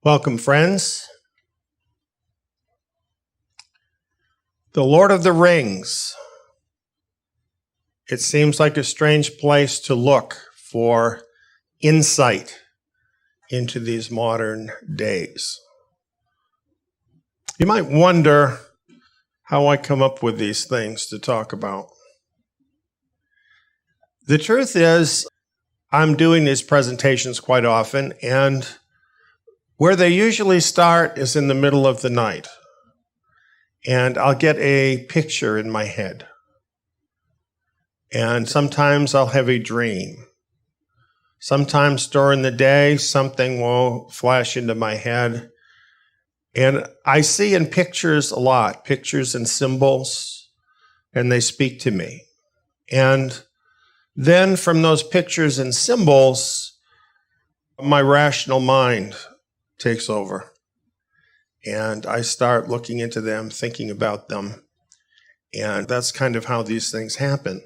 Welcome, friends. The Lord of the Rings. It seems like a strange place to look for insight into these modern days. You might wonder how I come up with these things to talk about. The truth is, I'm doing these presentations quite often, and where they usually start is in the middle of the night. And I'll get a picture in my head. And sometimes I'll have a dream. Sometimes during the day, something will flash into my head. And I see in pictures a lot, pictures and symbols, and they speak to me. And then from those pictures and symbols, my rational mind takes over. And I start looking into them, thinking about them. And that's kind of how these things happen.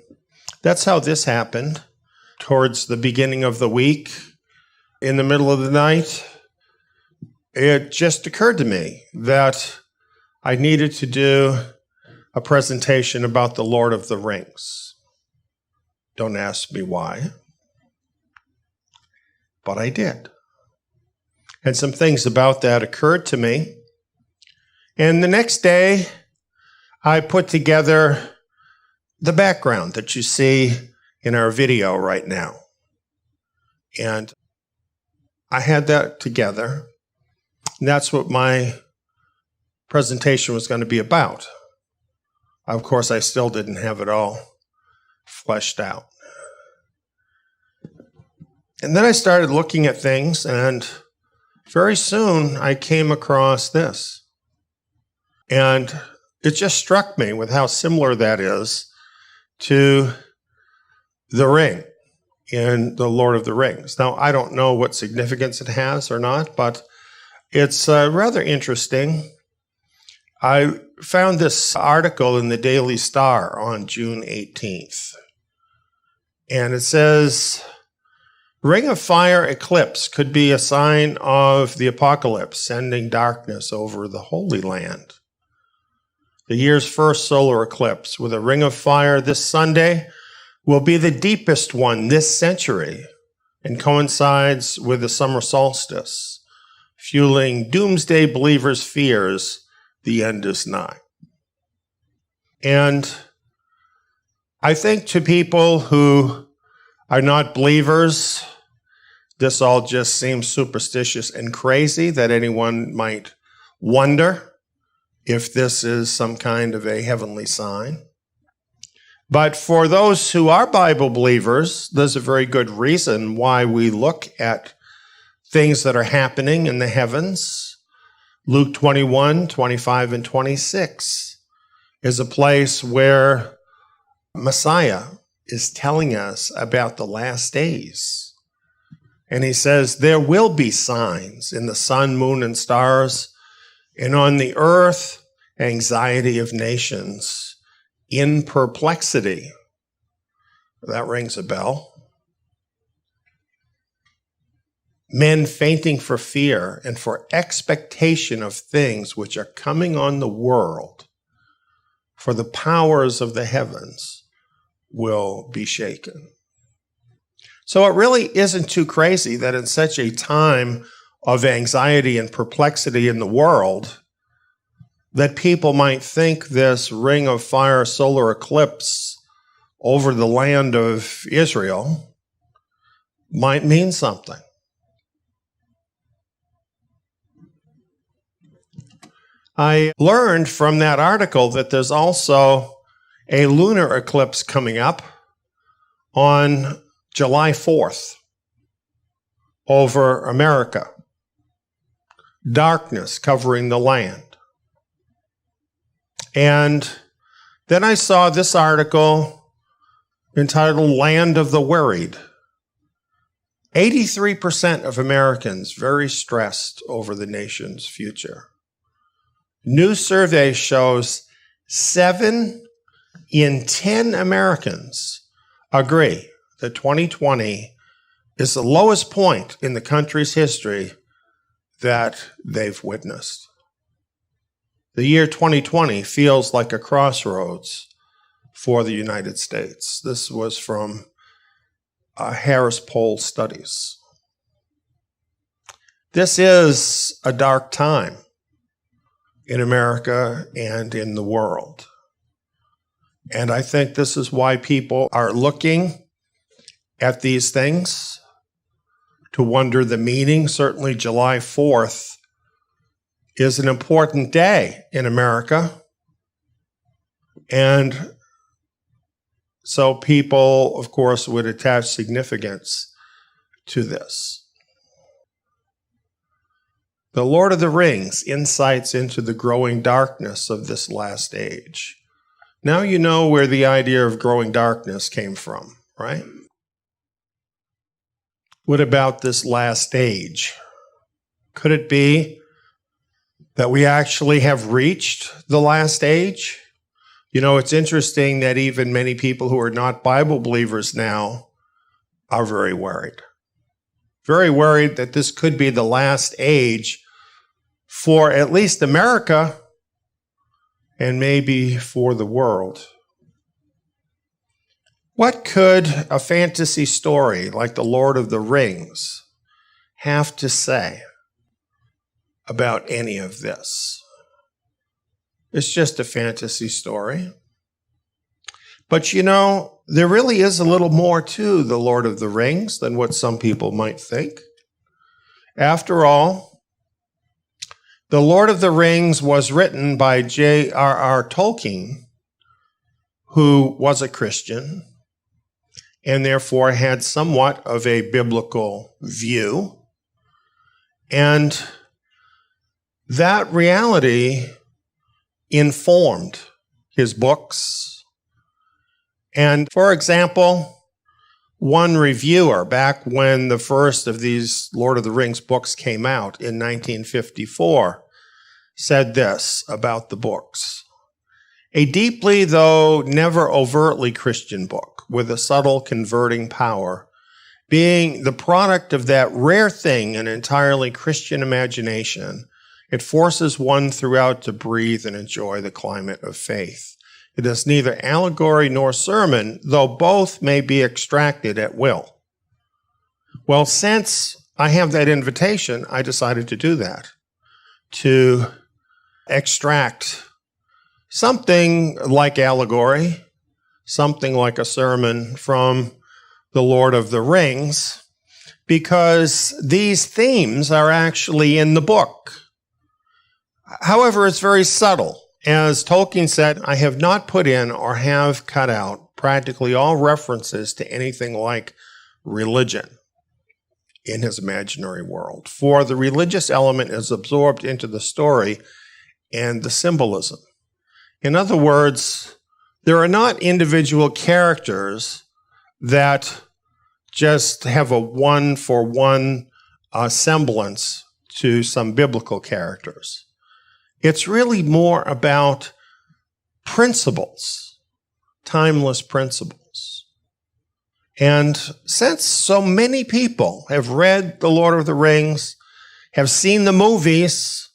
That's how this happened. Towards the beginning of the week, in the middle of the night, it just occurred to me that I needed to do a presentation about the Lord of the Rings. Don't ask me why, but I did. And some things about that occurred to me. And the next day, I put together the background that you see in our video right now. And I had that together. And that's what my presentation was going to be about. Of course, I still didn't have it all fleshed out. And then I started looking at things, and very soon I came across this. And it just struck me with how similar that is to the ring in the Lord of the Rings. Now, I don't know what significance it has or not, but it's rather interesting. I found this article in the Daily Star on June 18th. And it says, Ring of Fire eclipse could be a sign of the apocalypse, sending darkness over the Holy Land. The year's first solar eclipse with a ring of fire this Sunday will be the deepest one this century and coincides with the summer solstice, fueling doomsday believers' fears the end is nigh. And I think to people who are not believers, this all just seems superstitious and crazy that anyone might wonder if this is some kind of a heavenly sign. But for those who are Bible believers, there's a very good reason why we look at things that are happening in the heavens. Luke 21, 25, and 26 is a place where Messiah is telling us about the last days. And he says, there will be signs in the sun, moon, and stars, and on the earth, anxiety of nations, in perplexity. That rings a bell. Men fainting for fear and for expectation of things which are coming on the world, for the powers of the heavens will be shaken. So it really isn't too crazy that in such a time of anxiety and perplexity in the world, that people might think this ring of fire solar eclipse over the land of Israel might mean something. I learned from that article that there's also a lunar eclipse coming up on July 4th over America. Darkness covering the land. And then I saw this article entitled Land of the Worried. 83% of Americans very stressed over the nation's future. New survey shows 7 in 10 Americans agree that 2020 is the lowest point in the country's history that they've witnessed. The year 2020 feels like a crossroads for the United States. This was from Harris Poll Studies. This is a dark time in America and in the world. And I think this is why people are looking at these things to wonder the meaning. Certainly July 4th is an important day in America. And so people, of course, would attach significance to this. The Lord of the Rings, insights into the growing darkness of this last age. Now you know where the idea of growing darkness came from, right? What about this last age? Could it be that we actually have reached the last age? You know, it's interesting that even many people who are not Bible believers now are very worried. Very worried that this could be the last age for at least America and maybe for the world. What could a fantasy story like The Lord of the Rings have to say about any of this? It's just a fantasy story. But you know, there really is a little more to The Lord of the Rings than what some people might think. After all, The Lord of the Rings was written by J.R.R. Tolkien, who was a Christian and therefore had somewhat of a biblical view. And that reality informed his books. And for example, one reviewer, back when the first of these Lord of the Rings books came out in 1954, said this about the books: a deeply, though never overtly Christian book with a subtle converting power, being the product of that rare thing, an entirely Christian imagination. It forces one throughout to breathe and enjoy the climate of faith. It is neither allegory nor sermon, though both may be extracted at will. Well, since I have that invitation, I decided to do that, to extract something like allegory, something like a sermon from The Lord of the Rings, because these themes are actually in the book. However, it's very subtle. As Tolkien said, I have not put in or have cut out practically all references to anything like religion in his imaginary world, for the religious element is absorbed into the story and the symbolism. In other words, there are not individual characters that just have a one-for-one semblance to some biblical characters. It's really more about principles, timeless principles. And since so many people have read The Lord of the Rings, have seen the movies,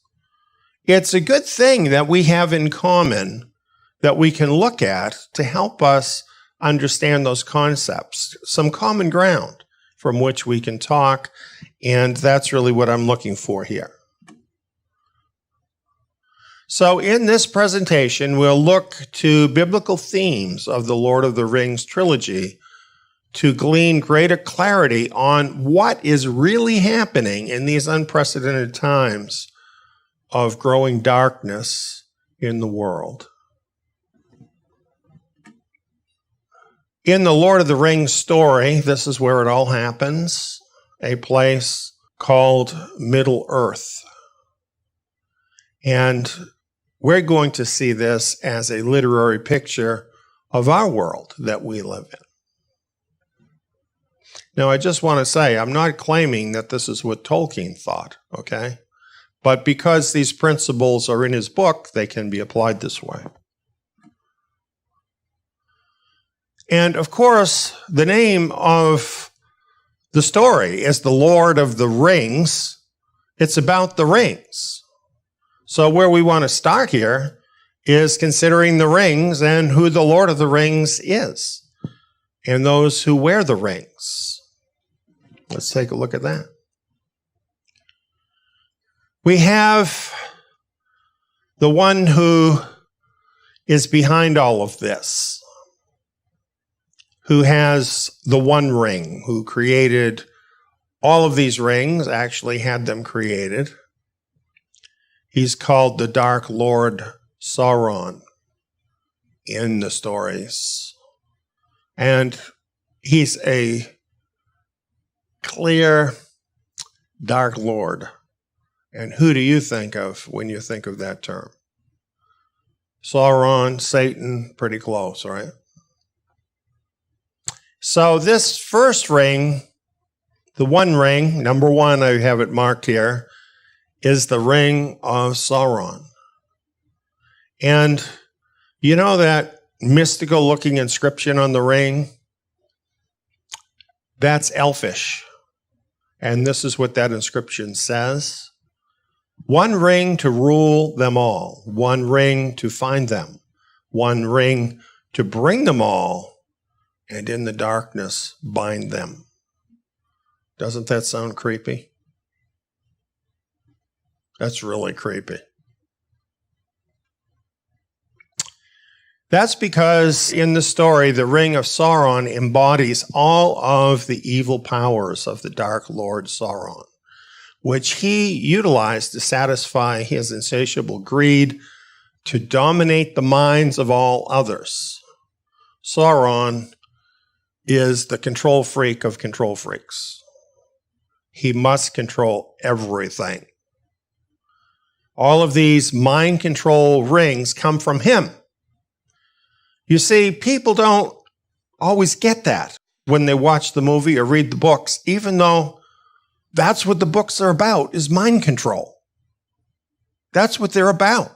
it's a good thing that we have in common that we can look at to help us understand those concepts, some common ground from which we can talk, and that's really what I'm looking for here. So in this presentation, we'll look to biblical themes of the Lord of the Rings trilogy to glean greater clarity on what is really happening in these unprecedented times of growing darkness in the world. In the Lord of the Rings story, this is where it all happens, a place called Middle-earth. And we're going to see this as a literary picture of our world that we live in. Now, I just want to say, I'm not claiming that this is what Tolkien thought, okay? But because these principles are in his book, they can be applied this way. And of course, the name of the story is The Lord of the Rings. It's about the rings. So where we want to start here is considering the rings and who the Lord of the Rings is, and those who wear the rings. Let's take a look at that. We have the one who is behind all of this, who has the one ring, who created all of these rings, actually had them created. He's called the Dark Lord Sauron in the stories. And he's a clear Dark Lord. And who do you think of when you think of that term? Sauron, Satan, pretty close, right? So this first ring, the one ring, number one, I have it marked here, is the ring of Sauron. And you know that mystical looking inscription on the ring? That's elfish. And this is what that inscription says. One ring to rule them all. One ring to find them. One ring to bring them all. And in the darkness, bind them. Doesn't that sound creepy? That's really creepy. That's because in the story, the Ring of Sauron embodies all of the evil powers of the Dark Lord Sauron, which he utilized to satisfy his insatiable greed to dominate the minds of all others. Sauron is the control freak of control freaks. He must control everything. All of these mind control rings come from him. You see, people don't always get that when they watch the movie or read the books, even though that's what the books are about, is mind control. That's what they're about.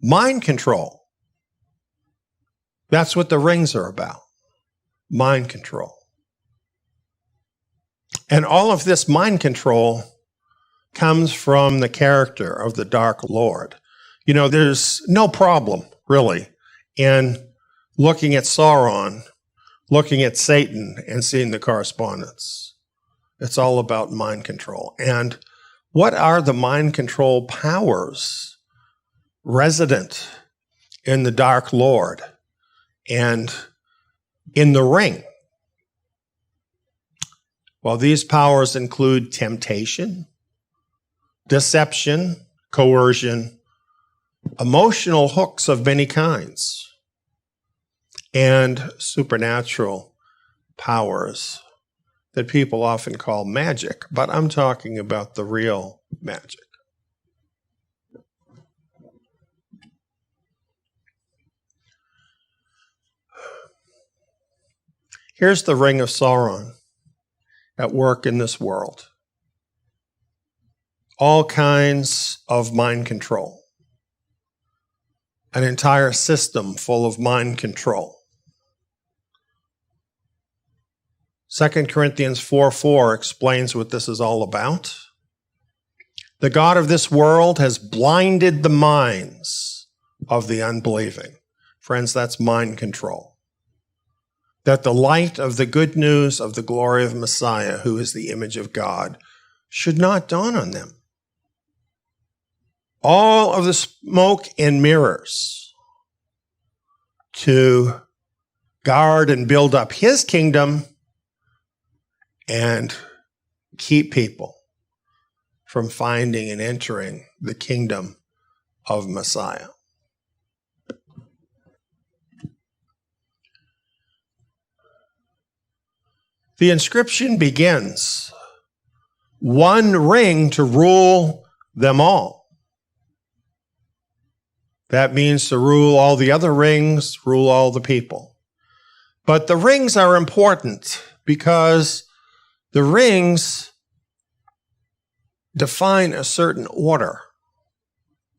Mind control. That's what the rings are about. Mind control. And all of this mind control comes from the character of the Dark Lord. You know, there's no problem, really, in looking at Sauron, looking at Satan, and seeing the correspondence. It's all about mind control. And what are the mind control powers resident in the Dark Lord and in the ring? Well, these powers include temptation, deception, coercion, emotional hooks of many kinds, and supernatural powers that people often call magic, but I'm talking about the real magic. Here's the Ring of Sauron at work in this world. All kinds of mind control. An entire system full of mind control. 2 Corinthians 4:4 explains what this is all about. The God of this world has blinded the minds of the unbelieving. Friends, that's mind control. That the light of the good news of the glory of Messiah, who is the image of God, should not dawn on them. All of the smoke and mirrors to guard and build up his kingdom and keep people from finding and entering the kingdom of Messiah. The inscription begins, one ring to rule them all. That means to rule all the other rings, rule all the people. But the rings are important because the rings define a certain order.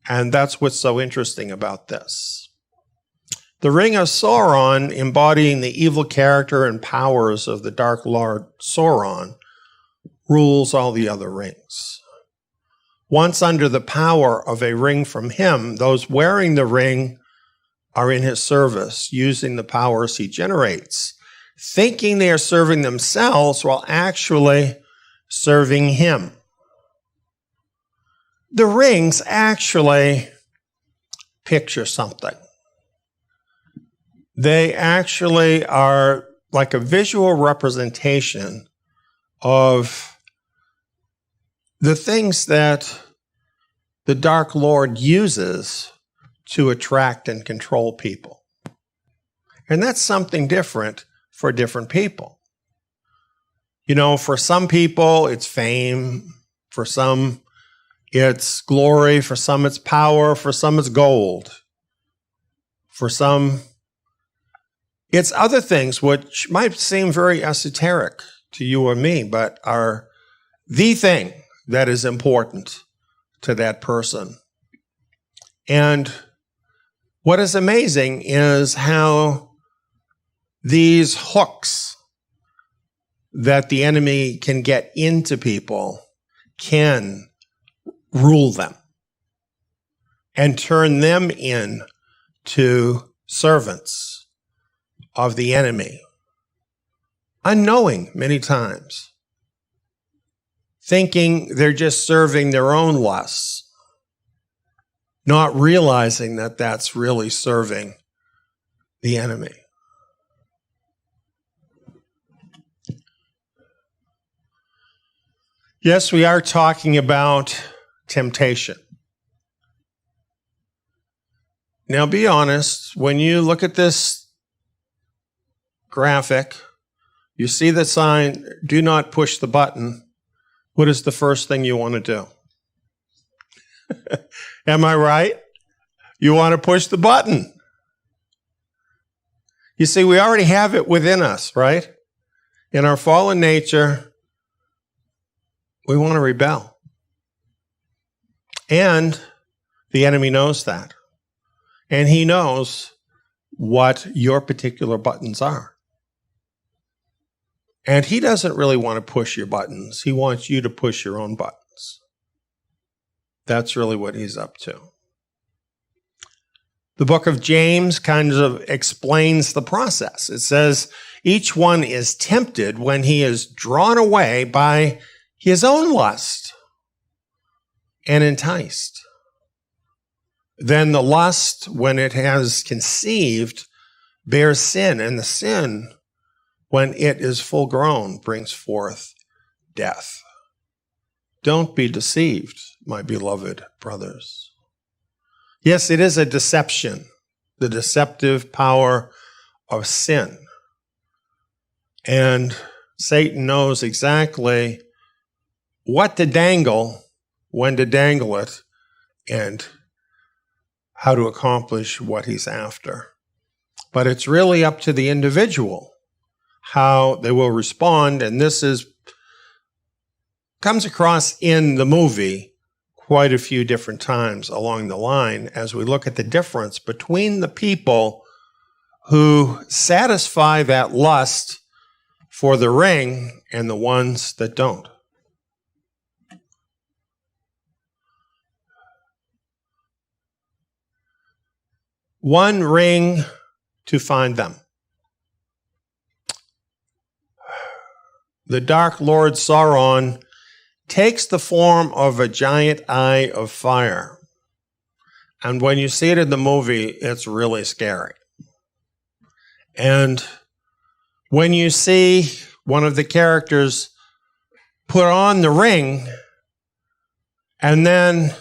And that's what's so interesting about this. The Ring of Sauron, embodying the evil character and powers of the Dark Lord Sauron, rules all the other rings. once under the power of a ring from him, those wearing the ring are in his service, using the powers he generates, thinking they are serving themselves while actually serving him. The rings actually picture something. They actually are like a visual representation of the things that the Dark Lord uses to attract and control people. And that's something different for different people. You know, for some people, it's fame. For some, it's glory. For some, it's power. For some, it's gold. For some, it's other things which might seem very esoteric to you or me, but are the thing that is important to that person. And what is amazing is how these hooks that the enemy can get into people can rule them and turn them into servants of the enemy, unknowing many times, thinking they're just serving their own lusts, not realizing that that's really serving the enemy. Yes, we are talking about temptation. Now, be honest, when you look at this graphic, you see the sign, do not push the button. What is the first thing you want to do? Am I right? You want to push the button. You see, we already have it within us, right? In our fallen nature, we want to rebel. And the enemy knows that. And he knows what your particular buttons are. And he doesn't really want to push your buttons. He wants you to push your own buttons. That's really what he's up to. The book of James kind of explains the process. It says, each one is tempted when he is drawn away by his own lust and enticed. Then the lust, when it has conceived, bears sin, and the sin, when it is full grown, brings forth death. Don't be deceived, my beloved brothers. Yes, it is a deception, the deceptive power of sin. And Satan knows exactly what to dangle, when to dangle it, and how to accomplish what he's after. But it's really up to the individual how they will respond, and this comes across in the movie quite a few different times along the line as we look at the difference between the people who satisfy that lust for the ring and the ones that don't. One ring to find them. The Dark Lord Sauron takes the form of a giant eye of fire. And when you see it in the movie, it's really scary. And when you see one of the characters put on the ring, and then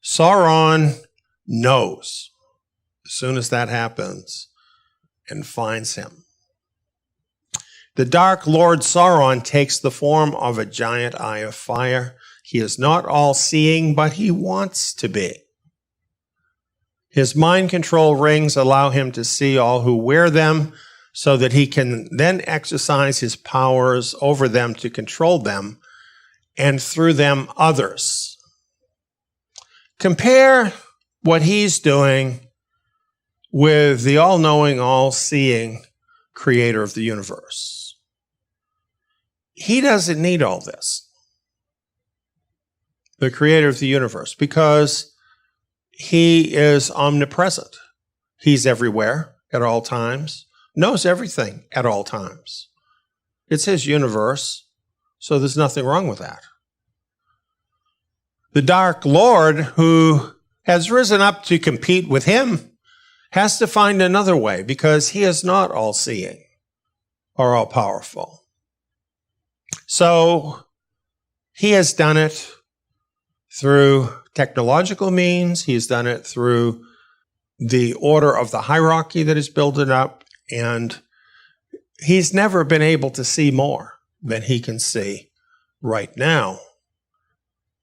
Sauron knows as soon as that happens and finds him. The Dark Lord Sauron takes the form of a giant eye of fire. He is not all-seeing, but he wants to be. His mind control rings allow him to see all who wear them so that he can then exercise his powers over them to control them and through them others. Compare what he's doing with the all-knowing, all-seeing creator of the universe. He doesn't need all this. the creator of the universe, because he is omnipresent. He's everywhere at all times, knows everything at all times. It's his universe, so there's nothing wrong with that. The Dark Lord, who has risen up to compete with him, has to find another way, because he is not all-seeing or all-powerful. So he has done it through technological means. He's done it through the order of the hierarchy that is building up, and he's never been able to see more than he can see right now,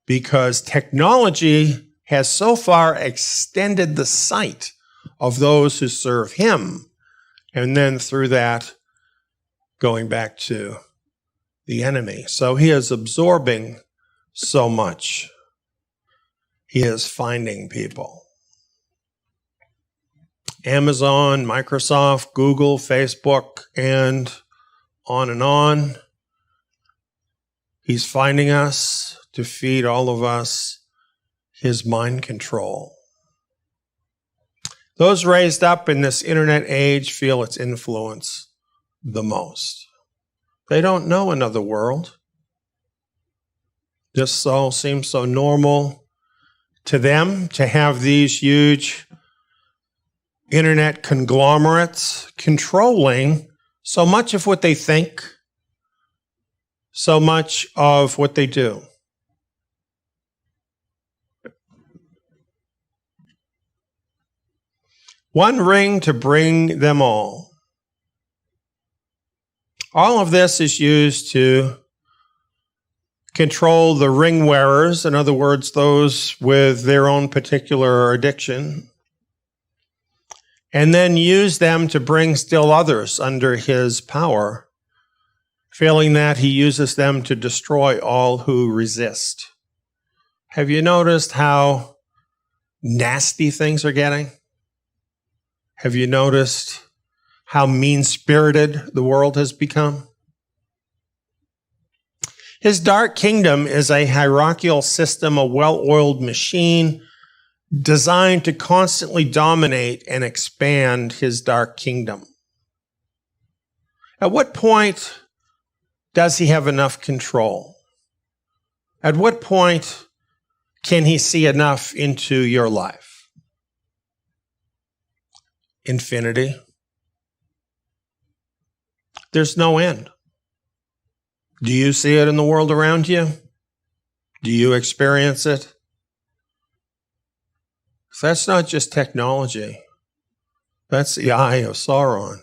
because technology has so far extended the sight of those who serve him, and then through that going back to the enemy. So he is absorbing so much. He is finding people. Amazon, Microsoft, Google, Facebook, and on and on. He's finding us to feed all of us his mind control. Those raised up in this internet age feel its influence the most. They don't know another world. This all seems so normal to them, to have these huge internet conglomerates controlling so much of what they think, so much of what they do. One ring to bring them all. All of this is used to control the ring wearers, in other words, those with their own particular addiction, and then use them to bring still others under his power. Failing that, he uses them to destroy all who resist. Have you noticed how nasty things are getting? Have you noticed how mean-spirited the world has become? His dark kingdom is a hierarchical system, a well-oiled machine designed to constantly dominate and expand his dark kingdom. At what point does he have enough control? At what point can he see enough into your life? Infinity. There's no end. Do you see it in the world around you? Do you experience it? That's not just technology. That's the eye of Sauron.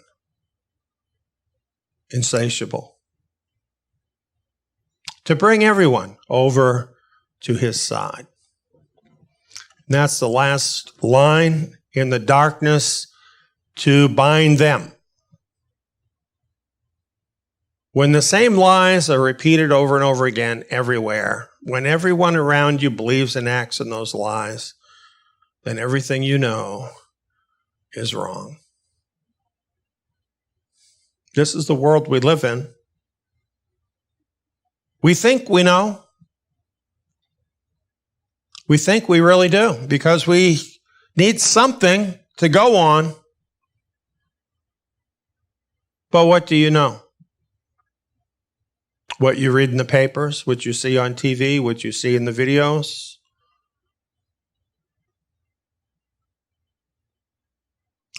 Insatiable. To bring everyone over to his side. And that's the last line in the darkness, to bind them. When the same lies are repeated over and over again everywhere, when everyone around you believes and acts in those lies, then everything you know is wrong. This is the world we live in. We think we know. We think we really do, because we need something to go on. But what do you know? What you read in the papers, what you see on TV, what you see in the videos.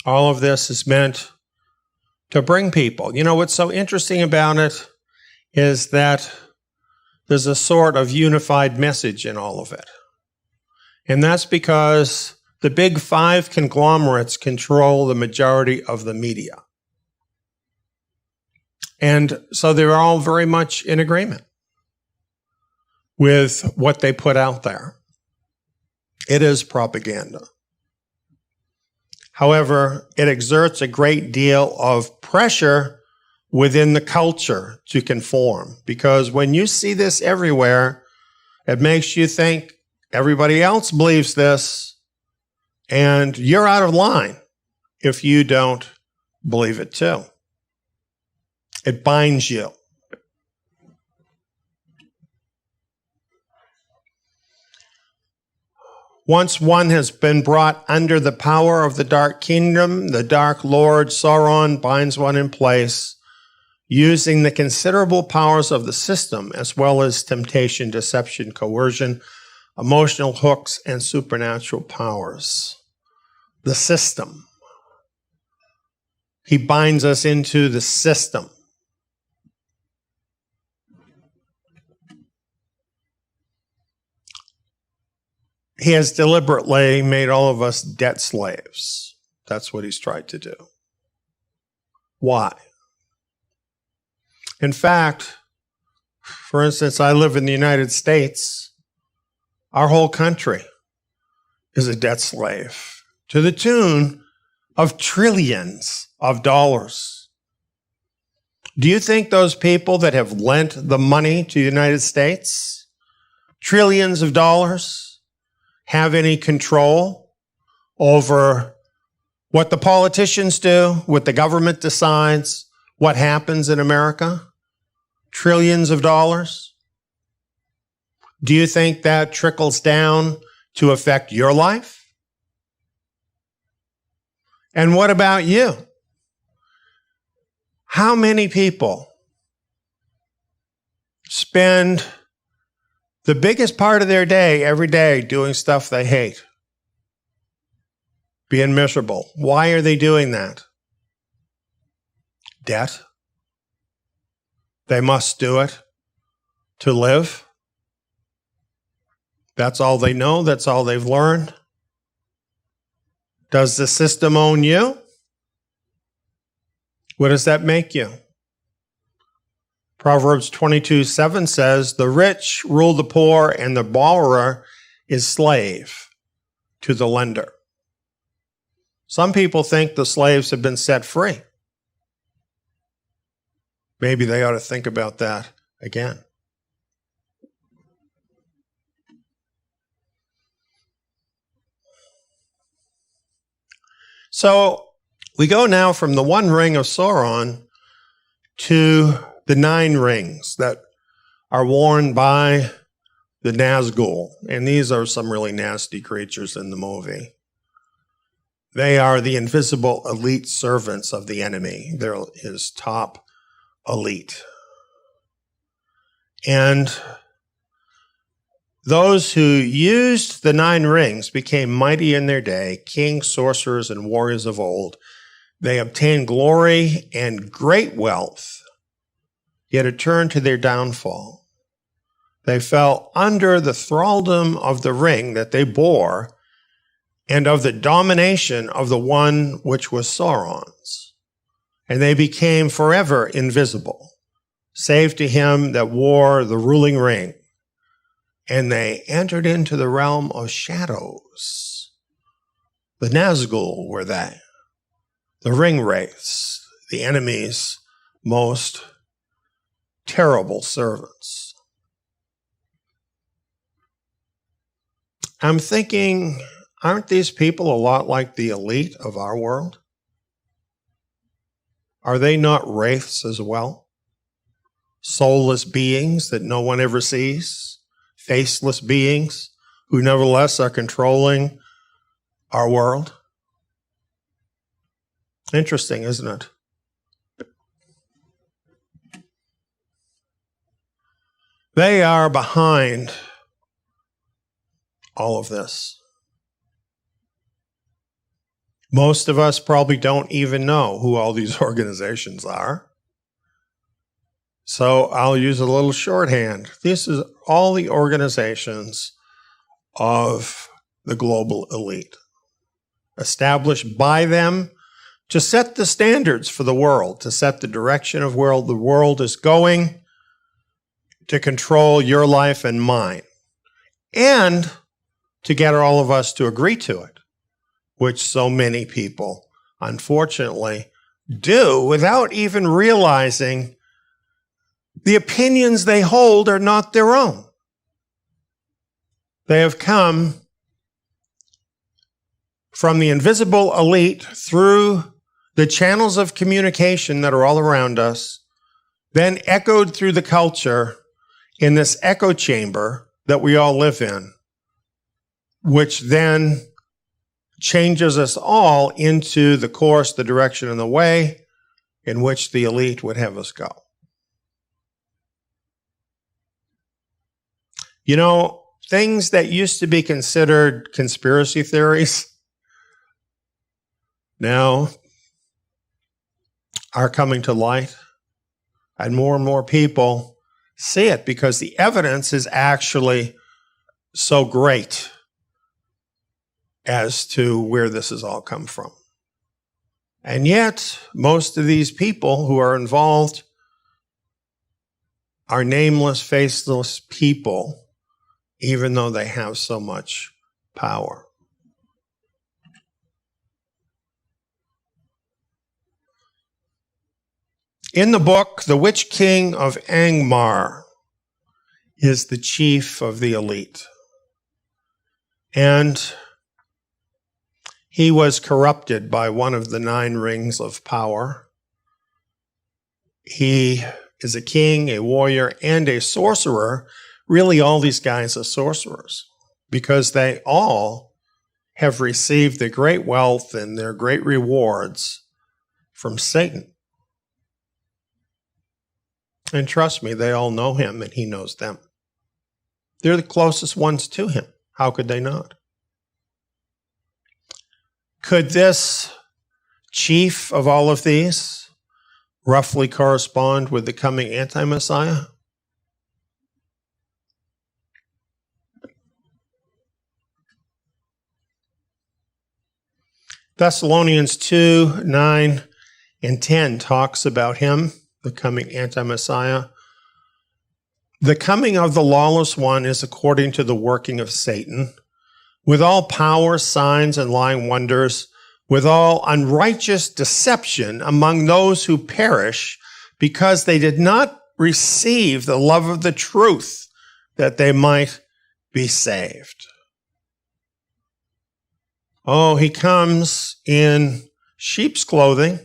All of this is meant to bring people. You know, what's so interesting about it is that there's a sort of unified message in all of it. And that's because the big five conglomerates control the majority of the media. And so they're all very much in agreement with what they put out there. It is propaganda. However, it exerts a great deal of pressure within the culture to conform, because when you see this everywhere, it makes you think everybody else believes this, and you're out of line if you don't believe it too. It binds you. Once one has been brought under the power of the Dark Kingdom, the Dark Lord Sauron binds one in place, using the considerable powers of the system, as well as temptation, deception, coercion, emotional hooks, and supernatural powers. The system. He binds us into the system. He has deliberately made all of us debt slaves. That's what he's tried to do. Why? In fact, for instance, I live in the United States. Our whole country is a debt slave to the tune of trillions of dollars. Do you think those people that have lent the money to the United States, trillions of dollars, have any control over what the politicians do, what the government decides, what happens in America? Trillions of dollars? Do you think that trickles down to affect your life? And what about you? How many people spend the biggest part of their day every day doing stuff they hate? Being miserable. Why are they doing that? Debt. They must do it to live. That's all they know. That's all they've learned. Does the system own you? What does that make you? Proverbs 22:7 says, "The rich rule the poor, and the borrower is slave to the lender." Some people think the slaves have been set free. Maybe they ought to think about that again. So we go now from the one ring of Sauron to the 9 rings that are worn by the Nazgul. And these are some really nasty creatures in the movie. They are the invisible elite servants of the enemy. They're his top elite. And those who used the 9 rings became mighty in their day, kings, sorcerers, and warriors of old. They obtained glory and great wealth, yet it turned to their downfall. They fell under the thraldom of the ring that they bore and of the domination of the one which was Sauron's. And they became forever invisible, save to him that wore the ruling ring. And they entered into the realm of shadows. The Nazgul were they, the ring wraiths, the enemy's most terrible servants. I'm thinking, aren't these people a lot like the elite of our world? Are they not wraiths as well? Soulless beings that no one ever sees? Faceless beings who nevertheless are controlling our world? Interesting, isn't it? They are behind all of this. Most of us probably don't even know who all these organizations are. So I'll use a little shorthand. This is all the organizations of the global elite, established by them to set the standards for the world, to set the direction of where the world is going, to control your life and mine, and to get all of us to agree to it, which so many people, unfortunately, do without even realizing the opinions they hold are not their own. They have come from the invisible elite through the channels of communication that are all around us, then echoed through the culture in this echo chamber that we all live in. which then changes us all into the course, the direction, and the way in which the elite would have us go. You know, things that used to be considered conspiracy theories now are coming to light, and more people see it because the evidence is actually so great as to where this has all come from. And yet, most of these people who are involved are nameless, faceless people, even though they have so much power. In the book, the Witch King of Angmar is the chief of the elite. And he was corrupted by one of the 9 rings of power. He is a king, a warrior, and a sorcerer. Really, all these guys are sorcerers because they all have received the great wealth and their great rewards from Satan. And trust me, they all know him and he knows them. They're the closest ones to him. How could they not? Could this chief of all of these roughly correspond with the coming anti-Messiah? Thessalonians 2, 9, and 10 talks about him, the coming anti-Messiah. The coming of the lawless one is according to the working of Satan, with all power, signs, and lying wonders, with all unrighteous deception among those who perish, because they did not receive the love of the truth, that they might be saved. Oh, he comes in sheep's clothing,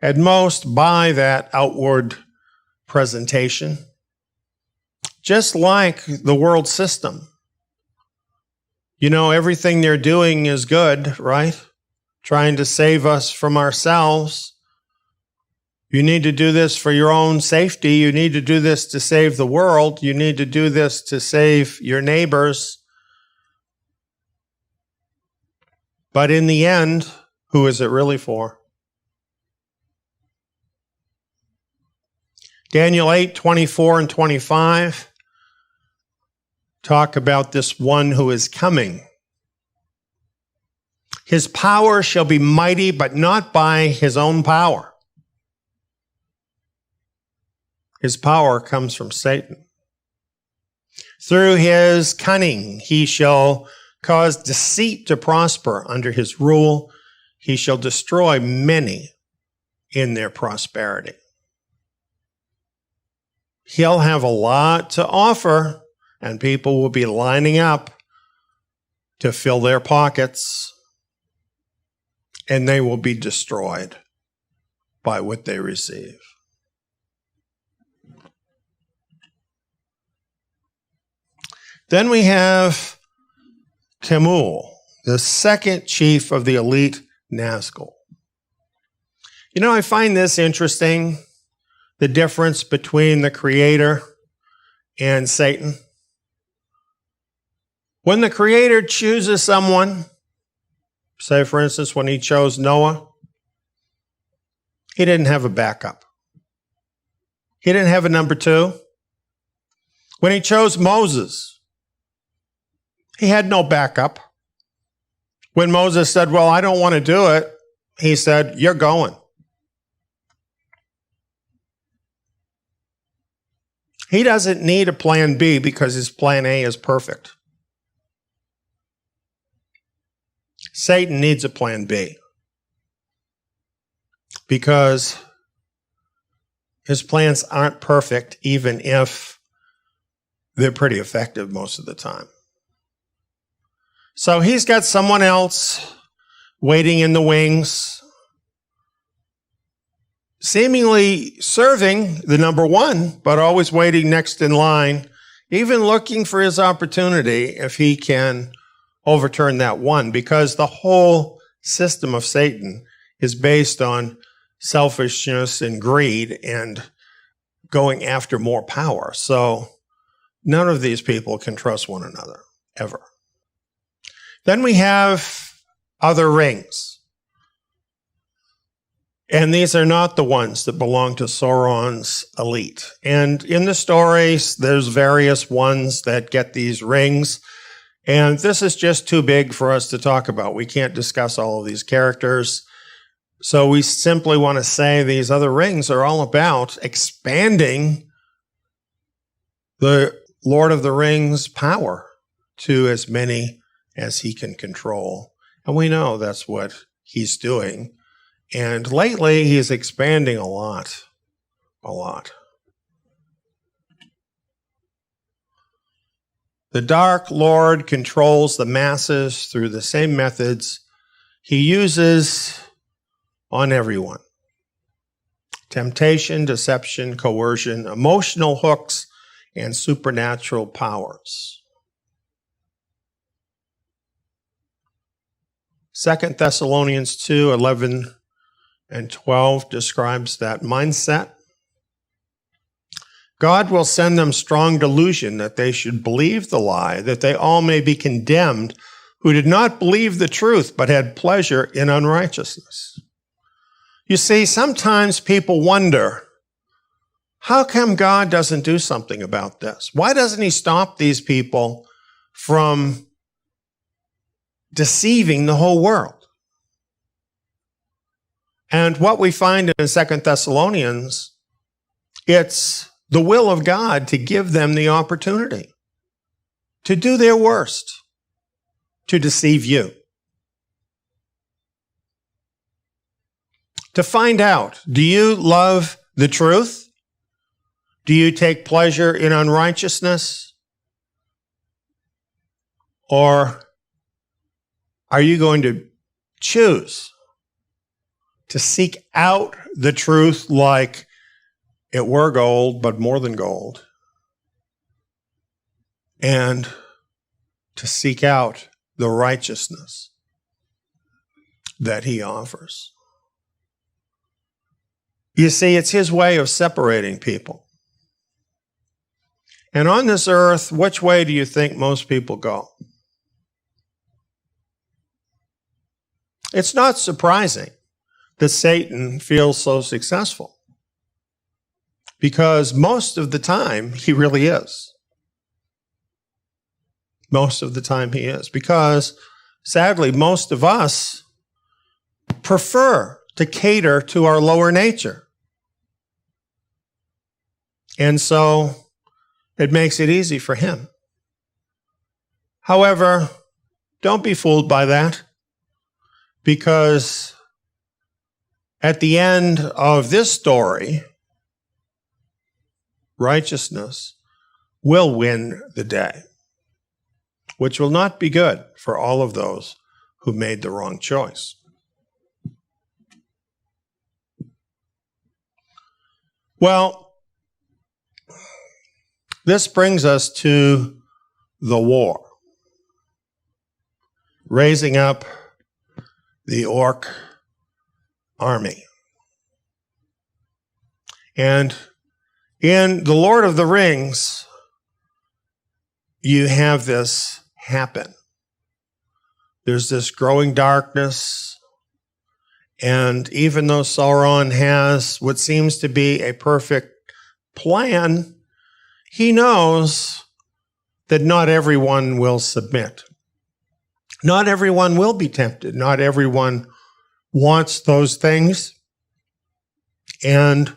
at most by that outward presentation, just like the world system. You know, everything they're doing is good, right? Trying to save us from ourselves. You need to do this for your own safety. You need to do this to save the world. You need to do this to save your neighbors. But in the end, who is it really for? Daniel 8, 24 and 25 talk about this one who is coming. His power shall be mighty, but not by his own power. His power comes from Satan. Through his cunning, he shall cause deceit to prosper under his rule. He shall destroy many in their prosperity. He'll have a lot to offer, and people will be lining up to fill their pockets, and they will be destroyed by what they receive. Then we have Temul, the second chief of the elite Nazgul. You know, I find this interesting, the difference between the Creator and Satan. When the Creator chooses someone, say for instance when he chose Noah, he didn't have a backup. He didn't have a number 2. When he chose Moses, he had no backup. When Moses said, well, I don't want to do it, he said, you're going. He doesn't need a plan B because his plan A is perfect. Satan needs a plan B because his plans aren't perfect, even if they're pretty effective most of the time. So he's got someone else waiting in the wings, seemingly serving the number 1, but always waiting next in line, even looking for his opportunity if he can overturn that one, because the whole system of Satan is based on selfishness and greed and going after more power. So none of these people can trust one another, ever. Then we have other rings. And these are not the ones that belong to Sauron's elite. And in the stories, there's various ones that get these rings. And this is just too big for us to talk about. We can't discuss all of these characters. So we simply want to say these other rings are all about expanding the Lord of the Rings power to as many as he can control. And we know that's what he's doing. And lately, he is expanding a lot. The Dark Lord controls the masses through the same methods he uses on everyone. Temptation, deception, coercion, emotional hooks, and supernatural powers. 2 Thessalonians 2:11 and 12 describes that mindset. God will send them strong delusion that they should believe the lie, that they all may be condemned who did not believe the truth but had pleasure in unrighteousness. You see, sometimes people wonder, how come God doesn't do something about this? Why doesn't he stop these people from deceiving the whole world? And what we find in 2 Thessalonians, it's the will of God to give them the opportunity to do their worst, to deceive you. To find out, do you love the truth? Do you take pleasure in unrighteousness? Or are you going to choose to seek out the truth like it were gold, but more than gold, and to seek out the righteousness that he offers? You see, it's his way of separating people. And on this earth, which way do you think most people go? It's not surprising that Satan feels so successful, because most of the time he really is. Most of the time he is, because sadly most of us prefer to cater to our lower nature. And so it makes it easy for him. However, don't be fooled by that, because at the end of this story, righteousness will win the day, which will not be good for all of those who made the wrong choice. Well, this brings us to the war, raising up the orc army. And in The Lord of the Rings, you have this happen. There's this growing darkness, and even though Sauron has what seems to be a perfect plan, he knows that not everyone will submit. Not everyone will be tempted. Not everyone wants those things and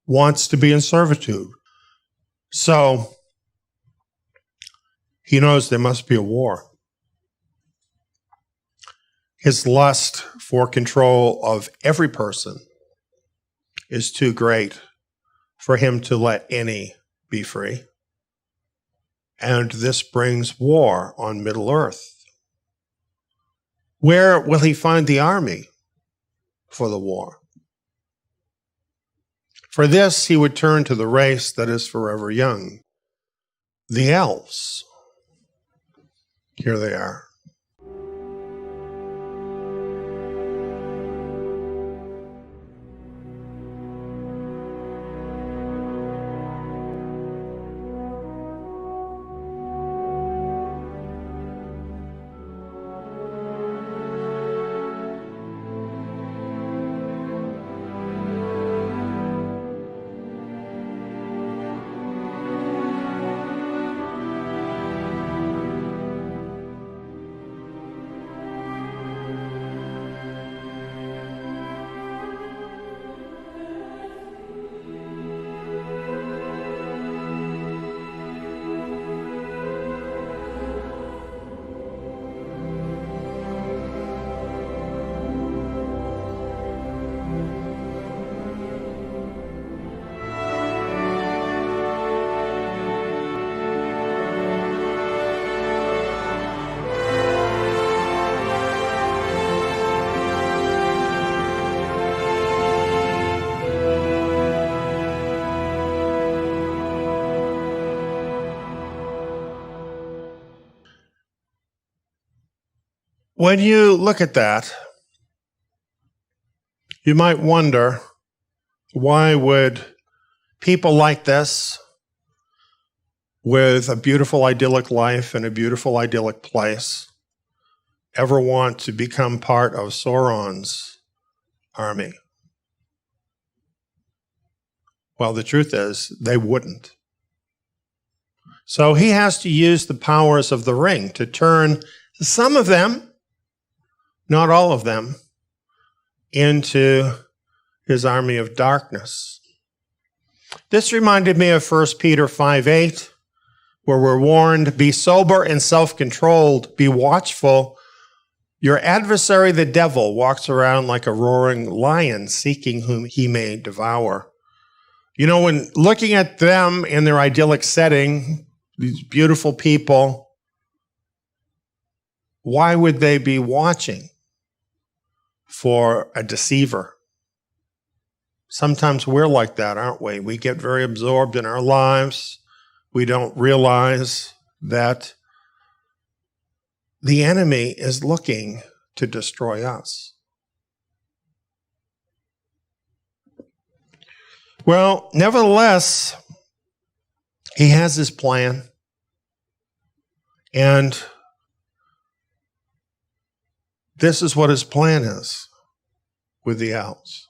wants to be in servitude. So he knows there must be a war. His lust for control of every person is too great for him to let any be free. And this brings war on Middle-earth. Where will he find the army for the war? For this, he would turn to the race that is forever young, the elves. Here they are. When you look at that, you might wonder, why would people like this, with a beautiful idyllic life and a beautiful idyllic place, ever want to become part of Sauron's army? Well, the truth is, they wouldn't. So he has to use the powers of the ring to turn some of them, not all of them, into his army of darkness. This reminded me of 1 Peter 5:8, where we're warned, be sober and self-controlled, be watchful. Your adversary, the devil, walks around like a roaring lion, seeking whom he may devour. You know, when looking at them in their idyllic setting, these beautiful people, why would they be watching for a deceiver? Sometimes we're like that, aren't we? We get very absorbed in our lives. We don't realize that the enemy is looking to destroy us. Well, nevertheless, he has his plan. And this is what his plan is with the outs.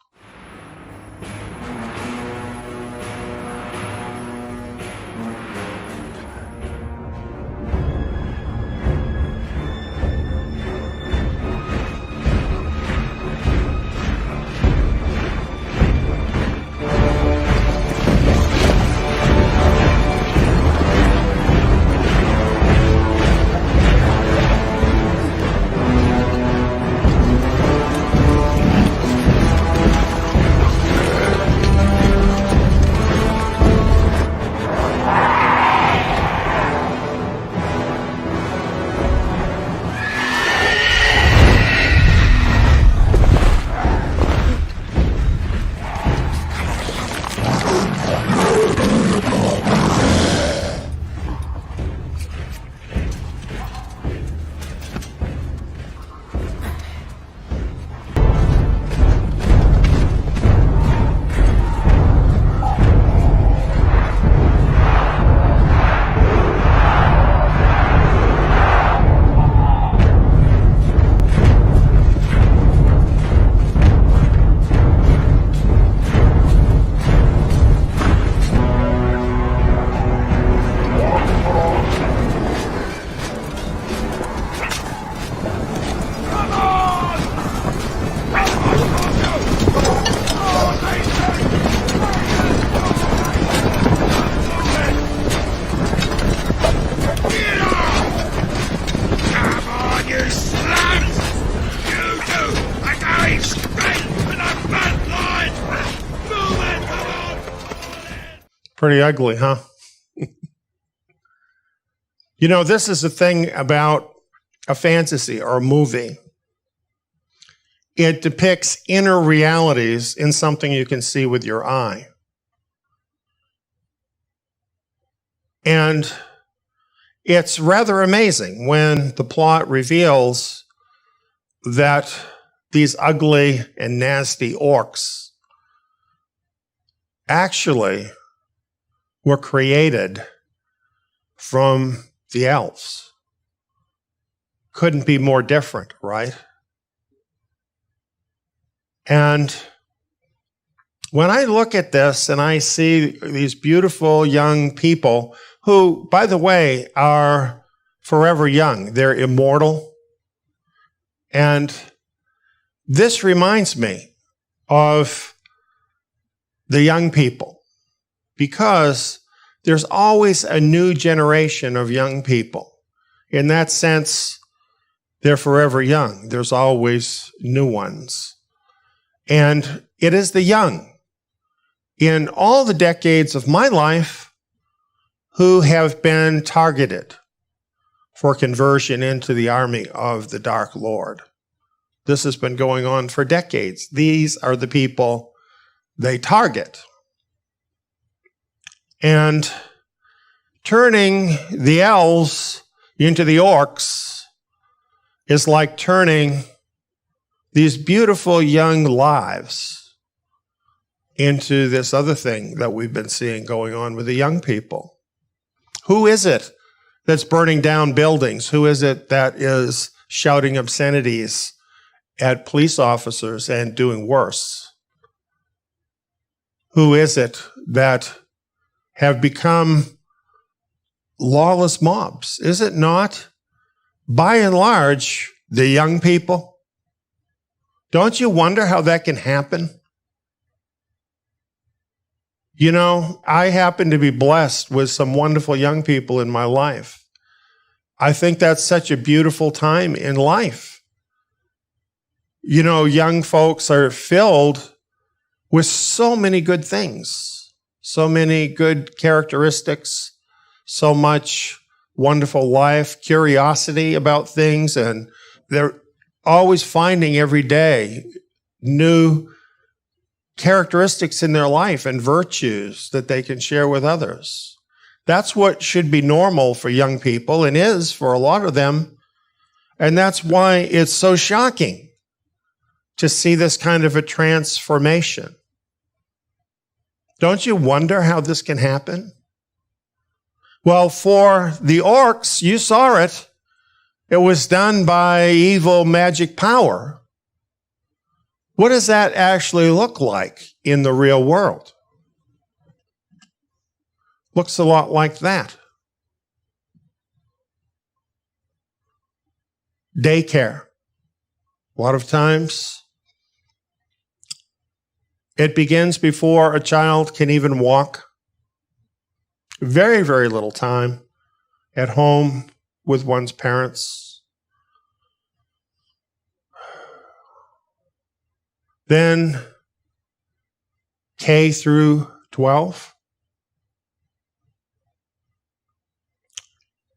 Pretty ugly, huh? You know, this is the thing about a fantasy or a movie. It depicts inner realities in something you can see with your eye. And it's rather amazing when the plot reveals that these ugly and nasty orcs actually were created from the elves. Couldn't be more different, right? And when I look at this and I see these beautiful young people who, by the way, are forever young, they're immortal. And this reminds me of the young people, because there's always a new generation of young people. In that sense, they're forever young. There's always new ones. And it is the young, in all the decades of my life, who have been targeted for conversion into the army of the Dark Lord. This has been going on for decades. These are the people they target. And turning the elves into the orcs is like turning these beautiful young lives into this other thing that we've been seeing going on with the young people. Who is it that's burning down buildings? Who is it that is shouting obscenities at police officers and doing worse? Who is it that have become lawless mobs? Is it not, by and large, the young people? Don't you wonder how that can happen? You know, I happen to be blessed with some wonderful young people in my life. I think that's such a beautiful time in life. You know, young folks are filled with so many good things, so many good characteristics, so much wonderful life, curiosity about things, and they're always finding every day new characteristics in their life and virtues that they can share with others. That's what should be normal for young people, and is for a lot of them. And that's why it's so shocking to see this kind of a transformation. Don't you wonder how this can happen? Well, for the orcs, you saw it. It was done by evil magic power. What does that actually look like in the real world? Looks a lot like that. Daycare. A lot of times, it begins before a child can even walk. Very, very little time at home with one's parents. Then K through 12.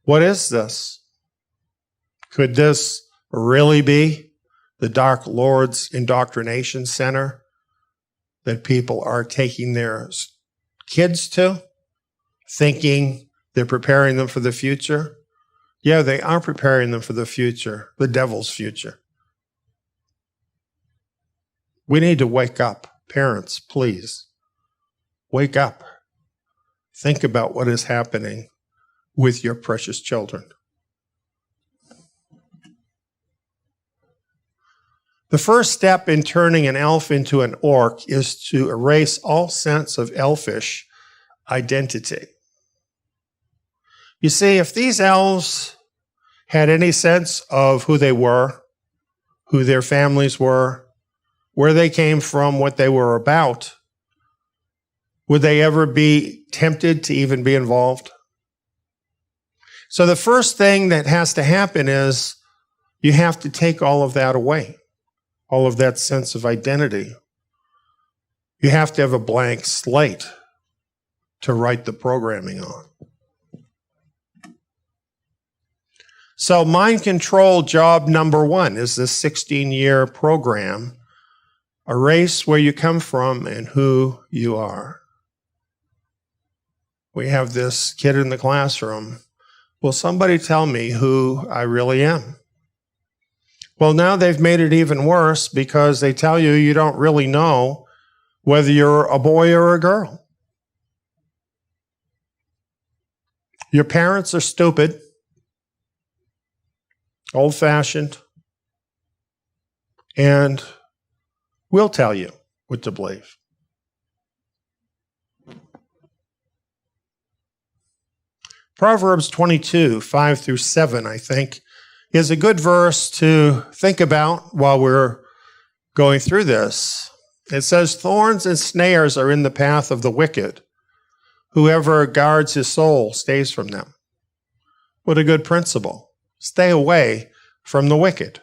What is this? Could this really be the Dark Lord's indoctrination center that people are taking their kids to, thinking they're preparing them for the future? Yeah, they are preparing them for the future, the devil's future. We need to wake up. Parents, please, wake up. Think about what is happening with your precious children. The first step in turning an elf into an orc is to erase all sense of elfish identity. You see, if these elves had any sense of who they were, who their families were, where they came from, what they were about, would they ever be tempted to even be involved? So the first thing that has to happen is you have to take all of that away, all of that sense of identity. You have to have a blank slate to write the programming on. So mind control job number 1 is this 16-year program. Erase where you come from and who you are. We have this kid in the classroom Will somebody tell me who I really am? Well, now they've made it even worse because they tell you you don't really know whether you're a boy or a girl. Your parents are stupid, old-fashioned, and we'll tell you what to believe. Proverbs 22, 5 through 7, I think, is a good verse to think about while we're going through this. It says, "Thorns and snares are in the path of the wicked. Whoever guards his soul stays from them." What a good principle. Stay away from the wicked.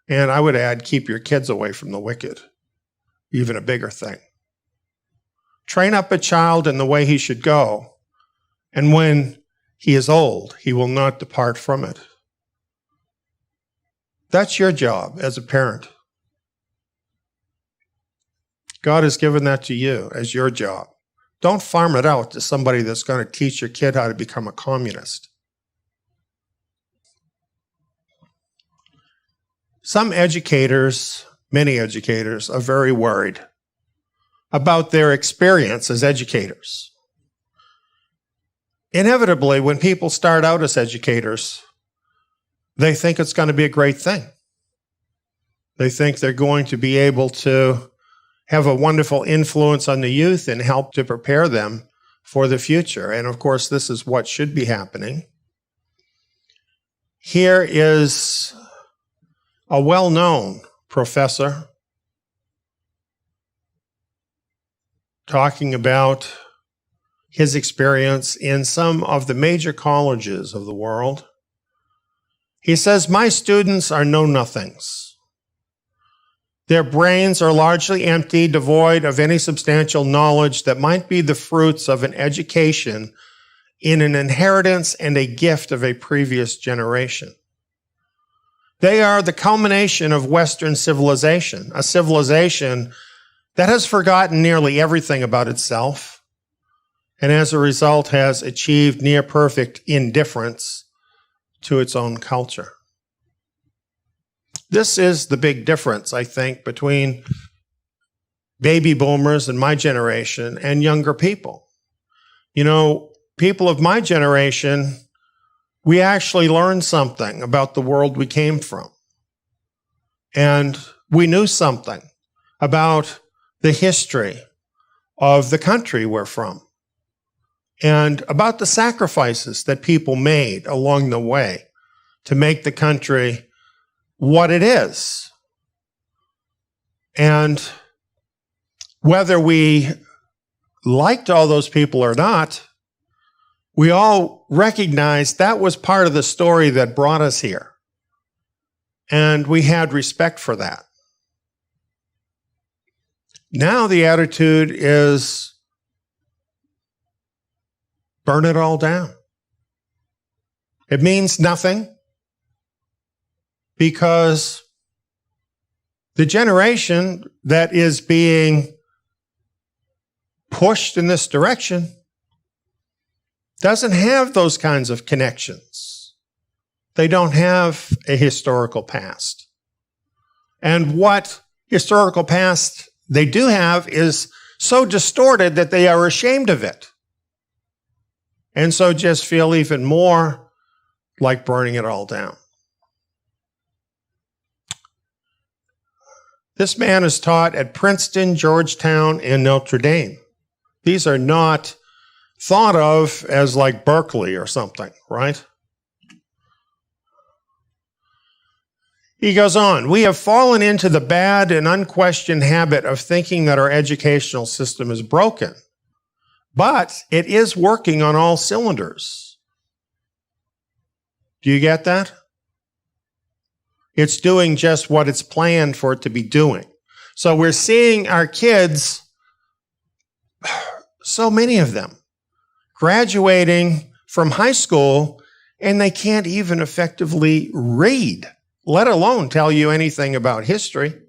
And I would add, keep your kids away from the wicked. Even a bigger thing. Train up a child in the way he should go, and when he is old, he will not depart from it. That's your job as a parent. God has given that to you as your job. Don't farm it out to somebody that's going to teach your kid how to become a communist. Some educators, many educators, are very worried about their experience as educators. Inevitably, when people start out as educators, they think it's going to be a great thing. They think they're going to be able to have a wonderful influence on the youth and help to prepare them for the future. And of course, this is what should be happening. Here is a well-known professor talking about his experience in some of the major colleges of the world. He says, "My students are know-nothings. Their brains are largely empty, devoid of any substantial knowledge that might be the fruits of an education in an inheritance and a gift of a previous generation. They are the culmination of Western civilization, a civilization that has forgotten nearly everything about itself, and as a result has achieved near-perfect indifference to its own culture." This is the big difference, I think, between baby boomers and my generation and younger people. You know, people of my generation, we actually learned something about the world we came from. And we knew something about the history of the country we're from and about the sacrifices that people made along the way to make the country what it is. And whether we liked all those people or not, we all recognized that was part of the story that brought us here. And we had respect for that. Now the attitude is burn it all down. It means nothing because the generation that is being pushed in this direction doesn't have those kinds of connections. They don't have a historical past. And what historical past they do have is so distorted that they are ashamed of it. And so just feel even more like burning it all down. This man is taught at Princeton, Georgetown, and Notre Dame. These are not thought of as like Berkeley or something, right? He goes on, "We have fallen into the bad and unquestioned habit of thinking that our educational system is broken, but it is working on all cylinders." Do you get that? It's doing just what it's planned for it to be doing. So we're seeing our kids, so many of them, graduating from high school, and they can't even effectively read, let alone tell you anything about history.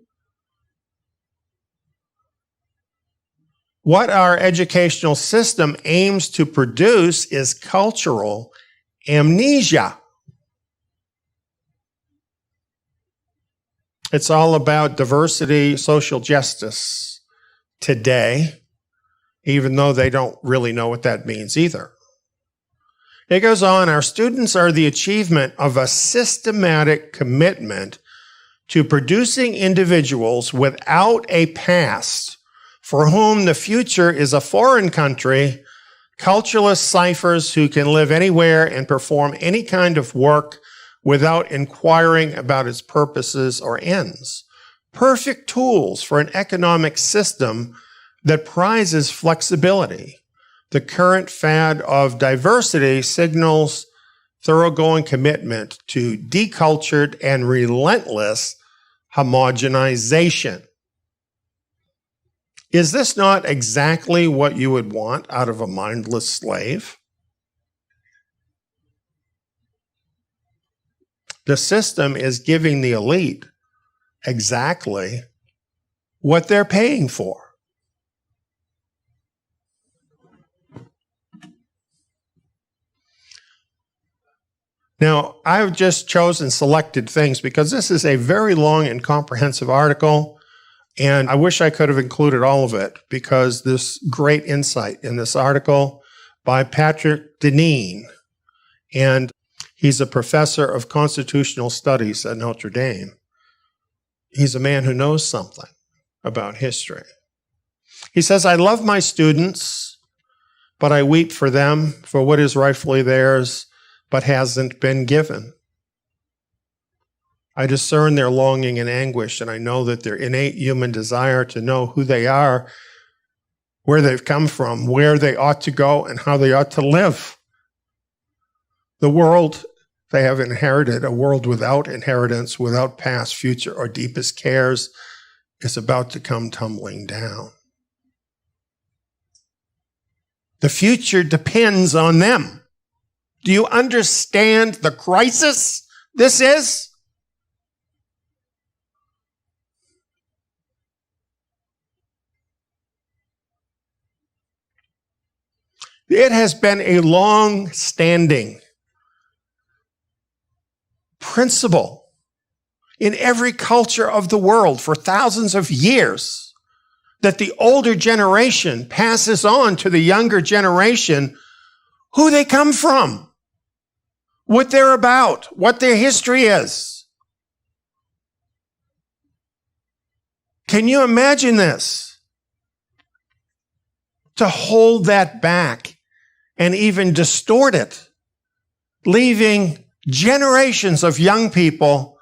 What our educational system aims to produce is cultural amnesia. It's all about diversity, social justice today, even though they don't really know what that means either. It goes on, our students are the achievement of a systematic commitment to producing individuals without a past, for whom the future is a foreign country, cultureless ciphers who can live anywhere and perform any kind of work without inquiring about its purposes or ends. Perfect tools for an economic system that prizes flexibility. The current fad of diversity signals thoroughgoing commitment to decultured and relentless homogenization. Is this not exactly what you would want out of a mindless slave? The system is giving the elite exactly what they're paying for. Now, I've just chosen selected things because this is a very long and comprehensive article, and I wish I could have included all of it because there's great insight in this article by Patrick Deneen, and he's a professor of constitutional studies at Notre Dame. He's a man who knows something about history. He says, I love my students, but I weep for them for what is rightfully theirs, but hasn't been given. I discern their longing and anguish, and I know that their innate human desire to know who they are, where they've come from, where they ought to go, and how they ought to live. The world they have inherited, a world without inheritance, without past, future, or deepest cares, is about to come tumbling down. The future depends on them. Do you understand the crisis this is? It has been a long-standing principle in every culture of the world for thousands of years that the older generation passes on to the younger generation who they come from, what they're about, what their history is. Can you imagine this? To hold that back and even distort it, leaving generations of young people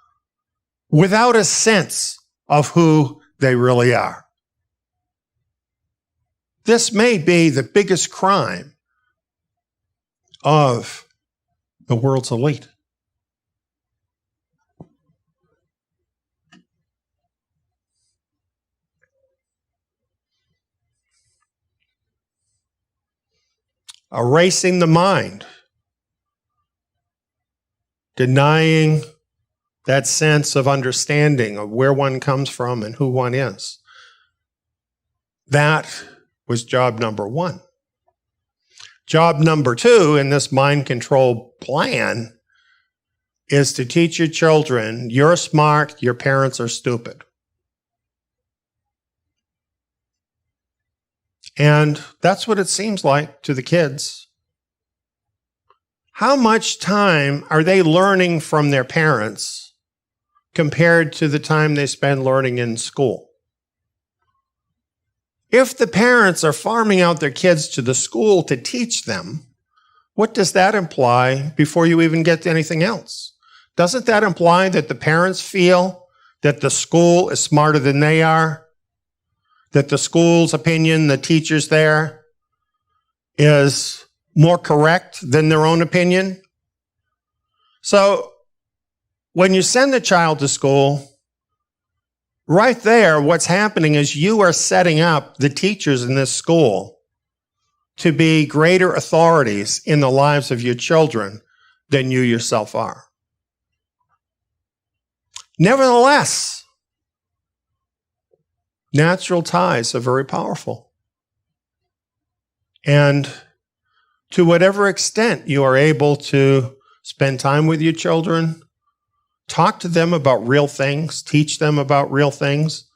without a sense of who they really are. This may be the biggest crime of the world's elite. Erasing the mind, denying that sense of understanding of where one comes from and who one is. That was job number one. Job number two in this mind control plan is to teach your children, you're smart, your parents are stupid. And that's what it seems like to the kids. How much time are they learning from their parents compared to the time they spend learning in school? If the parents are farming out their kids to the school to teach them, what does that imply before you even get to anything else? Doesn't that imply that the parents feel that the school is smarter than they are? That the school's opinion, the teachers there, is more correct than their own opinion? So when you send the child to school, right there, what's happening is you are setting up the teachers in this school to be greater authorities in the lives of your children than you yourself are. Nevertheless, natural ties are very powerful. And to whatever extent you are able to spend time with your children, talk to them about real things, teach them about real things,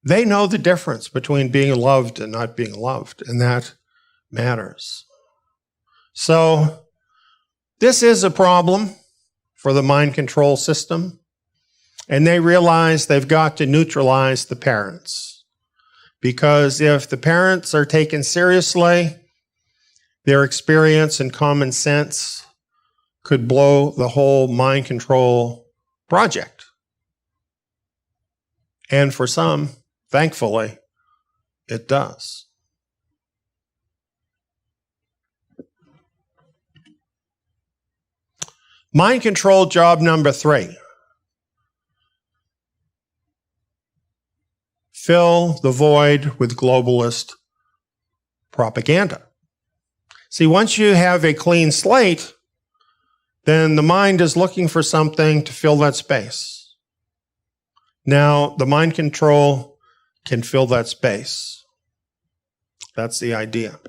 they know the difference between being loved and not being loved, and that matters. So this is a problem for the mind control system, and they realize they've got to neutralize the parents. Because if the parents are taken seriously, their experience and common sense could blow the whole mind control project. And for some, thankfully, it does. Mind control job number 3. Fill the void with globalist propaganda. See, once you have a clean slate, then the mind is looking for something to fill that space. Now, the mind control can fill that space. That's the idea.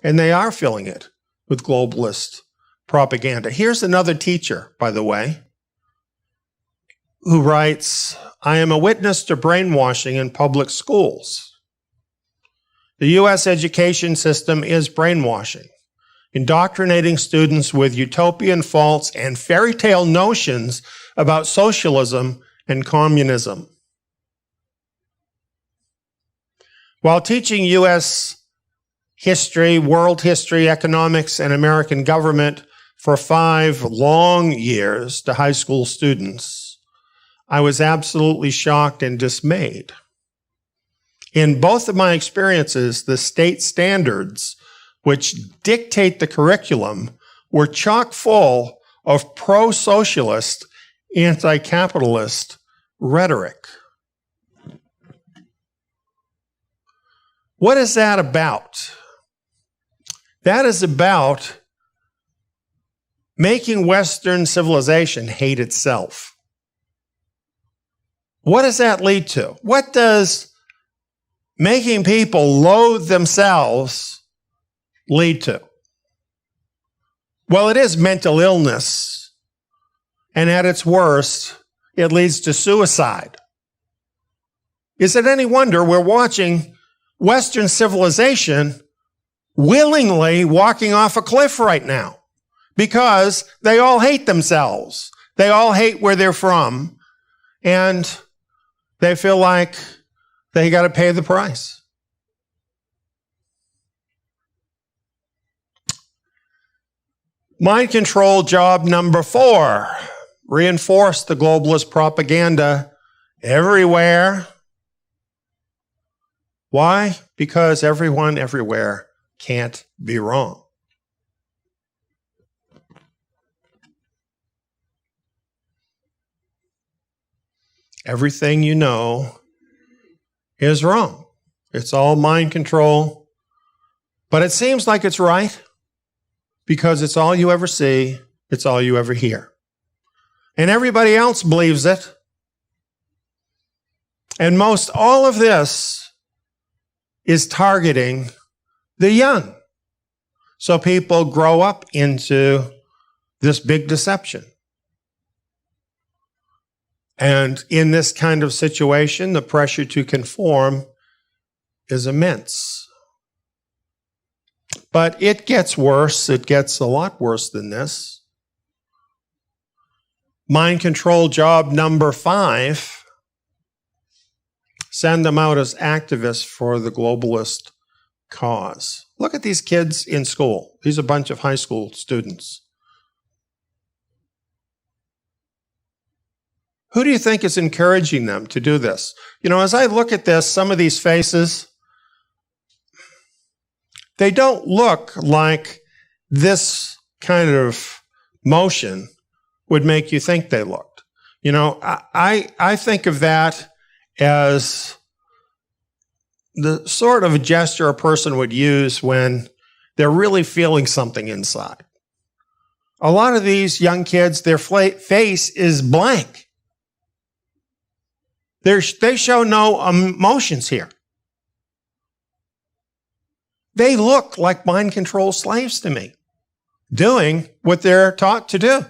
And they are filling it with globalist propaganda. Here's another teacher, by the way, who writes, I am a witness to brainwashing in public schools. The U.S. education system is brainwashing, indoctrinating students with utopian, false, and fairy tale notions about socialism and communism. While teaching U.S. history, world history, economics, and American government for 5 long years to high school students, I was absolutely shocked and dismayed. In both of my experiences, the state standards which dictate the curriculum were chock full of pro-socialist, anti-capitalist rhetoric. What is that about? That is about making Western civilization hate itself. What does that lead to? What does making people loathe themselves lead to? Well, it is mental illness. And at its worst, it leads to suicide. Is it any wonder we're watching Western civilization willingly walking off a cliff right now? Because they all hate themselves. They all hate where they're from. And they feel like they got to pay the price. Mind control job number 4. Reinforce the globalist propaganda everywhere. Why? Because everyone everywhere can't be wrong. Everything you know is wrong. It's all mind control. But it seems like it's right because it's all you ever see, it's all you ever hear. And everybody else believes it. And most all of this is targeting the young. So people grow up into this big deception. And in this kind of situation, the pressure to conform is immense. But it gets worse. It gets a lot worse than this. Mind control job number 5. Send them out as activists for the globalist cause. Look at these kids in school. These are a bunch of high school students. Who do you think is encouraging them to do this? You know, as I look at this, some of these faces, they don't look like this kind of motion would make you think they looked. You know, I think of that as the sort of a gesture a person would use when they're really feeling something inside. A lot of these young kids, their face is blank. They show no emotions here. They look like mind control slaves to me, doing what they're taught to do.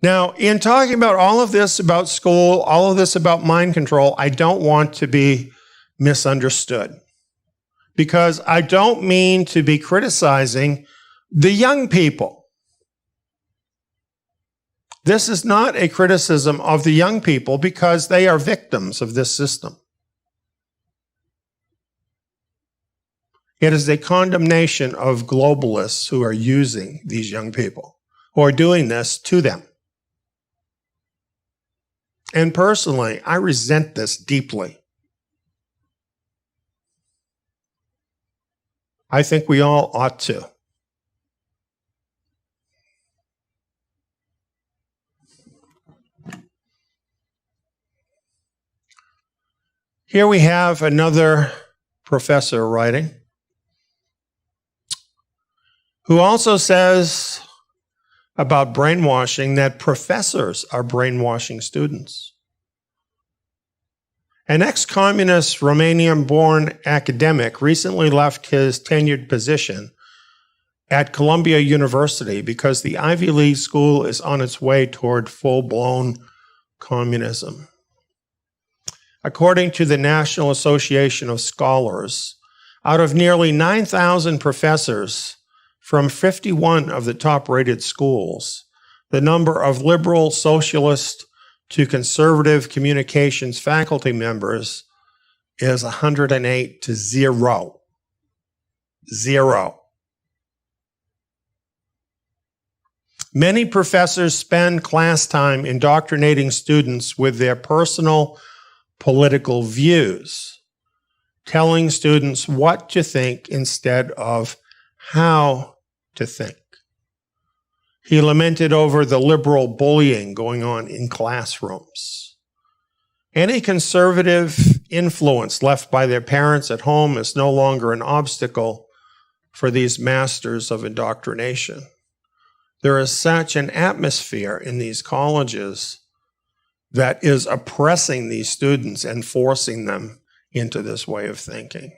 Now, in talking about all of this about school, all of this about mind control, I don't want to be misunderstood, because I don't mean to be criticizing the young people. This is not a criticism of the young people, because they are victims of this system. It is a condemnation of globalists who are using these young people, who are doing this to them. And personally, I resent this deeply. I think we all ought to. Here we have another professor writing, who also says about brainwashing that professors are brainwashing students. An ex-communist Romanian-born academic recently left his tenured position at Columbia University because the Ivy League school is on its way toward full-blown communism. According to the National Association of Scholars, out of nearly 9,000 professors from 51 of the top-rated schools, the number of liberal, socialist to conservative communications faculty members is 108 to 0. 0. Many professors spend class time indoctrinating students with their personal political views, telling students what to think instead of how to think. He lamented over the liberal bullying going on in classrooms. Any conservative influence left by their parents at home is no longer an obstacle for these masters of indoctrination. There is such an atmosphere in these colleges that is oppressing these students and forcing them into this way of thinking.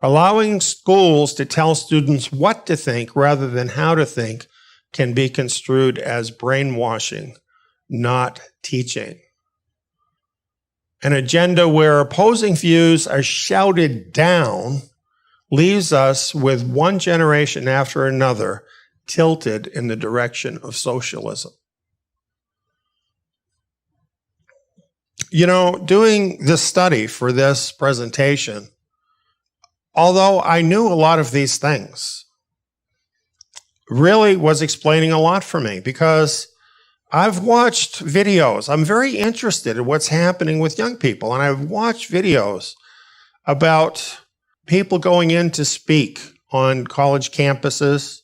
Allowing schools to tell students what to think rather than how to think can be construed as brainwashing, not teaching. An agenda where opposing views are shouted down leaves us with one generation after another tilted in the direction of socialism. You know, doing this study for this presentation, although I knew a lot of these things, really was explaining a lot for me, because I've watched videos. I'm very interested in what's happening with young people, and I've watched videos about people going in to speak on college campuses,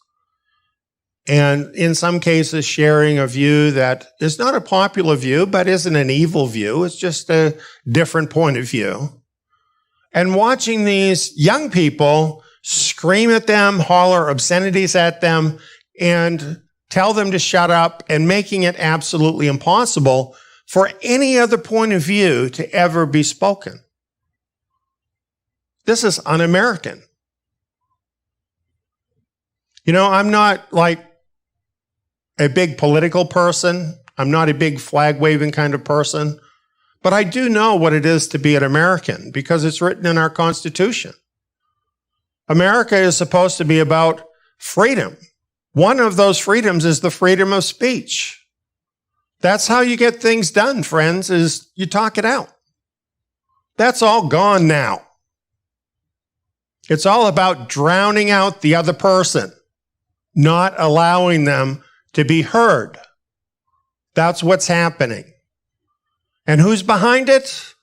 and in some cases sharing a view that is not a popular view, but isn't an evil view. It's just a different point of view. And watching these young people scream at them, holler obscenities at them, and tell them to shut up, and making it absolutely impossible for any other point of view to ever be spoken. This is un-American. You know, I'm not like a big political person. I'm not a big flag-waving kind of person. But I do know what it is to be an American, because it's written in our Constitution. America is supposed to be about freedom. One of those freedoms is the freedom of speech. That's how you get things done, friends, is you talk it out. That's all gone now. It's all about drowning out the other person, not allowing them to be heard. That's what's happening. And who's behind it?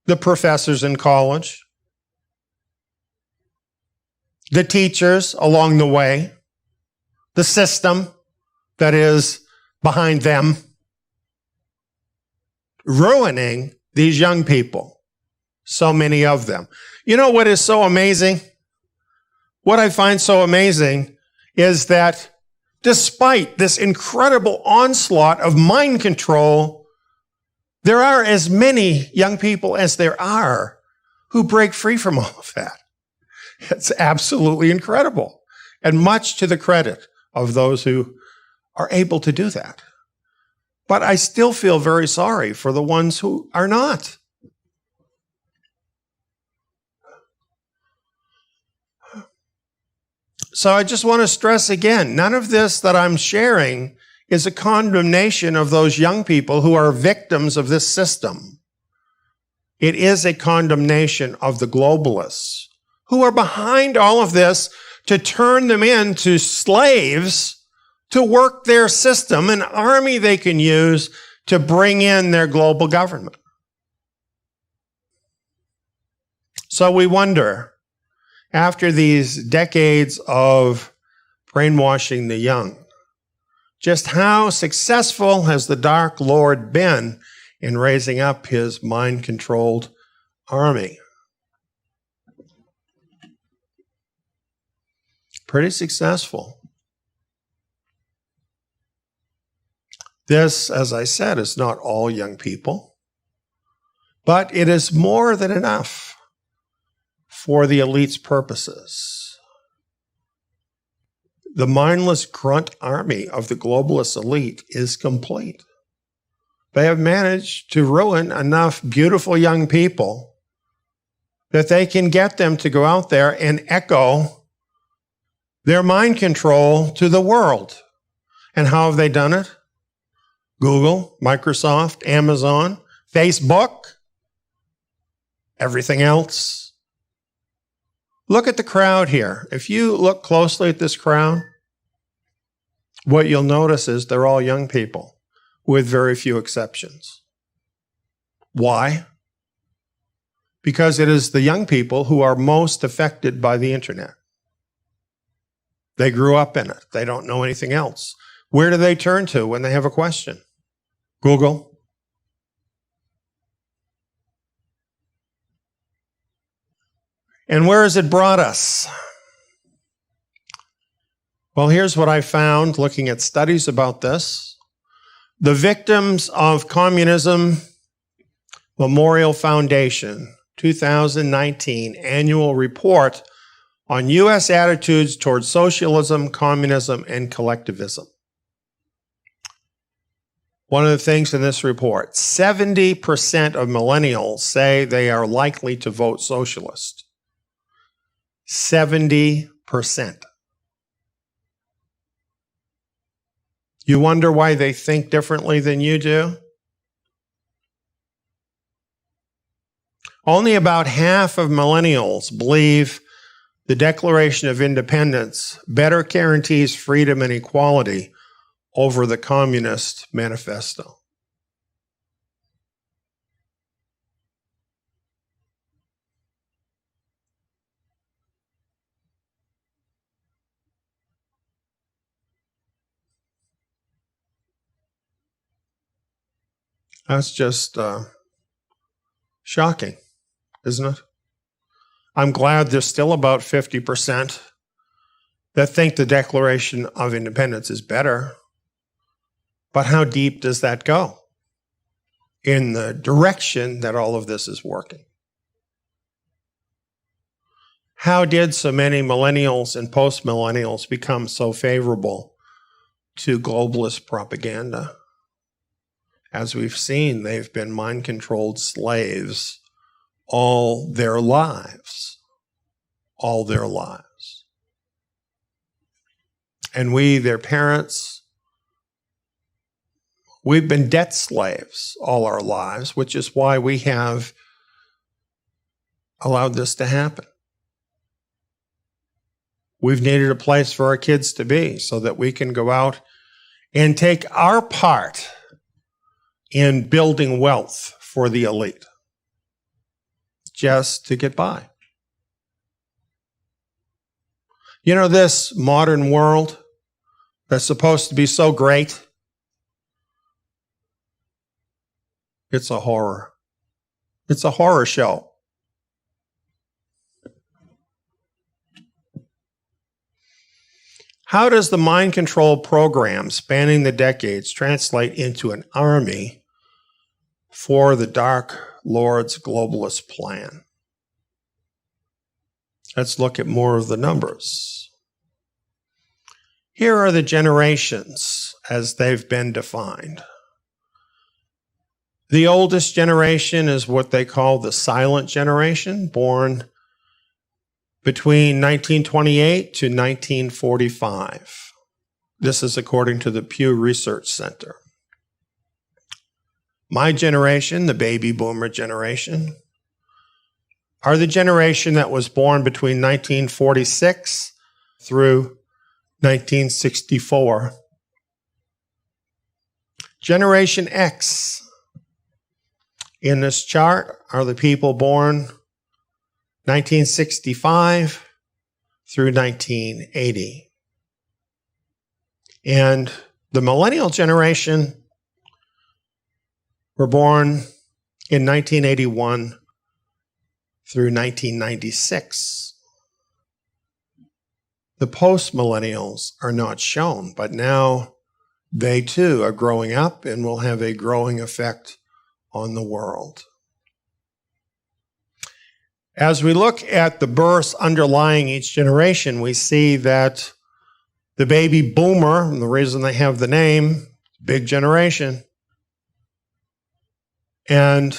The professors in college, the teachers along the way, the system that is behind them, ruining these young people, so many of them. You know what is so amazing? What I find so amazing is that despite this incredible onslaught of mind control, there are as many young people as there are who break free from all of that. It's absolutely incredible, and much to the credit of those who are able to do that. But I still feel very sorry for the ones who are not. So I just want to stress again, none of this that I'm sharing is a condemnation of those young people who are victims of this system. It is a condemnation of the globalists who are behind all of this to turn them into slaves to work their system, an army they can use to bring in their global government. So we wonder, after these decades of brainwashing the young, just how successful has the Dark Lord been in raising up his mind-controlled army? Pretty successful. This, as I said, is not all young people, but it is more than enough for the elite's purposes. The mindless grunt army of the globalist elite is complete. They have managed to ruin enough beautiful young people that they can get them to go out there and echo their mind control to the world. And how have they done it? Google, Microsoft, Amazon, Facebook, everything else. Look at the crowd here. If you look closely at this crowd, what you'll notice is they're all young people with very few exceptions. Why? Because it is the young people who are most affected by the internet. They grew up in it. They don't know anything else. Where do they turn to when they have a question? Google. And where has it brought us? Well, here's what I found looking at studies about this. The Victims of Communism Memorial Foundation 2019 annual report on U.S. attitudes towards socialism, communism, and collectivism. One of the things in this report, 70% of millennials say they are likely to vote socialist. 70%. You wonder why they think differently than you do? Only about half of millennials believe the Declaration of Independence better guarantees freedom and equality over the Communist Manifesto. That's just shocking, isn't it? I'm glad there's still about 50% that think the Declaration of Independence is better. But how deep does that go in the direction that all of this is working? How did so many millennials and post-millennials become so favorable to globalist propaganda? As we've seen, they've been mind-controlled slaves all their lives. All their lives. And we, their parents, we've been debt slaves all our lives, which is why we have allowed this to happen. We've needed a place for our kids to be so that we can go out and take our part in building wealth for the elite, just to get by. You know, this modern world that's supposed to be so great, it's a horror. It's a horror show. How does the mind control program spanning the decades translate into an army for the Dark Lord's globalist plan? Let's look at more of the numbers. Here are the generations as they've been defined. The oldest generation is what they call the silent generation, born between 1928 to 1945. This is according to the Pew Research Center. My generation, the baby boomer generation, are the generation that was born between 1946 through 1964. Generation X in this chart are the people born 1965 through 1980. And the millennial generation were born in 1981 through 1996. The post-millennials are not shown, but now they too are growing up and will have a growing effect on the world. As we look at the births underlying each generation, we see that the baby boomer, and the reason they have the name, big generation, and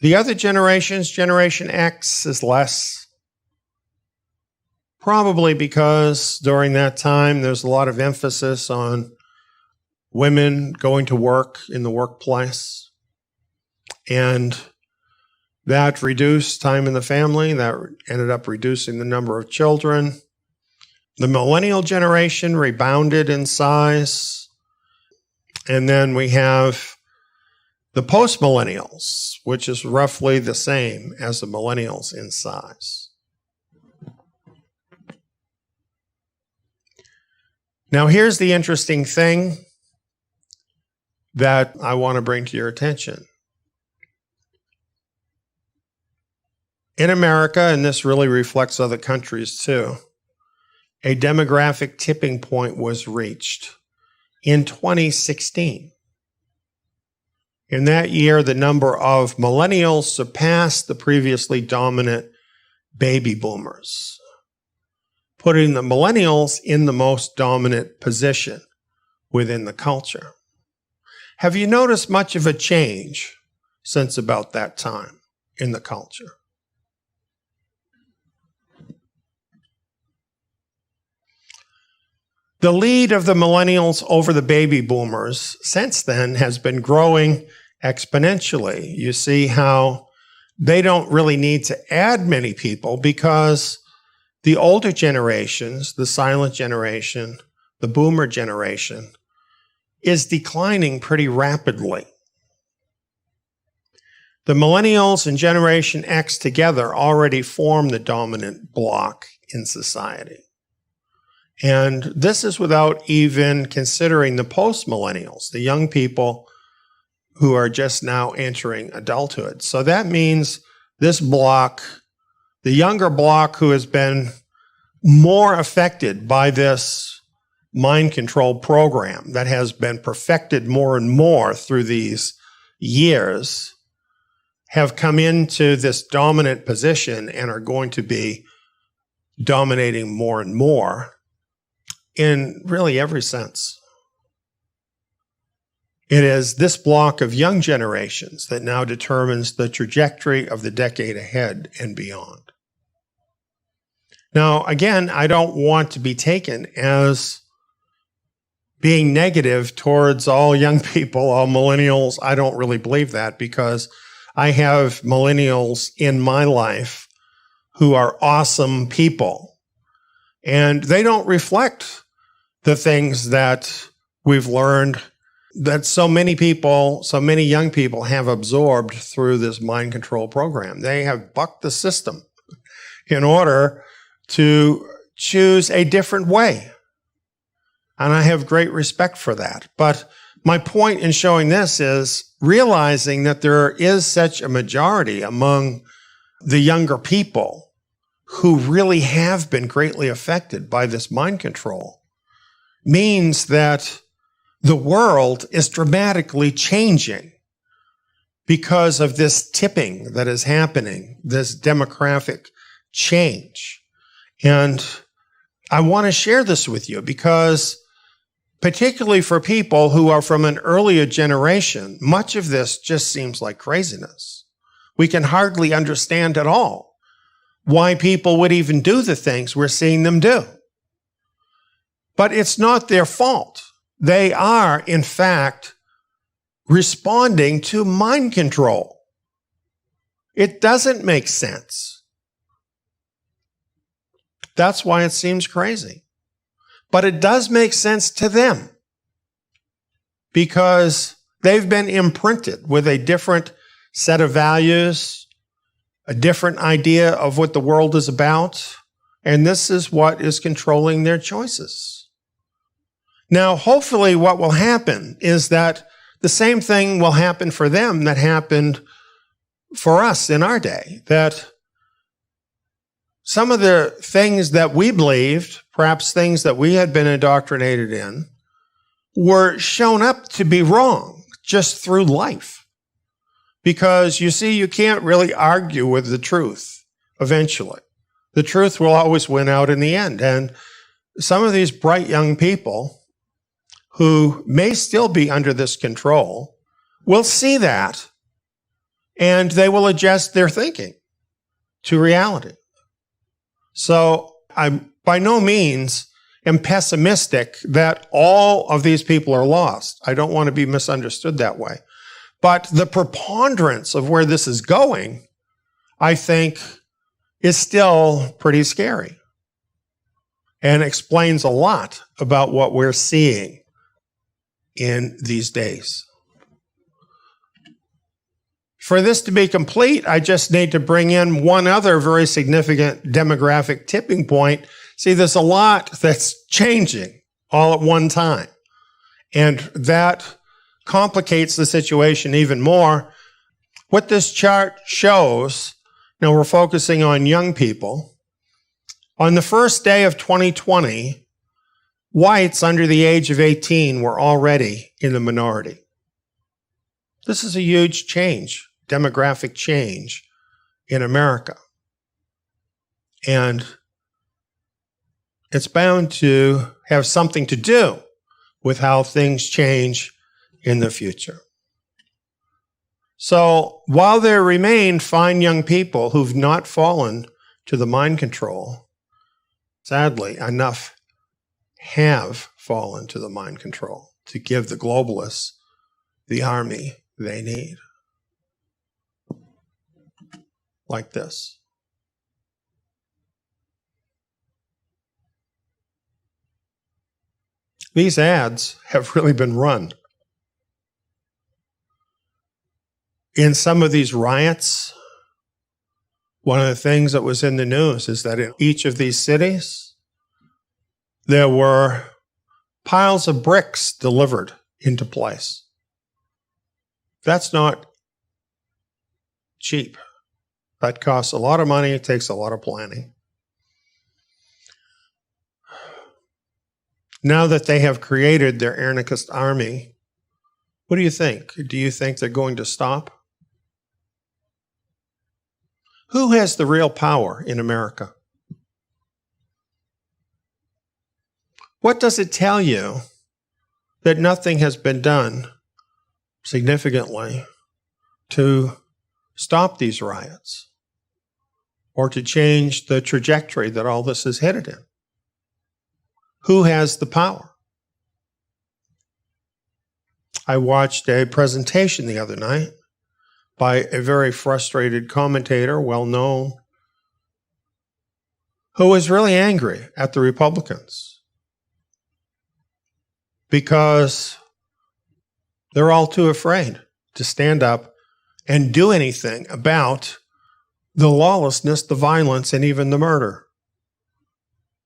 the other generations, Generation X, is less. Probably because during that time there's a lot of emphasis on women going to work in the workplace. And that reduced time in the family. That ended up reducing the number of children. The millennial generation rebounded in size. And then we have the post-millennials, which is roughly the same as the millennials in size. Now, here's the interesting thing that I want to bring to your attention. In America, and this really reflects other countries too, a demographic tipping point was reached in 2016. In that year, the number of millennials surpassed the previously dominant baby boomers, putting the millennials in the most dominant position within the culture. Have you noticed much of a change since about that time in the culture? The lead of the millennials over the baby boomers since then has been growing exponentially. You see how they don't really need to add many people because the older generations, the silent generation, the boomer generation, is declining pretty rapidly. The millennials and Generation X together already form the dominant bloc in society. And this is without even considering the post-millennials, the young people who are just now entering adulthood. So that means this bloc, the younger bloc who has been more affected by this mind control program that has been perfected more and more through these years, have come into this dominant position and are going to be dominating more and more in really every sense. It is this block of young generations that now determines the trajectory of the decade ahead and beyond. Now, again, I don't want to be taken as being negative towards all young people, all millennials. I don't really believe that because I have millennials in my life who are awesome people. And they don't reflect the things that we've learned that so many people, so many young people have absorbed through this mind control program. They have bucked the system in order to choose a different way. And I have great respect for that. But my point in showing this is realizing that there is such a majority among the younger people who really have been greatly affected by this mind control means that the world is dramatically changing because of this tipping that is happening, this demographic change. And I want to share this with you because, particularly for people who are from an earlier generation, much of this just seems like craziness. We can hardly understand at all why people would even do the things we're seeing them do. But it's not their fault. They are, in fact, responding to mind control. It doesn't make sense. That's why it seems crazy. But it does make sense to them because they've been imprinted with a different set of values, a different idea of what the world is about, and this is what is controlling their choices. Now, hopefully what will happen is that the same thing will happen for them that happened for us in our day, that some of the things that we believed, perhaps things that we had been indoctrinated in, were shown up to be wrong just through life. Because you see, you can't really argue with the truth eventually. The truth will always win out in the end. And some of these bright young people who may still be under this control will see that, and they will adjust their thinking to reality. So I by no means am pessimistic that all of these people are lost. I don't want to be misunderstood that way. But the preponderance of where this is going, I think, is still pretty scary and explains a lot about what we're seeing in these days. For this to be complete, I just need to bring in one other very significant demographic tipping point. See, there's a lot that's changing all at one time, and that complicates the situation even more. What this chart shows, now we're focusing on young people. On the first day of 2020, whites under the age of 18 were already in the minority. This is a huge change, demographic change in America. And it's bound to have something to do with how things change in the future. So while there remain fine young people who've not fallen to the mind control, sadly, enough have fallen to the mind control to give the globalists the army they need. Like this. These ads have really been run. In some of these riots, one of the things that was in the news is that in each of these cities, there were piles of bricks delivered into place. That's not cheap. That costs a lot of money. It takes a lot of planning. Now that they have created their anarchist army, what do you think? Do you think they're going to stop? Who has the real power in America? What does it tell you that nothing has been done significantly to stop these riots or to change the trajectory that all this is headed in? Who has the power? I watched a presentation the other night by a very frustrated commentator, well known, who was really angry at the Republicans because they're all too afraid to stand up and do anything about the lawlessness, the violence, and even the murder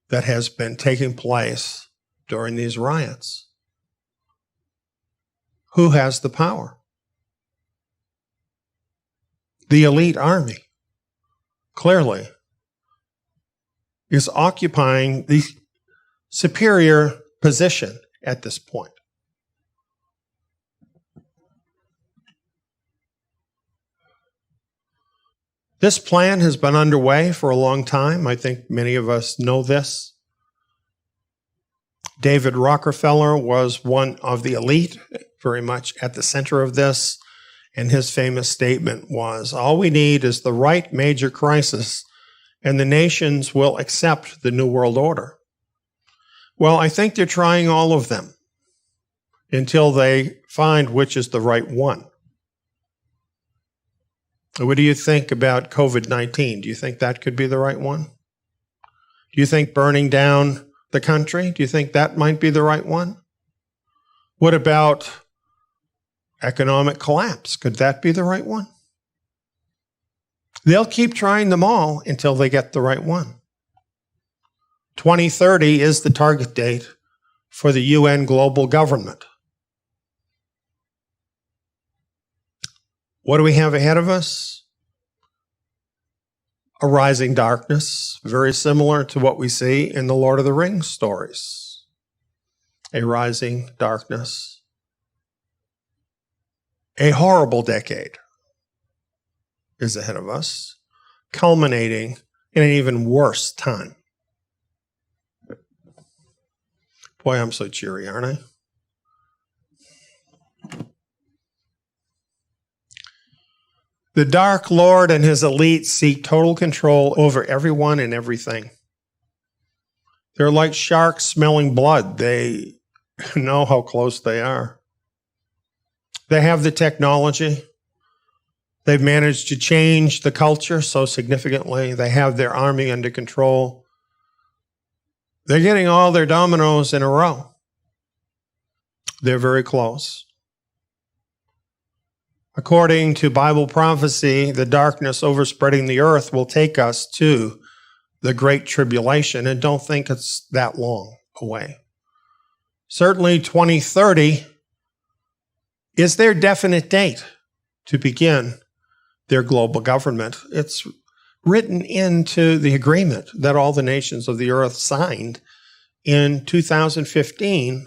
that has been taking place during these riots. Who has the power? The elite army. Clearly, is occupying the superior position at this point. This plan has been underway for a long time. I think many of us know this. David Rockefeller was one of the elite, very much at the center of this, and his famous statement was, all we need is the right major crisis, and the nations will accept the New World Order. Well, I think they're trying all of them until they find which is the right one. What do you think about COVID-19? Do you think that could be the right one? Do you think burning down the country? Do you think that might be the right one? What about economic collapse? Could that be the right one? They'll keep trying them all until they get the right one. 2030 is the target date for the UN global government. What do we have ahead of us? A rising darkness, very similar to what we see in the Lord of the Rings stories. A rising darkness. A horrible decade is ahead of us, culminating in an even worse time. Boy, I'm so cheery, aren't I? The Dark Lord and his elite seek total control over everyone and everything. They're like sharks smelling blood. They know how close they are. They have the technology. They've managed to change the culture so significantly. They have their army under control. They're getting all their dominoes in a row. They're very close. According to Bible prophecy, the darkness overspreading the earth will take us to the Great Tribulation, and don't think it's that long away. Certainly 2030 is their definite date to begin their global government. It's written into the agreement that all the nations of the earth signed in 2015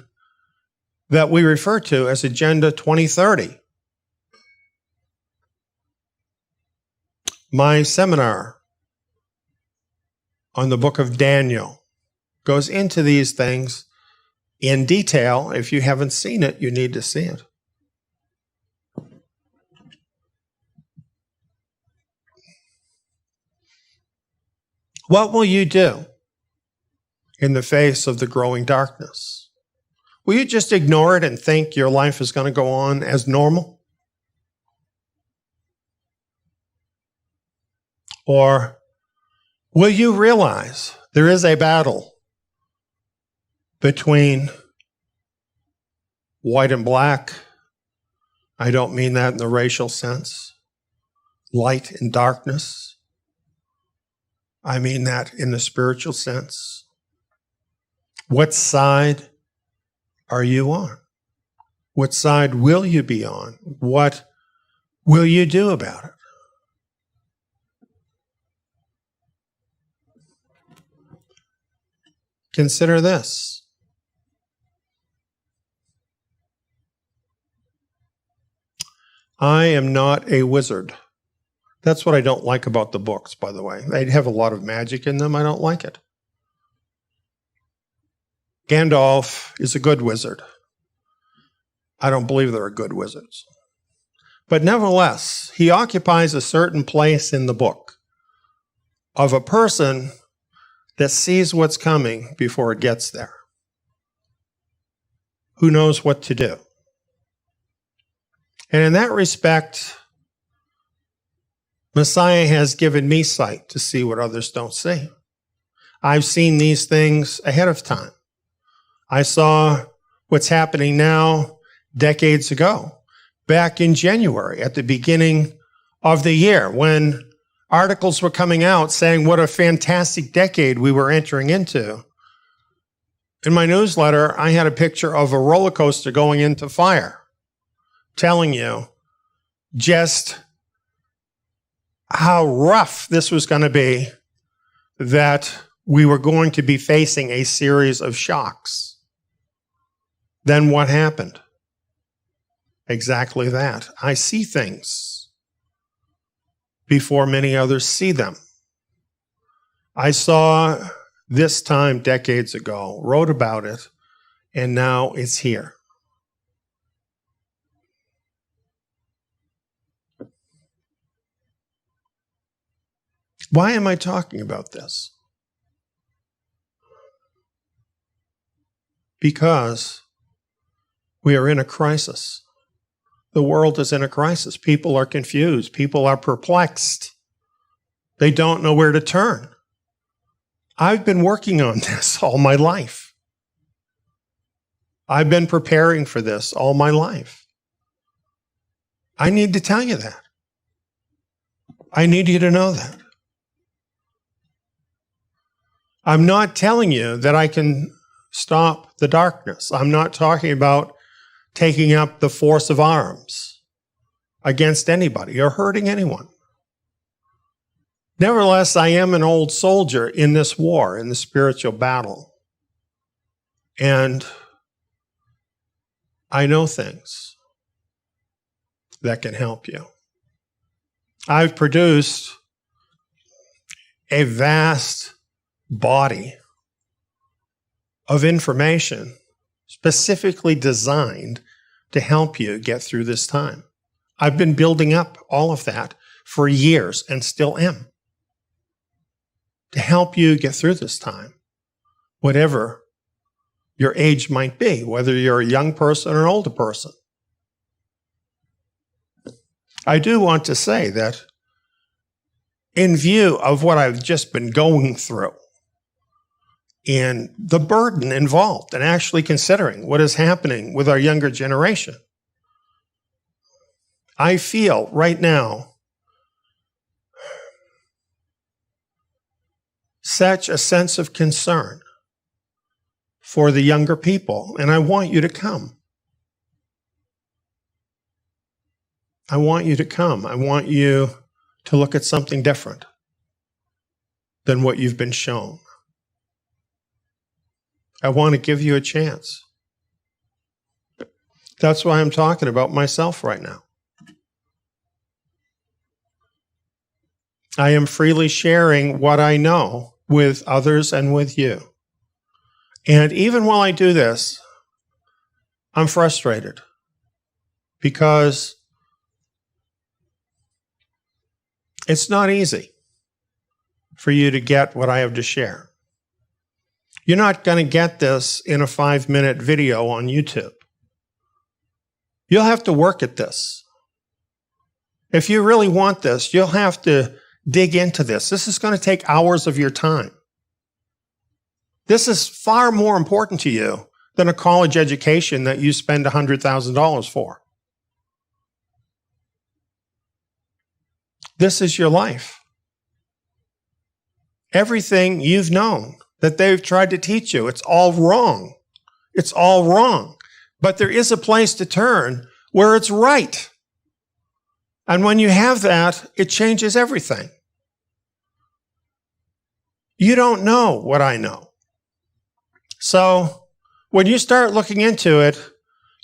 that we refer to as Agenda 2030. My seminar on the book of Daniel goes into these things in detail. If you haven't seen it, you need to see it. What will you do in the face of the growing darkness? Will you just ignore it and think your life is going to go on as normal? Or will you realize there is a battle between white and black? I don't mean that in the racial sense. Light and darkness. I mean that in the spiritual sense. What side are you on? What side will you be on? What will you do about it? Consider this. I am not a wizard. That's what I don't like about the books, by the way. They have a lot of magic in them. I don't like it. Gandalf is a good wizard. I don't believe there are good wizards. But nevertheless, he occupies a certain place in the book of a person that sees what's coming before it gets there. Who knows what to do? And in that respect, Messiah has given me sight to see what others don't see. I've seen these things ahead of time. I saw what's happening now decades ago, back in January, at the beginning of the year, when articles were coming out saying what a fantastic decade we were entering into. In my newsletter, I had a picture of a roller coaster going into fire, telling you just how rough this was going to be, that we were going to be facing a series of shocks. Then what happened? Exactly that. I see things before many others see them. I saw this time decades ago, wrote about it, and now it's here. Why am I talking about this? Because we are in a crisis. The world is in a crisis. People are confused. People are perplexed. They don't know where to turn. I've been working on this all my life. I've been preparing for this all my life. I need to tell you that. I need you to know that. I'm not telling you that I can stop the darkness. I'm not talking about taking up the force of arms against anybody or hurting anyone. Nevertheless, I am an old soldier in this war, in the spiritual battle. And I know things that can help you. I've produced a vast body of information specifically designed to help you get through this time. I've been building up all of that for years and still am, to help you get through this time, whatever your age might be, whether you're a young person or an older person. I do want to say that in view of what I've just been going through and the burden involved in actually considering what is happening with our younger generation, I feel right now such a sense of concern for the younger people, and I want you to come. I want you to come. I want you to look at something different than what you've been shown. I want to give you a chance. That's why I'm talking about myself right now. I am freely sharing what I know with others and with you. And even while I do this, I'm frustrated because it's not easy for you to get what I have to share. You're not going to get this in a 5-minute video on YouTube. You'll have to work at this. If you really want this, you'll have to dig into this. This is going to take hours of your time. This is far more important to you than a college education that you spend $100,000 for. This is your life. Everything you've known that they've tried to teach you, it's all wrong. It's all wrong. But there is a place to turn where it's right. And when you have that, it changes everything. You don't know what I know. So when you start looking into it,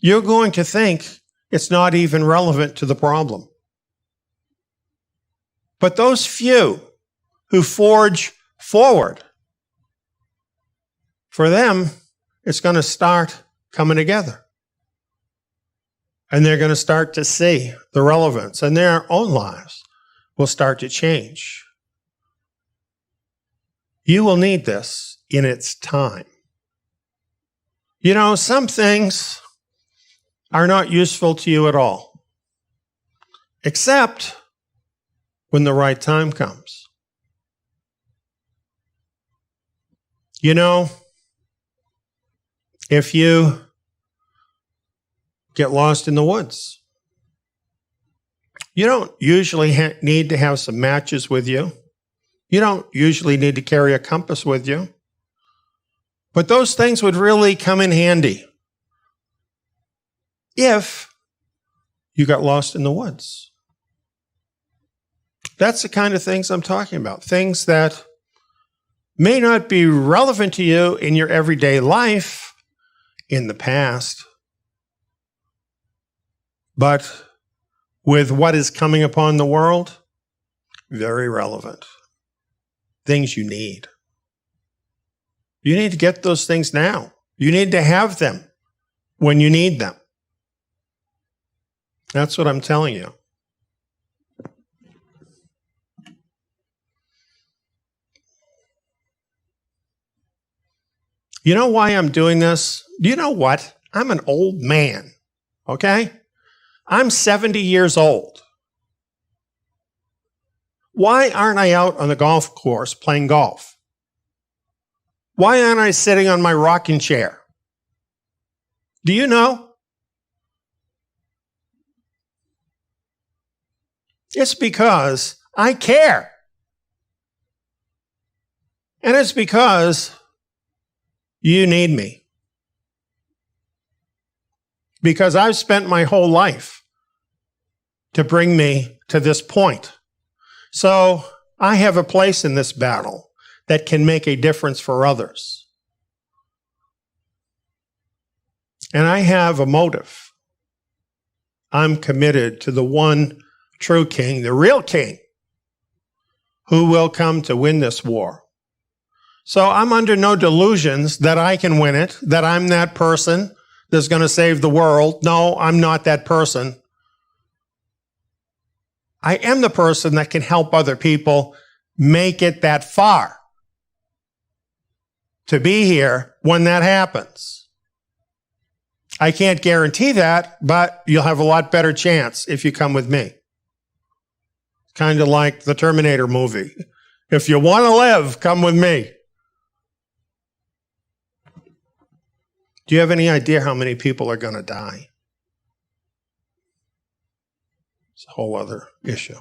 you're going to think it's not even relevant to the problem. But those few who forge forward, for them, it's going to start coming together. And they're going to start to see the relevance, and their own lives will start to change. You will need this in its time. You know, some things are not useful to you at all, except when the right time comes. You know, if you get lost in the woods, you don't usually need to have some matches with you. You don't usually need to carry a compass with you. But those things would really come in handy if you got lost in the woods. That's the kind of things I'm talking about. Things that may not be relevant to you in your everyday life in the past, but with what is coming upon the world, very relevant. Things you need. You need to get those things now. You need to have them when you need them. That's what I'm telling you. You know why I'm doing this? Do you know what? I'm an old man, okay? I'm 70 years old. Why aren't I out on the golf course playing golf? Why aren't I sitting on my rocking chair? Do you know? It's because I care. And it's because you need me. Because I've spent my whole life to bring me to this point. So I have a place in this battle that can make a difference for others. And I have a motive. I'm committed to the one true king, the real king, who will come to win this war. So I'm under no delusions that I can win it, that I'm that person that's going to save the world. No, I'm not that person. I am the person that can help other people make it that far to be here when that happens. I can't guarantee that, but you'll have a lot better chance if you come with me. Kind of like the Terminator movie. If you want to live, come with me. Do you have any idea how many people are going to die? It's a whole other issue.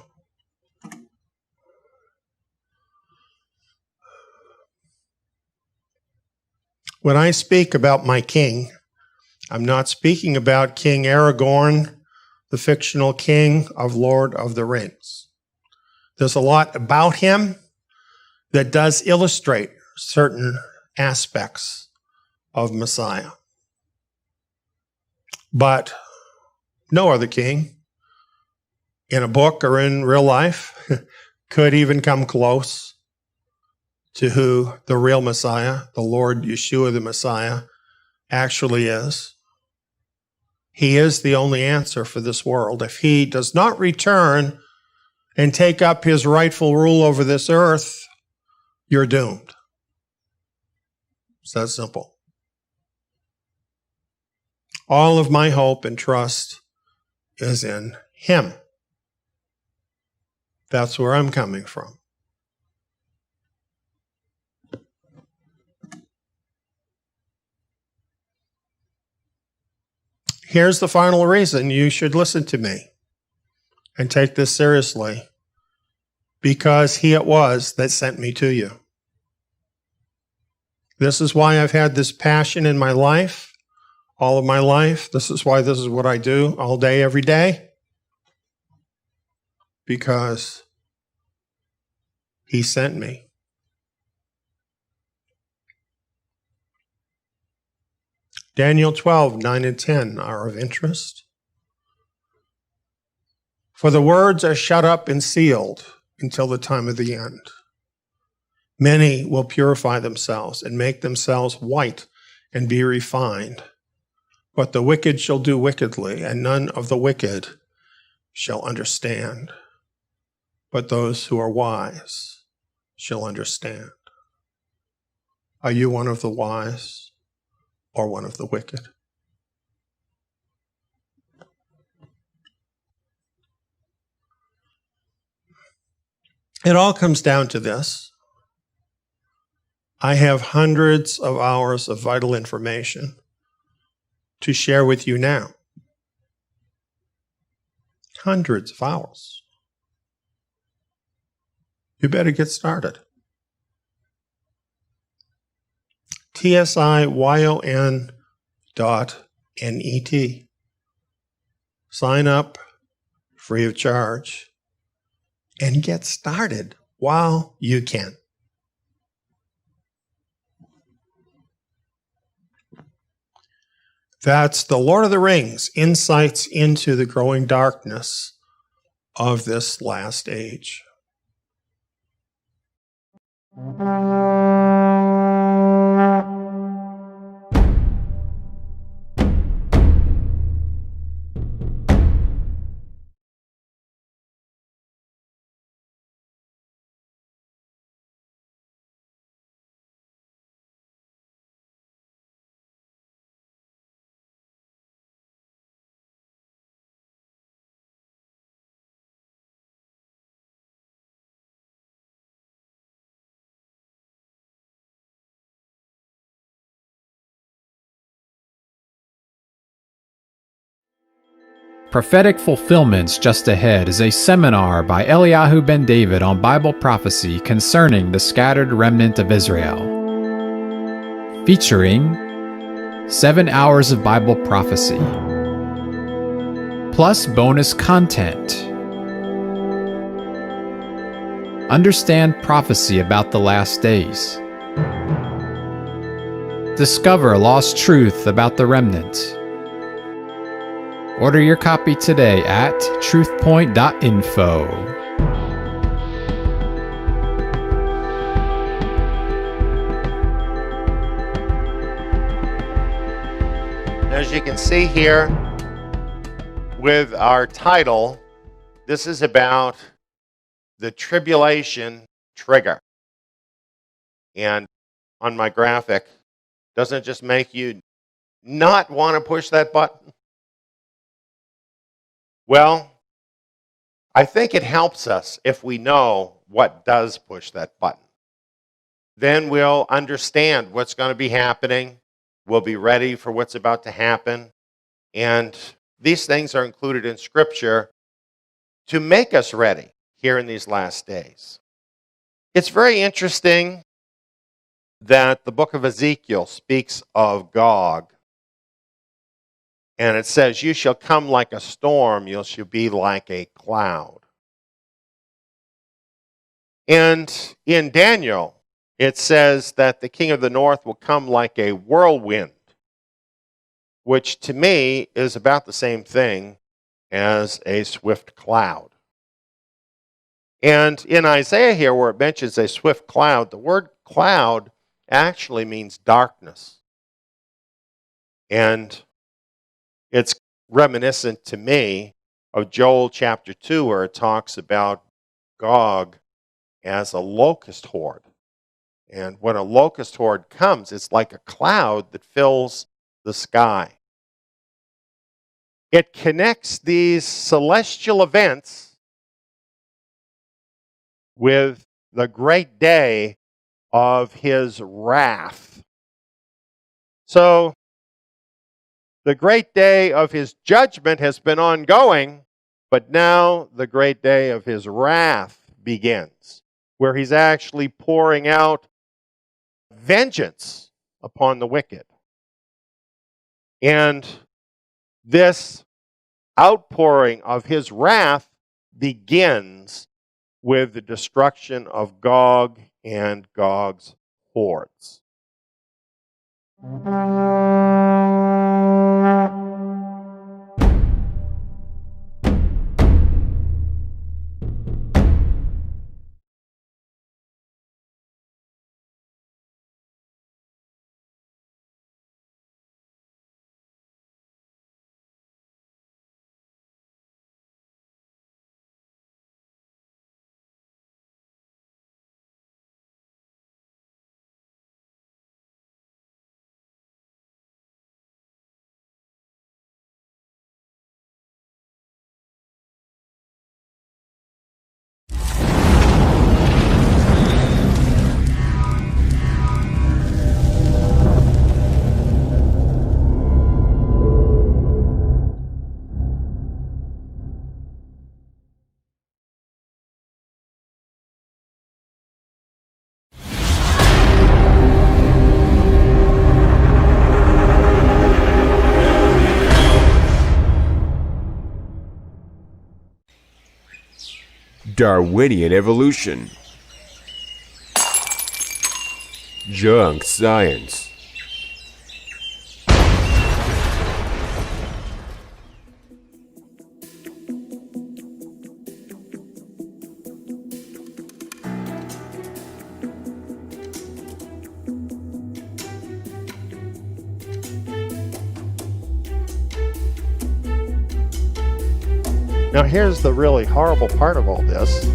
When I speak about my king, I'm not speaking about King Aragorn, the fictional king of Lord of the Rings. There's a lot about him that does illustrate certain aspects of Messiah. But no other king in a book or in real life could even come close to who the real Messiah, the Lord Yeshua the Messiah, actually is. He is the only answer for this world. If he does not return and take up his rightful rule over this earth, you're doomed. It's that simple. All of my hope and trust is in him. That's where I'm coming from. Here's the final reason you should listen to me and take this seriously. Because he it was that sent me to you. This is why I've had this passion in my life, all of my life. This is why this is what I do all day, every day. Because he sent me. Daniel 12, 9 and 10 are of interest. For the words are shut up and sealed until the time of the end. Many will purify themselves and make themselves white and be refined. But the wicked shall do wickedly, and none of the wicked shall understand. But those who are wise shall understand. Are you one of the wise or one of the wicked? It all comes down to this. I have hundreds of hours of vital information to share with you now. Hundreds of hours. You better get started. TSIYON.net. Sign up free of charge and get started while you can. That's the Lord of the Rings, insights into the growing darkness of this last age. Prophetic Fulfillments Just Ahead is a seminar by Eliyahu Ben David on Bible prophecy concerning the scattered remnant of Israel, featuring 7 hours of Bible prophecy, plus bonus content. Understand prophecy about the last days. Discover lost truth about the remnant. Order your copy today at truthpoint.info. As you can see here with our title, this is about the tribulation trigger. And on my graphic, doesn't it just make you not want to push that button? Well, I think it helps us if we know what does push that button. Then we'll understand what's going to be happening. We'll be ready for what's about to happen. And these things are included in Scripture to make us ready here in these last days. It's very interesting that the book of Ezekiel speaks of Gog. And it says, you shall come like a storm, you shall be like a cloud. And in Daniel, it says that the king of the north will come like a whirlwind, which to me is about the same thing as a swift cloud. And in Isaiah here, where it mentions a swift cloud, the word cloud actually means darkness. And it's reminiscent to me of Joel chapter 2, where it talks about Gog as a locust horde. And when a locust horde comes, it's like a cloud that fills the sky. It connects these celestial events with the great day of his wrath. So, the great day of his judgment has been ongoing, but now the great day of his wrath begins, where he's actually pouring out vengeance upon the wicked. And this outpouring of his wrath begins with the destruction of Gog and Gog's hordes. Darwinian evolution. Junk science. Now here's the really horrible part of all this.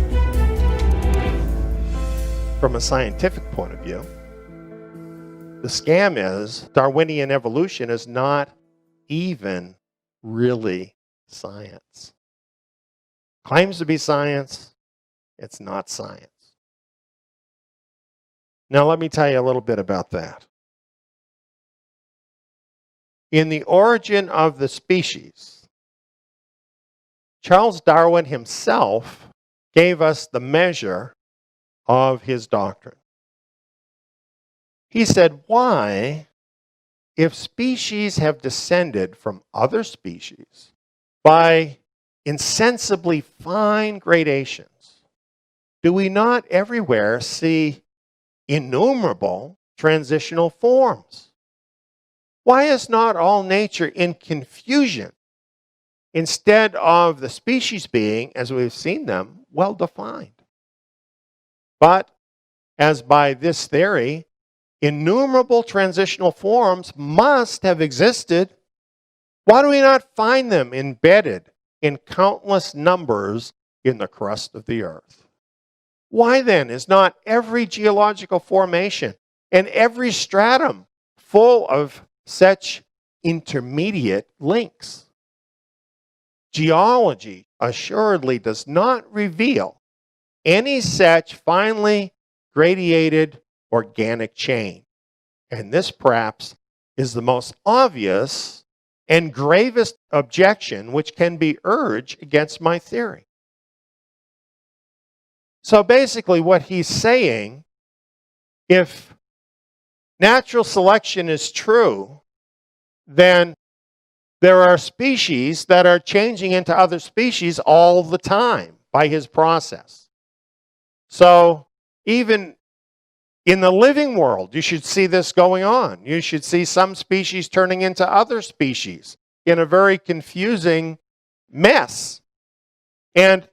From a scientific point of view, the scam is Darwinian evolution is not even really science. Claims to be science, it's not science. Now let me tell you a little bit about that. In The Origin of the Species, Charles Darwin himself gave us the measure of his doctrine. He said, why, if species have descended from other species by insensibly fine gradations, do we not everywhere see innumerable transitional forms? Why is not all nature in confusion instead of the species being, as we've seen them, well defined? But as by this theory, innumerable transitional forms must have existed, why do we not find them embedded in countless numbers in the crust of the earth? Why then is not every geological formation and every stratum full of such intermediate links? Geology assuredly does not reveal any such finely gradated organic chain. And this perhaps is the most obvious and gravest objection which can be urged against my theory. So basically what he's saying, if natural selection is true, then there are species that are changing into other species all the time by his process. So even in the living world, you should see this going on. You should see some species turning into other species in a very confusing mess. And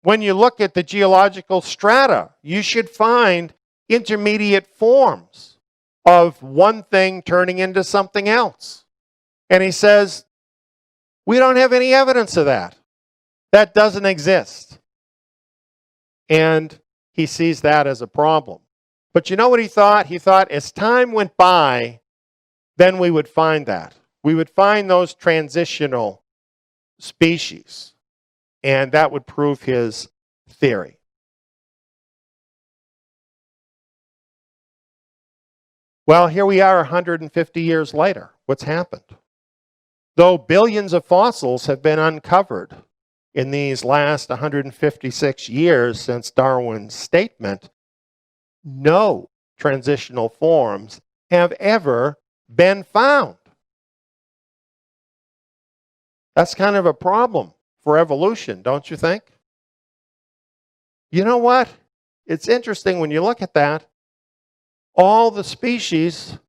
when you look at the geological strata, you should find intermediate forms of one thing turning into something else. And he says, we don't have any evidence of that. That doesn't exist. And he sees that as a problem. But you know what he thought? He thought as time went by, then we would find that. We would find those transitional species. And that would prove his theory. Well, here we are 150 years later. What's happened? Though billions of fossils have been uncovered in these last 156 years since Darwin's statement, no transitional forms have ever been found. That's kind of a problem for evolution, don't you think? You know what? It's interesting when you look at that. All the species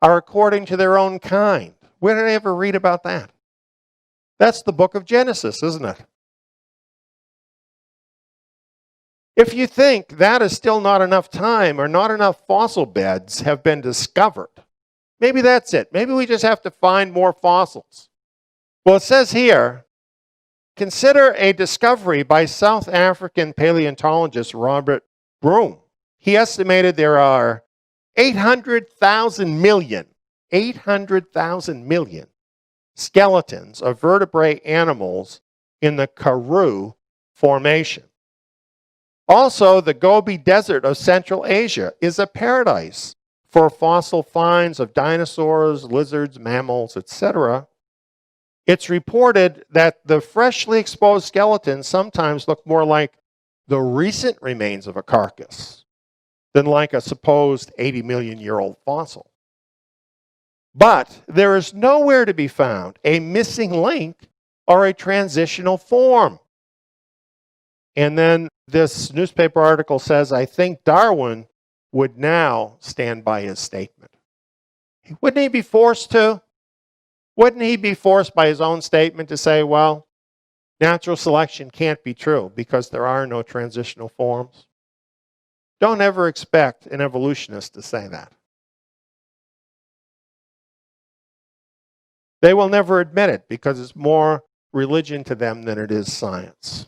are according to their own kind. Where did I ever read about that? That's the book of Genesis, isn't it? If you think that is still not enough time or not enough fossil beds have been discovered, maybe that's it. Maybe we just have to find more fossils. Well, it says here, consider a discovery by South African paleontologist Robert Broom. He estimated there are 800,000 million skeletons of vertebrate animals in the Karoo Formation. Also, the Gobi Desert of Central Asia is a paradise for fossil finds of dinosaurs, lizards, mammals, etc. It's reported that the freshly exposed skeletons sometimes look more like the recent remains of a carcass than like a supposed 80 million year old fossil. But there is nowhere to be found a missing link or a transitional form. And then this newspaper article says, I think Darwin would now stand by his statement. Wouldn't he be forced to? Wouldn't he be forced by his own statement to say, well, natural selection can't be true because there are no transitional forms? Don't ever expect an evolutionist to say that. They will never admit it because it's more religion to them than it is science.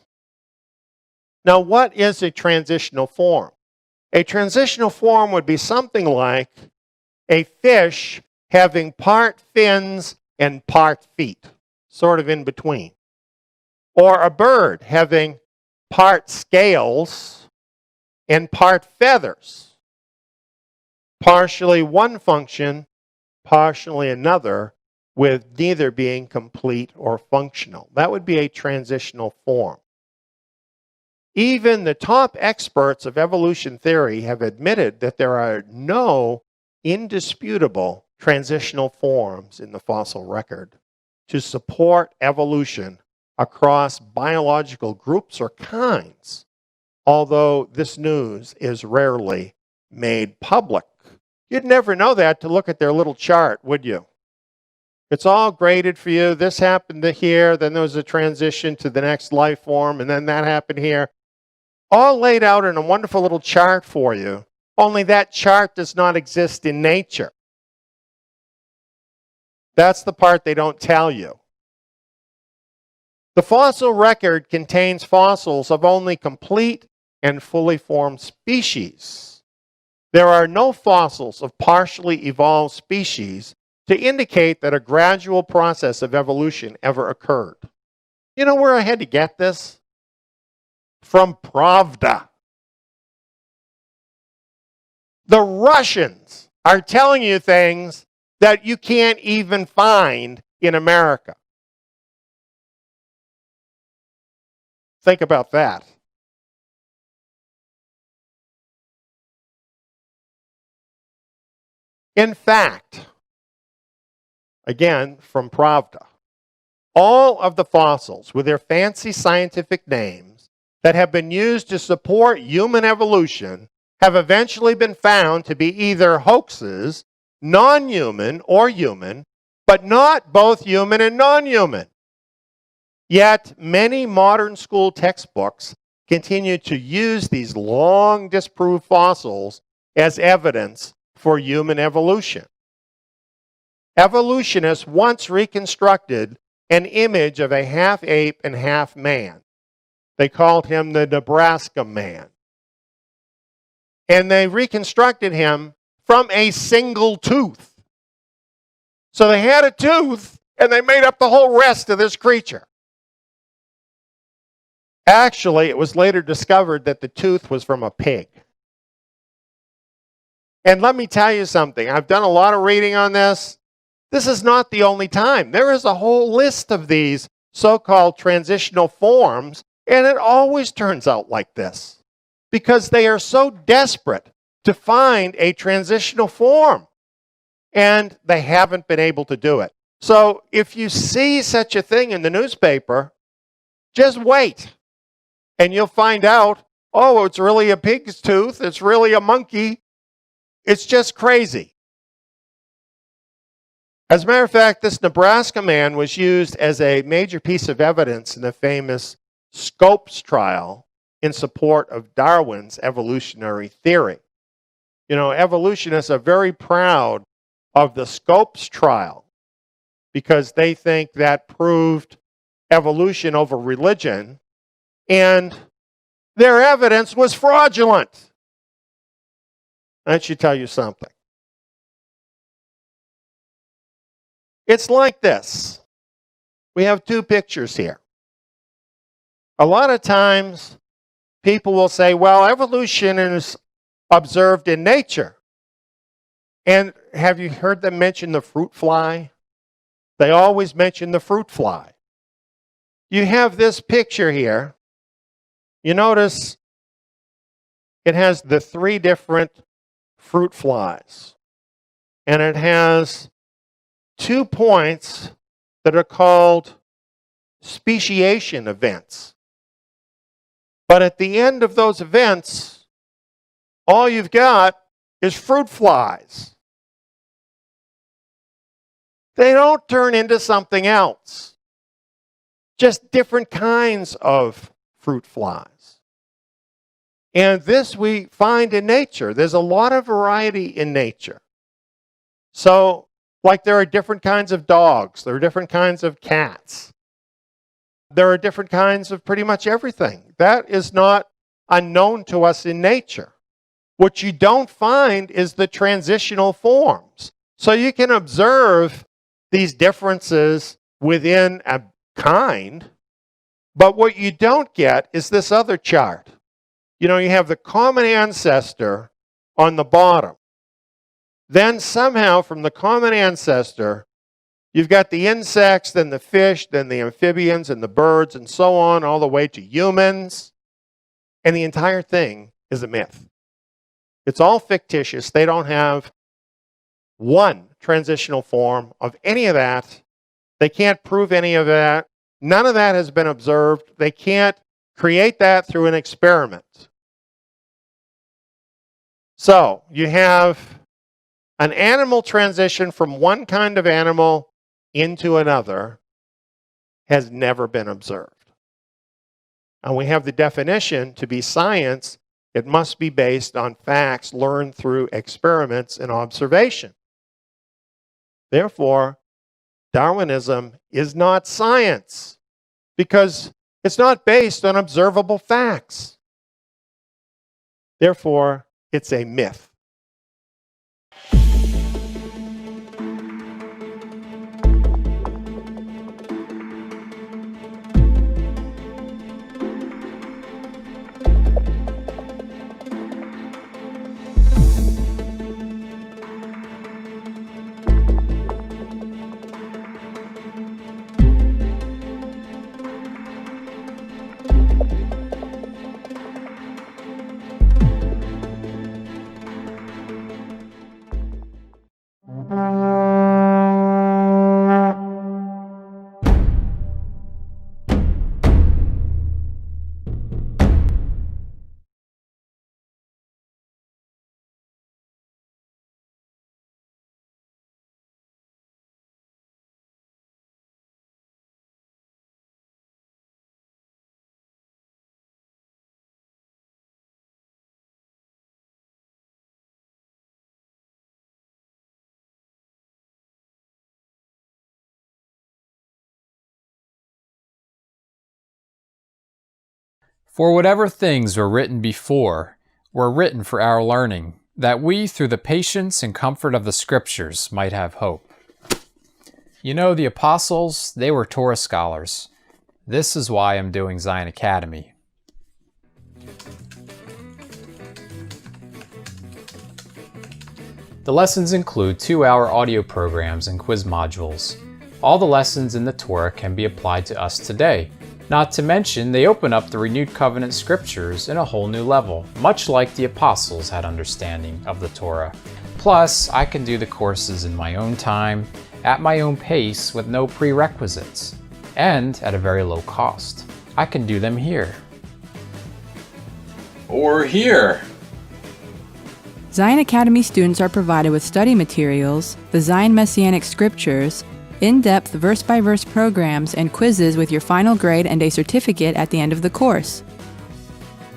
Now, what is a transitional form? A transitional form would be something like a fish having part fins and part feet, sort of in between. Or a bird having part scales and part feathers. Partially one function, partially another, with neither being complete or functional. That would be a transitional form. Even the top experts of evolution theory have admitted that there are no indisputable transitional forms in the fossil record to support evolution across biological groups or kinds, although this news is rarely made public. You'd never know that to look at their little chart, would you? It's all graded for you. This happened to here, then there was a transition to the next life form, and then that happened here. All laid out in a wonderful little chart for you, only that chart does not exist in nature. That's the part they don't tell you. The fossil record contains fossils of only complete and fully formed species. There are no fossils of partially evolved species to indicate that a gradual process of evolution ever occurred. You know where I had to get this? From Pravda. The Russians are telling you things that you can't even find in America. Think about that. In fact, again, from Pravda, all of the fossils with their fancy scientific names that have been used to support human evolution have eventually been found to be either hoaxes, non-human or human, but not both human and non-human. Yet many modern school textbooks continue to use these long disproved fossils as evidence for human evolution. Evolutionists once reconstructed an image of a half ape and half man. They called him the Nebraska man. And they reconstructed him from a single tooth. So they had a tooth and they made up the whole rest of this creature. Actually, it was later discovered that the tooth was from a pig. And let me tell you something. I've done a lot of reading on this. This is not the only time. There is a whole list of these so-called transitional forms, and it always turns out like this because they are so desperate to find a transitional form, and they haven't been able to do it. So if you see such a thing in the newspaper, just wait, and you'll find out, oh, it's really a pig's tooth, it's really a monkey, it's just crazy. As a matter of fact, this Nebraska man was used as a major piece of evidence in the famous Scopes trial in support of Darwin's evolutionary theory. You know, evolutionists are very proud of the Scopes trial because they think that proved evolution over religion, and their evidence was fraudulent. That should tell you something. It's like this. We have two pictures here. A lot of times, people will say, well, evolution is observed in nature. And have you heard them mention the fruit fly? They always mention the fruit fly. You have this picture here. You notice it has the three different fruit flies. And it has 2 points that are called speciation events. But at the end of those events, all you've got is fruit flies. They don't turn into something else. Just different kinds of fruit flies. And this we find in nature. There's a lot of variety in nature. So, like there are different kinds of dogs, there are different kinds of cats. There are different kinds of pretty much everything. That is not unknown to us in nature. What you don't find is the transitional forms. So you can observe these differences within a kind, but what you don't get is this other chart. You know, you have the common ancestor on the bottom. Then somehow from the common ancestor, you've got the insects, then the fish, then the amphibians and the birds and so on, all the way to humans. And the entire thing is a myth. It's all fictitious. They don't have one transitional form of any of that. They can't prove any of that. None of that has been observed. They can't create that through an experiment. So you have an animal transition from one kind of animal into another has never been observed. And we have the definition to be science. It must be based on facts learned through experiments and observation. Therefore, Darwinism is not science because it's not based on observable facts. Therefore, it's a myth. For whatever things were written before were written for our learning, that we, through the patience and comfort of the Scriptures, might have hope. You know, the apostles, they were Torah scholars. This is why I'm doing Zion Academy. The lessons include 2-hour audio programs and quiz modules. All the lessons in the Torah can be applied to us today. Not to mention, they open up the renewed covenant scriptures in a whole new level, much like the apostles had understanding of the Torah. Plus, I can do the courses in my own time, at my own pace, with no prerequisites, and at a very low cost. I can do them here. Or here. Zion Academy students are provided with study materials, the Zion Messianic Scriptures, in-depth verse-by-verse programs, and quizzes with your final grade and a certificate at the end of the course.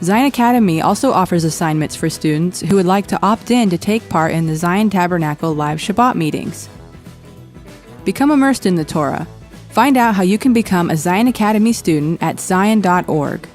Zion Academy also offers assignments for students who would like to opt in to take part in the Zion Tabernacle live Shabbat meetings. Become immersed in the Torah. Find out how you can become a Zion Academy student at zion.org.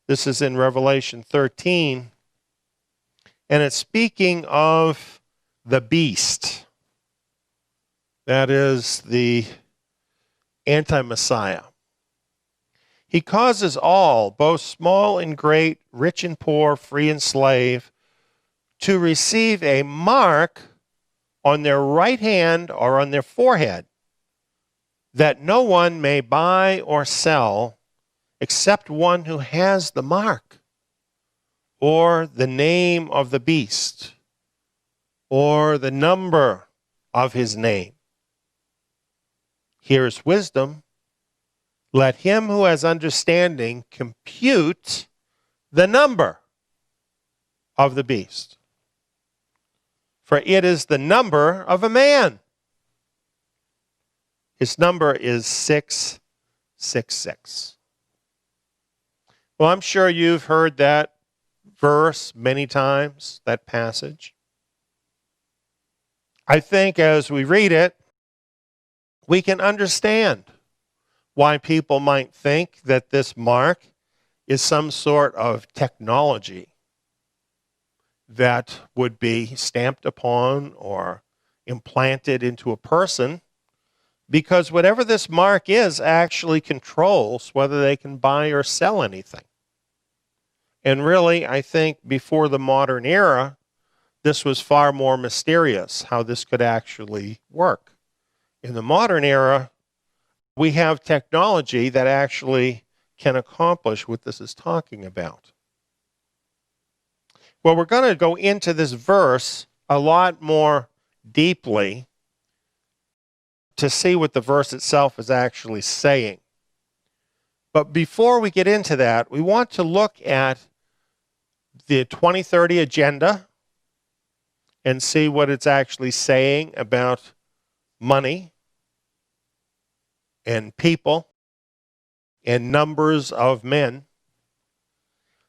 This is in Revelation 13. And it's speaking of the beast. That is the anti-Messiah. He causes all, both small and great, rich and poor, free and slave, to receive a mark on their right hand or on their forehead, that no one may buy or sell except one who has the mark, or the name of the beast, or the number of his name. Here's wisdom. Let him who has understanding compute the number of the beast, for it is the number of a man. His number is 666. Well, I'm sure you've heard that verse many times, that passage. I think as we read it, we can understand why people might think that this mark is some sort of technology that would be stamped upon or implanted into a person, because whatever this mark is actually controls whether they can buy or sell anything. And really, I think before the modern era, this was far more mysterious, how this could actually work. In the modern era, we have technology that actually can accomplish what this is talking about. Well, we're going to go into this verse a lot more deeply to see what the verse itself is actually saying. But before we get into that, we want to look at the 2030 agenda and see what it's actually saying about money and people and numbers of men.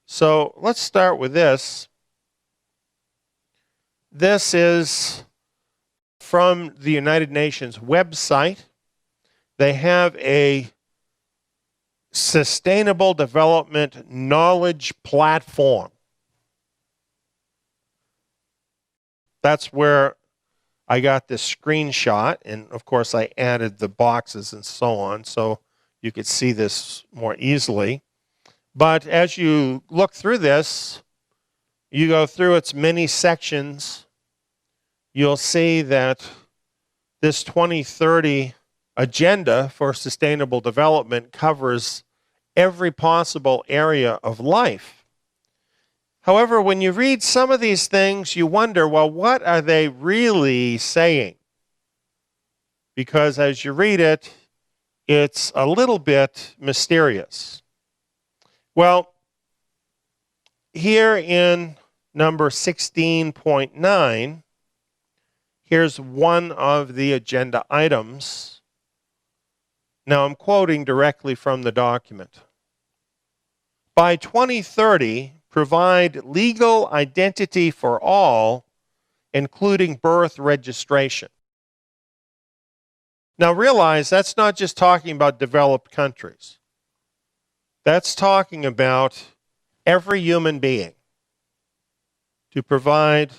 So let's start with this. This is from the United Nations website. They have a sustainable development knowledge platform. That's where I got this screenshot, and of course I added the boxes and so on so you could see this more easily. But as you look through this, you go through its many sections, you'll see that this 2030 agenda for sustainable development covers every possible area of life. However, when you read some of these things, you wonder, well, what are they really saying? Because as you read it, it's a little bit mysterious. Well, here in number 16.9, here's one of the agenda items. Now, I'm quoting directly from the document. By 2030, provide legal identity for all, including birth registration. Now realize that's not just talking about developed countries. That's talking about every human being, to provide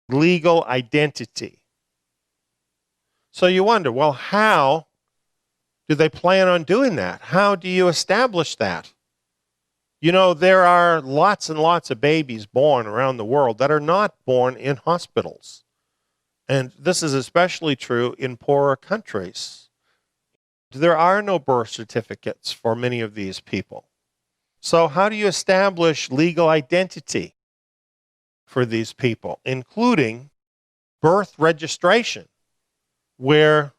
legal identity. So you wonder, well, how do they plan on doing that? How do you establish that? You know, there are lots and lots of babies born around the world that are not born in hospitals. And this is especially true in poorer countries. There are no birth certificates for many of these people. So how do you establish legal identity for these people, including birth registration, where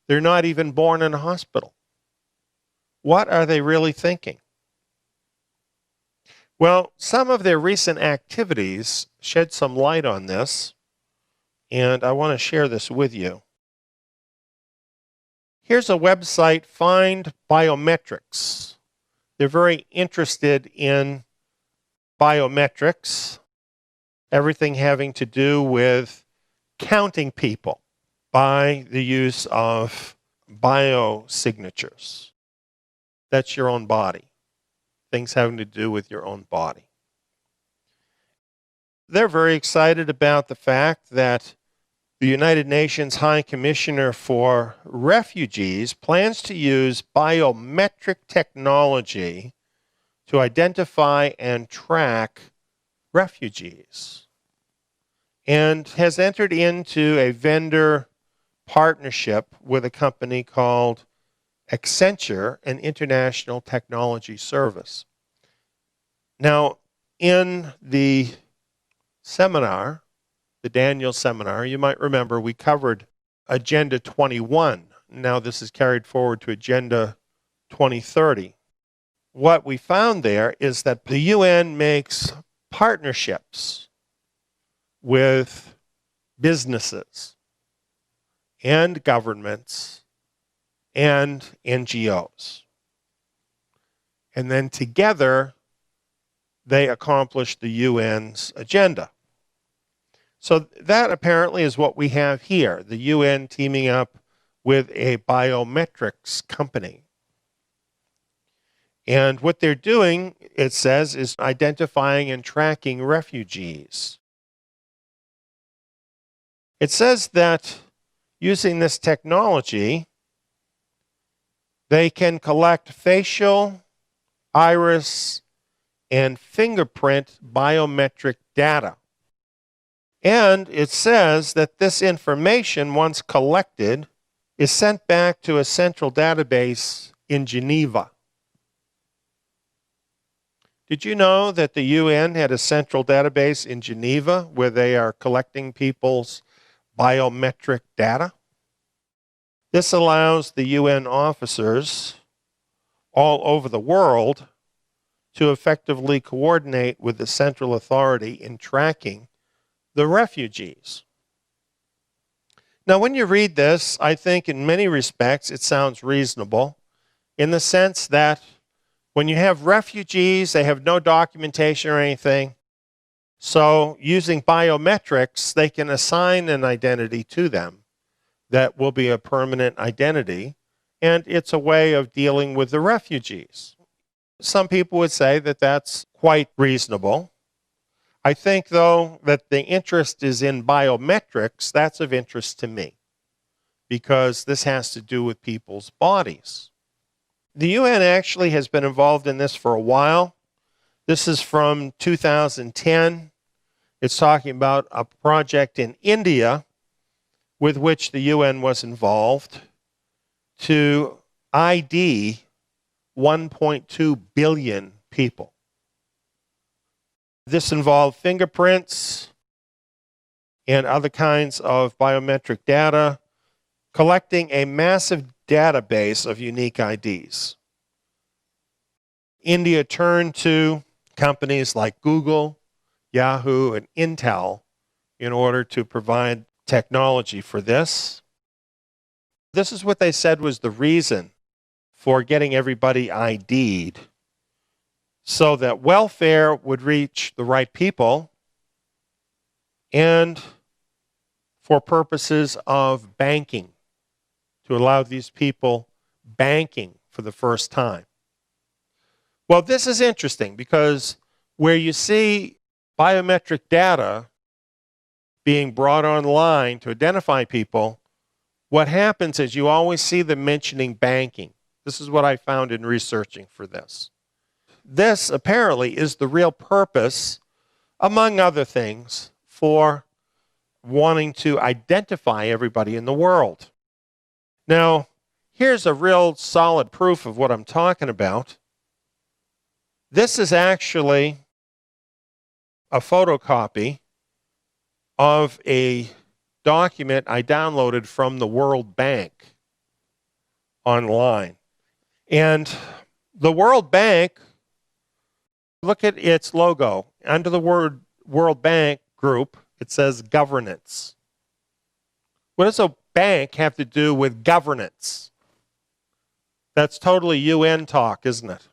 they're not even born in a hospital? What are they really thinking? Well, some of their recent activities shed some light on this, and I want to share this with you. Here's a website, Find Biometrics. They're very interested in biometrics, everything having to do with counting people by the use of biosignatures. That's your own body things having to do with your own body. They're very excited about the fact that the United Nations High Commissioner for Refugees plans to use biometric technology to identify and track refugees, and has entered into a vendor partnership with a company called Accenture, an international technology service. Now, in the seminar, the Daniel seminar, you might remember we covered Agenda 21. Now this is carried forward to Agenda 2030. What we found there is that the UN makes partnerships with businesses and governments and NGOs. And then together, they accomplish the UN's agenda. So that apparently is what we have here, the UN teaming up with a biometrics company. And what they're doing, it says, is identifying and tracking refugees. It says that using this technology, they can collect facial, iris, and fingerprint biometric data. And it says that this information, once collected, is sent back to a central database in Geneva. Did you know that the UN had a central database in Geneva where they are collecting people's biometric data? This allows the UN officers all over the world to effectively coordinate with the central authority in tracking the refugees. Now, when you read this, I think in many respects it sounds reasonable in the sense that when you have refugees, they have no documentation or anything. So using biometrics, they can assign an identity to them that will be a permanent identity, and it's a way of dealing with the refugees. Some people would say that that's quite reasonable. I think, though, that the interest is in biometrics. That's of interest to me because this has to do with people's bodies. The UN actually has been involved in this for a while. This is from 2010. It's talking about a project in India with which the UN was involved to ID 1.2 billion people. This involved fingerprints and other kinds of biometric data, collecting a massive database of unique IDs. India turned to companies like Google, Yahoo, and Intel in order to provide technology for this. This is what they said was the reason for getting everybody ID'd, so that welfare would reach the right people and for purposes of banking, to allow these people banking for the first time. Well, this is interesting because where you see biometric data being brought online to identify people, what happens is you always see them mentioning banking. This is what I found in researching for this. This apparently is the real purpose, among other things, for wanting to identify everybody in the world. Now, here's a real solid proof of what I'm talking about. This is actually a photocopy of a document I downloaded from the World Bank online. And the World Bank, look at its logo. Under the word World Bank Group, it says governance. What does a bank have to do with governance? That's totally UN talk, isn't it?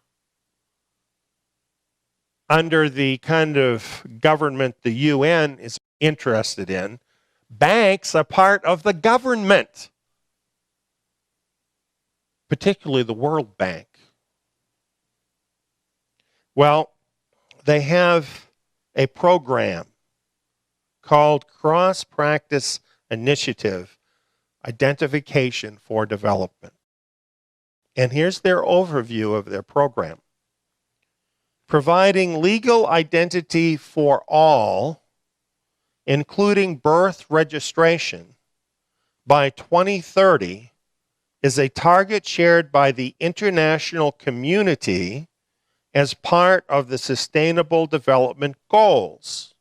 Under the kind of government the UN is interested in, banks are part of the government, particularly the World Bank. Well, they have a program called Cross-Practice Initiative Identification for Development. And here's their overview of their program. Providing legal identity for all, including birth registration, by 2030 is a target shared by the international community as part of the Sustainable Development Goals.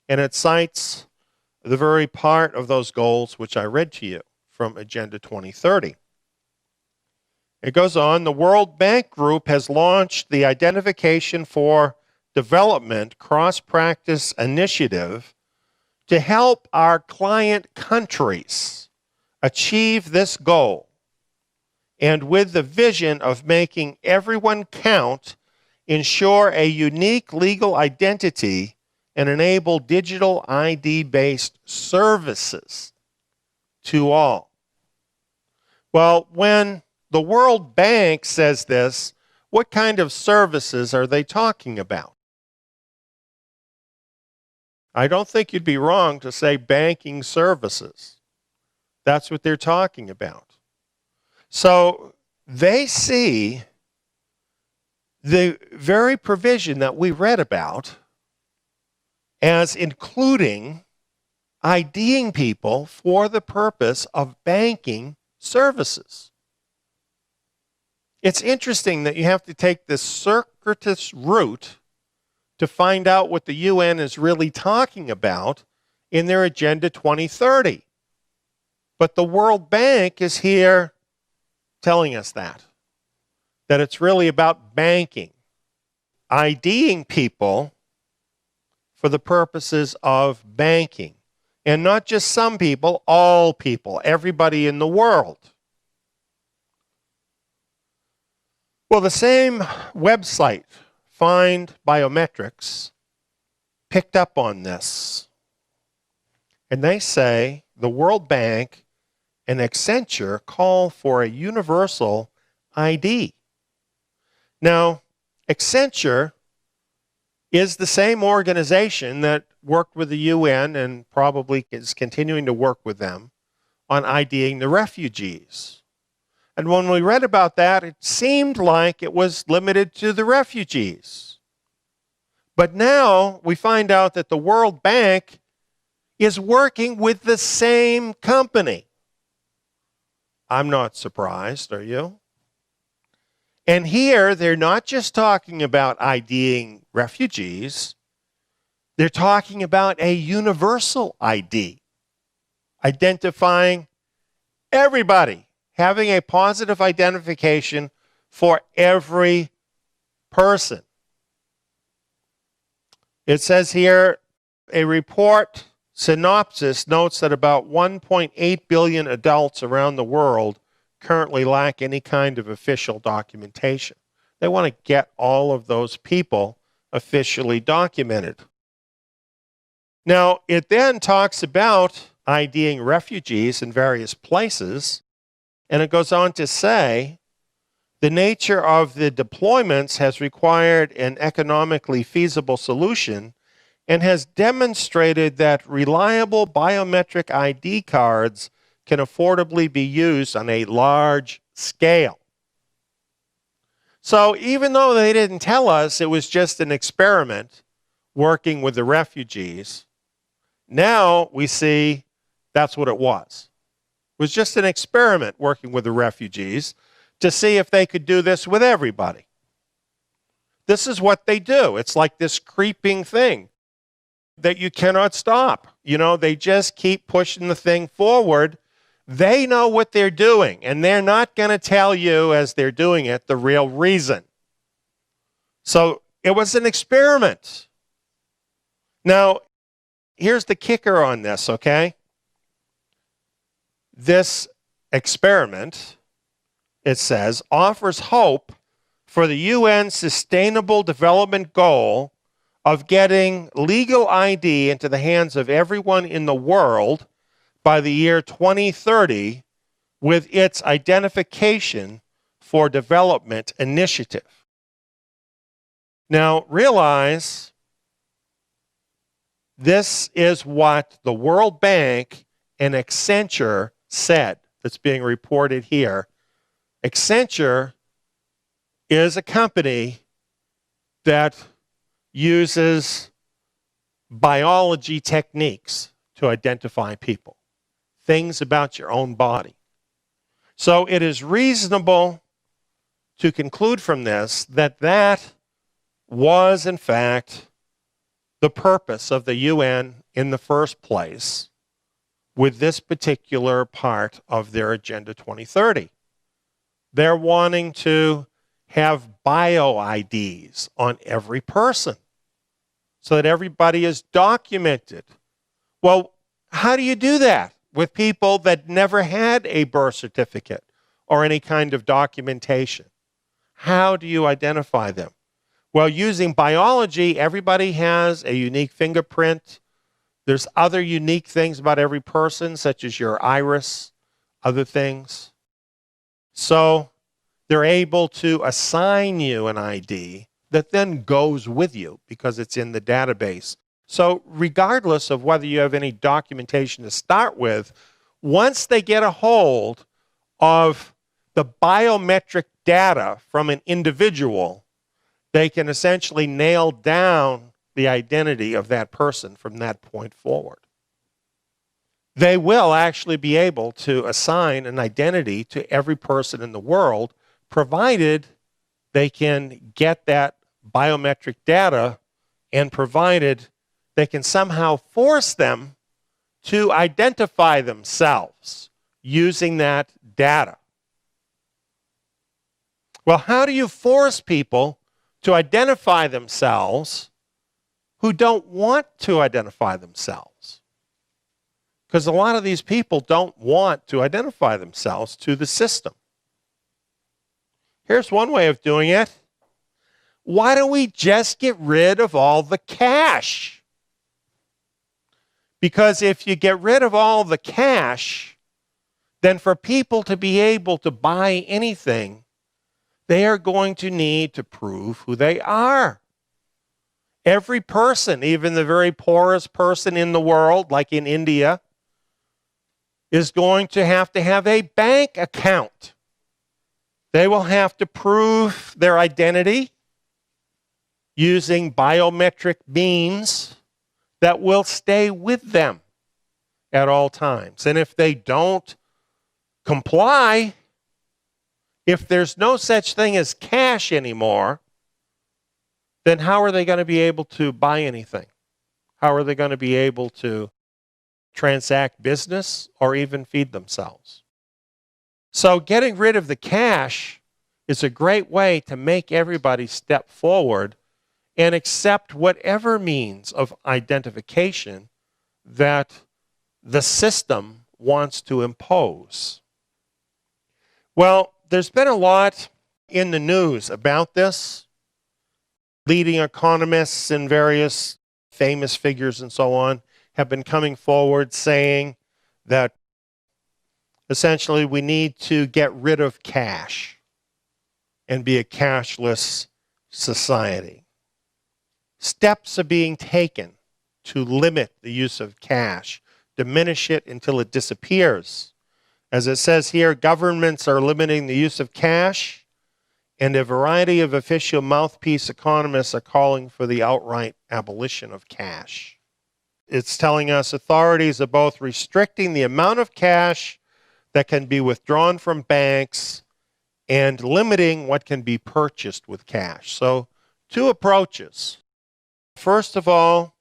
And it cites the very part of those goals which I read to you from Agenda 2030. It goes on, the World Bank Group has launched the Identification for Development Cross-Practice Initiative to help our client countries achieve this goal, and with the vision of making everyone count, ensure a unique legal identity and enable digital ID-based services to all. Well, when the World Bank says this, what kind of services are they talking about? I don't think you'd be wrong to say banking services. That's what they're talking about. So they see the very provision that we read about as including IDing people for the purpose of banking services. It's interesting that you have to take this circuitous route to find out what the UN is really talking about in their Agenda 2030. But the World Bank is here telling us that it's really about banking, IDing people for the purposes of banking. And not just some people, all people, everybody in the world. Well, the same website, Find Biometrics, picked up on this. And they say the World Bank and Accenture call for a universal ID. Now, Accenture is the same organization that worked with the UN and probably is continuing to work with them on IDing the refugees. And when we read about that, it seemed like it was limited to the refugees. But now we find out that the World Bank is working with the same company. I'm not surprised, are you? And here, they're not just talking about IDing refugees. They're talking about a universal ID, identifying everybody, having a positive identification for every person. It says here, a report synopsis notes that about 1.8 billion adults around the world currently lack any kind of official documentation. They want to get all of those people officially documented. Now, it then talks about IDing refugees in various places, and it goes on to say, the nature of the deployments has required an economically feasible solution and has demonstrated that reliable biometric ID cards can affordably be used on a large scale. So even though they didn't tell us it was just an experiment working with the refugees, now we see that's what it was. It was just an experiment working with the refugees to see if they could do this with everybody. This is what they do. It's like this creeping thing that you cannot stop. You know, they just keep pushing the thing forward. They know what they're doing, and they're not going to tell you as they're doing it the real reason. So it was an experiment. Now, here's the kicker on this, okay? This experiment, it says, offers hope for the UN Sustainable Development Goal of getting legal ID into the hands of everyone in the world by the year 2030 with its Identification for Development initiative. Now, realize this is what the World Bank and Accenture said that's being reported here. Accenture is a company that uses biology techniques to identify people, things about your own body. So it is reasonable to conclude from this that that was, in fact, the purpose of the UN in the first place with this particular part of their Agenda 2030. They're wanting to have bio IDs on every person so that everybody is documented. Well, how do you do that with people that never had a birth certificate or any kind of documentation? How do you identify them? Well, using biology, everybody has a unique fingerprint. There's other unique things about every person, such as your iris, other things. So they're able to assign you an ID that then goes with you because it's in the database. So regardless of whether you have any documentation to start with, once they get a hold of the biometric data from an individual, they can essentially nail down the identity of that person from that point forward. They will actually be able to assign an identity to every person in the world, provided they can get that biometric data and provided they can somehow force them to identify themselves using that data. Well, how do you force people to identify themselves who don't want to identify themselves? Because a lot of these people don't want to identify themselves to the system. Here's one way of doing it. Why don't we just get rid of all the cash? Because if you get rid of all the cash, then for people to be able to buy anything, they are going to need to prove who they are. Every person, even the very poorest person in the world, like in India, is going to have a bank account. They will have to prove their identity using biometric means that will stay with them at all times. And if they don't comply, if there's no such thing as cash anymore, then how are they going to be able to buy anything? How are they going to be able to transact business or even feed themselves? So getting rid of the cash is a great way to make everybody step forward and accept whatever means of identification that the system wants to impose. Well, there's been a lot in the news about this. Leading economists and various famous figures and so on have been coming forward saying that essentially we need to get rid of cash and be a cashless society. Steps are being taken to limit the use of cash, diminish it until it disappears. As it says here, governments are limiting the use of cash, and a variety of official mouthpiece economists are calling for the outright abolition of cash. It's telling us authorities are both restricting the amount of cash that can be withdrawn from banks and limiting what can be purchased with cash. So, two approaches. First of all,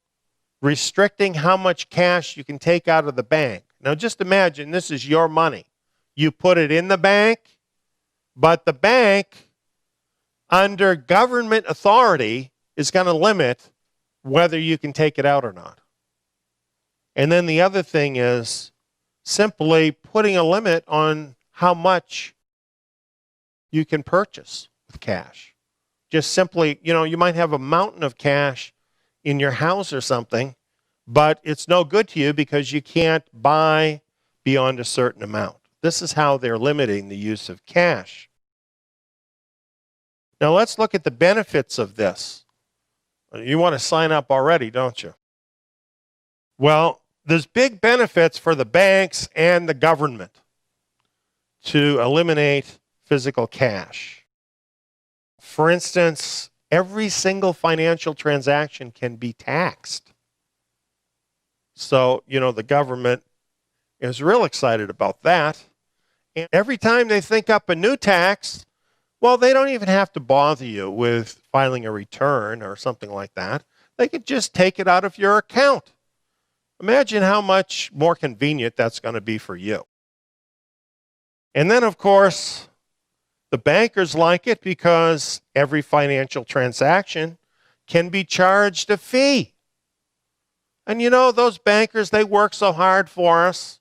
restricting how much cash you can take out of the bank. Now just imagine this is your money. You put it in the bank, but the bank, under government authority, is going to limit whether you can take it out or not. And then the other thing is simply putting a limit on how much you can purchase with cash. Just simply, you might have a mountain of cash in your house or something, but it's no good to you because you can't buy beyond a certain amount. This is how they're limiting the use of cash. Now let's look at the benefits of this. You want to sign up already, don't you? Well, there's big benefits for the banks and the government to eliminate physical cash. For instance, every single financial transaction can be taxed. So, the government is real excited about that. And every time they think up a new tax, well, they don't even have to bother you with filing a return or something like that. They could just take it out of your account. Imagine how much more convenient that's going to be for you. And then, of course, the bankers like it because every financial transaction can be charged a fee. And those bankers, they work so hard for us,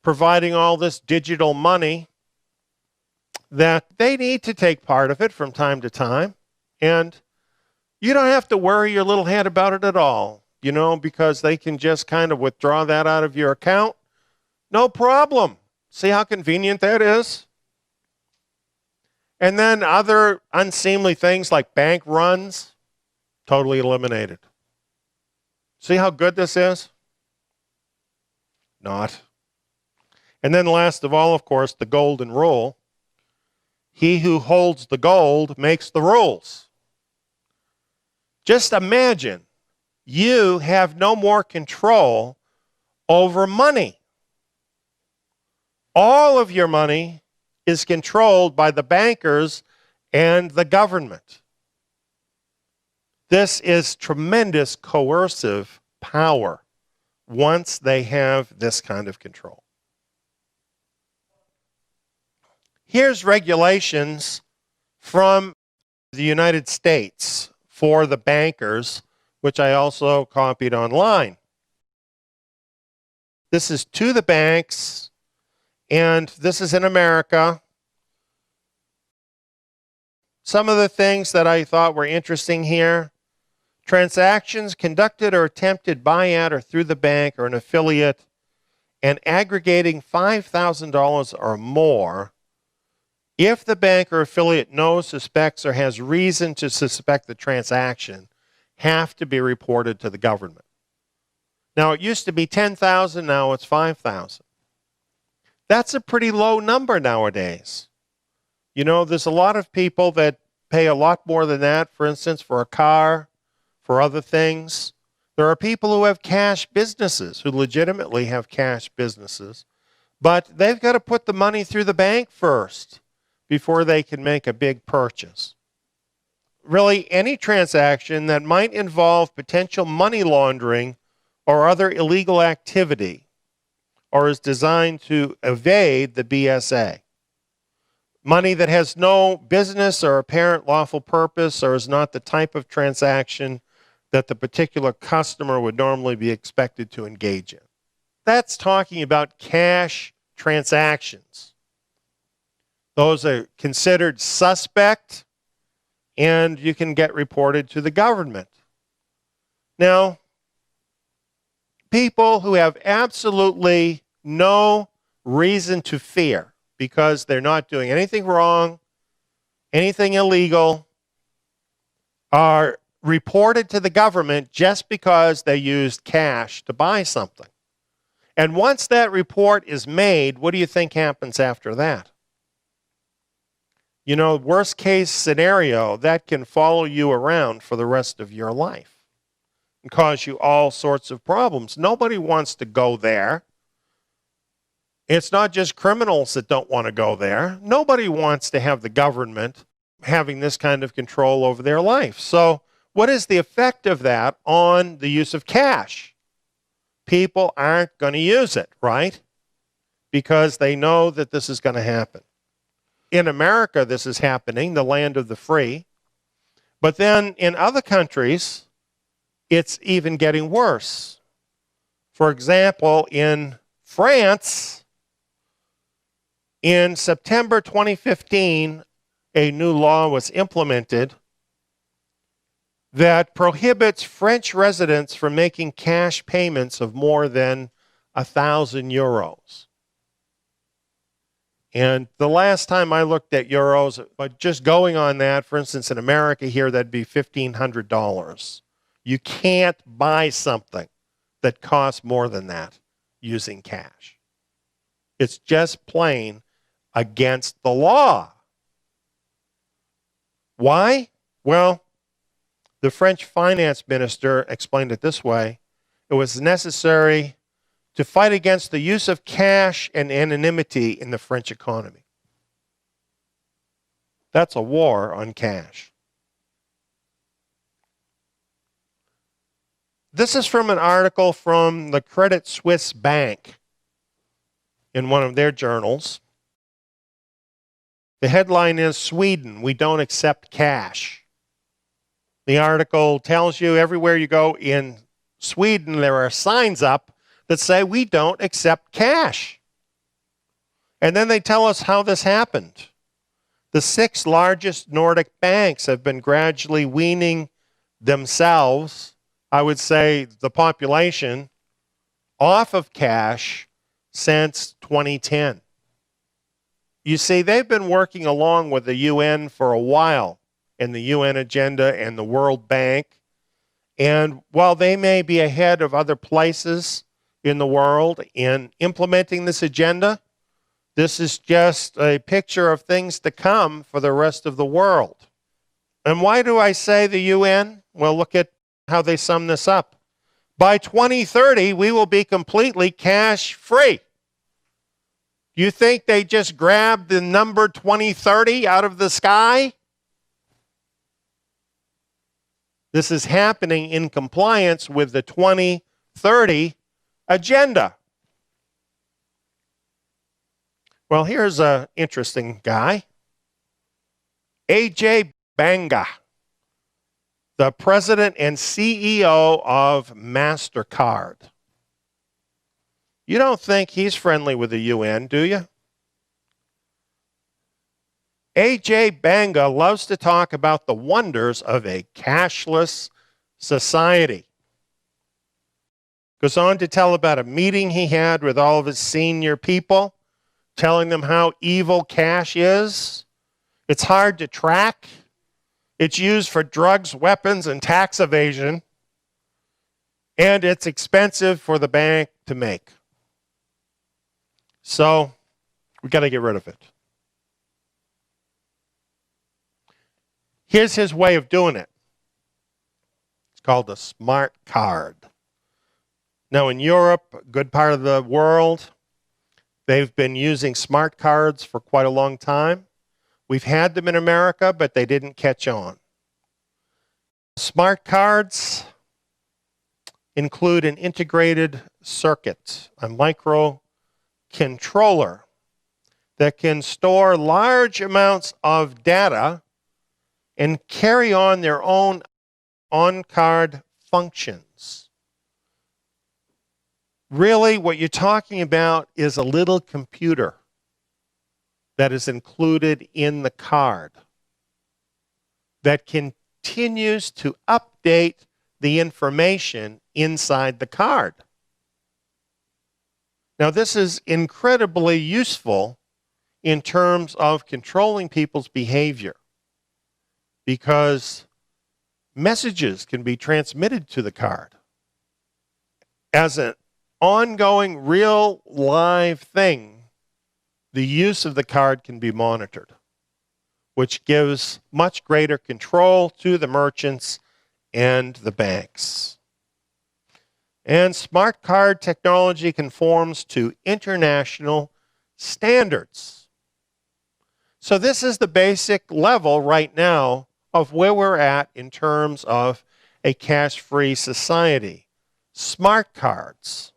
providing all this digital money, that they need to take part of it from time to time. And you don't have to worry your little head about it at all, because they can just kind of withdraw that out of your account. No problem. See how convenient that is? And then other unseemly things like bank runs, totally eliminated. See how good this is? Not. And then last of all, of course, the golden rule. He who holds the gold makes the rules. Just imagine you have no more control over money. All of your money is controlled by the bankers and the government. This is tremendous coercive power once they have this kind of control. Here's regulations from the United States for the bankers, which I also copied online. This is to the banks, and this is in America. Some of the things that I thought were interesting here: transactions conducted or attempted by, at, or through the bank or an affiliate and aggregating $5,000 or more, if the bank or affiliate knows, suspects, or has reason to suspect the transaction, have to be reported to the government. Now, it used to be 10,000, now it's 5,000. That's a pretty low number nowadays. There's a lot of people that pay a lot more than that, for instance, for a car, for other things. There are people who have cash businesses, who legitimately have cash businesses, but they've got to put the money through the bank first before they can make a big purchase. Really, any transaction that might involve potential money laundering or other illegal activity, or is designed to evade the BSA. Money that has no business or apparent lawful purpose, or is not the type of transaction that the particular customer would normally be expected to engage in. That's talking about cash transactions. Those are considered suspect, and you can get reported to the government. Now, people who have absolutely no reason to fear because they're not doing anything wrong, anything illegal, are reported to the government just because they used cash to buy something. And once that report is made, what do you think happens after that? Worst case scenario, that can follow you around for the rest of your life and cause you all sorts of problems. Nobody wants to go there. It's not just criminals that don't want to go there. Nobody wants to have the government having this kind of control over their life. So what is the effect of that on the use of cash? People aren't going to use it, right? Because they know that this is going to happen. In America, this is happening, the land of the free. But then in other countries, it's even getting worse. For example, in France, in September 2015, a new law was implemented that prohibits French residents from making cash payments of more than 1,000 euros. And the last time I looked at euros, but just going on that, for instance, in America here, that'd be $1,500. You can't buy something that costs more than that using cash. It's just plain against the law. Why? Well, the French finance minister explained it this way. It was necessary to fight against the use of cash and anonymity in the French economy. That's a war on cash. This is from an article from the Credit Suisse Bank in one of their journals. The headline is, Sweden, we don't accept cash. The article tells you everywhere you go in Sweden, there are signs up that say we don't accept cash. And then they tell us how this happened. The 6 largest Nordic banks have been gradually weaning themselves, I would say the population, off of cash since 2010. You see, they've been working along with the UN for a while in the UN agenda and the World Bank. And while they may be ahead of other places in the world in implementing this agenda, this is just a picture of things to come for the rest of the world. And why do I say the UN? Well, look at how they sum this up. By 2030, we will be completely cash-free. You think they just grabbed the number 2030 out of the sky? This is happening in compliance with the 2030 agenda. Well, here's an interesting guy. Ajay Banga, the president and CEO of MasterCard. You don't think he's friendly with the UN, do you? Ajay Banga loves to talk about the wonders of a cashless society. Goes on to tell about a meeting he had with all of his senior people, telling them how evil cash is. It's hard to track. It's used for drugs, weapons, and tax evasion. And it's expensive for the bank to make. So, we got to get rid of it. Here's his way of doing it. It's called a smart card. Now, in Europe, a good part of the world, they've been using smart cards for quite a long time. We've had them in America, but they didn't catch on. Smart cards include an integrated circuit, a microcontroller that can store large amounts of data and carry on their own on-card functions. Really, what you're talking about is a little computer that is included in the card that continues to update the information inside the card. Now, this is incredibly useful in terms of controlling people's behavior, because messages can be transmitted to the card as an ongoing, real, live thing. The use of the card can be monitored, which gives much greater control to the merchants and the banks. And smart card technology conforms to international standards. So this is the basic level right now of where we're at in terms of a cash-free society. Smart cards.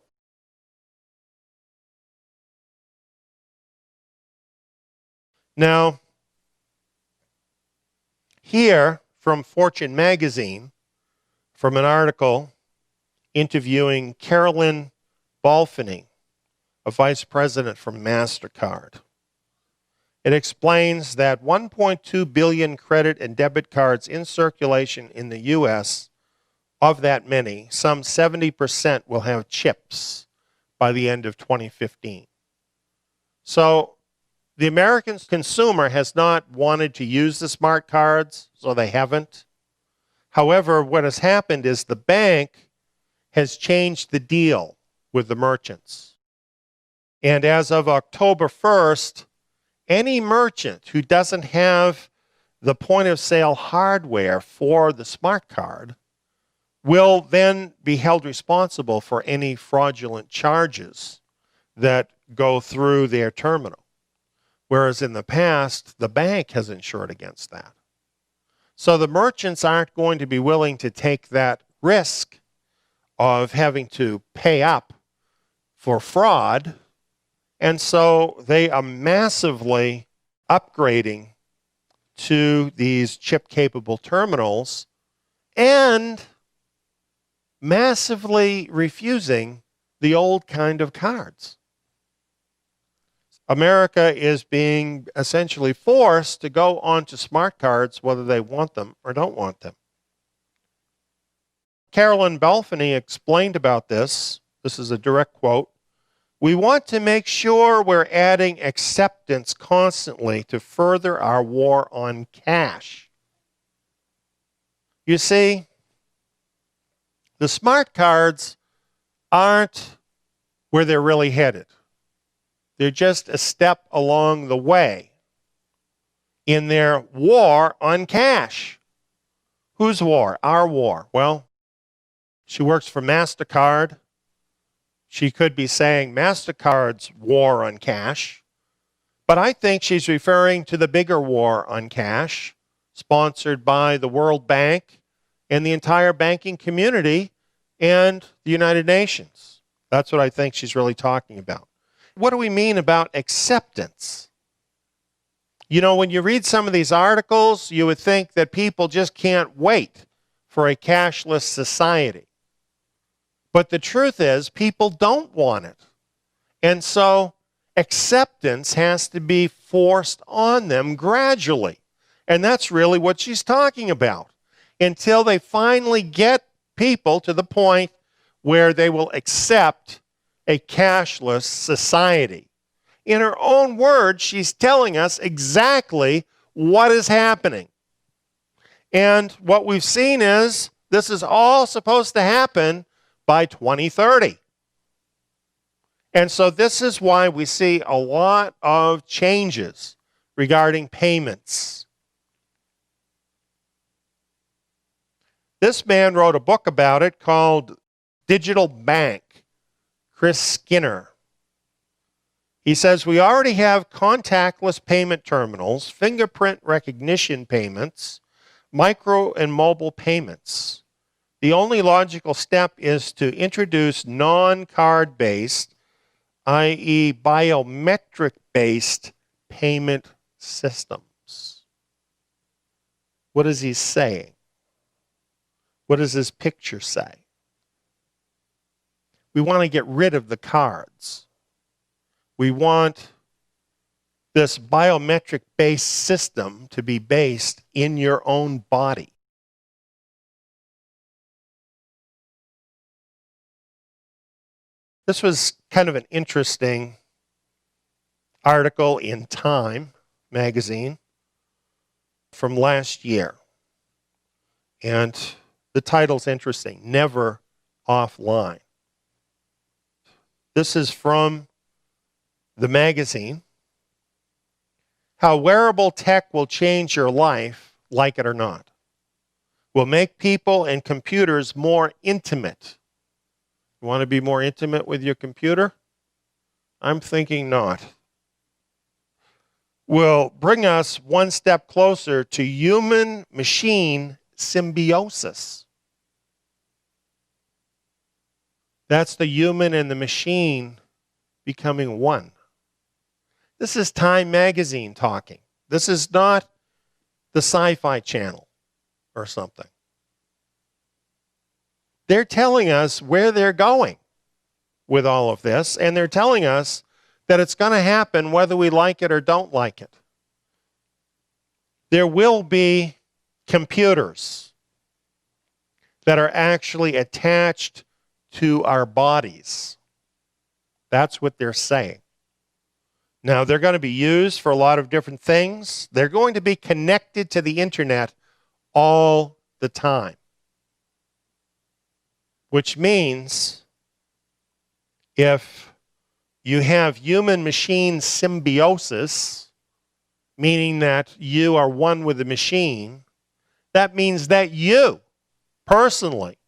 Now, here from Fortune magazine, from an article interviewing Carolyn Balfany, a vice president from MasterCard. It explains that 1.2 billion credit and debit cards in circulation in the U.S., of that many, some 70% will have chips by the end of 2015. So the American consumer has not wanted to use the smart cards, so they haven't. However, what has happened is the bank has changed the deal with the merchants. And as of October 1st, any merchant who doesn't have the point of sale hardware for the smart card will then be held responsible for any fraudulent charges that go through their terminal. Whereas in the past, the bank has insured against that. So the merchants aren't going to be willing to take that risk of having to pay up for fraud. And so they are massively upgrading to these chip-capable terminals and massively refusing the old kind of cards. America is being essentially forced to go onto smart cards whether they want them or don't want them. Carolyn Belfany explained about this. This is a direct quote. "We want to make sure we're adding acceptance constantly to further our war on cash." You see, the smart cards aren't where they're really headed. They're just a step along the way in their war on cash. Whose war? Our war. Well, she works for MasterCard. She could be saying MasterCard's war on cash, but I think she's referring to the bigger war on cash, sponsored by the World Bank and the entire banking community and the United Nations. That's what I think she's really talking about. What do we mean about acceptance? You know, when you read some of these articles, you would think that people just can't wait for a cashless society. But the truth is, people don't want it. And so acceptance has to be forced on them gradually. And that's really what she's talking about. Until they finally get people to the point where they will accept a cashless society. In her own words, she's telling us exactly what is happening. And what we've seen is this is all supposed to happen by 2030. And so this is why we see a lot of changes regarding payments. This man wrote a book about it called Digital Bank. Chris Skinner. He says, "We already have contactless payment terminals, fingerprint recognition payments, micro and mobile payments. The only logical step is to introduce non-card-based, i.e. biometric-based payment systems." What is he saying? What does his picture say? We want to get rid of the cards. We want this biometric-based system to be based in your own body. This was kind of an interesting article in Time magazine from last year. And the title's interesting, Never Offline. This is from the magazine. How wearable tech will change your life, like it or not. Will make people and computers more intimate. You want to be more intimate with your computer? I'm thinking not. Will bring us one step closer to human-machine symbiosis. That's the human and the machine becoming one. This is Time magazine talking. This is not the Sci-Fi Channel or something. They're telling us where they're going with all of this, and they're telling us that it's going to happen whether we like it or don't like it. There will be computers that are actually attached to our bodies. That's what they're saying. Now, they're going to be used for a lot of different things. They're going to be connected to the internet all the time. which means if you have human-machine symbiosis, meaning that you are one with the machine, that means that you personally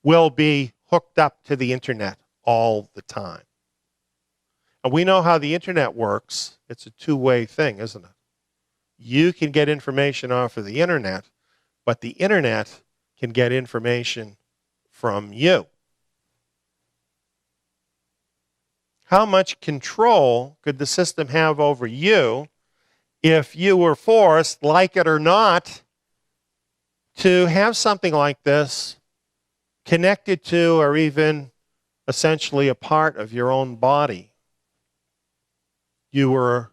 will be hooked up to the internet all the time. And we know how the internet works. It's a two-way thing, isn't it? You can get information off of the internet, but the internet can get information from you. How much control could the system have over you if you were forced, like it or not, to have something like this connected to or even essentially a part of your own body? You were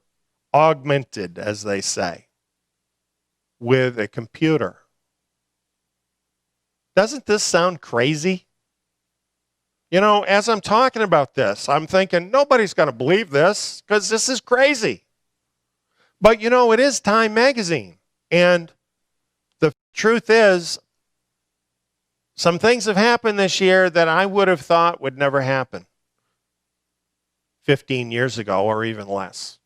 augmented, as they say, with a computer. Doesn't this sound crazy? You know, as I'm talking about this, I'm thinking, nobody's going to believe this because this is crazy. But, you know, it is Time magazine. And the truth is, some things have happened this year that I would have thought would never happen 15 years ago or even less.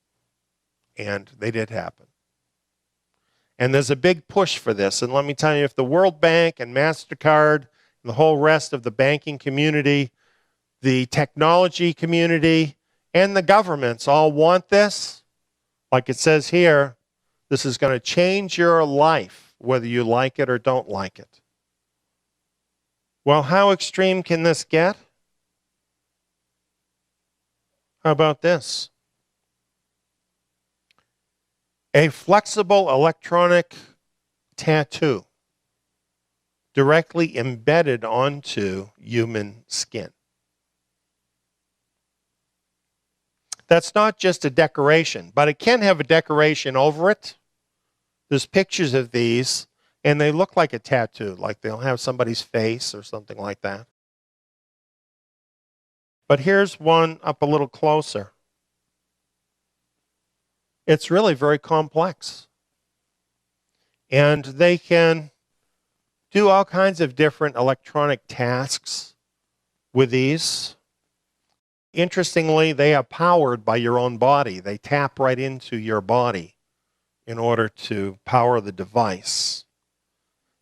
And they did happen. And there's a big push for this. And let me tell you, if the World Bank and MasterCard and the whole rest of the banking community, the technology community, and the governments all want this, like it says here, this is going to change your life, whether you like it or don't like it. Well, how extreme can this get? How about this? A flexible electronic tattoo directly embedded onto human skin. That's not just a decoration, but it can have a decoration over it. There's pictures of these, and they look like a tattoo, like they'll have somebody's face or something like that. But here's one up a little closer. It's really very complex. And they can do all kinds of different electronic tasks with these. Interestingly, they are powered by your own body. They tap right into your body in order to power the device.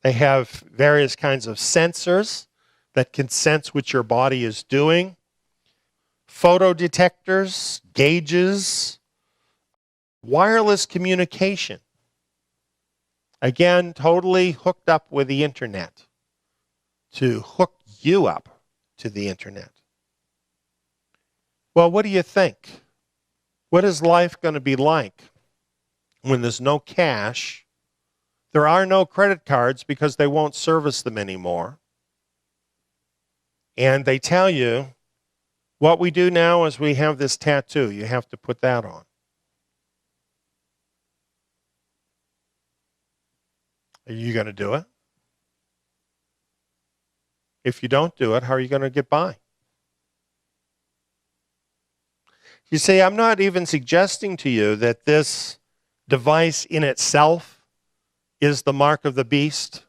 They have various kinds of sensors that can sense what your body is doing. Photo detectors, gauges, wireless communication. Again, totally hooked up with the internet to hook you up to the internet. Well, what do you think? What is life going to be like when there's no cash? There are no credit cards because they won't service them anymore. And they tell you, what we do now is we have this tattoo. You have to put that on. Are you going to do it? If you don't do it, how are you going to get by? You see, I'm not even suggesting to you that this device in itself is the mark of the beast.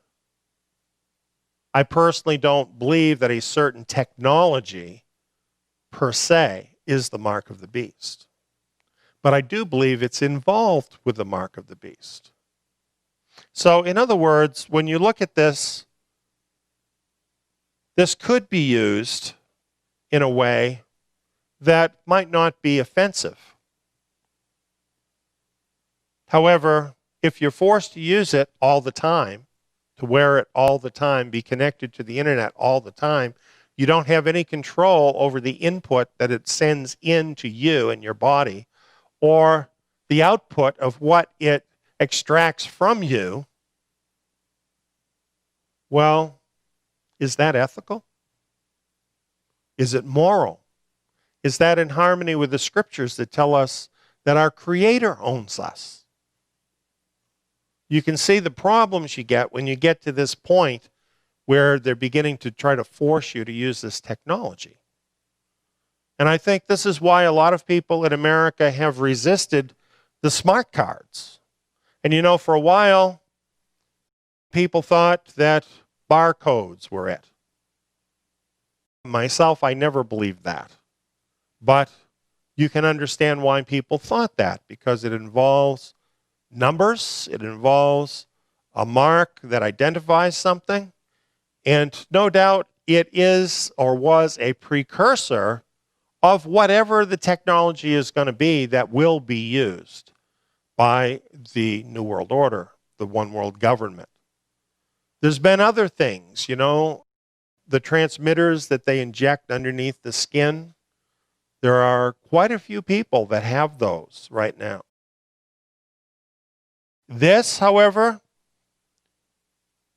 I personally don't believe that a certain technology per se is the mark of the beast. But I do believe it's involved with the mark of the beast. So, in other words, when you look at this, this could be used in a way that might not be offensive. However, if you're forced to use it all the time, to wear it all the time, be connected to the internet all the time, you don't have any control over the input that it sends into you and your body, or the output of what it extracts from you. Well, is that ethical? Is it moral? Is that in harmony with the scriptures that tell us that our Creator owns us? You can see the problems you get when you get to this point where they're beginning to try to force you to use this technology. And I think this is why a lot of people in America have resisted the smart cards. And you know, for a while, people thought that barcodes were it. Myself, I never believed that. But you can understand why people thought that, because it involves numbers, it involves a mark that identifies something, and no doubt it is or was a precursor of whatever the technology is going to be that will be used by the New World Order, the one world government. There's been other things, the transmitters that they inject underneath the skin. There are quite a few people that have those right now. This, however,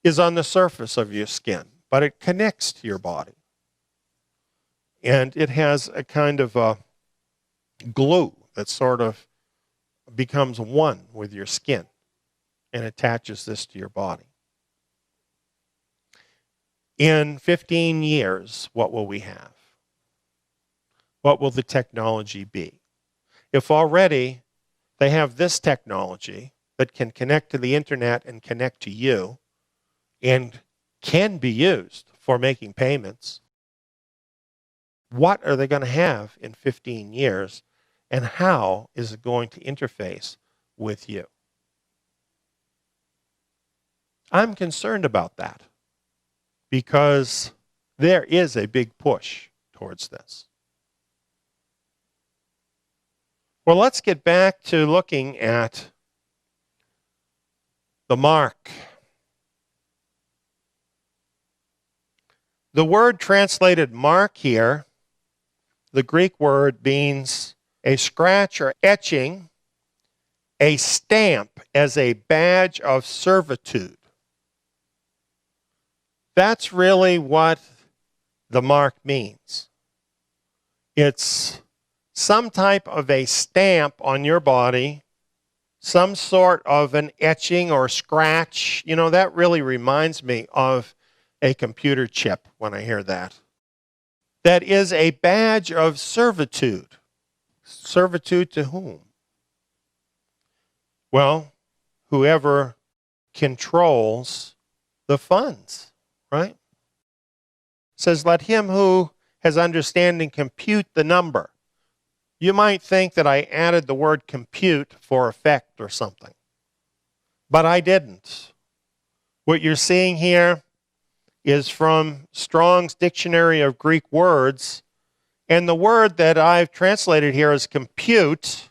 is on the surface of your skin, but it connects to your body. And it has a kind of a glue that sort of becomes one with your skin and attaches this to your body. In 15 years, what will we have? What will the technology be? If already they have this technology that can connect to the internet and connect to you and can be used for making payments, what are they going to have in 15 years, and how is it going to interface with you? I'm concerned about that because there is a big push towards this. Well, let's get back to looking at the mark. The word translated mark here, the Greek word, means a scratch or etching, a stamp as a badge of servitude. That's really what the mark means. It's some type of a stamp on your body, some sort of an etching or scratch. That really reminds me of a computer chip when I hear that. That is a badge of servitude. Servitude to whom? Well, whoever controls the funds, right? It says, let him who has understanding compute the number. You might think that I added the word compute for effect or something, but I didn't. What you're seeing here is from Strong's Dictionary of Greek Words, and the word that I've translated here as compute,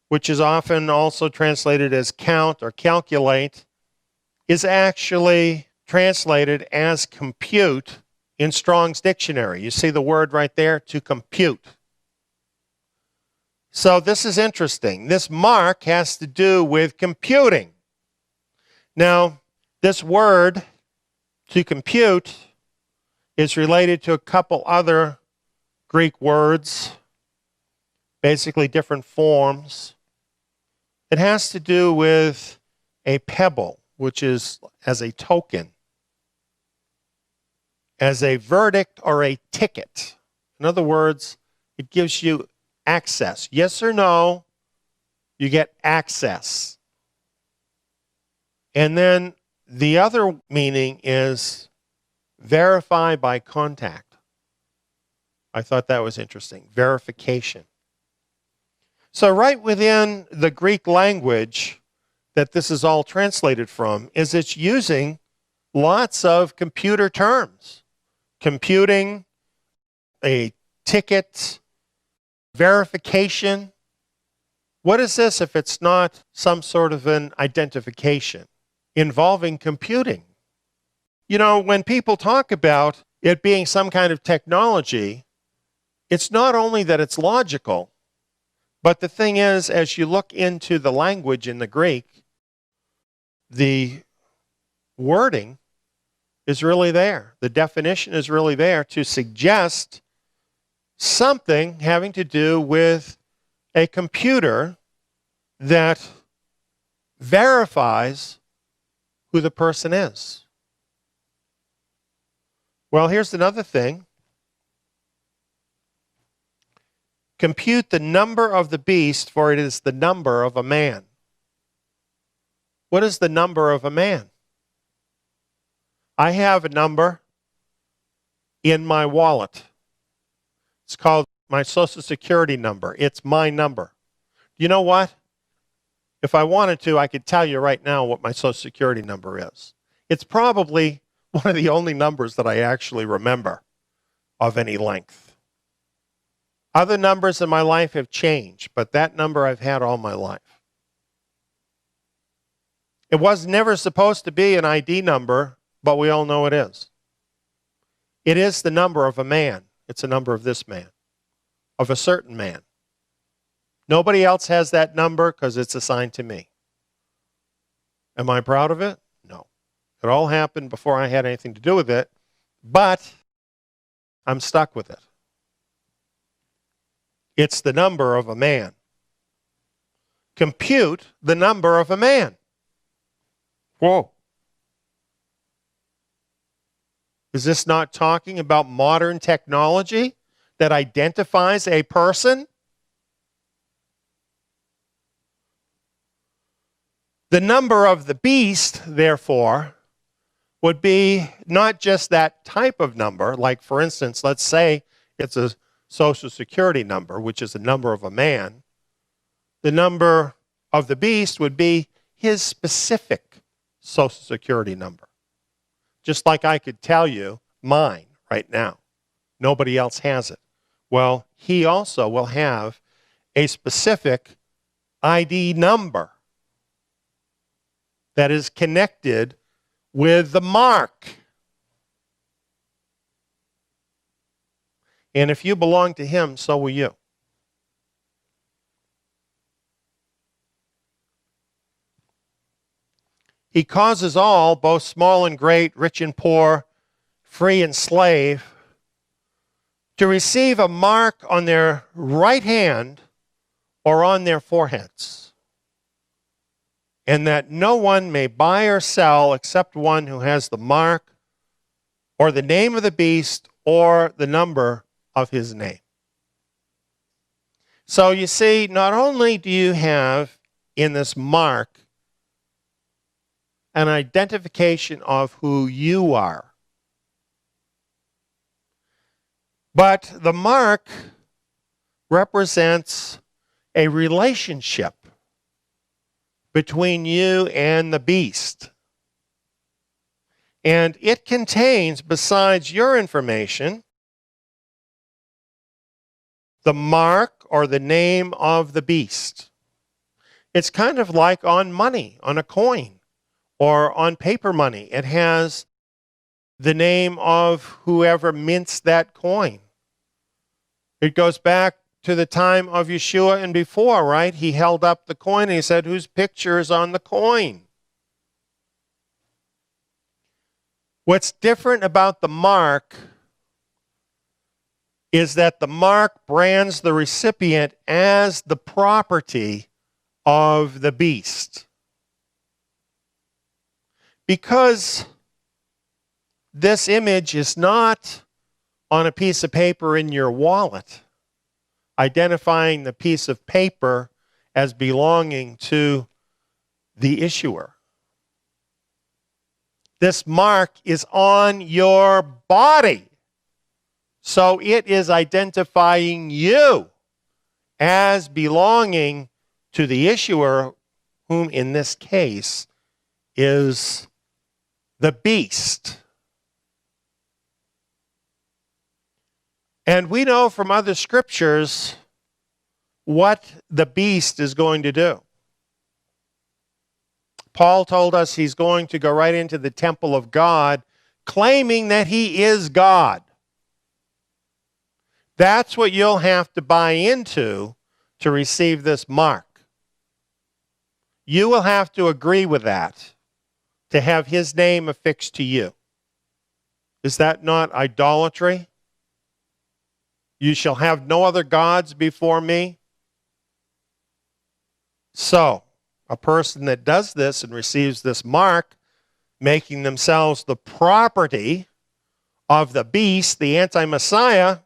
which is often also translated as count or calculate, is actually translated as compute in Strong's Dictionary. You see the word right there, to compute. So this is interesting. This mark has to do with computing. Now, this word, to compute, is related to a couple other Greek words, basically different forms. It has to do with a pebble, which is as a token, as a verdict or a ticket. In other words, it gives you access. Yes or no, you get access. And then the other meaning is verify by contact. I thought that was interesting. Verification. So right within the Greek language that this is all translated from is it's using lots of computer terms. Computing, a ticket, verification. What is this if it's not some sort of an identification involving computing? When people talk about it being some kind of technology, it's not only that it's logical, but the thing is, as you look into the language in the Greek, the wording is really there. The definition is really there to suggest something having to do with a computer that verifies who the person is. Well, here's another thing. Compute the number of the beast, for it is the number of a man. What is the number of a man? I have a number in my wallet. It's called my Social Security number. It's my number. You know what? If I wanted to, I could tell you right now what my Social Security number is. It's probably one of the only numbers that I actually remember of any length. Other numbers in my life have changed, but that number I've had all my life. It was never supposed to be an ID number, but we all know it is. It is the number of a man. It's a number of this man, of a certain man. Nobody else has that number because it's assigned to me. Am I proud of it? No. It all happened before I had anything to do with it, but I'm stuck with it. It's the number of a man. Compute the number of a man. Whoa. Is this not talking about modern technology that identifies a person? The number of the beast, therefore, would be not just that type of number, like, for instance, let's say it's a Social Security number, which is the number of a man. The number of the beast would be his specific Social Security number. Just like I could tell you mine right now. Nobody else has it. Well, he also will have a specific ID number that is connected with the mark. And if you belong to him, so will you. He causes all, both small and great, rich and poor, free and slave, to receive a mark on their right hand or on their foreheads, and that no one may buy or sell except one who has the mark or the name of the beast or the number of his name. So you see, not only do you have in this mark an identification of who you are, but the mark represents a relationship between you and the beast. And it contains, besides your information, the mark or the name of the beast. It's kind of like on money, on a coin, or on paper money. It has the name of whoever mints that coin. It goes back to the time of Yeshua and before, right? He held up the coin and he said, whose picture is on the coin? What's different about the mark is that the mark brands the recipient as the property of the beast. Because this image is not on a piece of paper in your wallet, identifying the piece of paper as belonging to the issuer. This mark is on your body. So it is identifying you as belonging to the issuer, whom in this case is the beast. And we know from other scriptures what the beast is going to do. Paul told us he's going to go right into the temple of God, claiming that he is God. That's what you'll have to buy into to receive this mark. You will have to agree with that to have his name affixed to you. Is that not idolatry? You shall have no other gods before me. So, a person that does this and receives this mark, making themselves the property of the beast, the anti-Messiah,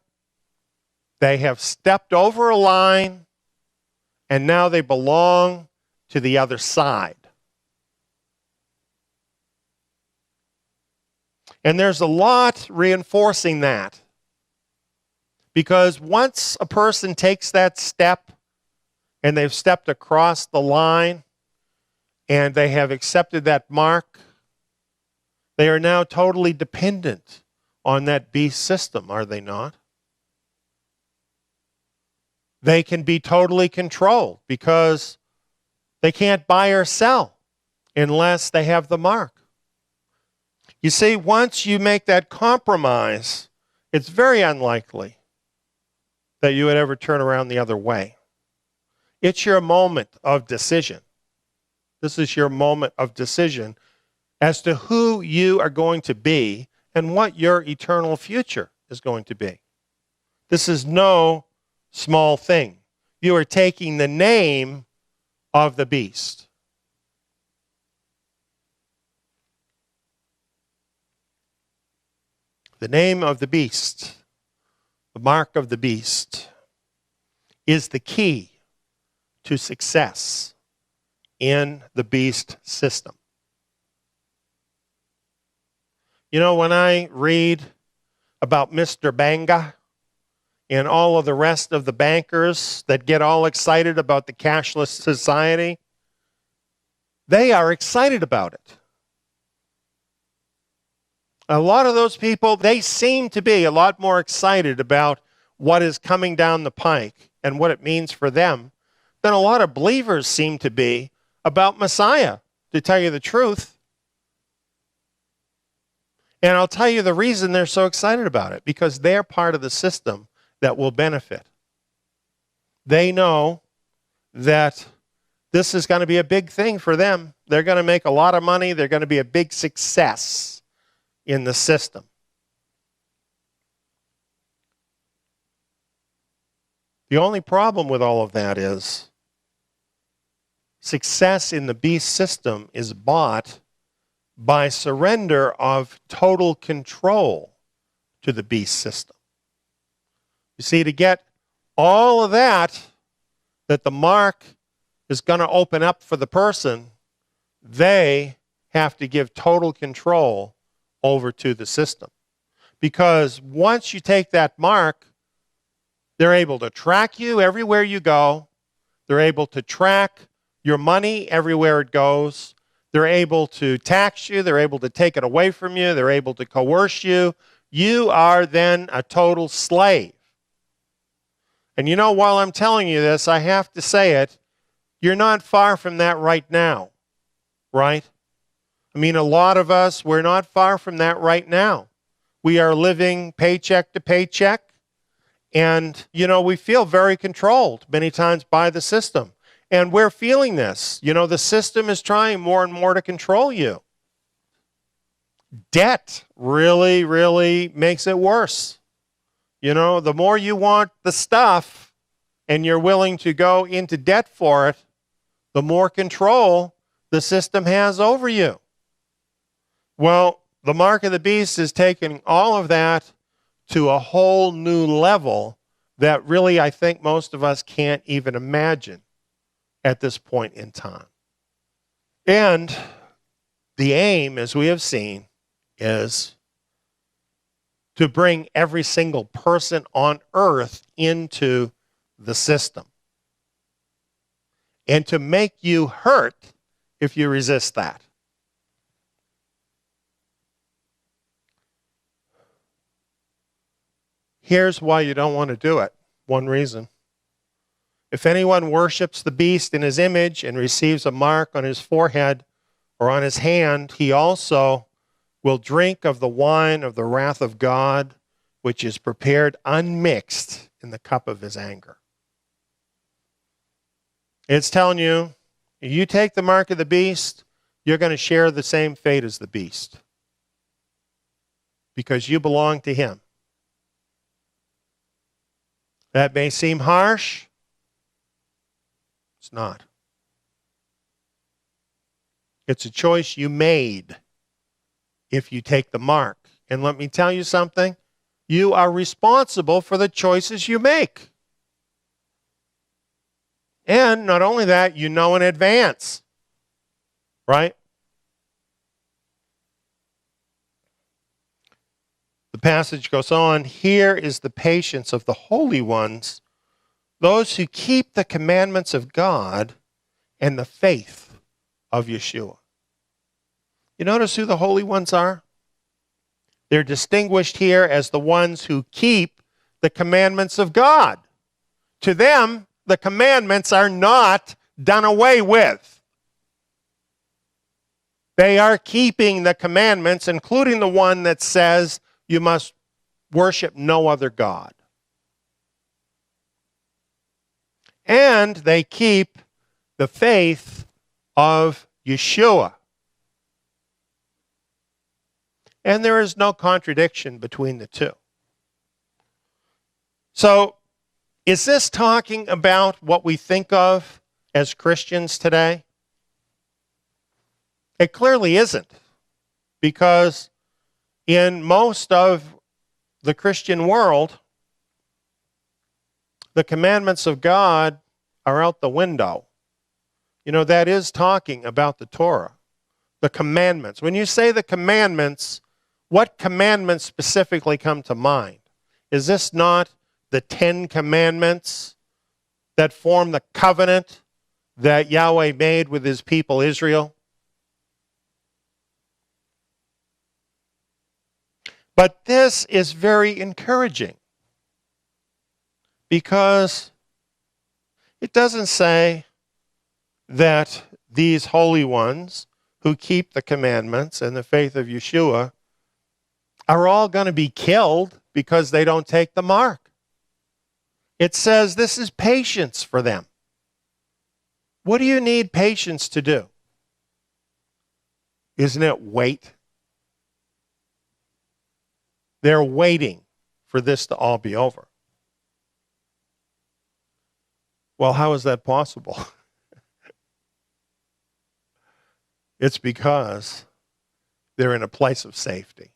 they have stepped over a line, and now they belong to the other side. And there's a lot reinforcing that. Because once a person takes that step and they've stepped across the line and they have accepted that mark, they are now totally dependent on that beast system, are they not? They can be totally controlled because they can't buy or sell unless they have the mark. You see, once you make that compromise, it's very unlikely that you would ever turn around the other way. It's your moment of decision. This is your moment of decision as to who you are going to be and what your eternal future is going to be. This is no small thing. You are taking the name of the beast. The name of the beast, the mark of the beast, is the key to success in the beast system. You know, when I read about Mr. Banga and all of the rest of the bankers that get all excited about the cashless society, they are excited about it. A lot of those people, they seem to be a lot more excited about what is coming down the pike and what it means for them than a lot of believers seem to be about Messiah, to tell you the truth. And I'll tell you the reason they're so excited about it, because they're part of the system that will benefit. They know that this is going to be a big thing for them. They're going to make a lot of money. They're going to be a big success in the system. The only problem with all of that is success in the beast system is bought by surrender of total control to the beast system. You see, to get all of that the mark is going to open up for the person, they have to give total control over to the system. Because once you take that mark, they're able to track you everywhere you go. They're able to track your money everywhere it goes. They're able to tax you. They're able to take it away from you. They're able to coerce you. You are then a total slave. And you know, while I'm telling you this, I have to say it, you're not far from that right now, right? I mean, a lot of us, we're not far from that right now. We are living paycheck to paycheck, and, you know, we feel very controlled many times by the system. And we're feeling this. You know, the system is trying more and more to control you. Debt really, really makes it worse. You know, the more you want the stuff and you're willing to go into debt for it, the more control the system has over you. Well, the mark of the beast is taking all of that to a whole new level that really I think most of us can't even imagine at this point in time. And the aim, as we have seen, is to bring every single person on earth into the system and to make you hurt if you resist that. Here's why you don't want to do it. One reason. If anyone worships the beast in his image and receives a mark on his forehead or on his hand, he also will drink of the wine of the wrath of God, which is prepared unmixed in the cup of his anger. It's telling you, if you take the mark of the beast, you're going to share the same fate as the beast, because you belong to him. That may seem harsh. It's not. It's a choice you made if you take the mark. And let me tell you something. You are responsible for the choices you make. And not only that, you know in advance. Right? The passage goes on, here is the patience of the holy ones, those who keep the commandments of God and the faith of Yeshua. You notice who the holy ones are? They're distinguished here as the ones who keep the commandments of God. To them, the commandments are not done away with. They are keeping the commandments, including the one that says you must worship no other God. And they keep the faith of Yeshua. And there is no contradiction between the two. So, is this talking about what we think of as Christians today? It clearly isn't, because in most of the Christian world, the commandments of God are out the window. You know, that is talking about the Torah, the commandments. When you say the commandments, what commandments specifically come to mind? Is this not the 10 commandments that form the covenant that Yahweh made with his people Israel? But this is very encouraging, because it doesn't say that these holy ones who keep the commandments and the faith of Yeshua are all going to be killed because they don't take the mark. It says this is patience for them. What do you need patience to do? Isn't it wait? They're waiting for this to all be over. Well, how is that possible? It's because they're in a place of safety.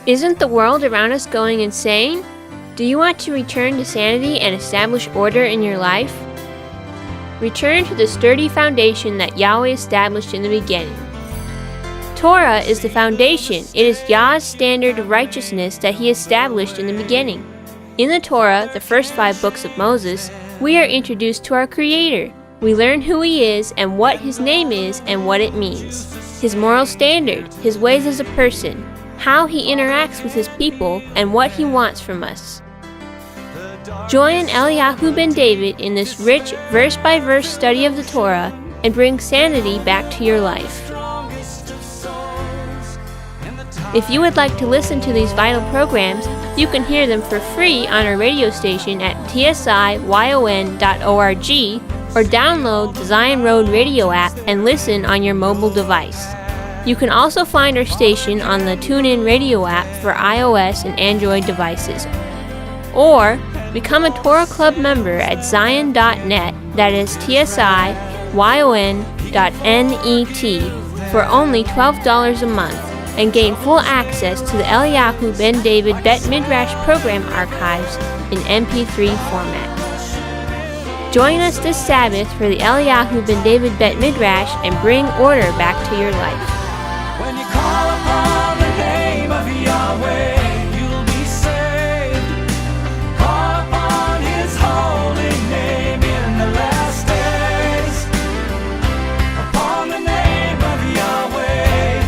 Isn't the world around us going insane? Do you want to return to sanity and establish order in your life? Return to the sturdy foundation that Yahweh established in the beginning. Torah is the foundation. It is Yah's standard of righteousness that He established in the beginning. In the Torah, the first 5 books of Moses, we are introduced to our Creator. We learn who He is and what His name is and what it means. His moral standard, His ways as a person, how He interacts with His people, and what He wants from us. Join Eliyahu ben David in this rich verse-by-verse study of the Torah and bring sanity back to your life. If you would like to listen to these vital programs, you can hear them for free on our radio station at tsiyon.org or download the Zion Road radio app and listen on your mobile device. You can also find our station on the TuneIn radio app for iOS and Android devices. Or become a Torah Club member at zion.net, that is tsiyon.net, for only $12 a month, and gain full access to the Eliyahu ben David Bet Midrash program archives in MP3 format. Join us this Sabbath for the Eliyahu ben David Bet Midrash and bring order back to your life. When you call upon the name of Yahweh, you'll be saved. Call upon His holy name in the last days. Upon the name of Yahweh,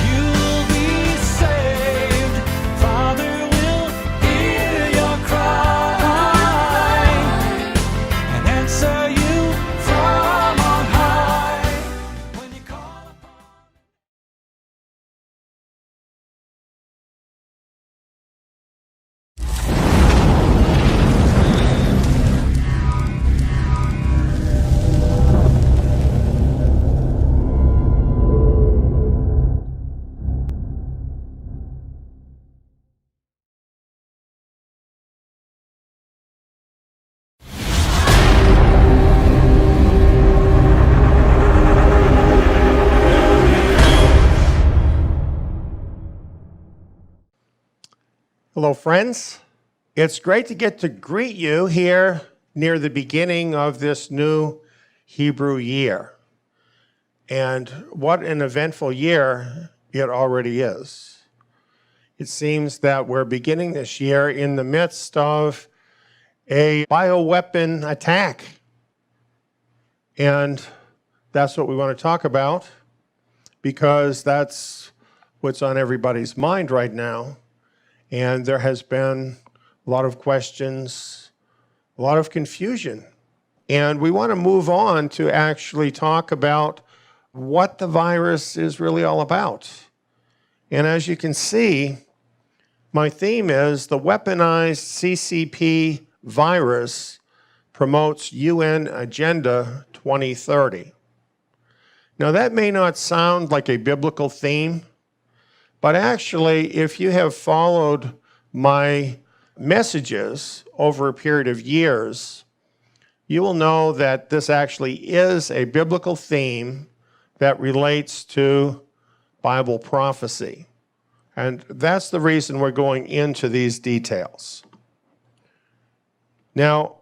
you'll be saved. Father will hear your cry and answer you from on high. When you call upon Hello, friends. It's great to get to greet you here near the beginning of this new Hebrew year. And what an eventful year it already is. It seems that we're beginning this year in the midst of a bioweapon attack. And that's what we want to talk about, because that's what's on everybody's mind right now. And there has been a lot of questions, a lot of confusion. And we want to move on to actually talk about what the virus is really all about. And as you can see, my theme is the weaponized CCP virus promotes UN Agenda 2030. Now, that may not sound like a biblical theme, but actually, if you have followed my messages over a period of years, you will know that this actually is a biblical theme that relates to Bible prophecy. And that's the reason we're going into these details. Now,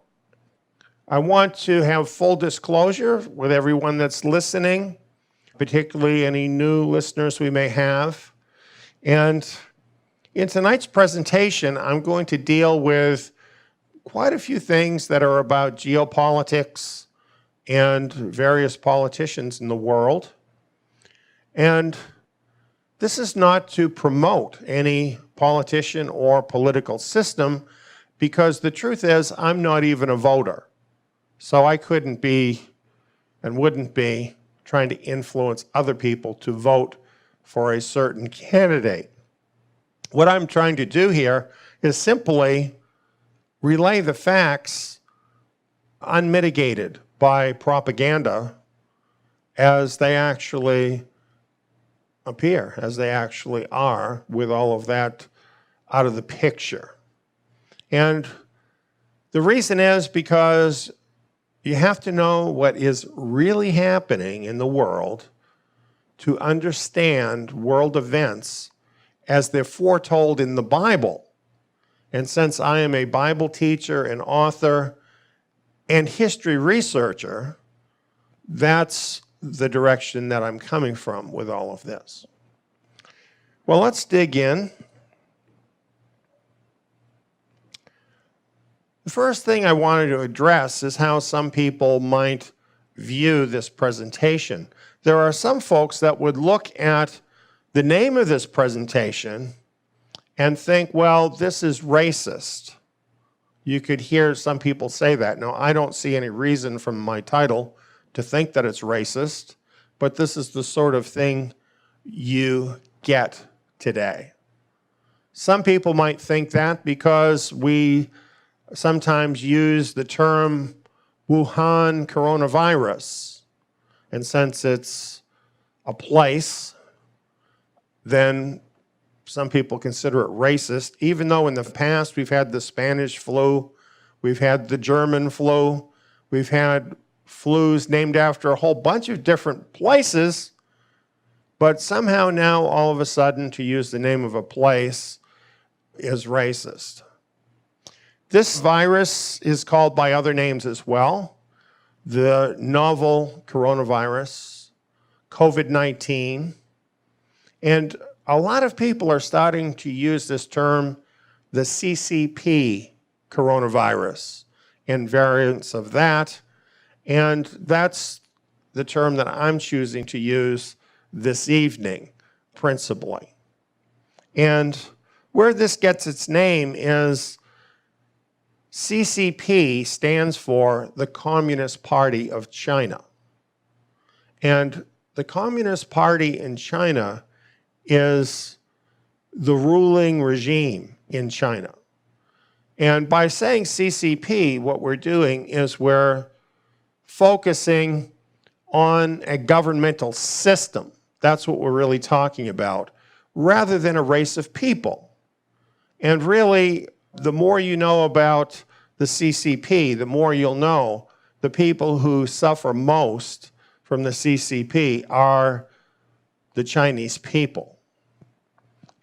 I want to have full disclosure with everyone that's listening, particularly any new listeners we may have. And in tonight's presentation, I'm going to deal with quite a few things that are about geopolitics and various politicians in the world. And this is not to promote any politician or political system, because the truth is I'm not even a voter. So I couldn't be and wouldn't be trying to influence other people to vote for a certain candidate. What I'm trying to do here is simply relay the facts unmitigated by propaganda as they actually appear, as they actually are, with all of that out of the picture. And the reason is because you have to know what is really happening in the world to understand world events as they're foretold in the Bible. And since I am a Bible teacher and author and history researcher, that's the direction that I'm coming from with all of this. Well, let's dig in. The first thing I wanted to address is how some people might view this presentation. There are some folks that would look at the name of this presentation and think, well, this is racist, You could hear some people say that. Now, I don't see any reason from my title to think that it's racist, but this is the sort of thing you get today. Some people might think that because we sometimes use the term Wuhan coronavirus, and since it's a place, then some people consider it racist, even though in the past we've had the Spanish flu, we've had the German flu, we've had flus named after a whole bunch of different places, but somehow now all of a sudden to use the name of a place is racist. This virus is called by other names as well. The novel coronavirus, COVID-19, and a lot of people are starting to use this term, the CCP coronavirus, and variants of that. And that's the term that I'm choosing to use this evening, principally. And where this gets its name is CCP stands for the Communist Party of China. And the Communist Party in China is the ruling regime in China. And by saying CCP, what we're doing is we're focusing on a governmental system. That's what we're really talking about, rather than a race of people. And really, the more you know about the CCP, the more you'll know the people who suffer most from the CCP are the Chinese people.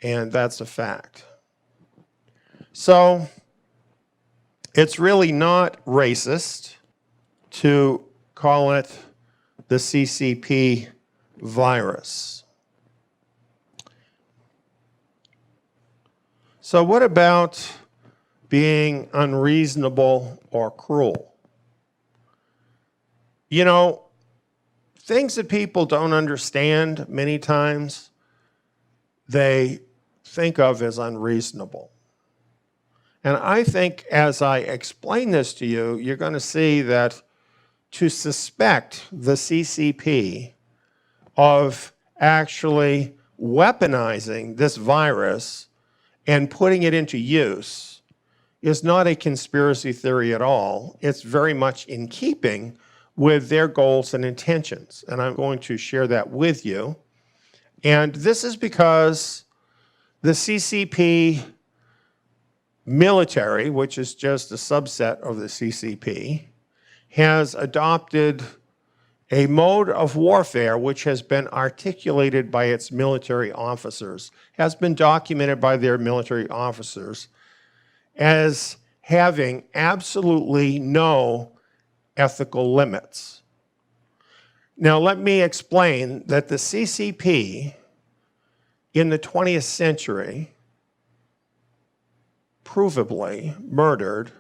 And that's a fact. So it's really not racist to call it the CCP virus. So what about being unreasonable or cruel? You know, things that people don't understand many times, they think of as unreasonable. And I think as I explain this to you, you're going to see that to suspect the CCP of actually weaponizing this virus and putting it into use is not a conspiracy theory at all. It's very much in keeping with their goals and intentions. And I'm going to share that with you. And this is because the CCP military, which is just a subset of the CCP, has adopted a mode of warfare which has been articulated by its military officers, has been documented by their military officers as having absolutely no ethical limits. Now, let me explain that the CCP in the 20th century provably murdered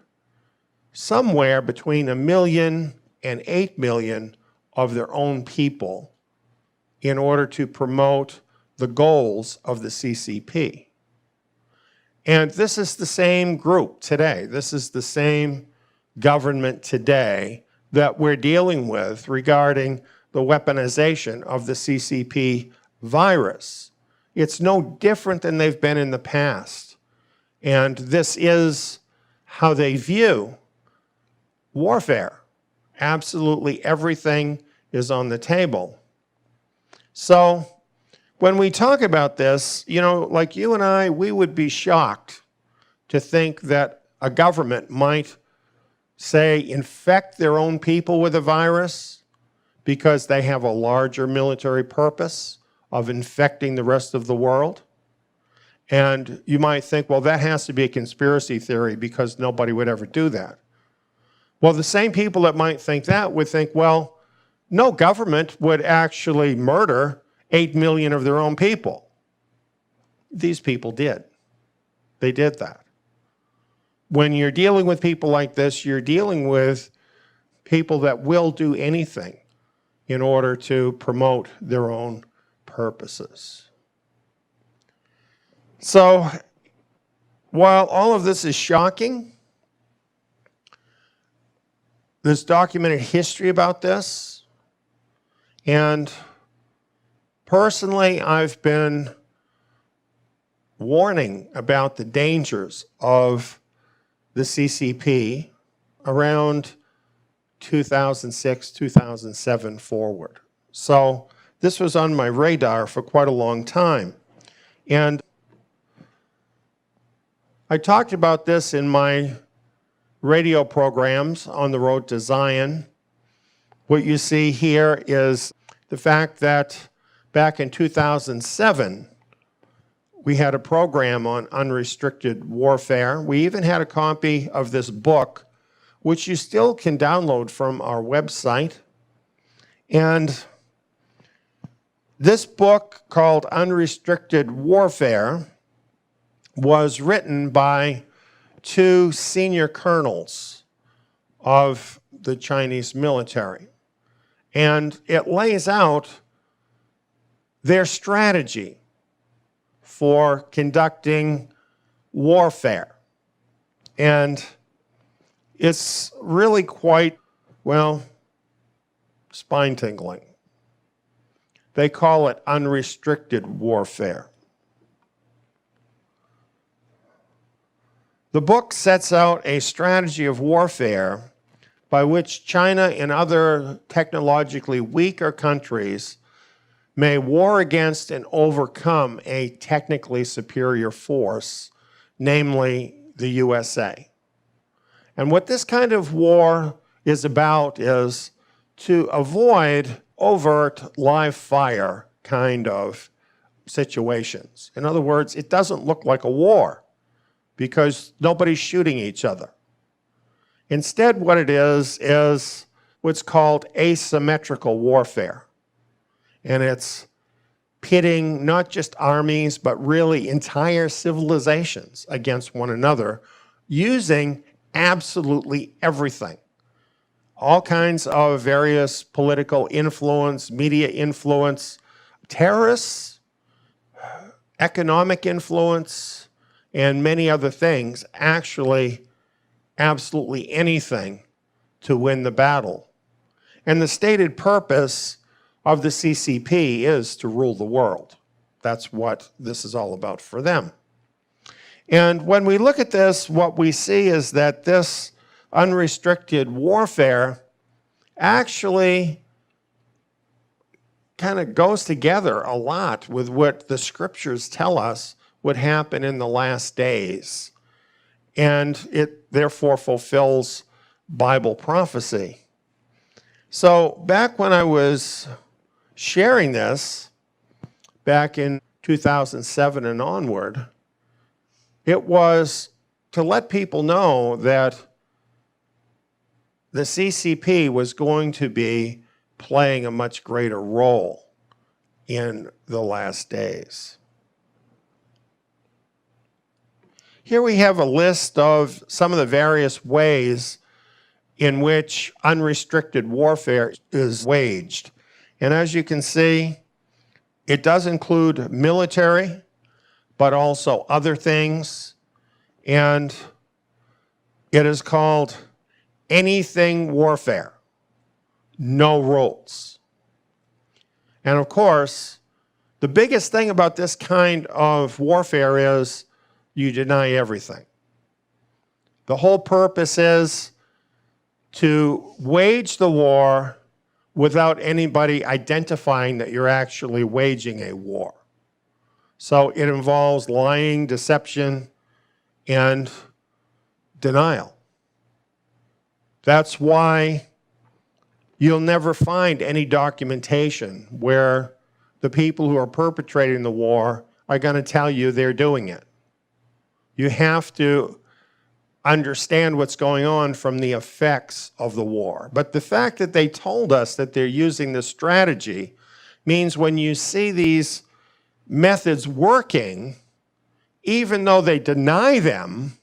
somewhere between 1 million and 8 million of their own people in order to promote the goals of the CCP. And this is the same group today. This is the same government today that we're dealing with regarding the weaponization of the CCP virus. It's no different than they've been in the past. And this is how they view warfare. Absolutely everything is on the table. So when we talk about this, you know, like you and I, we would be shocked to think that a government might, say, infect their own people with a virus because they have a larger military purpose of infecting the rest of the world. And you might think, well, that has to be a conspiracy theory because nobody would ever do that. Well, the same people that might think that would think, well, no government would actually murder 8 million of their own people. These people did. They did that. When you're dealing with people like this, you're dealing with people that will do anything in order to promote their own purposes. So, while all of this is shocking, There's documented history about this. And personally, I've been warning about the dangers of the CCP around 2006, 2007 forward. So this was on my radar for quite a long time. And I talked about this in my radio programs on the road to Zion. What you see here is the fact that back in 2007, we had a program on unrestricted warfare. We even had a copy of this book, which you still can download from our website. And this book, called Unrestricted Warfare, was written by two senior colonels of the Chinese military. And it lays out their strategy for conducting warfare. And it's really quite, well, spine-tingling. They call it unrestricted warfare. The book sets out a strategy of warfare by which China and other technologically weaker countries may war against and overcome a technically superior force, namely the USA. And what this kind of war is about is to avoid overt live fire kind of situations. In other words, it doesn't look like a war because nobody's shooting each other. Instead, what it is what's called asymmetrical warfare. And it's pitting not just armies, but really entire civilizations against one another using absolutely everything. All kinds of various political influence, media influence, terrorists, economic influence, and many other things, actually absolutely anything to win the battle. And the stated purpose of the CCP is to rule the world. That's what this is all about for them. And when we look at this, what we see is that this unrestricted warfare actually kind of goes together a lot with what the scriptures tell us would happen in the last days. And it therefore fulfills Bible prophecy. So back when I was sharing this, back in 2007 and onward, it was to let people know that the CCP was going to be playing a much greater role in the last days. Here we have a list of some of the various ways in which unrestricted warfare is waged. And as you can see, it does include military, but also other things. And it is called anything warfare, no rules. And of course, the biggest thing about this kind of warfare is you deny everything. The whole purpose is to wage the war without anybody identifying that you're actually waging a war. So it involves lying, deception, and denial. That's why you'll never find any documentation where the people who are perpetrating the war are going to tell you they're doing it. You have to understand what's going on from the effects of the war. But the fact that they told us that they're using this strategy means when you see these methods working, even though they deny them,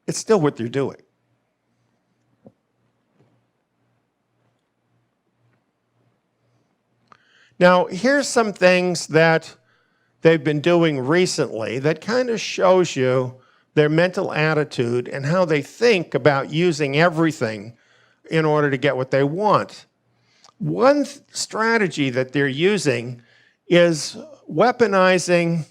it's still what they're doing. Now, here's some things that they've been doing recently that kind of shows you their mental attitude, and how they think about using everything in order to get what they want. One strategy that they're using is weaponizing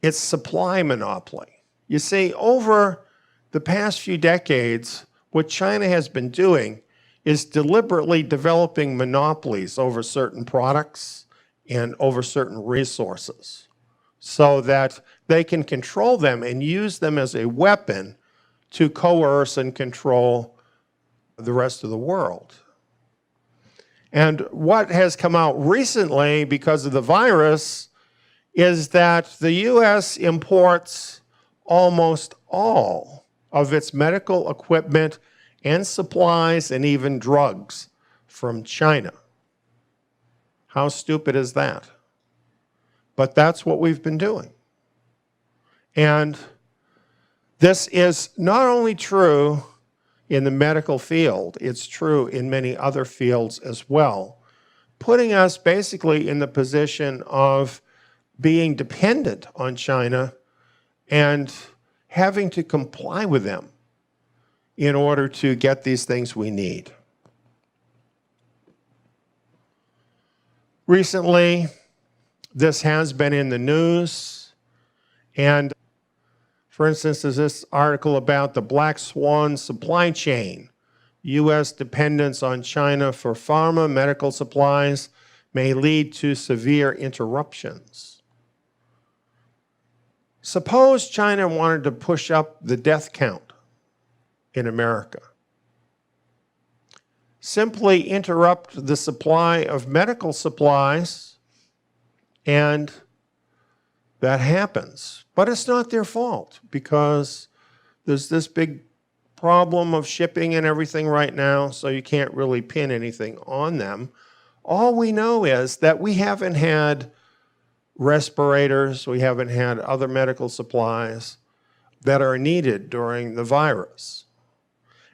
its supply monopoly. You see, over the past few decades, what China has been doing is deliberately developing monopolies over certain products and over certain resources so that they can control them and use them as a weapon to coerce and control the rest of the world. And what has come out recently because of the virus is that the U.S. imports almost all of its medical equipment and supplies and even drugs from China. How stupid is that? But that's what we've been doing. And this is not only true in the medical field, it's true in many other fields as well, putting us basically in the position of being dependent on China and having to comply with them in order to get these things we need. Recently, this has been in the news, and for instance, there's this article about the Black Swan supply chain. U.S. dependence on China for pharma, medical supplies may lead to severe interruptions. Suppose China wanted to push up the death count in America. Simply interrupt the supply of medical supplies, and that happens. But it's not their fault because there's this big problem of shipping and everything right now, so you can't really pin anything on them. All we know is that we haven't had respirators, we haven't had other medical supplies that are needed during the virus.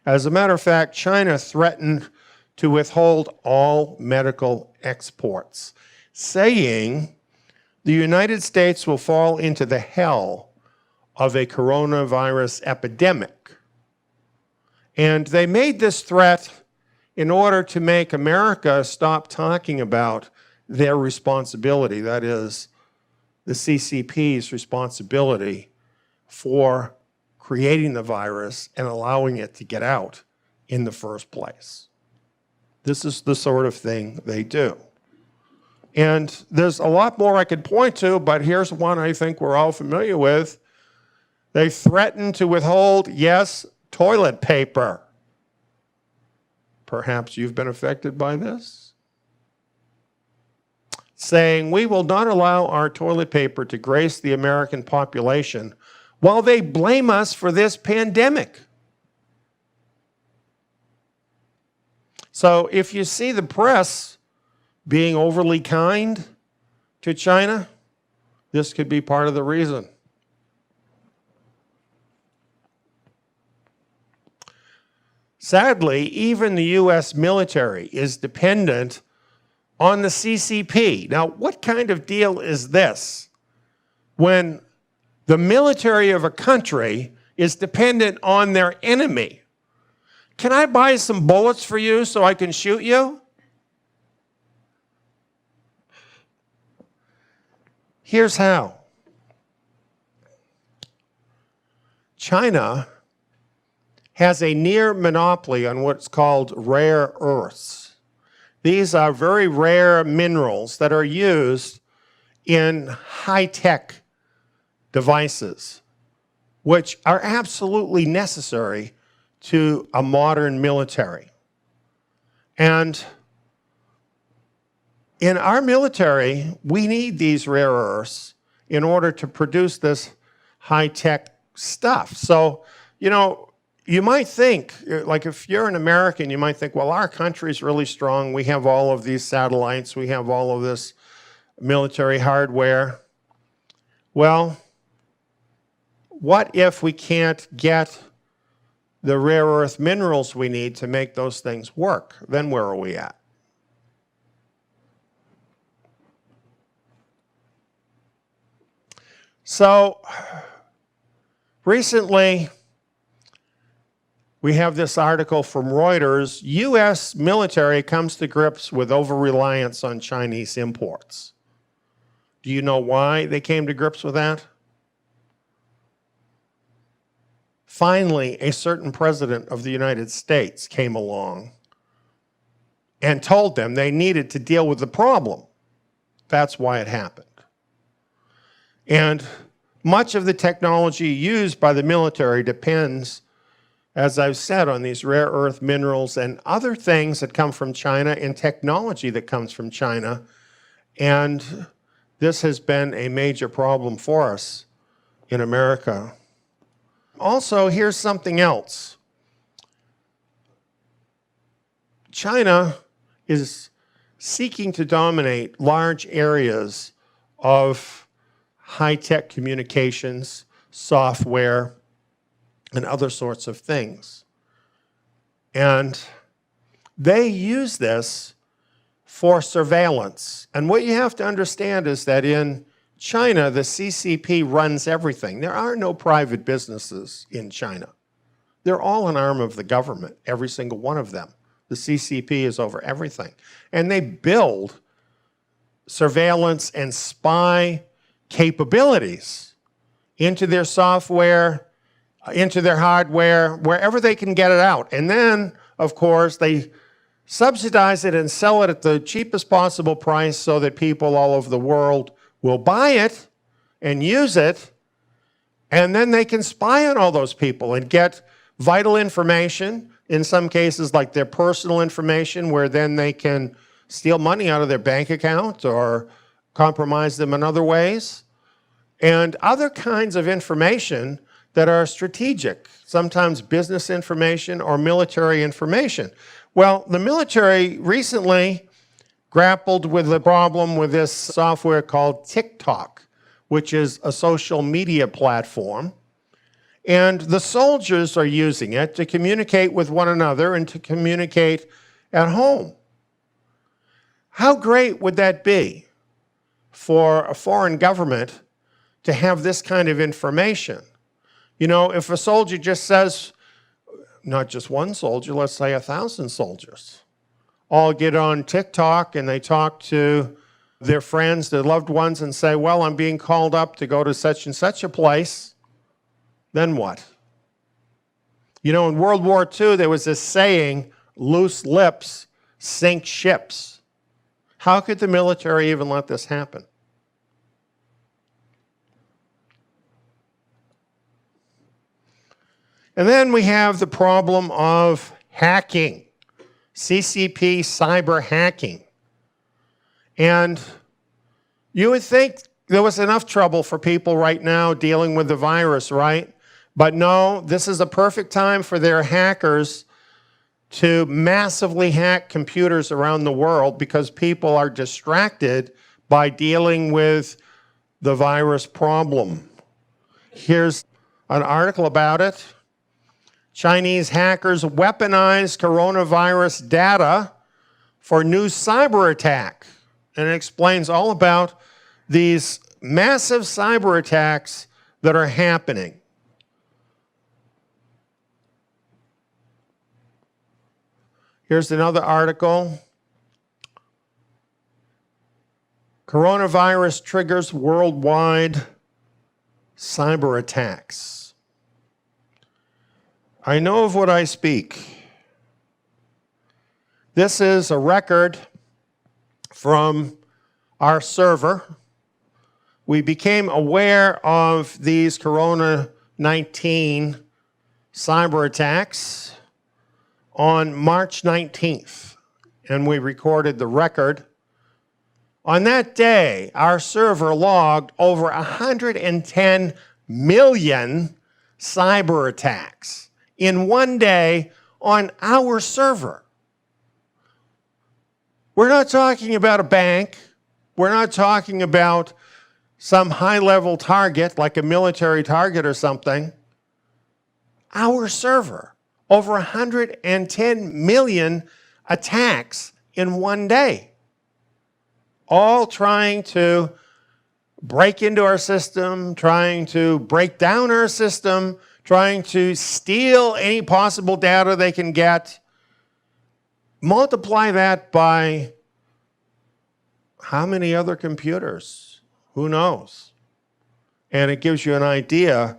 As a matter of fact, China threatened to withhold all medical exports, saying the United States will fall into the hell of a coronavirus epidemic. And they made this threat in order to make America stop talking about their responsibility, that is, the CCP's responsibility for creating the virus and allowing it to get out in the first place. This is the sort of thing they do. And there's a lot more I could point to, but here's one I think we're all familiar with. They threaten to withhold, yes, toilet paper. Perhaps you've been affected by this. Saying, we will not allow our toilet paper to grace the American population while they blame us for this pandemic. So if you see the press being overly kind to China, this could be part of the reason. Sadly, even the U.S. military is dependent on the CCP. Now, what kind of deal is this when the military of a country is dependent on their enemy? Can I buy some bullets for you so I can shoot you? Here's how. China has a near monopoly on what's called rare earths. These are very rare minerals that are used in high-tech devices, which are absolutely necessary to a modern military. And in our military, we need these rare earths in order to produce this high-tech stuff. So, you know, you might think, like if you're an American, you might think, well, our country's really strong. We have all of these satellites. We have all of this military hardware. Well, what if we can't get the rare earth minerals we need to make those things work? Then where are we at? So Recently, we have this article from Reuters. U.S. military comes to grips with over-reliance on Chinese imports. Do you know why they came to grips with that? Finally, a certain president of the United States came along and told them they needed to deal with the problem. That's why it happened. And much of the technology used by the military depends, as I've said, on these rare earth minerals and other things that come from China and technology that comes from China. And this has been a major problem for us in America. Also, here's something else. China is seeking to dominate large areas of high-tech communications, software, and other sorts of things. And they use this for surveillance. And what you have to understand is that in China, the CCP runs everything. There are no private businesses in China. They're all an arm of the government, every single one of them. The CCP is over everything. And they build surveillance and spy capabilities into their software, into their hardware, wherever they can get it out. And then, of course, they subsidize it and sell it at the cheapest possible price so that people all over the world will buy it and use it, and then they can spy on all those people and get vital information, in some cases like their personal information, where then they can steal money out of their bank account or compromise them in other ways, and other kinds of information that are strategic, sometimes business information or military information. Well, the military recently grappled with the problem with this software called TikTok, which is a social media platform. And the soldiers are using it to communicate with one another and to communicate at home. How great would that be for a foreign government to have this kind of information? You know, if a soldier just says, not just one soldier, let's say 1,000 soldiers, all get on TikTok and they talk to their friends, their loved ones, and say, well, I'm being called up to go to such and such a place, then what? You know, in World War II, there was this saying, loose lips sink ships. How could the military even let this happen? And then we have the problem of hacking, CCP cyber hacking. And you would think there was enough trouble for people right now dealing with the virus, right? But no, this is a perfect time for their hackers to massively hack computers around the world because people are distracted by dealing with the virus problem. Here's an article about it. Chinese hackers weaponize coronavirus data for new cyber attack. And it explains all about these massive cyber attacks that are happening. Here's another article. Coronavirus triggers worldwide cyber attacks. I know of what I speak. This is a record from our server. We became aware of these Corona-19 cyber attacks on March 19th, and we recorded the record. On that day, our server logged over 110 million cyber attacks in one day on our server. We're not talking about a bank. We're not talking about some high-level target, like a military target or something. Our server, over 110 million attacks in one day, all trying to break into our system, trying to break down our system, trying to steal any possible data they can get. Multiply that by how many other computers? Who knows? And it gives you an idea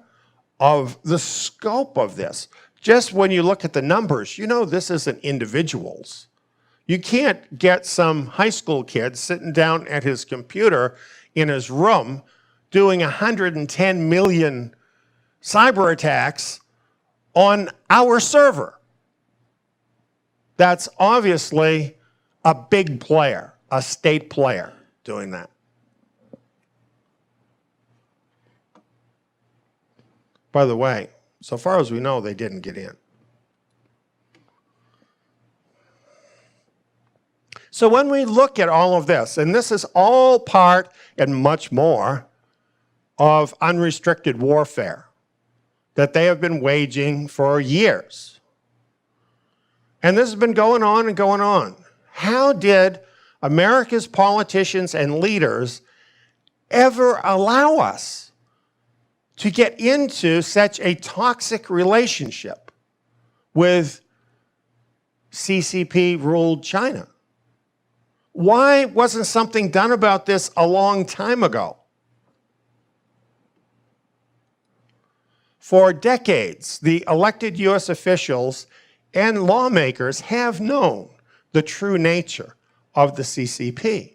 of the scope of this. Just when you look at the numbers, you know this isn't individuals. You can't get some high school kid sitting down at his computer in his room doing 110 million cyber attacks on our server. That's obviously a big player, a state player doing that. By the way, so far as we know, they didn't get in. So when we look at all of this, and this is all part and much more of unrestricted warfare that they have been waging for years. And this has been going on and going on. How did America's politicians and leaders ever allow us to get into such a toxic relationship with CCP-ruled China? Why wasn't something done about this a long time ago? For decades, the elected U.S. officials and lawmakers have known the true nature of the CCP.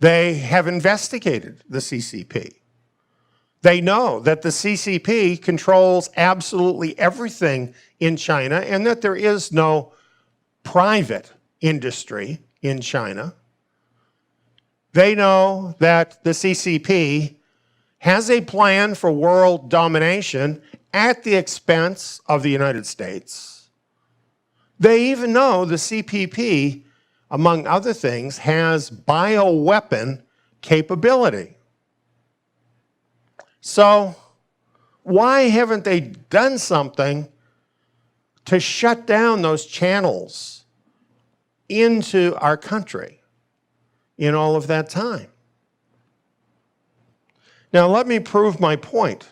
They have investigated the CCP. They know that the CCP controls absolutely everything in China and that there is no private industry in China. They know that the CCP has a plan for world domination at the expense of the United States. They even know the CPP, among other things, has bioweapon capability. So why haven't they done something to shut down those channels into our country in all of that time? Now, let me prove my point.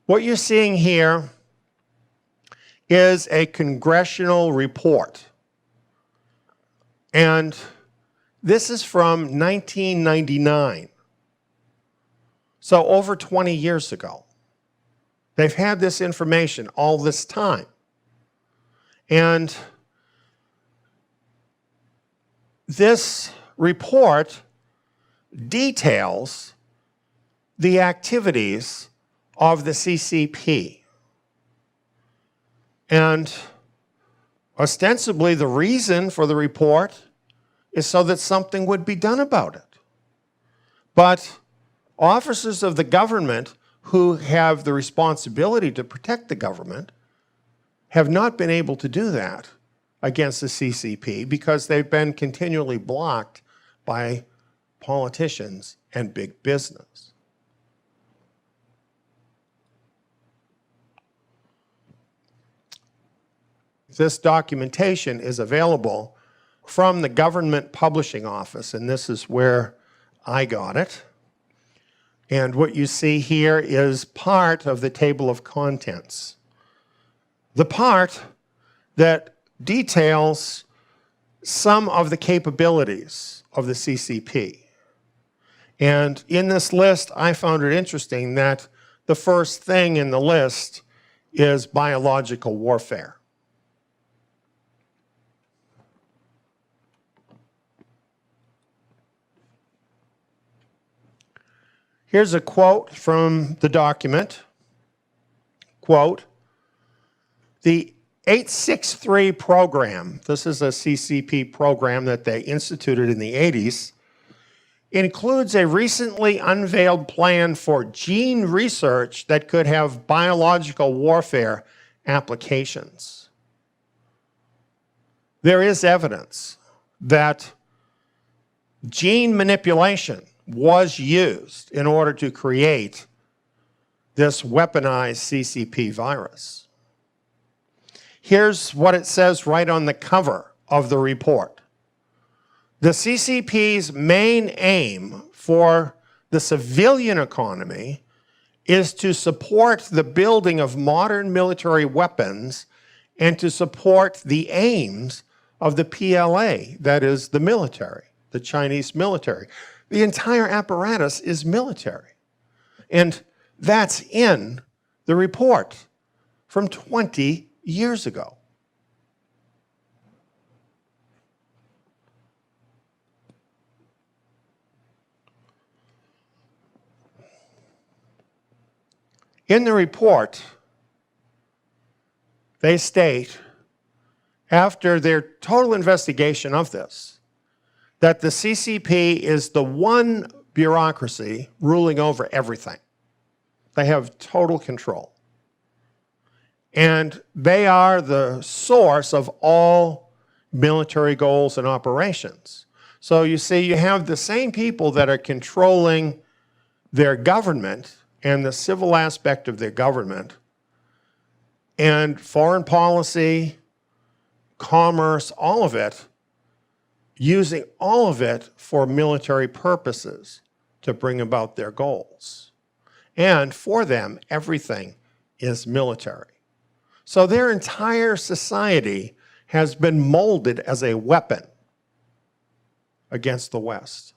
What you're seeing here is a congressional report. And this is from 1999. So over 20 years ago. They've had this information all this time. And this report details the activities of the CCP. And ostensibly the reason for the report is so that something would be done about it. But officers of the government who have the responsibility to protect the government have not been able to do that against the CCP because they've been continually blocked by politicians and big business. This documentation is available from the Government Publishing Office, and this is where I got it. And what you see here is part of the table of contents. The part that details some of the capabilities of the CCP. And in this list, I found it interesting that the first thing in the list is biological warfare. Here's a quote from the document. Quote, "The 863 program," this is a CCP program that they instituted in the 80s, "includes a recently unveiled plan for gene research that could have biological warfare applications." There is evidence that gene manipulation was used in order to create this weaponized CCP virus. Here's what it says right on the cover of the report. The CCP's main aim for the civilian economy is to support the building of modern military weapons and to support the aims of the PLA, that is the military, the Chinese military. The entire apparatus is military. And that's in the report from 20 years ago. In the report, they state, after their total investigation of this, that the CCP is the one bureaucracy ruling over everything. They have total control. And they are the source of all military goals and operations. So you see, you have the same people that are controlling their government and the civil aspect of their government, and foreign policy, commerce, all of it, using all of it for military purposes to bring about their goals. And for them, everything is military. So their entire society has been molded as a weapon against the West.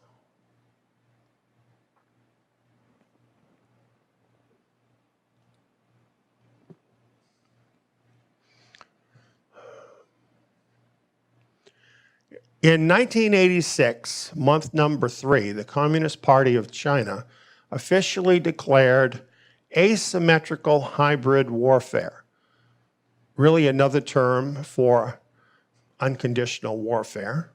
In 1986, month number 3, the Communist Party of China officially declared asymmetrical hybrid warfare, really another term for unconditional warfare,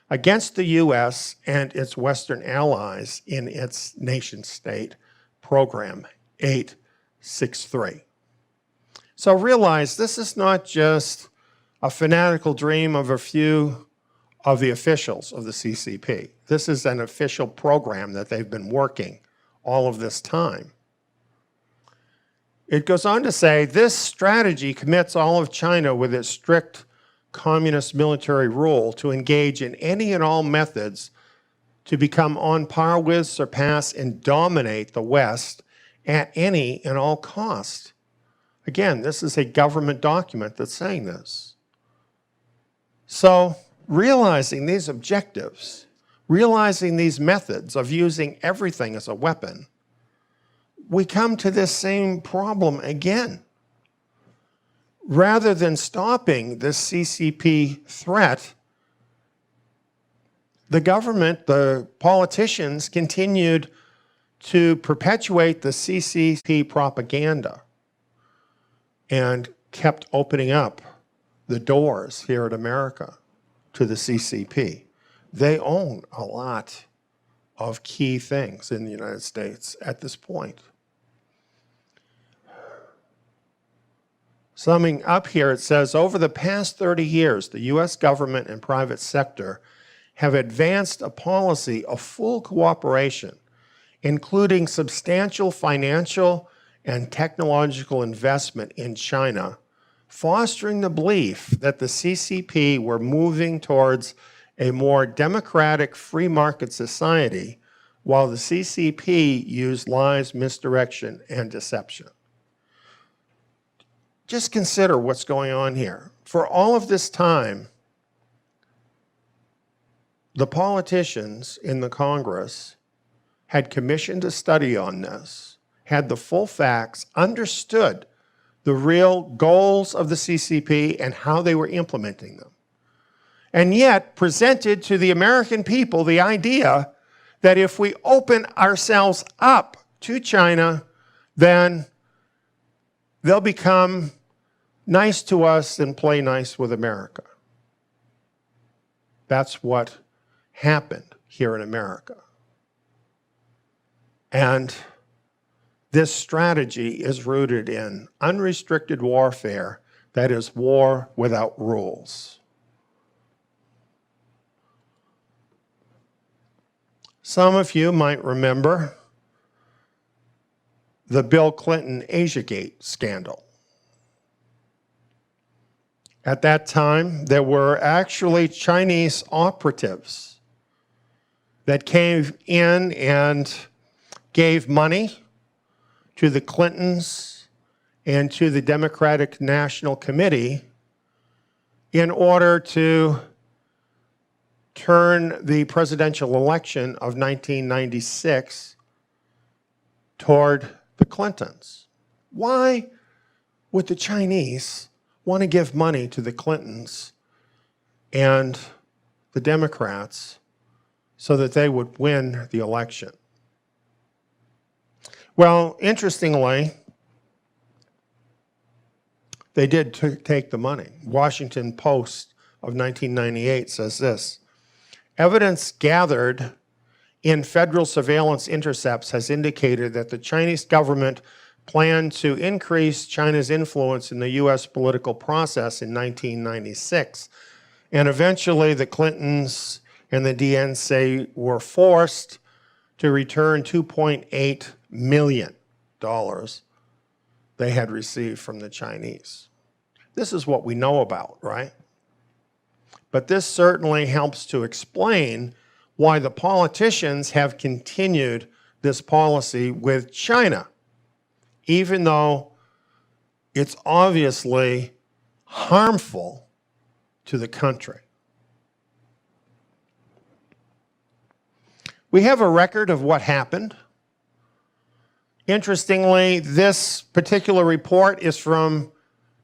against the US and its Western allies in its nation-state program 863. So realize this is not just a fanatical dream of a few of the officials of the CCP. This is an official program that they've been working all of this time. It goes on to say, this strategy commits all of China with its strict communist military rule to engage in any and all methods to become on par with, surpass, and dominate the West at any and all cost. Again, this is a government document that's saying this. So, realizing these objectives, realizing these methods of using everything as a weapon, we come to this same problem again. Rather than stopping this CCP threat, the government, the politicians continued to perpetuate the CCP propaganda and kept opening up the doors here in America to the CCP. They own a lot of key things in the United States at this point. Summing up here, it says, over the past 30 years, the U.S. government and private sector have advanced a policy of full cooperation, including substantial financial and technological investment in China, fostering the belief that the CCP were moving towards a more democratic free market society, while the CCP used lies, misdirection, and deception. Just consider what's going on here. For all of this time, the politicians in the Congress had commissioned a study on this, had the full facts, understood the real goals of the CCP and how they were implementing them. And yet presented to the American people the idea that if we open ourselves up to China, then they'll become nice to us and play nice with America. That's what happened here in America. And this strategy is rooted in unrestricted warfare, that is, war without rules. Some of you might remember the Bill Clinton Asiagate scandal. At that time, there were actually Chinese operatives that came in and gave money to the Clintons and to the Democratic National Committee in order to turn the presidential election of 1996 toward the Clintons. Why would the Chinese want to give money to the Clintons and the Democrats so that they would win the election? Well, interestingly, they did take the money. Washington Post of 1998 says this: evidence gathered in federal surveillance intercepts has indicated that the Chinese government planned to increase China's influence in the U.S. political process in 1996. And eventually the Clintons and the DNC were forced to return $2.8 million they had received from the Chinese. This is what we know about, right? But this certainly helps to explain why the politicians have continued this policy with China, even though it's obviously harmful to the country. We have a record of what happened. Interestingly, this particular report is from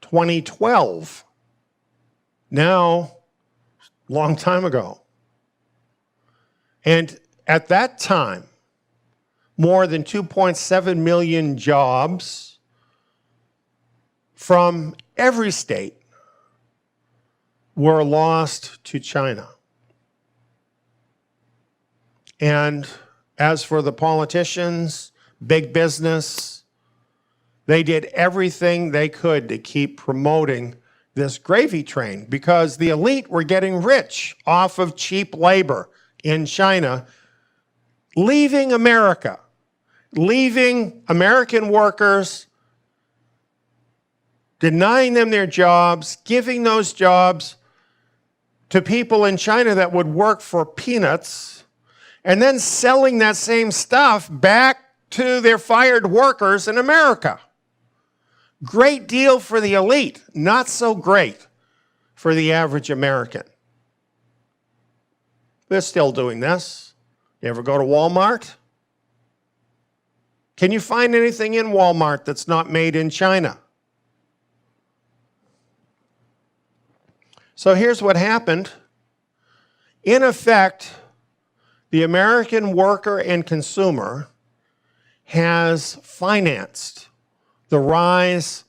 2012. Now, long time ago. And at that time, more than 2.7 million jobs from every state were lost to China. And as for the politicians, big business, they did everything they could to keep promoting this gravy train because the elite were getting rich off of cheap labor in China, leaving America, leaving American workers, denying them their jobs, giving those jobs to people in China that would work for peanuts, and then selling that same stuff back to their fired workers in America. Great deal for the elite, not so great for the average American. They're still doing this. You ever go to Walmart? Can you find anything in Walmart that's not made in China? So here's what happened. In effect, the American worker and consumer has financed the rise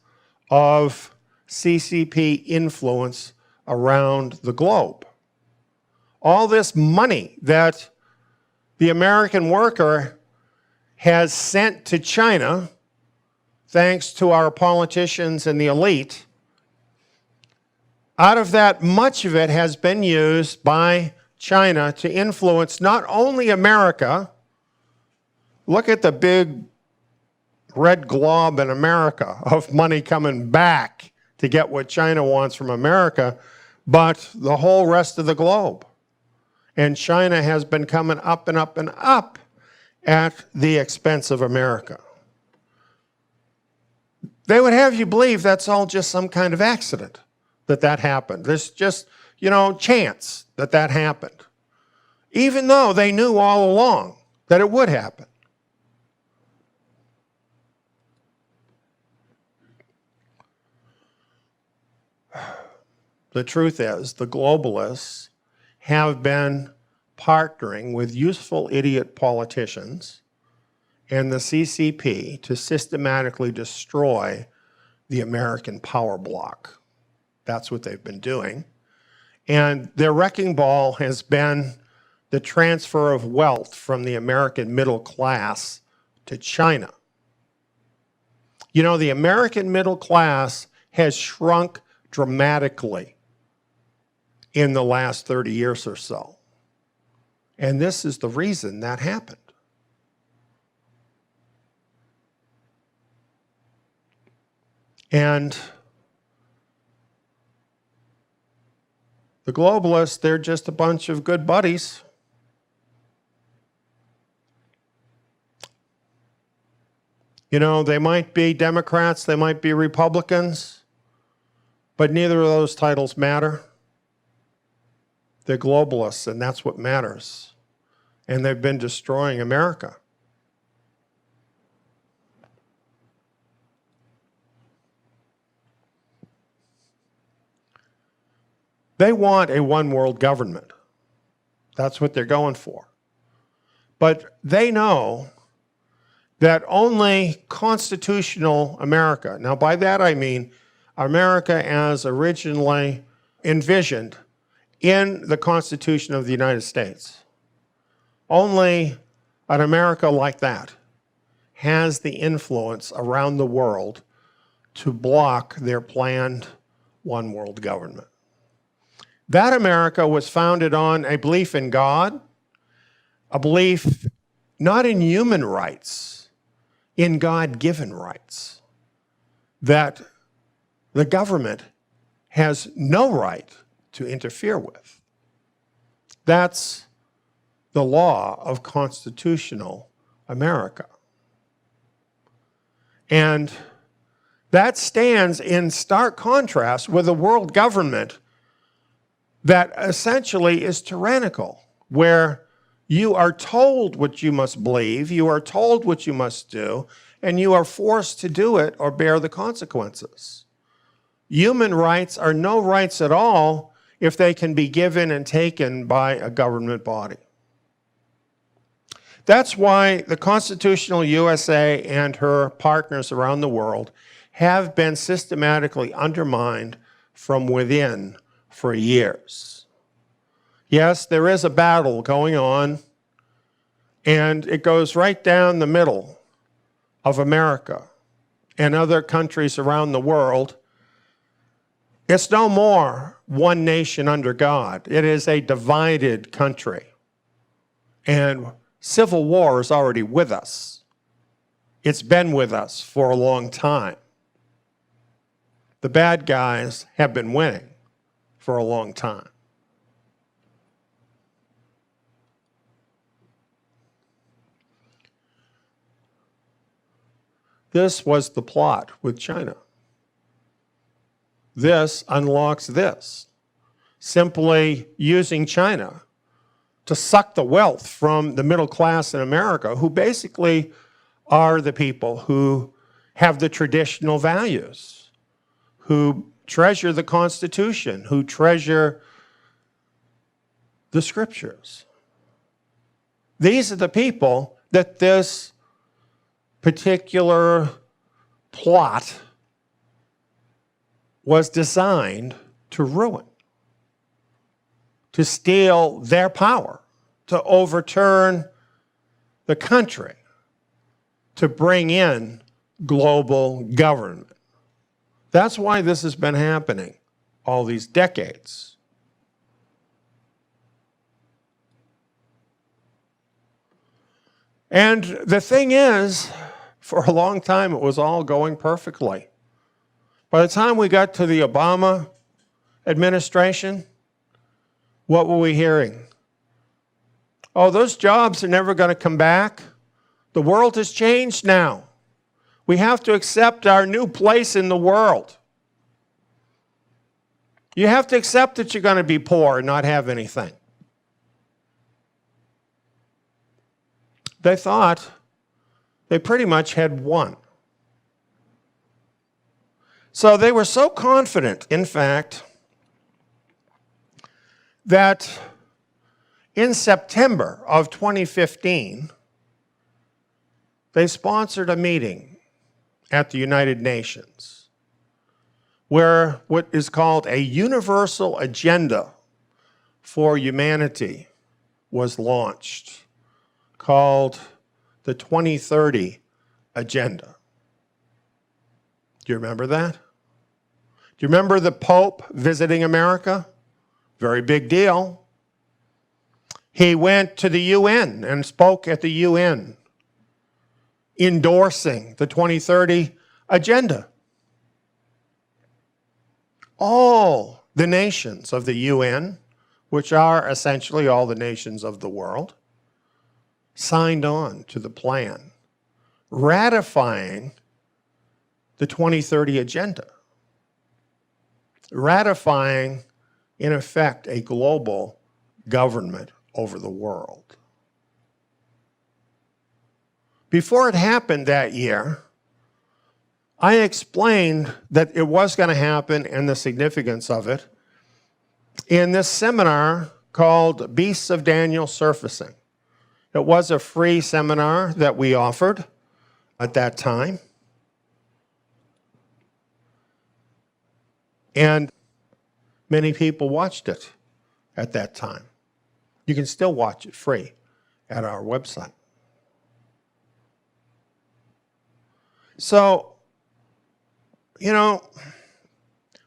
of CCP influence around the globe. All this money that the American worker has sent to China, thanks to our politicians and the elite, out of that, much of it has been used by China to influence not only America. Look at the big red glob in America of money coming back to get what China wants from America, but the whole rest of the globe. And China has been coming up and up and up at the expense of America. They would have you believe that's all just some kind of accident, that happened. There's just, chance that happened. Even though they knew all along that it would happen. The truth is, the globalists have been partnering with useful idiot politicians and the CCP to systematically destroy the American power bloc. That's what they've been doing. And their wrecking ball has been the transfer of wealth from the American middle class to China. The American middle class has shrunk dramatically in the last 30 years or so. And this is the reason that happened. And the globalists, they're just a bunch of good buddies. You know, they might be Democrats, they might be Republicans, but neither of those titles matter. They're globalists, and that's what matters. And they've been destroying America. They want a one-world government. That's what they're going for. But they know that only constitutional America, now by that I mean America as originally envisioned in the Constitution of the United States, only an America like that has the influence around the world to block their planned one-world government. That America was founded on a belief in God, a belief not in human rights, in God-given rights, that the government has no right to interfere with. That's the law of constitutional America. And that stands in stark contrast with a world government that essentially is tyrannical, where you are told what you must believe, you are told what you must do, and you are forced to do it or bear the consequences. Human rights are no rights at all if they can be given and taken by a government body. That's why the constitutional USA and her partners around the world have been systematically undermined from within for years. Yes, there is a battle going on, and it goes right down the middle of America and other countries around the world. It's no more one nation under God. It is a divided country. And civil war is already with us. It's been with us for a long time. The bad guys have been winning for a long time. This was the plot with China. This unlocks this. Simply using China to suck the wealth from the middle class in America, who basically are the people who have the traditional values, who treasure the Constitution, who treasure the Scriptures. These are the people that this particular plot was designed to ruin, to steal their power, to overturn the country, to bring in global government. That's why this has been happening all these decades. And the thing is, for a long time, it was all going perfectly. By the time we got to the Obama administration, what were we hearing? Oh, those jobs are never going to come back. The world has changed now. We have to accept our new place in the world. You have to accept that you're going to be poor and not have anything. They thought they pretty much had won. So they were so confident, in fact, that in September of 2015, they sponsored a meeting at the United Nations where what is called a universal agenda for humanity was launched, called the 2030 Agenda. Do you remember that? Do you remember the Pope visiting America? Very big deal. He went to the UN and spoke at the UN, endorsing the 2030 Agenda. All the nations of the UN, which are essentially all the nations of the world, signed on to the plan, ratifying the 2030 agenda, ratifying, in effect, a global government over the world. Before it happened that year, I explained that it was going to happen and the significance of it in this seminar called Beasts of Daniel Surfacing. It was a free seminar that we offered at that time. And many people watched it at that time. You can still watch it free at our website. So, you know,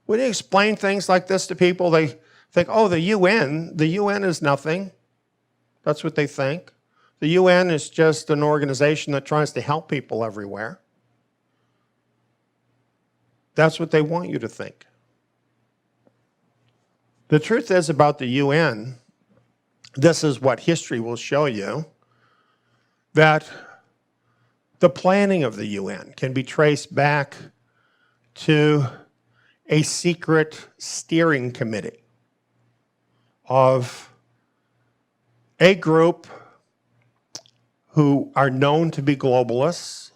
when you explain things like this to people, they think, oh, the UN is nothing. That's what they think. The UN is just an organization that tries to help people everywhere. That's what they want you to think. The truth is about the UN, this is what history will show you, that the planning of the UN can be traced back to a secret steering committee of a group who are known to be globalists.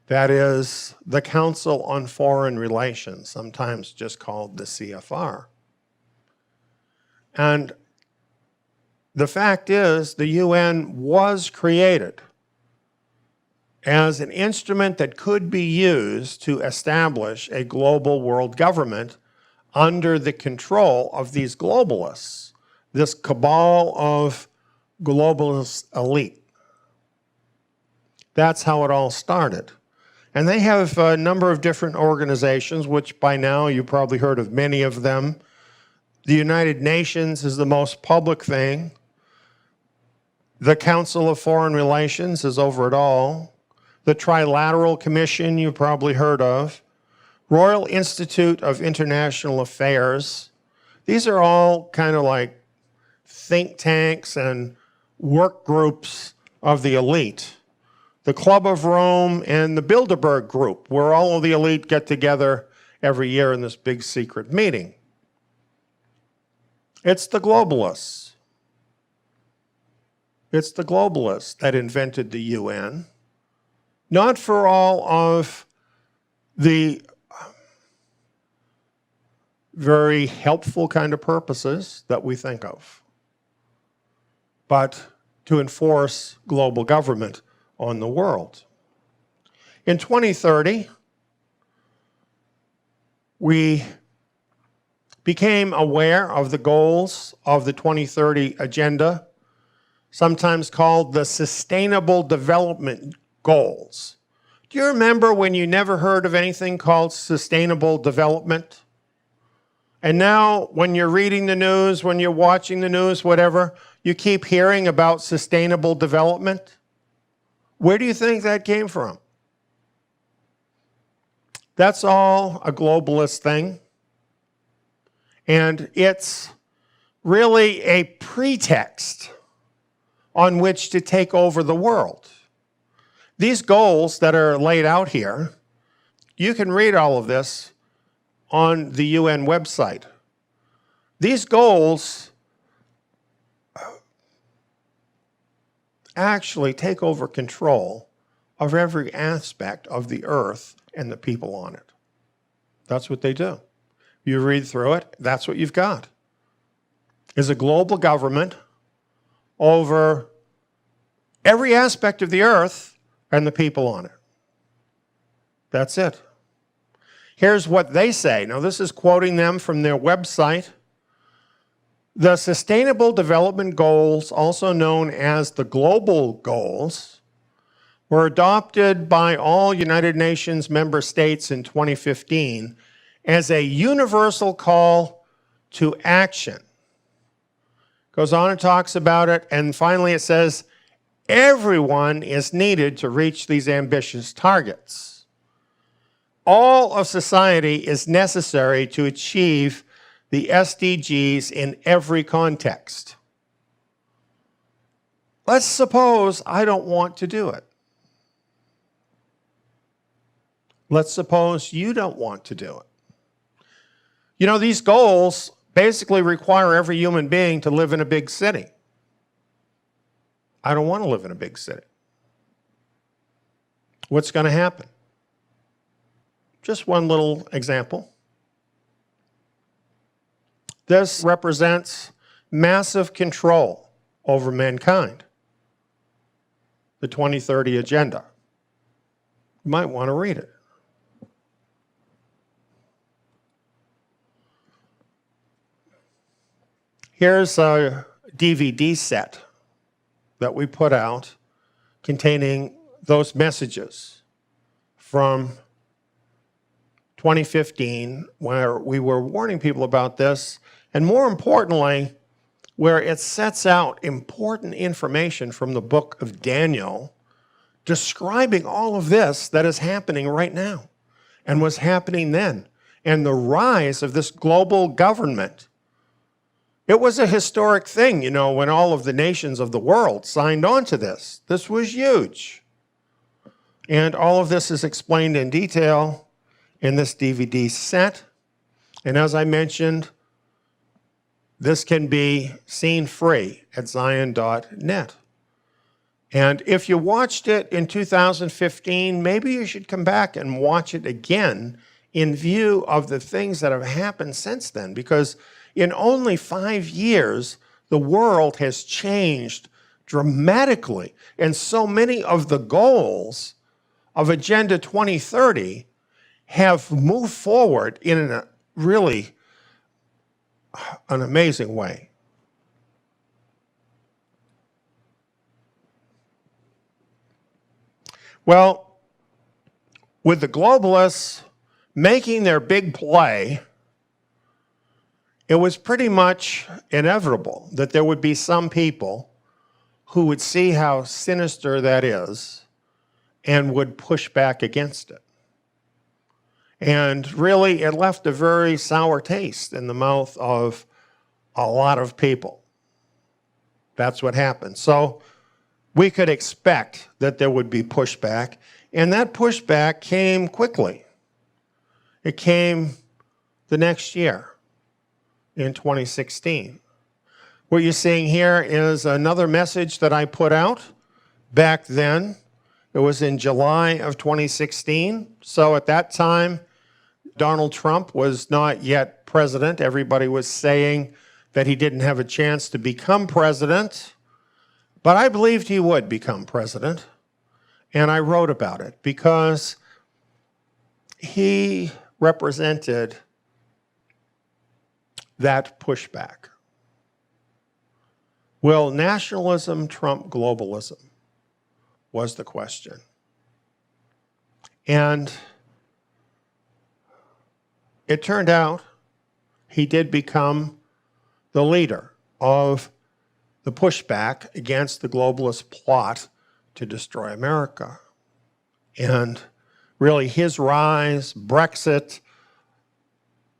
That is the Council on Foreign Relations, sometimes just called the CFR. And the fact is, the UN was created as an instrument that could be used to establish a global world government under the control of these globalists, this cabal of globalist elite. That's how it all started. And they have a number of different organizations, which by now you probably heard of many of them. The United Nations is the most public thing. The Council of Foreign Relations is over it all. The Trilateral Commission you've probably heard of. Royal Institute of International Affairs. These are all kind of like think tanks and work groups of the elite. The Club of Rome and the Bilderberg Group, where all of the elite get together every year in this big secret meeting. It's the globalists. It's the globalists that invented the UN, not for all of the very helpful kind of purposes that we think of, but to enforce global government on the world. In 2030, we became aware of the goals of the 2030 agenda, sometimes called the Sustainable Development Goals. Do you remember when you never heard of anything called sustainable development? And now when you're reading the news, when you're watching the news, whatever, you keep hearing about sustainable development? Where do you think that came from? That's all a globalist thing. And it's really a pretext on which to take over the world. These goals that are laid out here, you can read all of this on the UN website. These goals actually take over control of every aspect of the earth and the people on it. That's what they do. You read through it, that's what you've got. Is a global government over every aspect of the earth and the people on it. That's it. Here's what they say. Now, this is quoting them from their website. The Sustainable Development Goals, also known as the Global Goals, were adopted by all United Nations member states in 2015 as a universal call to action. Goes on and talks about it, and finally it says, everyone is needed to reach these ambitious targets. All of society is necessary to achieve the SDGs in every context. Let's suppose I don't want to do it. Let's suppose you don't want to do it. You know, these goals basically require every human being to live in a big city. I don't want to live in a big city. What's going to happen? Just one little example. This represents massive control over mankind. The 2030 Agenda. You might want to read it. Here's a DVD set that we put out containing those messages from 2015, where we were warning people about this, and more importantly, where it sets out important information from the book of Daniel describing all of this that is happening right now and was happening then, and the rise of this global government. It was a historic thing, you know, when all of the nations of the world signed on to this. This was huge. And all of this is explained in detail in this DVD set. And as I mentioned, this can be seen free at zion.net. And if you watched it in 2015, maybe you should come back and watch it again in view of the things that have happened since then. Because in only 5 years, the world has changed dramatically. And so many of the goals of Agenda 2030 have moved forward in a really an amazing way. Well, with the globalists making their big play, it was pretty much inevitable that there would be some people who would see how sinister that is and would push back against it. And really, it left a very sour taste in the mouth of a lot of people. That's what happened. So we could expect that there would be pushback, and that pushback came quickly. It came the next year, in 2016. What you're seeing here is another message that I put out back then. It was in July of 2016. So at that time, Donald Trump was not yet president. Everybody was saying that he didn't have a chance to become president. But I believed he would become president. And I wrote about it because he represented that pushback. Will nationalism trump globalism? Was the question. And it turned out he did become the leader of the pushback against the globalist plot to destroy America. And really his rise, Brexit,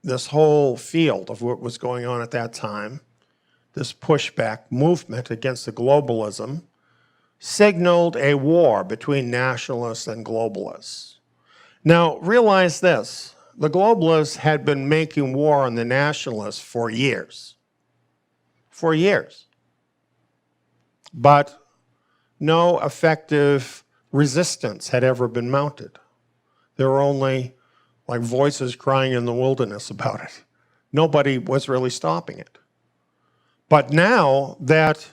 this whole field of what was going on at that time, this pushback movement against the globalism, signaled a war between nationalists and globalists. Now, realize this. The globalists had been making war on the nationalists for years. For years. But no effective resistance had ever been mounted. There were only like voices crying in the wilderness about it. Nobody was really stopping it. But now that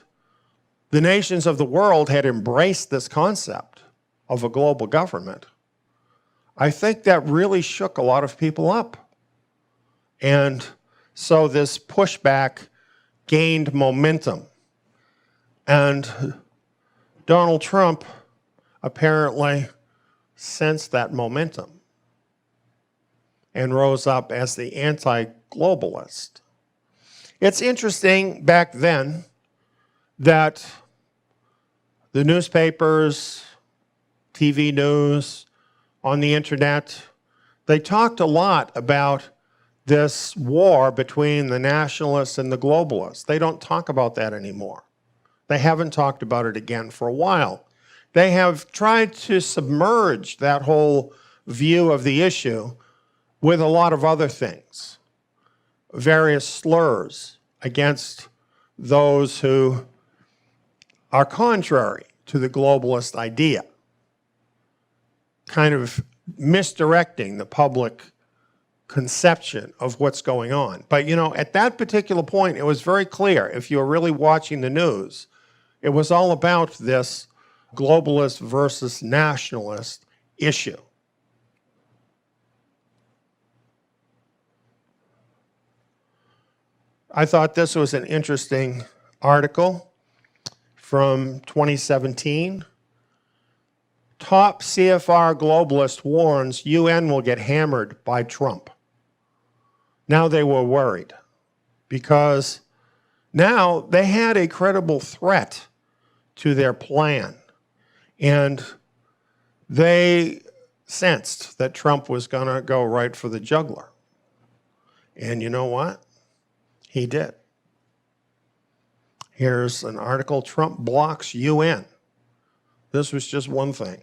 the nations of the world had embraced this concept of a global government, I think that really shook a lot of people up. And so this pushback gained momentum. And Donald Trump apparently sensed that momentum and rose up as the anti-globalist. It's interesting back then that the newspapers, TV news, on the internet, they talked a lot about this war between the nationalists and the globalists. They don't talk about that anymore. They haven't talked about it again for a while. They have tried to submerge that whole view of the issue with a lot of other things, various slurs against those who are contrary to the globalist idea, kind of misdirecting the public conception of what's going on. But you know, at that particular point, it was very clear, if you were really watching the news, it was all about this globalist versus nationalist issue. I thought this was an interesting article from 2017. Top CFR globalist warns UN will get hammered by Trump. Now they were worried because now they had a credible threat to their plan. And they sensed that Trump was going to go right for the jugular. And you know what? He did. Here's an article, Trump blocks UN. This was just one thing.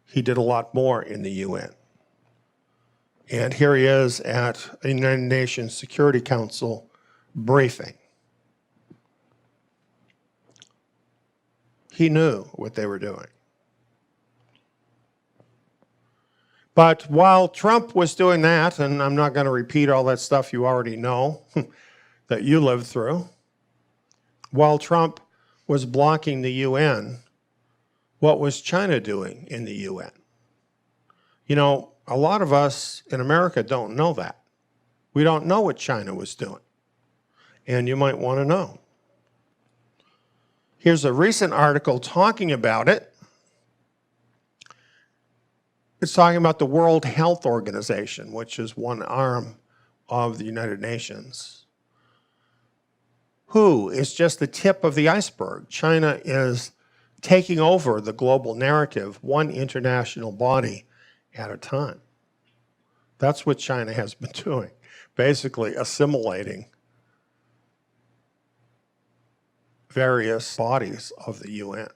He did a lot more in the UN. And here he is at a United Nations Security Council briefing. He knew what they were doing. But while Trump was doing that, and I'm not going to repeat all that stuff you already know that you lived through, while Trump was blocking the UN, what was China doing in the UN? You know, a lot of us in America don't know that. We don't know what China was doing. And you might want to know. Here's a recent article talking about it. It's talking about the World Health Organization, which is one arm of the United Nations. WHO is just the tip of the iceberg. China is taking over the global narrative, one international body at a time. That's what China has been doing, basically assimilating various bodies of the UN,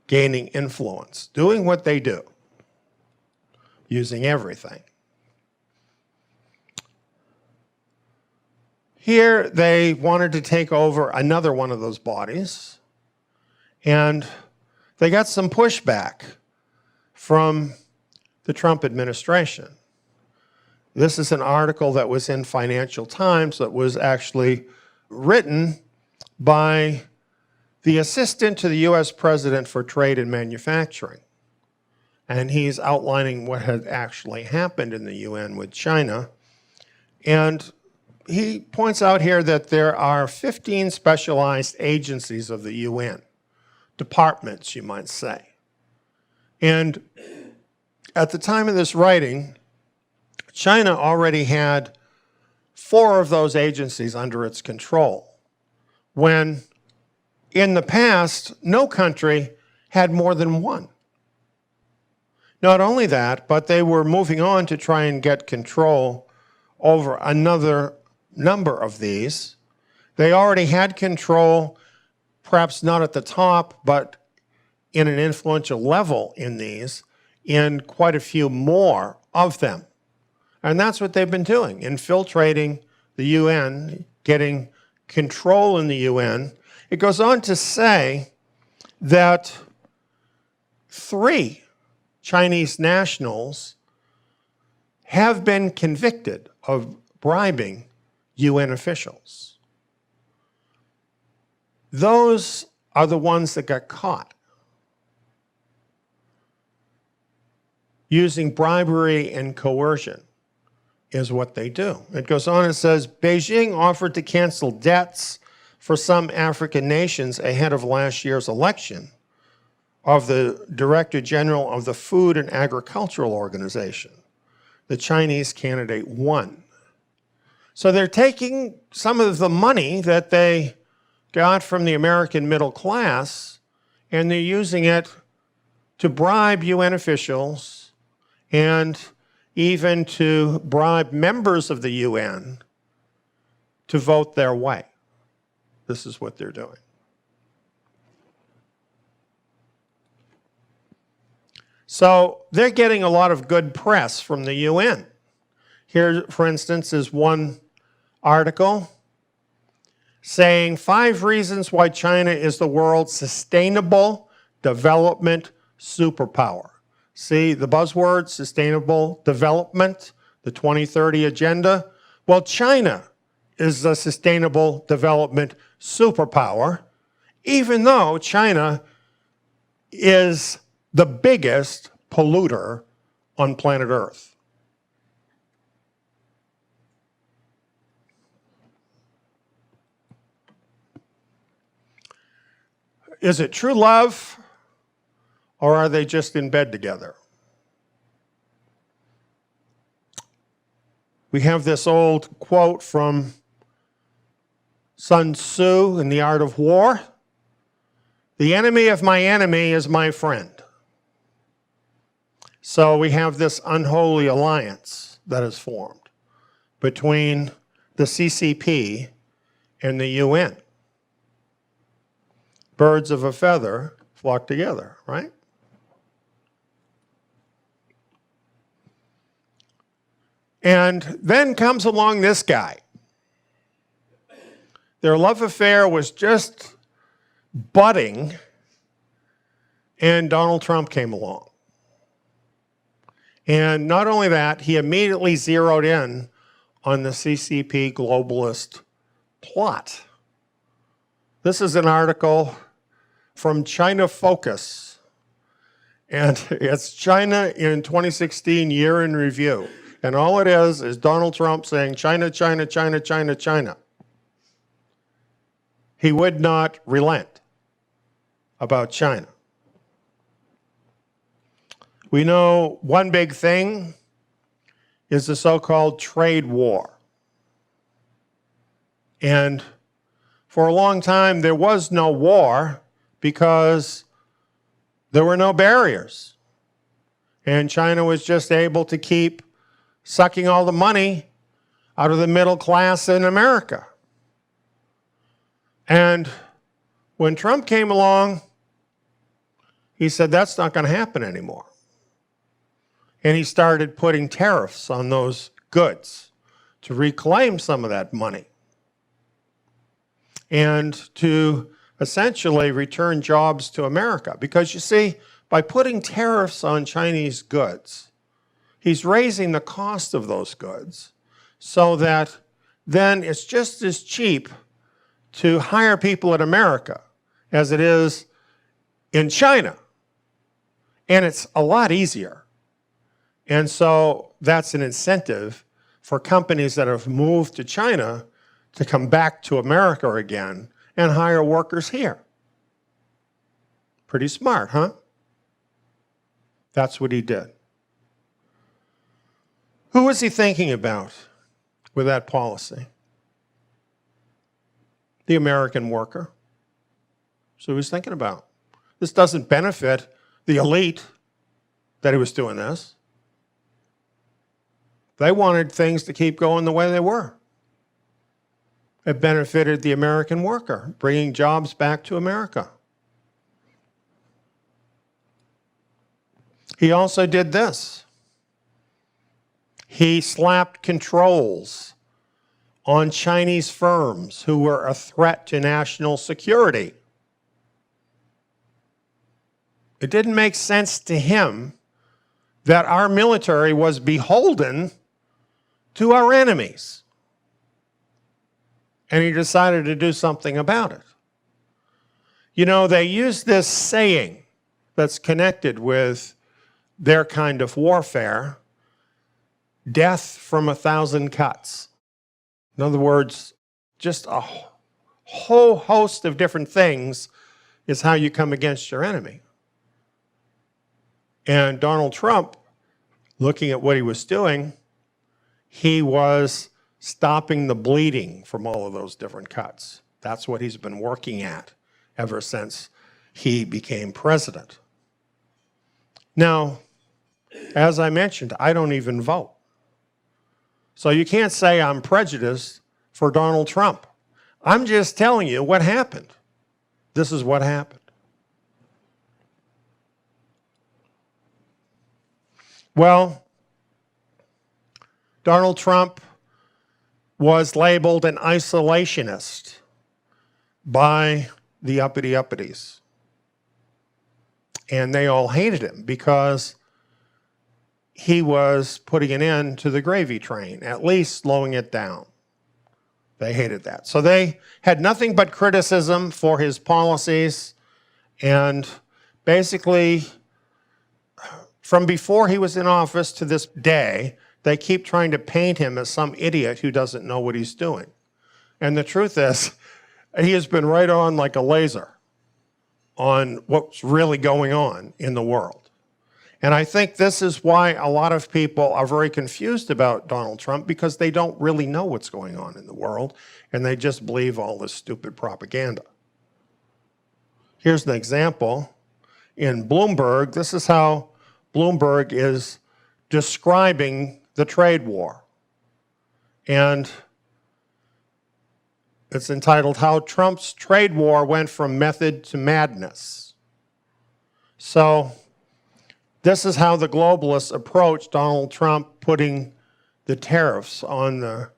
gaining influence, doing what they do, using everything. Here they wanted to take over another one of those bodies, and they got some pushback from the Trump administration. This is an article that was in Financial Times that was actually written by the assistant to the U.S. President for Trade and Manufacturing. And he's outlining what had actually happened in the UN with China. And he points out here that there are 15 specialized agencies of the UN, departments, you might say. And at the time of this writing, China already had 4 of those agencies under its control, when in the past, no country had more than 1. Not only that, but they were moving on to try and get control over another number of these. They already had control, perhaps not at the top, but in an influential level in these, in quite a few more of them. And that's what they've been doing, infiltrating the UN, getting control in the UN. It goes on to say that 3 Chinese nationals have been convicted of bribing UN officials. Those are the ones that got caught using bribery and coercion is what they do. It goes on and says, Beijing offered to cancel debts for some African nations ahead of last year's election of the Director General of the Food and Agricultural Organization. The Chinese candidate won. So they're taking some of the money that they got from the American middle class, and they're using it to bribe UN officials and even to bribe members of the UN to vote their way. This is what they're doing. So they're getting a lot of good press from the UN. Here, for instance, is one article saying 5 reasons why China is the world's sustainable development superpower. See the buzzword, sustainable development, the 2030 agenda? Well, China is a sustainable development superpower, even though China is the biggest polluter on planet Earth. Is it true love, or are they just in bed together? We have this old quote from Sun Tzu in The Art of War. The enemy of my enemy is my friend. So we have this unholy alliance that is formed between the CCP and the UN. Birds of a feather flock together, right? And then comes along this guy. Their love affair was just budding, and Donald Trump came along. And not only that, he immediately zeroed in on the CCP globalist plot. This is an article from China Focus, and it's China in 2016 year in review. And all it is Donald Trump saying, China, China, China, China, China. He would not relent about China. We know one big thing is the so-called trade war. And for a long time, there was no war because there were no barriers. And China was just able to keep sucking all the money out of the middle class in America. And when Trump came along, he said, that's not going to happen anymore. And he started putting tariffs on those goods to reclaim some of that money and to essentially return jobs to America. Because you see, by putting tariffs on Chinese goods, he's raising the cost of those goods so that then it's just as cheap to hire people in America as it is in China. And it's a lot easier. And so that's an incentive for companies that have moved to China to come back to America again and hire workers here. Pretty smart, huh? That's what he did. Who was he thinking about with that policy? The American worker. So he was thinking about. This doesn't benefit the elite that he was doing this. They wanted things to keep going the way they were. It benefited the American worker, bringing jobs back to America. He also did this. He slapped controls on Chinese firms who were a threat to national security. It didn't make sense to him that our military was beholden to our enemies. And he decided to do something about it. You know, they use this saying that's connected with their kind of warfare, death from 1,000 cuts. In other words, just a whole host of different things is how you come against your enemy. And Donald Trump, looking at what he was doing, he was stopping the bleeding from all of those different cuts. That's what he's been working at ever since he became president. Now, as I mentioned, I don't even vote. So you can't say I'm prejudiced for Donald Trump. I'm just telling you what happened. This is what happened. Well, Donald Trump was labeled an isolationist by the uppity-uppities. And they all hated him because he was putting an end to the gravy train, at least slowing it down. They hated that. So they had nothing but criticism for his policies. And basically, from before he was in office to this day, they keep trying to paint him as some idiot who doesn't know what he's doing. And the truth is, he has been right on like a laser on what's really going on in the world. And I think this is why a lot of people are very confused about Donald Trump, because they don't really know what's going on in the world, and they just believe all this stupid propaganda. Here's an example. In Bloomberg, this is how Bloomberg is describing the trade war. And it's entitled, How Trump's Trade War Went from Method to Madness. So this is how the globalists approached Donald Trump putting the tariffs on the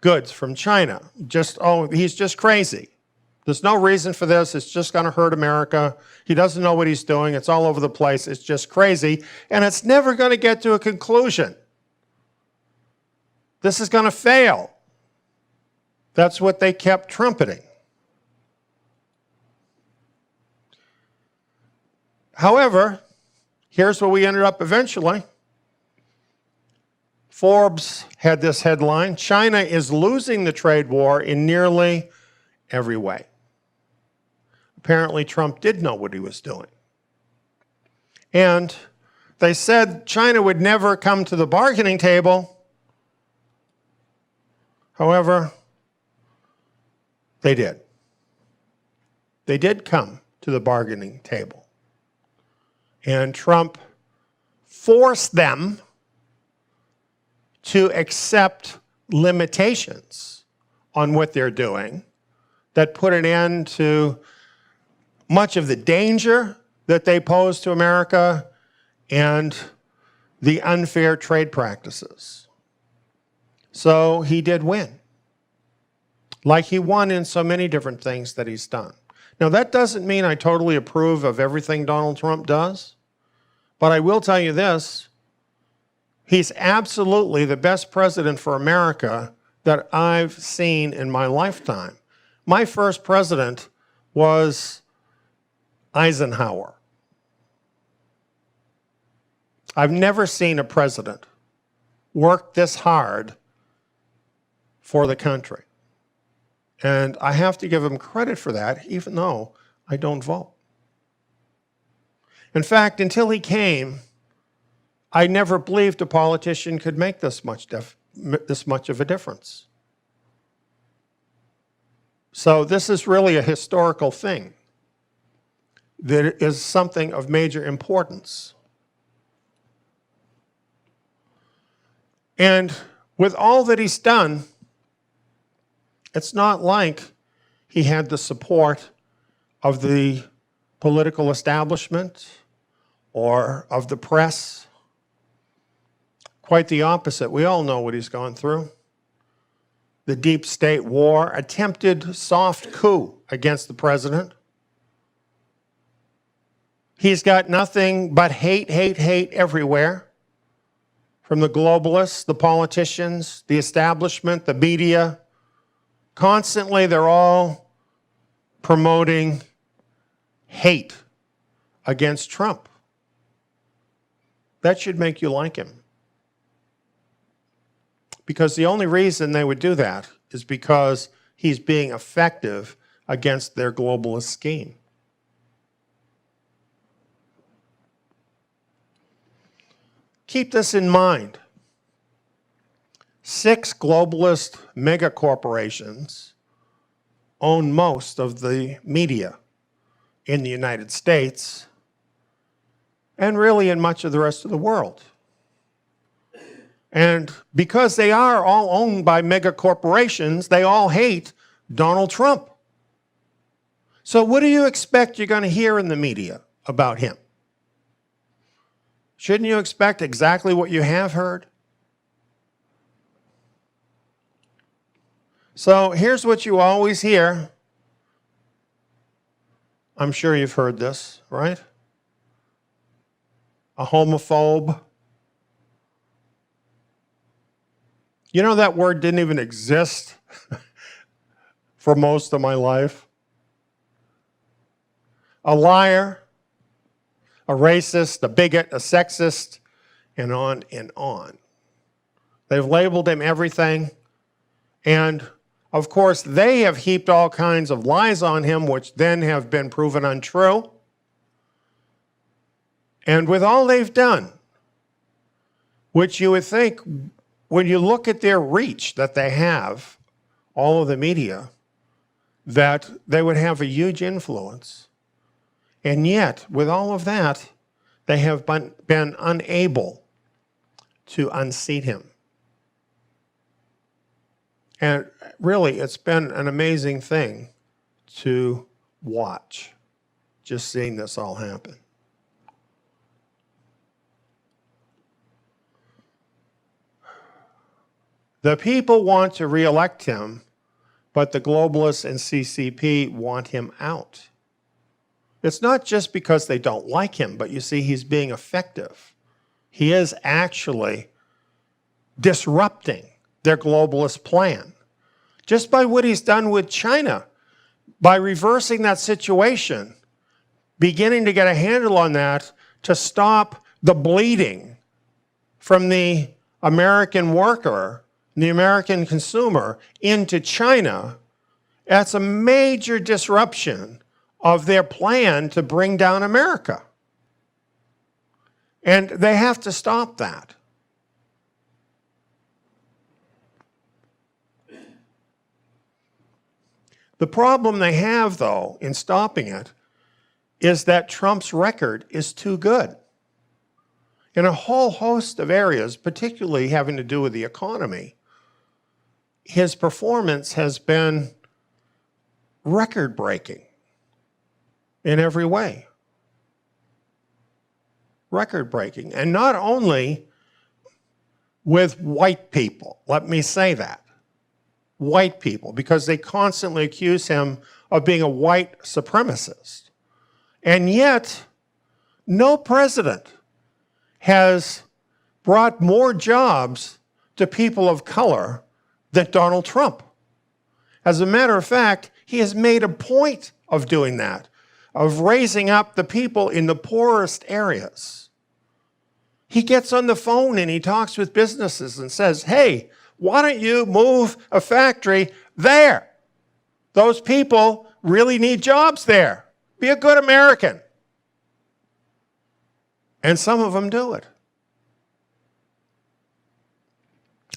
goods from China. He's just crazy. There's no reason for this. It's just going to hurt America. He doesn't know what he's doing. It's all over the place. It's just crazy. And it's never going to get to a conclusion. This is going to fail. That's what they kept trumpeting. However, here's where we ended up eventually. Forbes had this headline, China is losing the trade war in nearly every way. Apparently, Trump did know what he was doing. And they said China would never come to the bargaining table. However, they did. They did come to the bargaining table. And Trump forced them to accept limitations on what they're doing that put an end to much of the danger that they pose to America and the unfair trade practices. So he did win, like he won in so many different things that he's done. Now, that doesn't mean I totally approve of everything Donald Trump does, but I will tell you this, he's absolutely the best president for America that I've seen in my lifetime. My first president was Eisenhower. I've never seen a president work this hard for the country. And I have to give him credit for that, even though I don't vote. In fact, until he came, I never believed a politician could make this much of a difference. So this is really a historical thing that is something of major importance. And with all that he's done, it's not like he had the support of the political establishment or of the press. Quite the opposite. We all know what he's gone through. The deep state war, attempted soft coup against the president. He's got nothing but hate, hate, hate everywhere. From the globalists, the politicians, the establishment, the media. Constantly, they're all promoting hate against Trump. That should make you like him. Because the only reason they would do that is because he's being effective against their globalist scheme. Keep this in mind. 6 globalist megacorporations own most of the media in the United States and really in much of the rest of the world. And because they are all owned by megacorporations, they all hate Donald Trump. So what do you expect you're going to hear in the media about him? Shouldn't you expect exactly what you have heard? So here's what you always hear. I'm sure you've heard this, right? A homophobe. You know that word didn't even exist for most of my life. A liar, a racist, a bigot, a sexist, and on and on. They've labeled him everything. And of course, they have heaped all kinds of lies on him, which then have been proven untrue. And with all they've done, which you would think, when you look at their reach that they have, all of the media, that they would have a huge influence. And yet, with all of that, they have been unable to unseat him. And really, it's been an amazing thing to watch, just seeing this all happen. The people want to re-elect him, but the globalists and CCP want him out. It's not just because they don't like him, but you see, he's being effective. He is actually disrupting their globalist plan. Just by what he's done with China, by reversing that situation, beginning to get a handle on that to stop the bleeding from the American worker, the American consumer, into China, that's a major disruption of their plan to bring down America. And they have to stop that. The problem they have, though, in stopping it, is that Trump's record is too good. In a whole host of areas, particularly having to do with the economy, his performance has been record-breaking in every way. Record-breaking. And not only with white people, let me say that. White people, because they constantly accuse him of being a white supremacist. And yet, no president has brought more jobs to people of color than Donald Trump. As a matter of fact, he has made a point of doing that, of raising up the people in the poorest areas. He gets on the phone and he talks with businesses and says, hey, why don't you move a factory there? Those people really need jobs there. Be a good American. And some of them do it.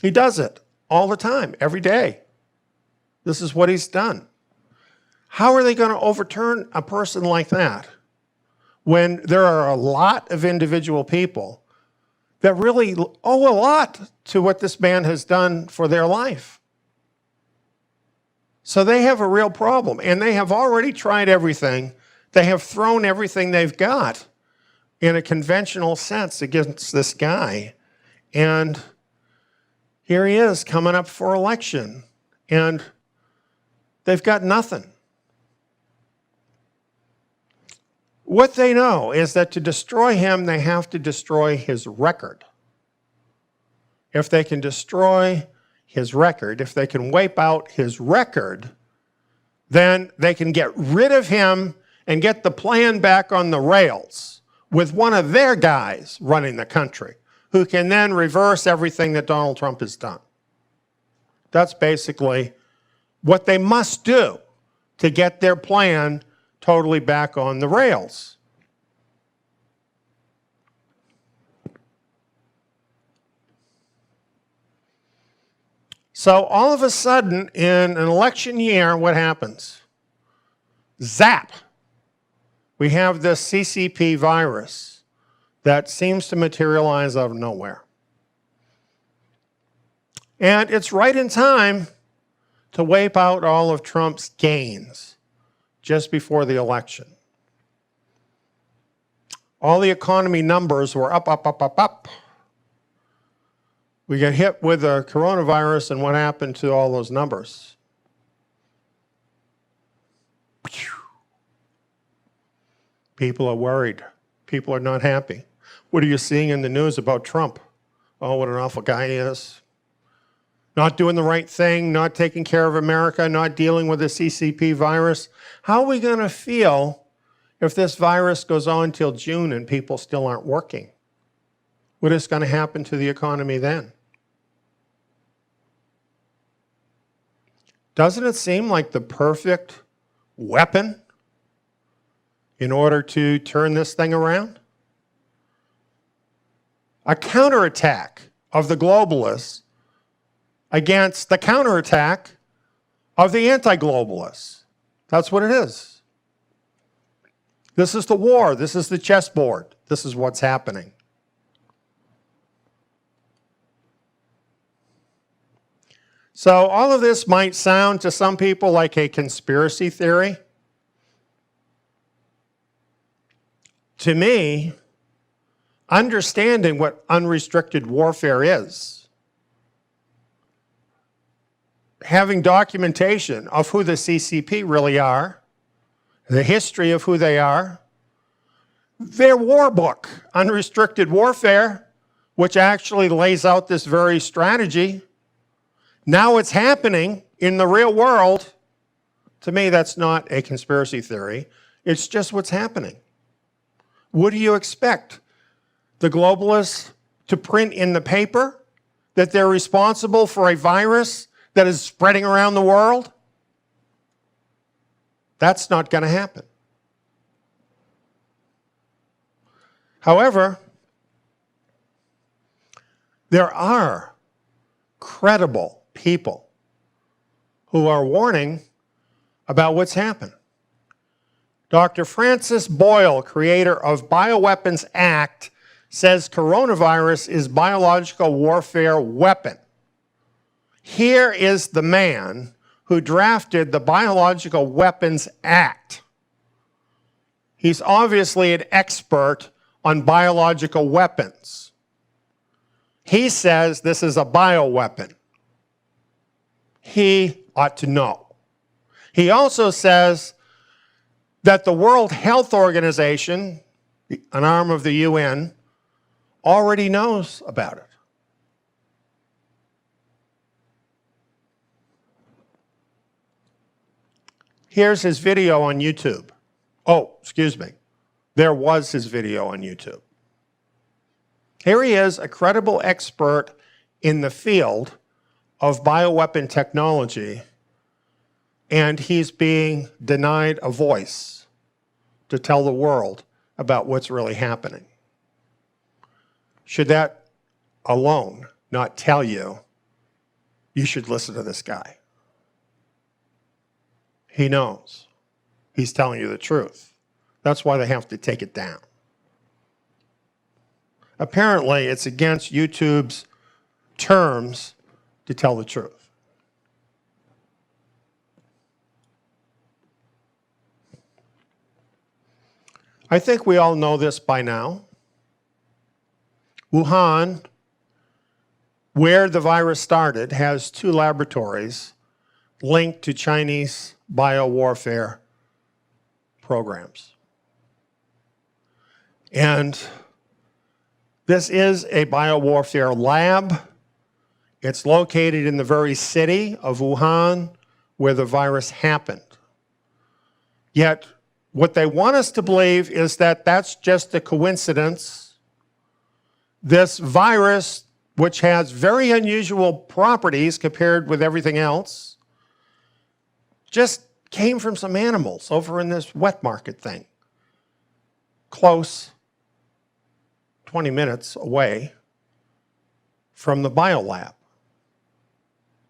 He does it all the time, every day. This is what he's done. How are they going to overturn a person like that when there are a lot of individual people that really owe a lot to what this man has done for their life? So they have a real problem, and they have already tried everything. They have thrown everything they've got in a conventional sense against this guy. And here he is coming up for election, and they've got nothing. What they know is that to destroy him, they have to destroy his record. If they can destroy his record, if they can wipe out his record, then they can get rid of him and get the plan back on the rails with one of their guys running the country, who can then reverse everything that Donald Trump has done. That's basically what they must do to get their plan totally back on the rails. So all of a sudden, in an election year, what happens? Zap! We have this CCP virus that seems to materialize out of nowhere. And it's right in time to wipe out all of Trump's gains just before the election. all the economy numbers were up, up, up, up, up. We get hit with the coronavirus, and what happened to all those numbers? People are worried. People are not happy. What are you seeing in the news about Trump? Oh, what an awful guy he is. Not doing the right thing, not taking care of America, not dealing with the CCP virus. How are we going to feel if this virus goes on till June and people still aren't working? What is going to happen to the economy then? Doesn't it seem like the perfect weapon in order to turn this thing around? A counterattack of the globalists against the counterattack of the anti-globalists. That's what it is. This is the war. This is the chessboard. This is what's happening. So all of this might sound to some people like a conspiracy theory. To me, understanding what unrestricted warfare is, having documentation of who the CCP really are, the history of who they are, their war book, Unrestricted Warfare, which actually lays out this very strategy. Now it's happening in the real world. To me, that's not a conspiracy theory. It's just what's happening. What do you expect? The globalists to print in the paper that they're responsible for a virus that is spreading around the world? That's not going to happen. However, there are credible people who are warning about what's happened. Dr. Francis Boyle, creator of Bioweapons Act, says coronavirus is biological warfare weapon. Here is the man who drafted the Biological Weapons Act. He's obviously an expert on biological weapons. He says this is a bioweapon. He ought to know. He also says that the World Health Organization, an arm of the UN, already knows about it. Here's his video on YouTube. Oh, excuse me. There was his video on YouTube. Here he is, a credible expert in the field of bioweapon technology, and he's being denied a voice to tell the world about what's really happening. Should that alone not tell you, you should listen to this guy? He knows. He's telling you the truth. That's why they have to take it down. Apparently, it's against YouTube's terms to tell the truth. I think we all know this by now. Wuhan, where the virus started, has 2 laboratories linked to Chinese biowarfare programs. And this is a biowarfare lab. It's located in the very city of Wuhan where the virus happened. Yet, what they want us to believe is that that's just a coincidence. This virus, which has very unusual properties compared with everything else, just came from some animals over in this wet market thing, close, 20 minutes away from the biolab.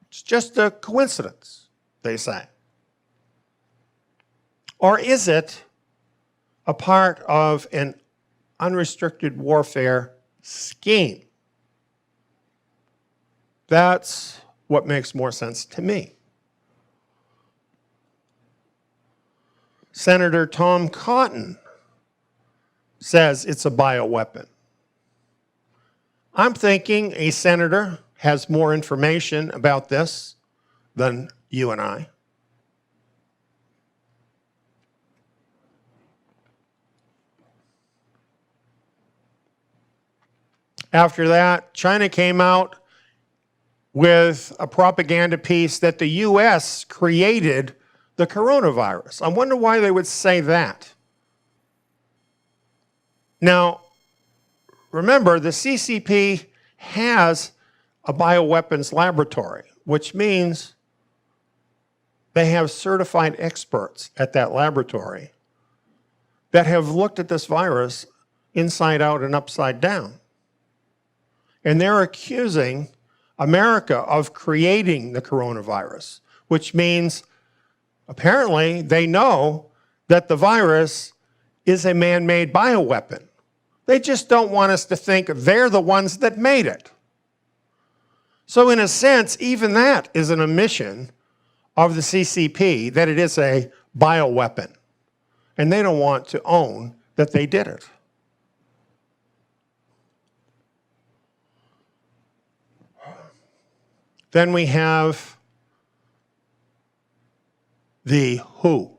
It's just a coincidence, they say. Or is it a part of an unrestricted warfare scheme? That's what makes more sense to me. Senator Tom Cotton says it's a bioweapon. I'm thinking a senator has more information about this than you and I. After that, China came out with a propaganda piece that the US created the coronavirus. I wonder why they would say that. Now, remember, the CCP has a bioweapons laboratory, which means they have certified experts at that laboratory that have looked at this virus inside out and upside down. And they're accusing America of creating the coronavirus, which means apparently they know that the virus is a man-made bioweapon. They just don't want us to think they're the ones that made it. So in a sense, even that is an admission of the CCP that it is a bioweapon. And they don't want to own that they did it. Then we have the WHO,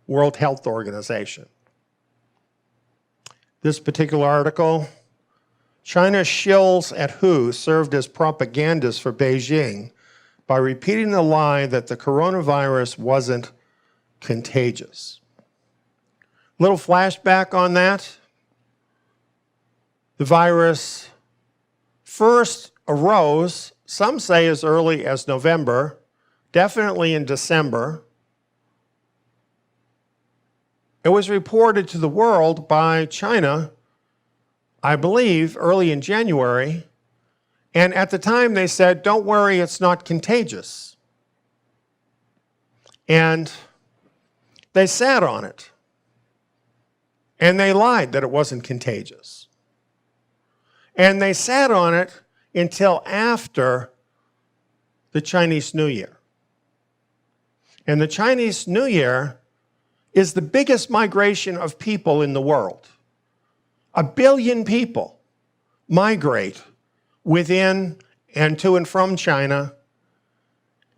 World Health Organization. This particular article, China's shills at WHO served as propagandists for Beijing by repeating the lie that the coronavirus wasn't contagious. Little flashback on that. The virus first arose, some say as early as November, definitely in December. It was reported to the world by China, I believe, early in January. And at the time they said, don't worry, it's not contagious. And they sat on it. And they lied that it wasn't contagious. And they sat on it until after the Chinese New Year. And the Chinese New Year is the biggest migration of people in the world. 1 billion people migrate within and to and from China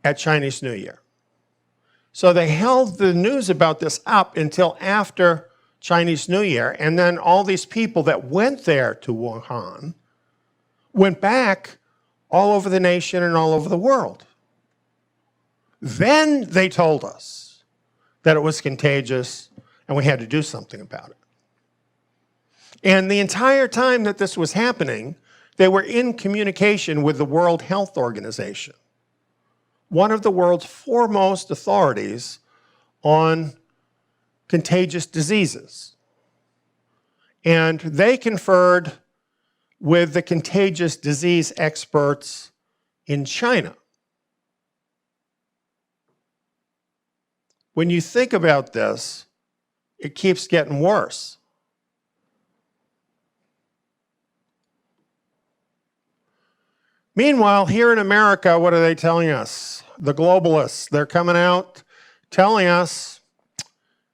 at Chinese New Year. So they held the news about this up until after Chinese New Year, and then all these people that went there to Wuhan went back all over the nation and all over the world. Then they told us that it was contagious and we had to do something about it. And the entire time that this was happening, they were in communication with the World Health Organization, one of the world's foremost authorities on contagious diseases. And they conferred with the contagious disease experts in China. When you think about this, it keeps getting worse. Meanwhile, here in America, what are they telling us? The globalists, they're coming out telling us,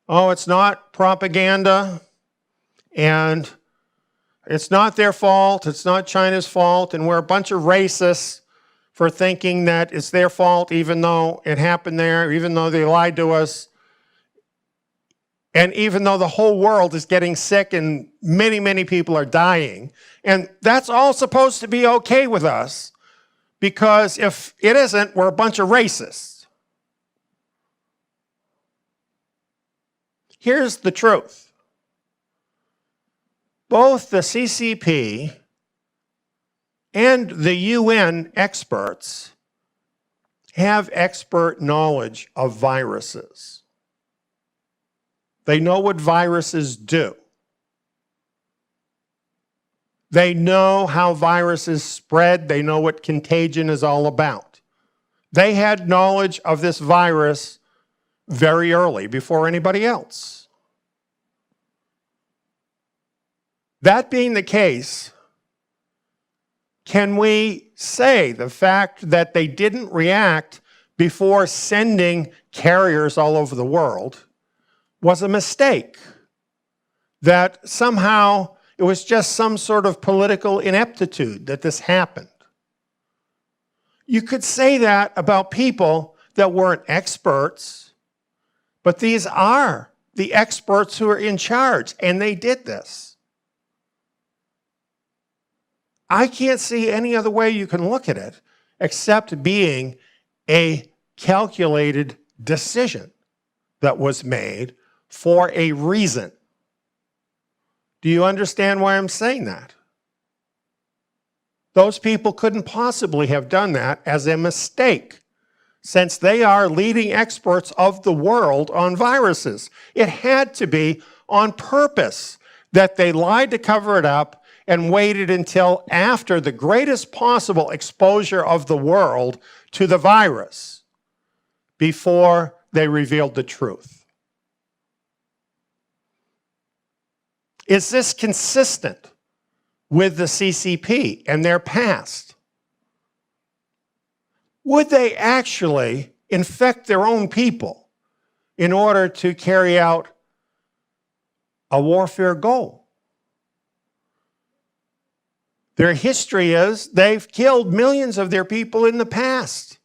oh, it's not propaganda, and it's not their fault, it's not China's fault, and we're a bunch of racists for thinking that it's their fault even though it happened there, even though they lied to us, and even though the whole world is getting sick and many, many people are dying. And that's all supposed to be okay with us, because if it isn't, we're a bunch of racists. Here's the truth. Both the CCP and the UN experts have expert knowledge of viruses. They know what viruses do. They know how viruses spread. They know what contagion is all about. They had knowledge of this virus very early, before anybody else. That being the case, can we say the fact that they didn't react before sending carriers all over the world was a mistake? that somehow it was just some sort of political ineptitude that this happened. You could say that about people that weren't experts, but these are the experts who are in charge, and they did this. I can't see any other way you can look at it except being a calculated decision that was made for a reason. Do you understand why I'm saying that? Those people couldn't possibly have done that as a mistake, since they are leading experts of the world on viruses. It had to be on purpose that they lied to cover it up and waited until after the greatest possible exposure of the world to the virus before they revealed the truth. Is this consistent with the CCP and their past? Would they actually infect their own people in order to carry out a warfare goal? Their history is they've killed millions of their people in the past.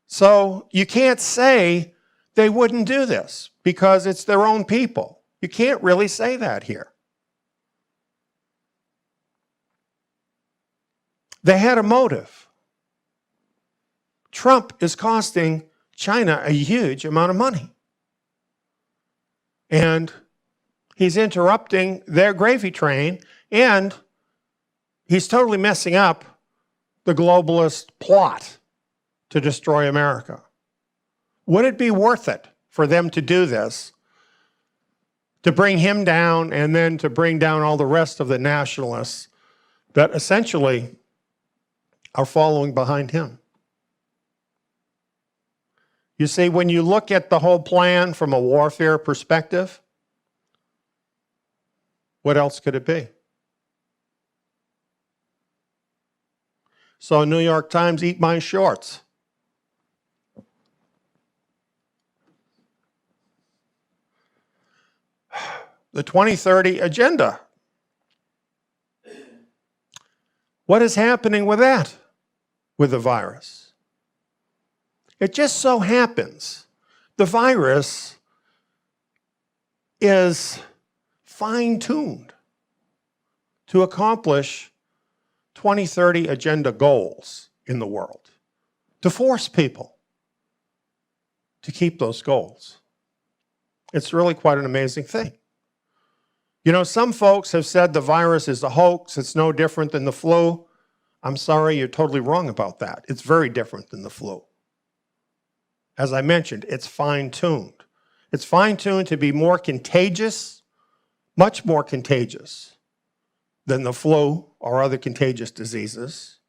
So you can't say they wouldn't do this because it's their own people. You can't really say that here. They had a motive. Trump is costing China a huge amount of money. And he's interrupting their gravy train, and he's totally messing up the globalist plot to destroy America. Would it be worth it for them to do this, to bring him down and then to bring down all the rest of the nationalists that essentially are following behind him? You see, when you look at the whole plan from a warfare perspective, what else could it be? So New York Times, eat my shorts. The 2030 agenda. What is happening with that, with the virus? It just so happens the virus is fine-tuned to accomplish 2030 agenda goals in the world, to force people to keep those goals. It's really quite an amazing thing. You know, some folks have said the virus is a hoax, it's no different than the flu. I'm sorry, you're totally wrong about that. It's very different than the flu. As I mentioned, it's fine-tuned. It's fine-tuned to be more contagious, much more contagious than the flu or other contagious diseases.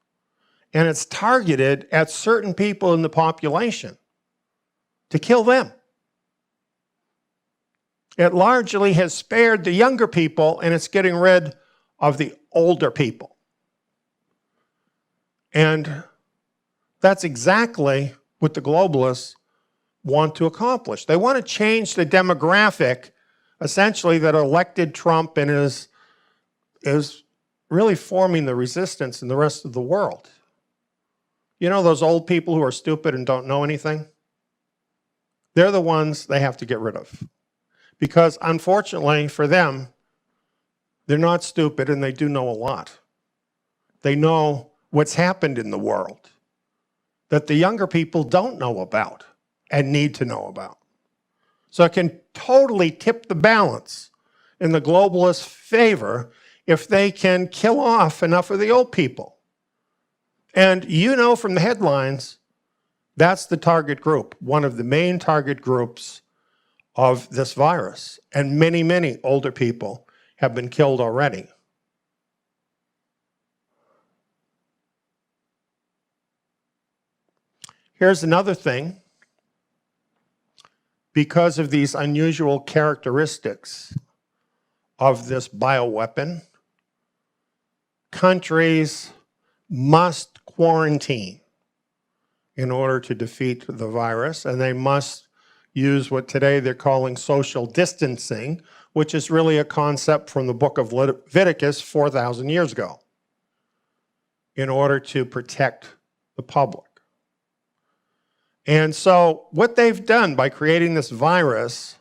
And it's targeted at certain people in the population to kill them. It largely has spared the younger people, and it's getting rid of the older people. And that's exactly what the globalists want to accomplish. They want to change the demographic, essentially, that elected Trump and is really forming the resistance in the rest of the world. You know those old people who are stupid and don't know anything? They're the ones they have to get rid of. Because unfortunately for them, they're not stupid and they do know a lot. They know what's happened in the world that the younger people don't know about and need to know about. So it can totally tip the balance in the globalist favor if they can kill off enough of the old people. And you know from the headlines, that's the target group, one of the main target groups of this virus. And many, many older people have been killed already. Here's another thing. Because of these unusual characteristics of this bioweapon, countries must quarantine in order to defeat the virus, and they must use what today they're calling social distancing, which is really a concept from the book of Leviticus 4,000 years ago, in order to protect the public. And so what they've done by creating this virus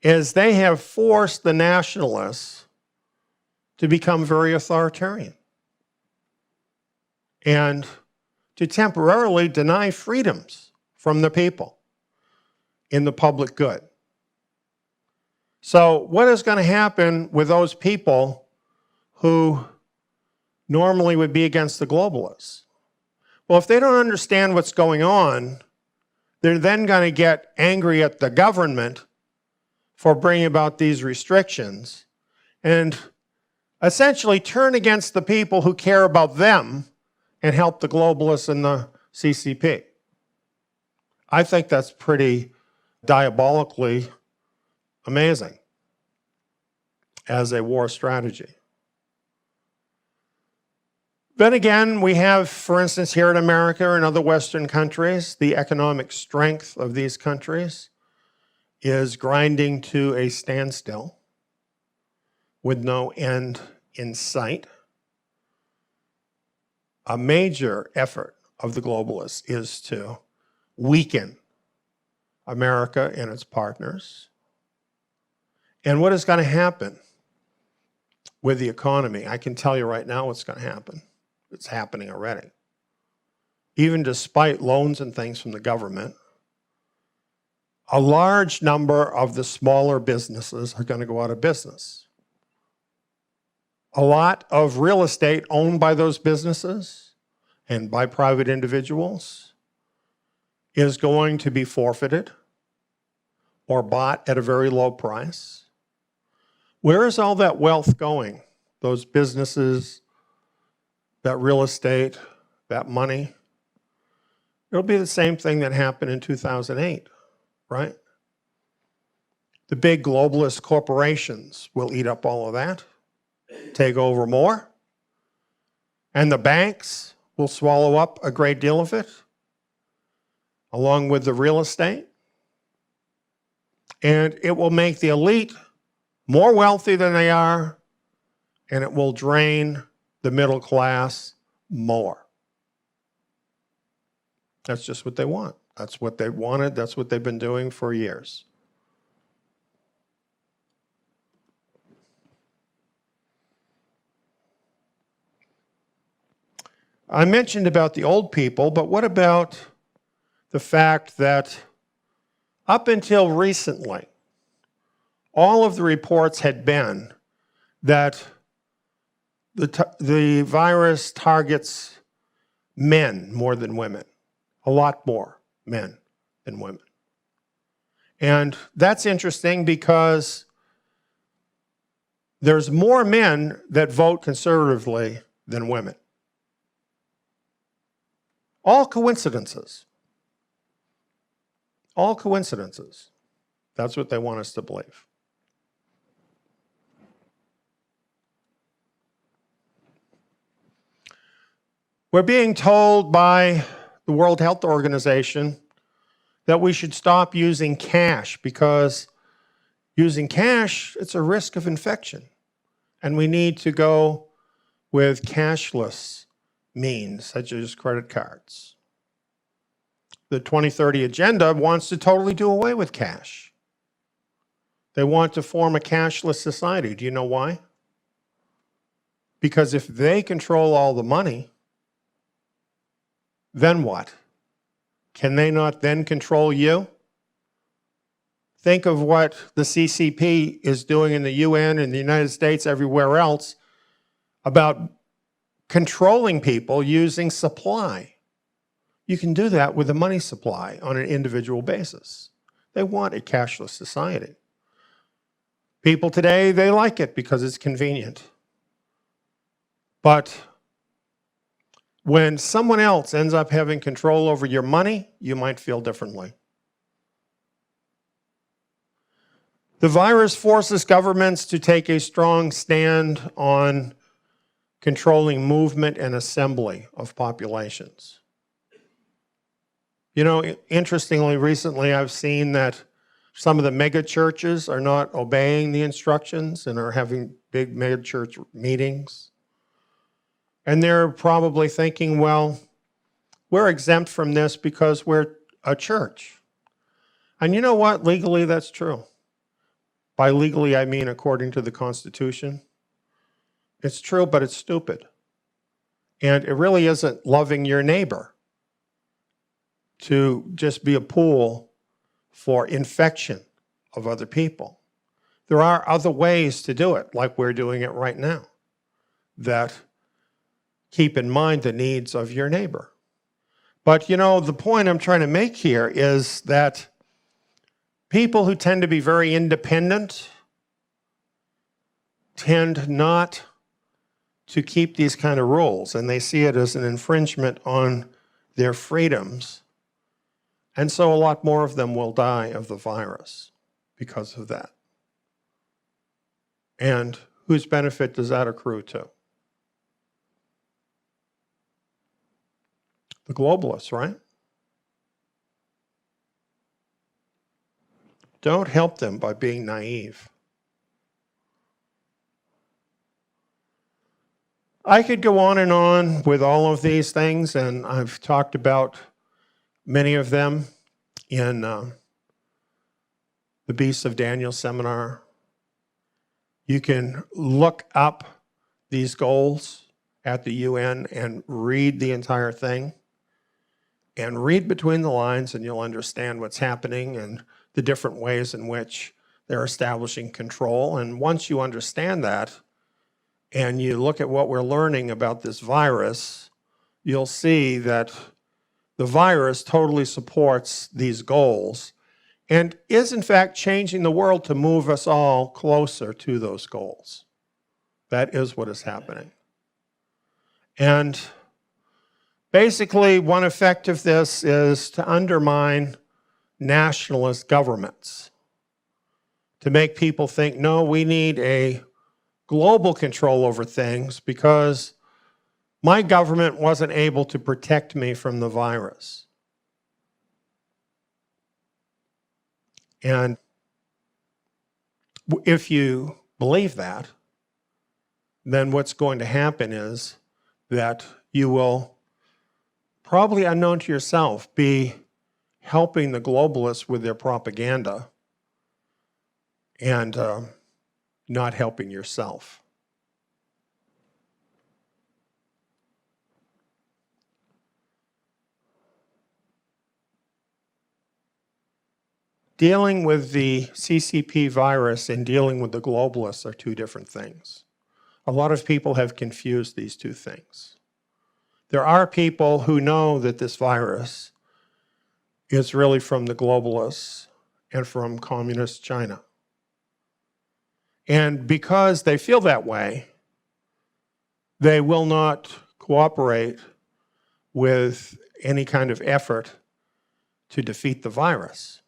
is they have forced the nationalists to become very authoritarian and to temporarily deny freedoms from the people in the public good. So what is going to happen with those people who normally would be against the globalists? Well, if they don't understand what's going on, they're then going to get angry at the government for bringing about these restrictions and essentially turn against the people who care about them and help the globalists and the CCP. I think that's pretty diabolically amazing as a war strategy. Then again, we have, for instance, here in America and other Western countries, the economic strength of these countries is grinding to a standstill with no end in sight. A major effort of the globalists is to weaken America and its partners. And what is going to happen with the economy? I can tell you right now what's going to happen. It's happening already. Even despite loans and things from the government, a large number of the smaller businesses are going to go out of business. A lot of real estate owned by those businesses and by private individuals is going to be forfeited or bought at a very low price. Where is all that wealth going? Those businesses, that real estate, that money? It'll be the same thing that happened in 2008, right? The big globalist corporations will eat up all of that, take over more, and the banks will swallow up a great deal of it, along with the real estate. And it will make the elite more wealthy than they are, and it will drain the middle class more. That's just what they want. That's what they wanted. That's what they've been doing for years. I mentioned about the old people, but what about the fact that up until recently, all of the reports had been that the virus targets men more than women, a lot more men than women. And that's interesting because there's more men that vote conservatively than women. All coincidences. All coincidences. That's what they want us to believe. We're being told by the World Health Organization that we should stop using cash because using cash, it's a risk of infection. And we need to go with cashless means, such as credit cards. The 2030 Agenda wants to totally do away with cash. They want to form a cashless society. Do you know why? Because if they control all the money, then what? Can they not then control you? Think of what the CCP is doing in the UN, in the United States, everywhere else, about controlling people using supply. You can do that with a money supply on an individual basis. They want a cashless society. People today, they like it because it's convenient. But when someone else ends up having control over your money, you might feel differently. The virus forces governments to take a strong stand on controlling movement and assembly of populations. You know, interestingly, recently I've seen that Some of the mega churches are not obeying the instructions and are having big mega church meetings. And they're probably thinking, well, we're exempt from this because we're a church. And you know what? Legally, that's true. By legally, I mean according to the Constitution. It's true, but it's stupid. And it really isn't loving your neighbor to just be a pool for infection of other people. There are other ways to do it, like we're doing it right now, that keep in mind the needs of your neighbor. But you know, the point I'm trying to make here is that people who tend to be very independent tend not to keep these kind of rules, and they see it as an infringement on their freedoms. And so a lot more of them will die of the virus because of that. And whose benefit does that accrue to? The globalists, right? Don't help them by being naive. I could go on with all of these things, and I've talked about many of them in the Beasts of Daniel seminar. You can look up these goals at the UN and read the entire thing and read between the lines, and you'll understand what's happening and the different ways in which they're establishing control. And once you understand that, and you look at what we're learning about this virus, you'll see that the virus totally supports these goals and is in fact changing the world to move us all closer to those goals. That is what is happening. And basically, one effect of this is to undermine nationalist governments, to make people think, no, we need a global control over things because my government wasn't able to protect me from the virus. And if you believe that, then what's going to happen is that you will, probably unknown to yourself, be helping the globalists with their propaganda and not helping yourself. Dealing with the CCP virus and dealing with the globalists are two different things. A lot of people have confused these two things. There are people who know that this virus is really from the globalists and from communist China. And because they feel that way, they will not cooperate with any kind of effort to defeat the virus,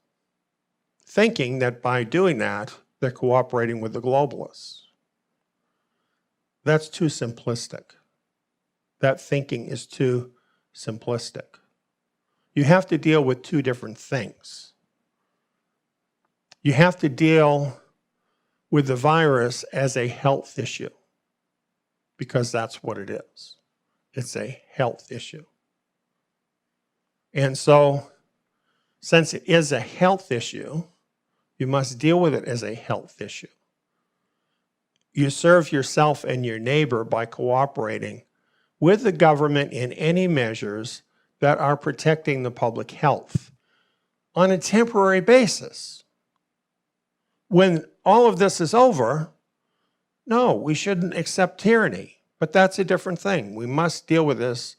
thinking that by doing that, they're cooperating with the globalists. That's too simplistic. That thinking is too simplistic. You have to deal with two different things. You have to deal with the virus as a health issue, because that's what it is. It's a health issue. And so, since it is a health issue, you must deal with it as a health issue. You serve yourself and your neighbor by cooperating with the government in any measures that are protecting the public health on a temporary basis. When all of this is over, no, we shouldn't accept tyranny, but that's a different thing. We must deal with this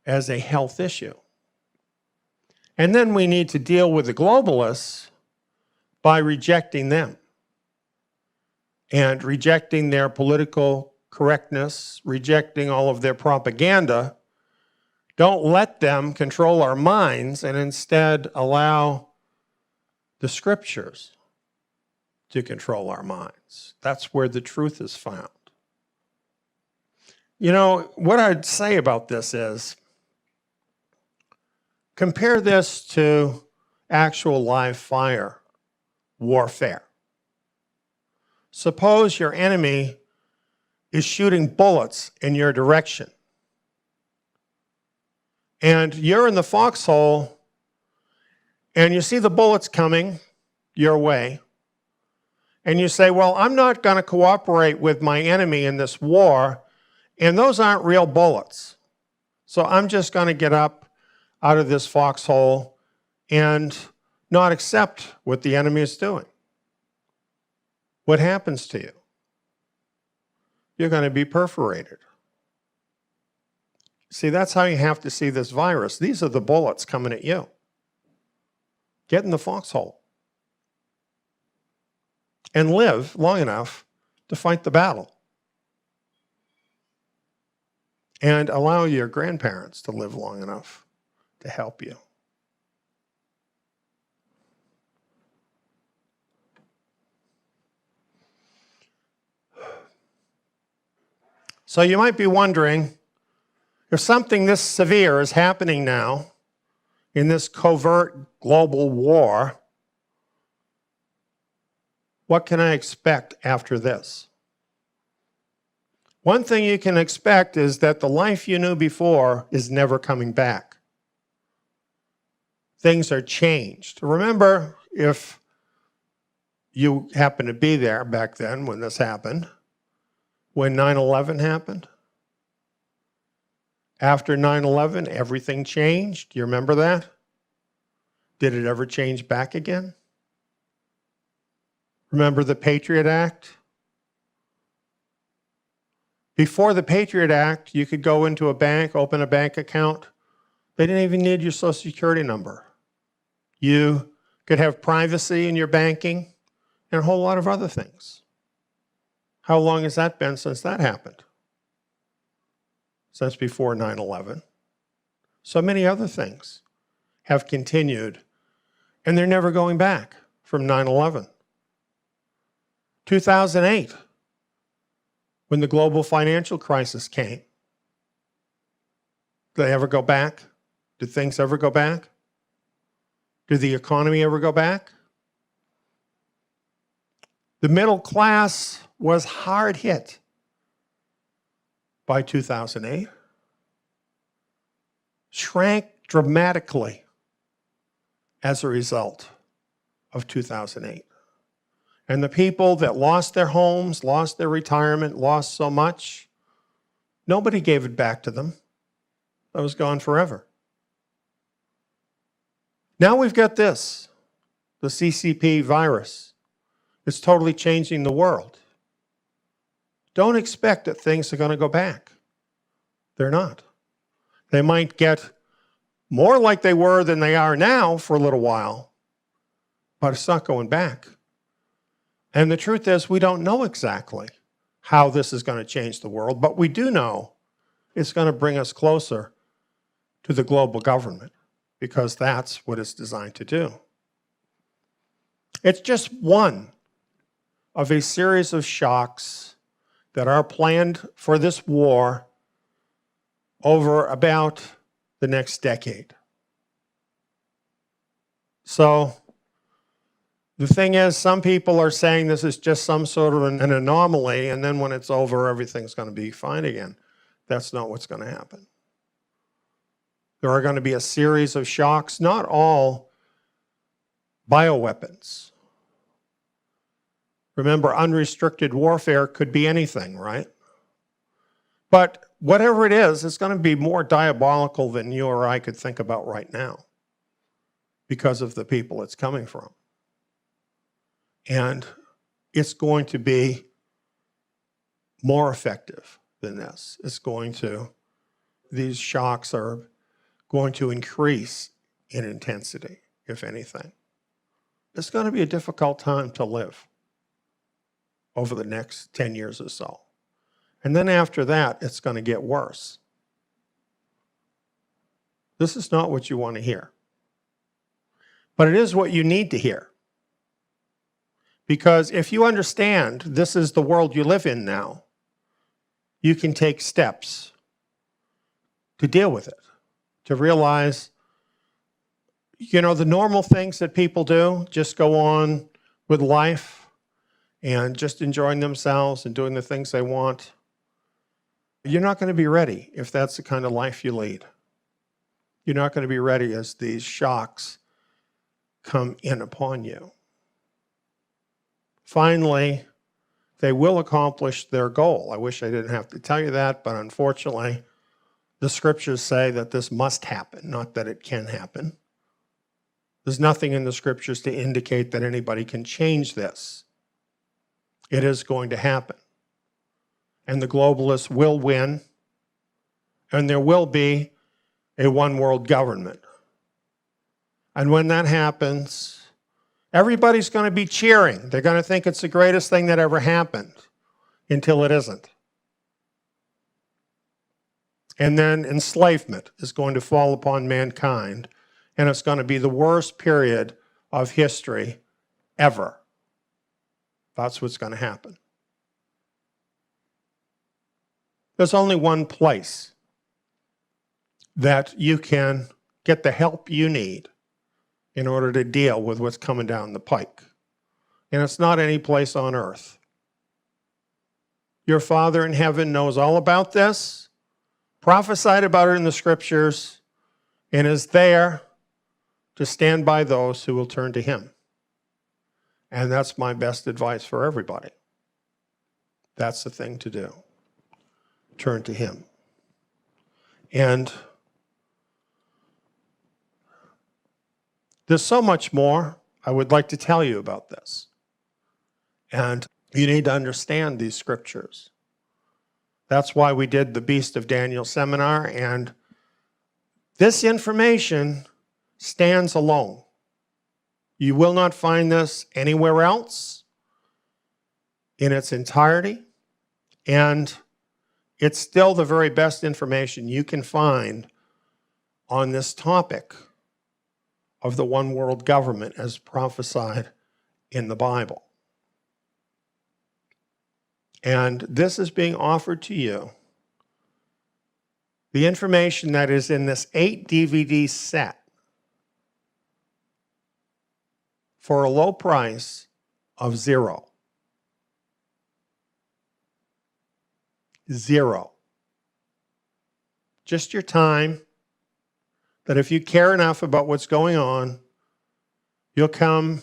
as a health issue. And then we need to deal with the globalists by rejecting them and rejecting their political correctness, rejecting all of their propaganda. Don't let them control our minds, and instead allow the scriptures to control our minds. That's where the truth is found. You know, what I'd say about this is, compare this to actual live fire warfare. Suppose your enemy is shooting bullets in your direction. And you're in the foxhole, and you see the bullets coming your way. And you say, well, I'm not going to cooperate with my enemy in this war, and those aren't real bullets. So I'm just going to get up out of this foxhole and not accept what the enemy is doing. What happens to you? You're going to be perforated. See, that's how you have to see this virus. These are the bullets coming at you. Get in the foxhole and live long enough to fight the battle. And allow your grandparents to live long enough to help you. So you might be wondering, if something this severe is happening now in this covert global war, what can I expect after this? One thing you can expect is that the life you knew before is never coming back. Things are changed. Remember, if you happen to be there back then when this happened, when 9/11 happened. After 9/11, everything changed. Do you remember that? Did it ever change back again? Remember the Patriot Act? Before the Patriot Act, you could go into a bank, open a bank account. They didn't even need your Social Security number. You could have privacy in your banking and a whole lot of other things. How long has that been since that happened? Since before 9/11. So many other things have continued, and they're never going back from 9/11. 2008, when the global financial crisis came. Did they ever go back? Did things ever go back? Did the economy ever go back? The middle class was hard hit by 2008, shrank dramatically as a result of 2008. And the people that lost their homes, lost their retirement, lost so much, nobody gave it back to them. That was gone forever. Now we've got this, the CCP virus. It's totally changing the world. Don't expect that things are going to go back. They're not. They might get more like they were than they are now for a little while, but it's not going back. And the truth is, we don't know exactly how this is going to change the world, but we do know it's going to bring us closer to the global government, because that's what it's designed to do. It's just one of a series of shocks that are planned for this war over about the next decade. So the thing is, some people are saying this is just some sort of an anomaly, and then when it's over, everything's going to be fine again. That's not what's going to happen. There are going to be a series of shocks, not all bioweapons. Remember, unrestricted warfare could be anything, right? But whatever it is, it's going to be more diabolical than you or I could think about right now because of the people it's coming from. And it's going to be more effective than this. These shocks are going to increase in intensity, if anything. It's going to be a difficult time to live over the next 10 years or so. And then after that, it's going to get worse. This is not what you want to hear. But it is what you need to hear. Because if you understand this is the world you live in now, you can take steps to deal with it, to realize, the normal things that people do, just go on with life and just enjoying themselves and doing the things they want, you're not going to be ready if that's the kind of life you lead. You're not going to be ready as these shocks come in upon you. Finally, they will accomplish their goal. I wish I didn't have to tell you that, but unfortunately, the scriptures say that this must happen, not that it can happen. There's nothing in the scriptures to indicate that anybody can change this. It is going to happen. And the globalists will win, and there will be a one world government. And when that happens, everybody's going to be cheering. They're going to think it's the greatest thing that ever happened until it isn't. And then enslavement is going to fall upon mankind, and it's going to be the worst period of history ever. That's what's going to happen. There's only one place that you can get the help you need in order to deal with what's coming down the pike. And it's not any place on earth. Your Father in heaven knows all about this, prophesied about it in the scriptures, and is there to stand by those who will turn to him. And that's my best advice for everybody. That's the thing to do. Turn to him. And there's so much more I would like to tell you about this. And you need to understand these scriptures. That's why we did the Beast of Daniel seminar, and this information stands alone. You will not find this anywhere else in its entirety, and it's still the very best information you can find on this topic of the one world government as prophesied in the Bible. And this is being offered to you. The information that is in this 8 DVD set for a low price of $0. $0. Just your time, that if you care enough about what's going on, you'll come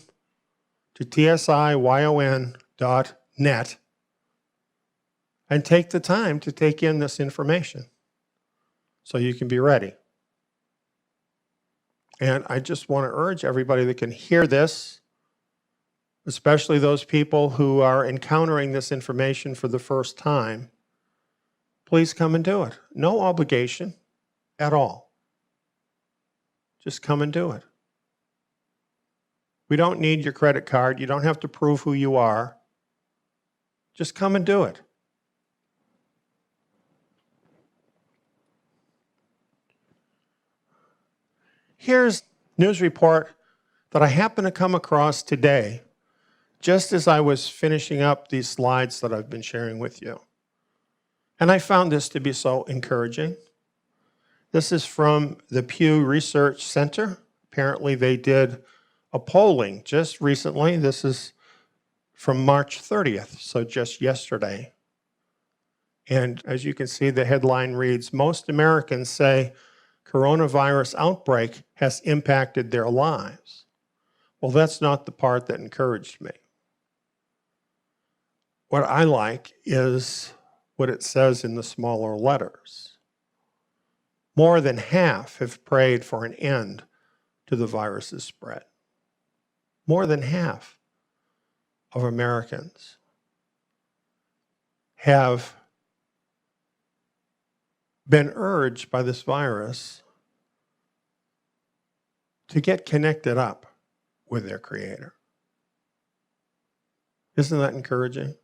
to tsiyon.net and take the time to take in this information so you can be ready. And I just want to urge everybody that can hear this, especially those people who are encountering this information for the first time, please come and do it. No obligation at all. Just come and do it. We don't need your credit card. You don't have to prove who you are. Just come and do it. Here's a news report that I happened to come across today, just as I was finishing up these slides that I've been sharing with you. And I found this to be so encouraging. This is from the Pew Research Center. Apparently they did a polling just recently. This is from March 30th, so just yesterday. And as you can see, the headline reads, "Most Americans say coronavirus outbreak has impacted their lives." Well, that's not the part that encouraged me. What I like is what it says in the smaller letters. More than half have prayed for an end to the virus's spread. More than half of Americans have been urged by this virus to get connected up with their Creator. Isn't that encouraging?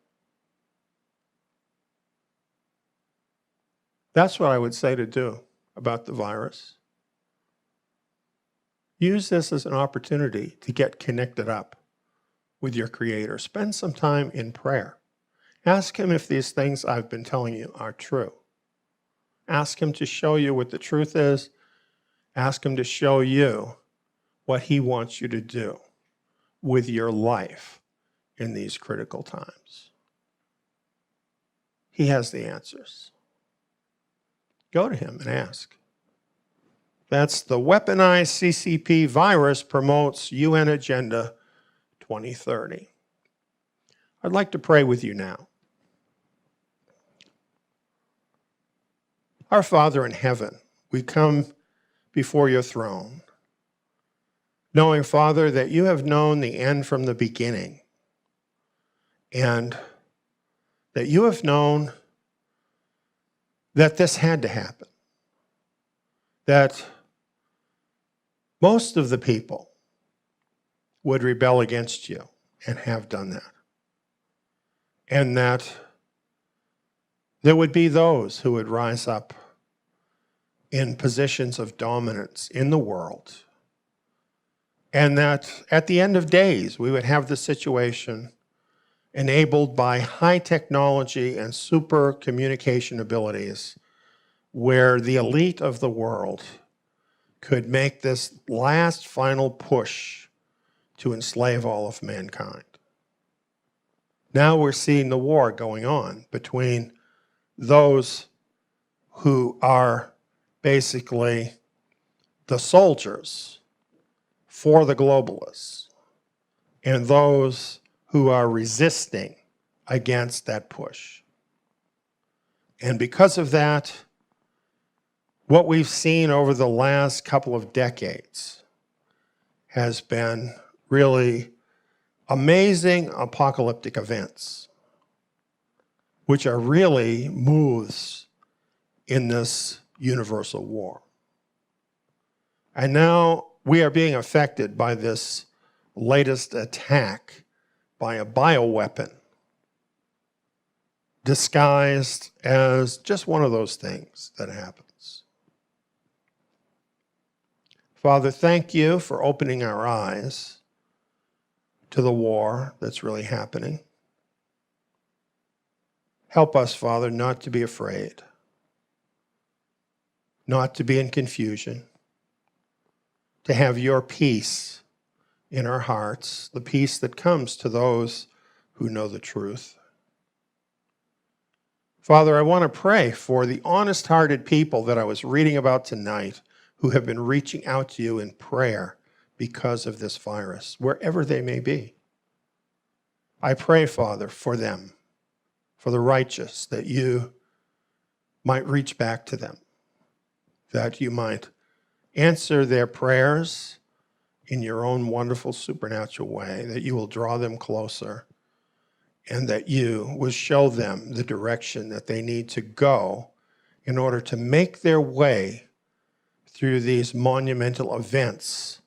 That's what I would say to do about the virus. Use this as an opportunity to get connected up with your Creator. Spend some time in prayer. Ask Him if these things I've been telling you are true. Ask Him to show you what the truth is. Ask Him to show you what He wants you to do with your life in these critical times. He has the answers. Go to him and ask. That's the weaponized CCP virus promotes UN Agenda 2030. I'd like to pray with you now. Our Father in heaven, we come before your throne, knowing, Father, that you have known the end from the beginning, and that you have known that this had to happen, that most of the people would rebel against you and have done that, and that there would be those who would rise up in positions of dominance in the world, and that at the end of days we would have the situation enabled by high technology and super communication abilities where the elite of the world could make this last final push to enslave all of mankind. Now we're seeing the war going on between those who are basically the soldiers for the globalists and those who are resisting against that push. And because of that, what we've seen over the last couple of decades has been really amazing apocalyptic events, which are really moves in this universal war. And now we are being affected by this latest attack by a bioweapon disguised as just one of those things that happens. Father, thank you for opening our eyes to the war that's really happening. Help us, Father, not to be afraid, not to be in confusion, to have your peace in our hearts, the peace that comes to those who know the truth. Father, I want to pray for the honest-hearted people that I was reading about tonight who have been reaching out to you in prayer because of this virus, wherever they may be. I pray, Father, for them, for the righteous, that you might reach back to them, that you might answer their prayers in your own wonderful supernatural way, that you will draw them closer, and that you will show them the direction that they need to go in order to make their way through these monumental events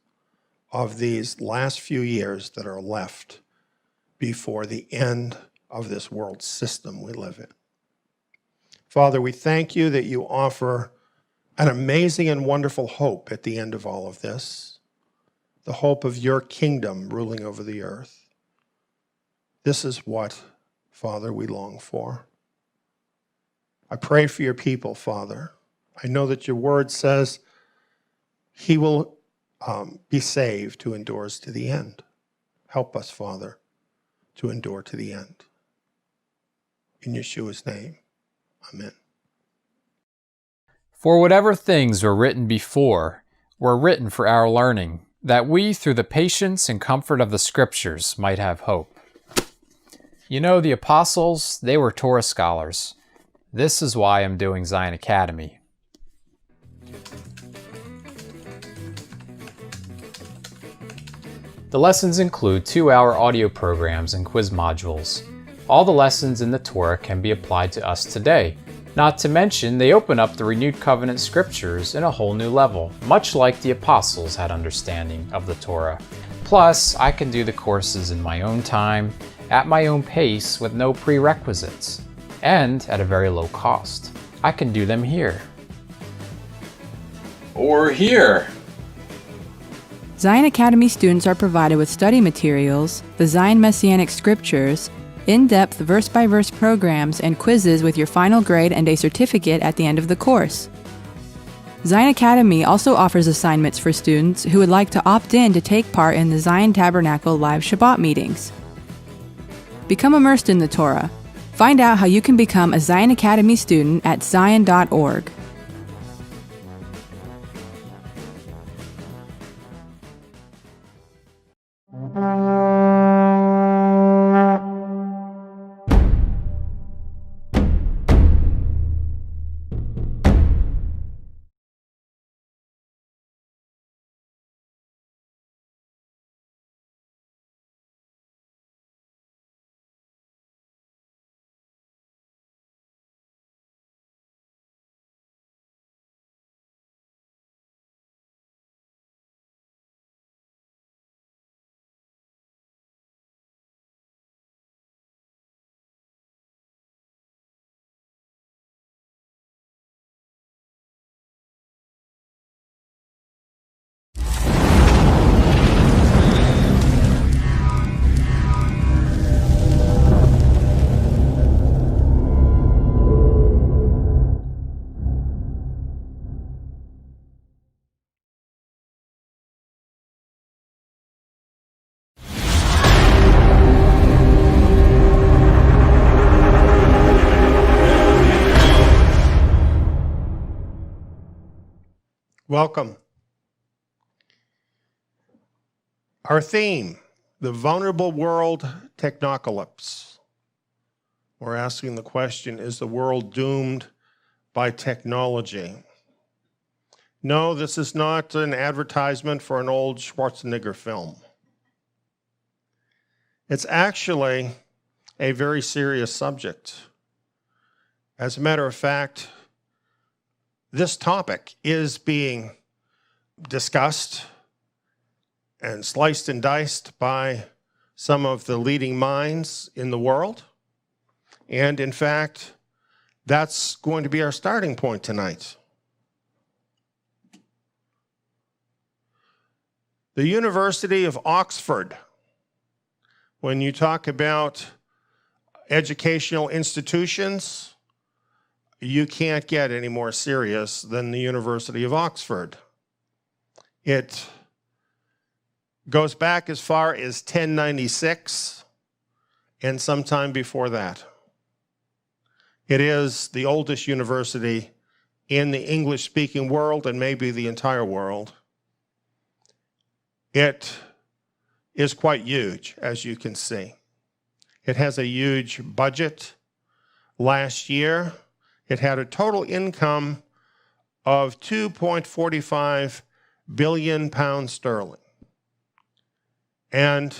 of these last few years that are left before the end of this world system we live in. Father, we thank you that you offer an amazing and wonderful hope at the end of all of this, the hope of your kingdom ruling over the earth. This is what, Father, we long for. I pray for your people, Father. I know that your word says he will be saved who endures to the end. Help us, Father, to endure to the end. In Yeshua's name, amen. For whatever things were written before were written for our learning, that we, through the patience and comfort of the Scriptures, might have hope. You know, the apostles, they were Torah scholars. This is why I'm doing Zion Academy. The lessons include 2-hour audio programs and quiz modules. All the lessons in the Torah can be applied to us today. Not to mention, they open up the renewed covenant scriptures in a whole new level, much like the apostles had understanding of the Torah. Plus, I can do the courses in my own time, at my own pace, with no prerequisites, and at a very low cost. I can do them here. Or here. Zion Academy students are provided with study materials, the Zion Messianic Scriptures, in-depth verse-by-verse programs, and quizzes with your final grade and a certificate at the end of the course. Zion Academy also offers assignments for students who would like to opt in to take part in the Zion Tabernacle live Shabbat meetings. Become immersed in the Torah. Find out how you can become a Zion Academy student at zion.org. Welcome. Our theme, the vulnerable world technocalypse. We're asking the question, is the world doomed by technology? No, this is not an advertisement for an old Schwarzenegger film. It's actually a very serious subject. As a matter of fact, this topic is being discussed and sliced and diced by some of the leading minds in the world. And in fact, that's going to be our starting point tonight. The University of Oxford, when you talk about educational institutions, you can't get any more serious than the University of Oxford. It goes back as far as 1096 and sometime before that. It is the oldest university in the English-speaking world and maybe the entire world. It is quite huge, as you can see. It has a huge budget. Last year, it had a total income of £2.45 billion and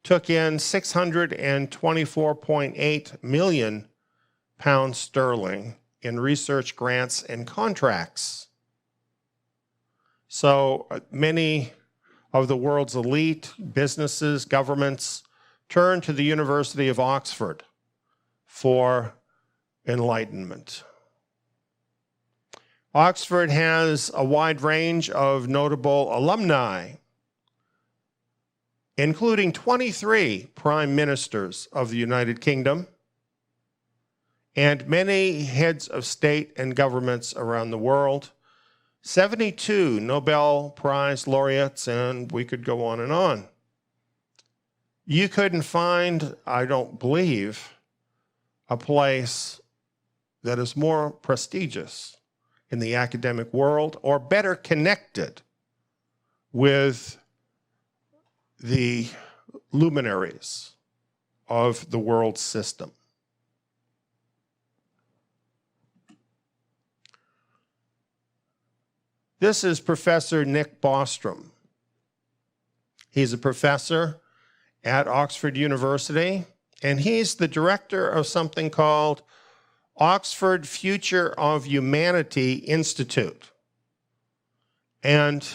took in £624.8 million in research grants and contracts. So many of the world's elite businesses, governments, turn to the University of Oxford for enlightenment. Oxford has a wide range of notable alumni, including 23 prime ministers of the United Kingdom and many heads of state and governments around the world, 72 Nobel Prize laureates, and we could go on and on. You couldn't find, I don't believe, a place that is more prestigious in the academic world or better connected with the luminaries of the world system. This is Professor Nick Bostrom. He's a professor at Oxford University, and he's the director of something called Oxford Future of Humanity Institute. And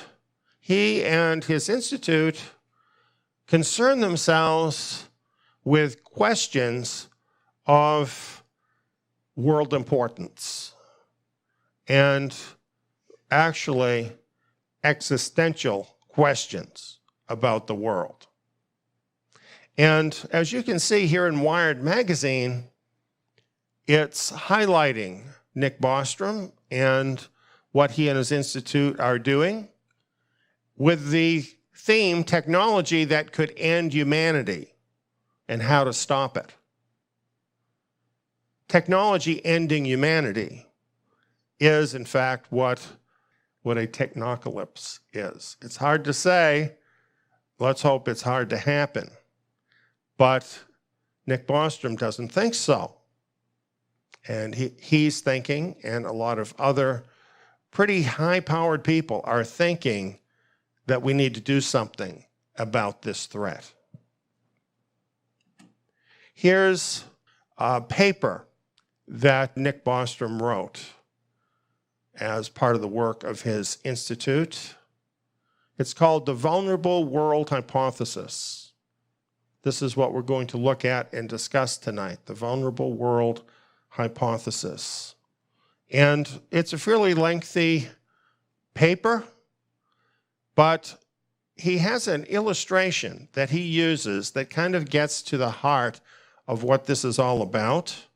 he and his institute concern themselves with questions of world importance and actually existential questions about the world. And as you can see here in Wired magazine, it's highlighting Nick Bostrom and what he and his institute are doing with the theme, technology that could end humanity. and how to stop it. Technology ending humanity is, in fact, what a technocalypse is. It's hard to say. Let's hope it's hard to happen. But Nick Bostrom doesn't think so. And he's thinking, and a lot of other pretty high-powered people are thinking, that we need to do something about this threat. Here's a paper that Nick Bostrom wrote as part of the work of his institute. It's called The Vulnerable World Hypothesis. This is what we're going to look at and discuss tonight, the vulnerable world hypothesis. And it's a fairly lengthy paper, but he has an illustration that he uses that kind of gets to the heart of what this is all about.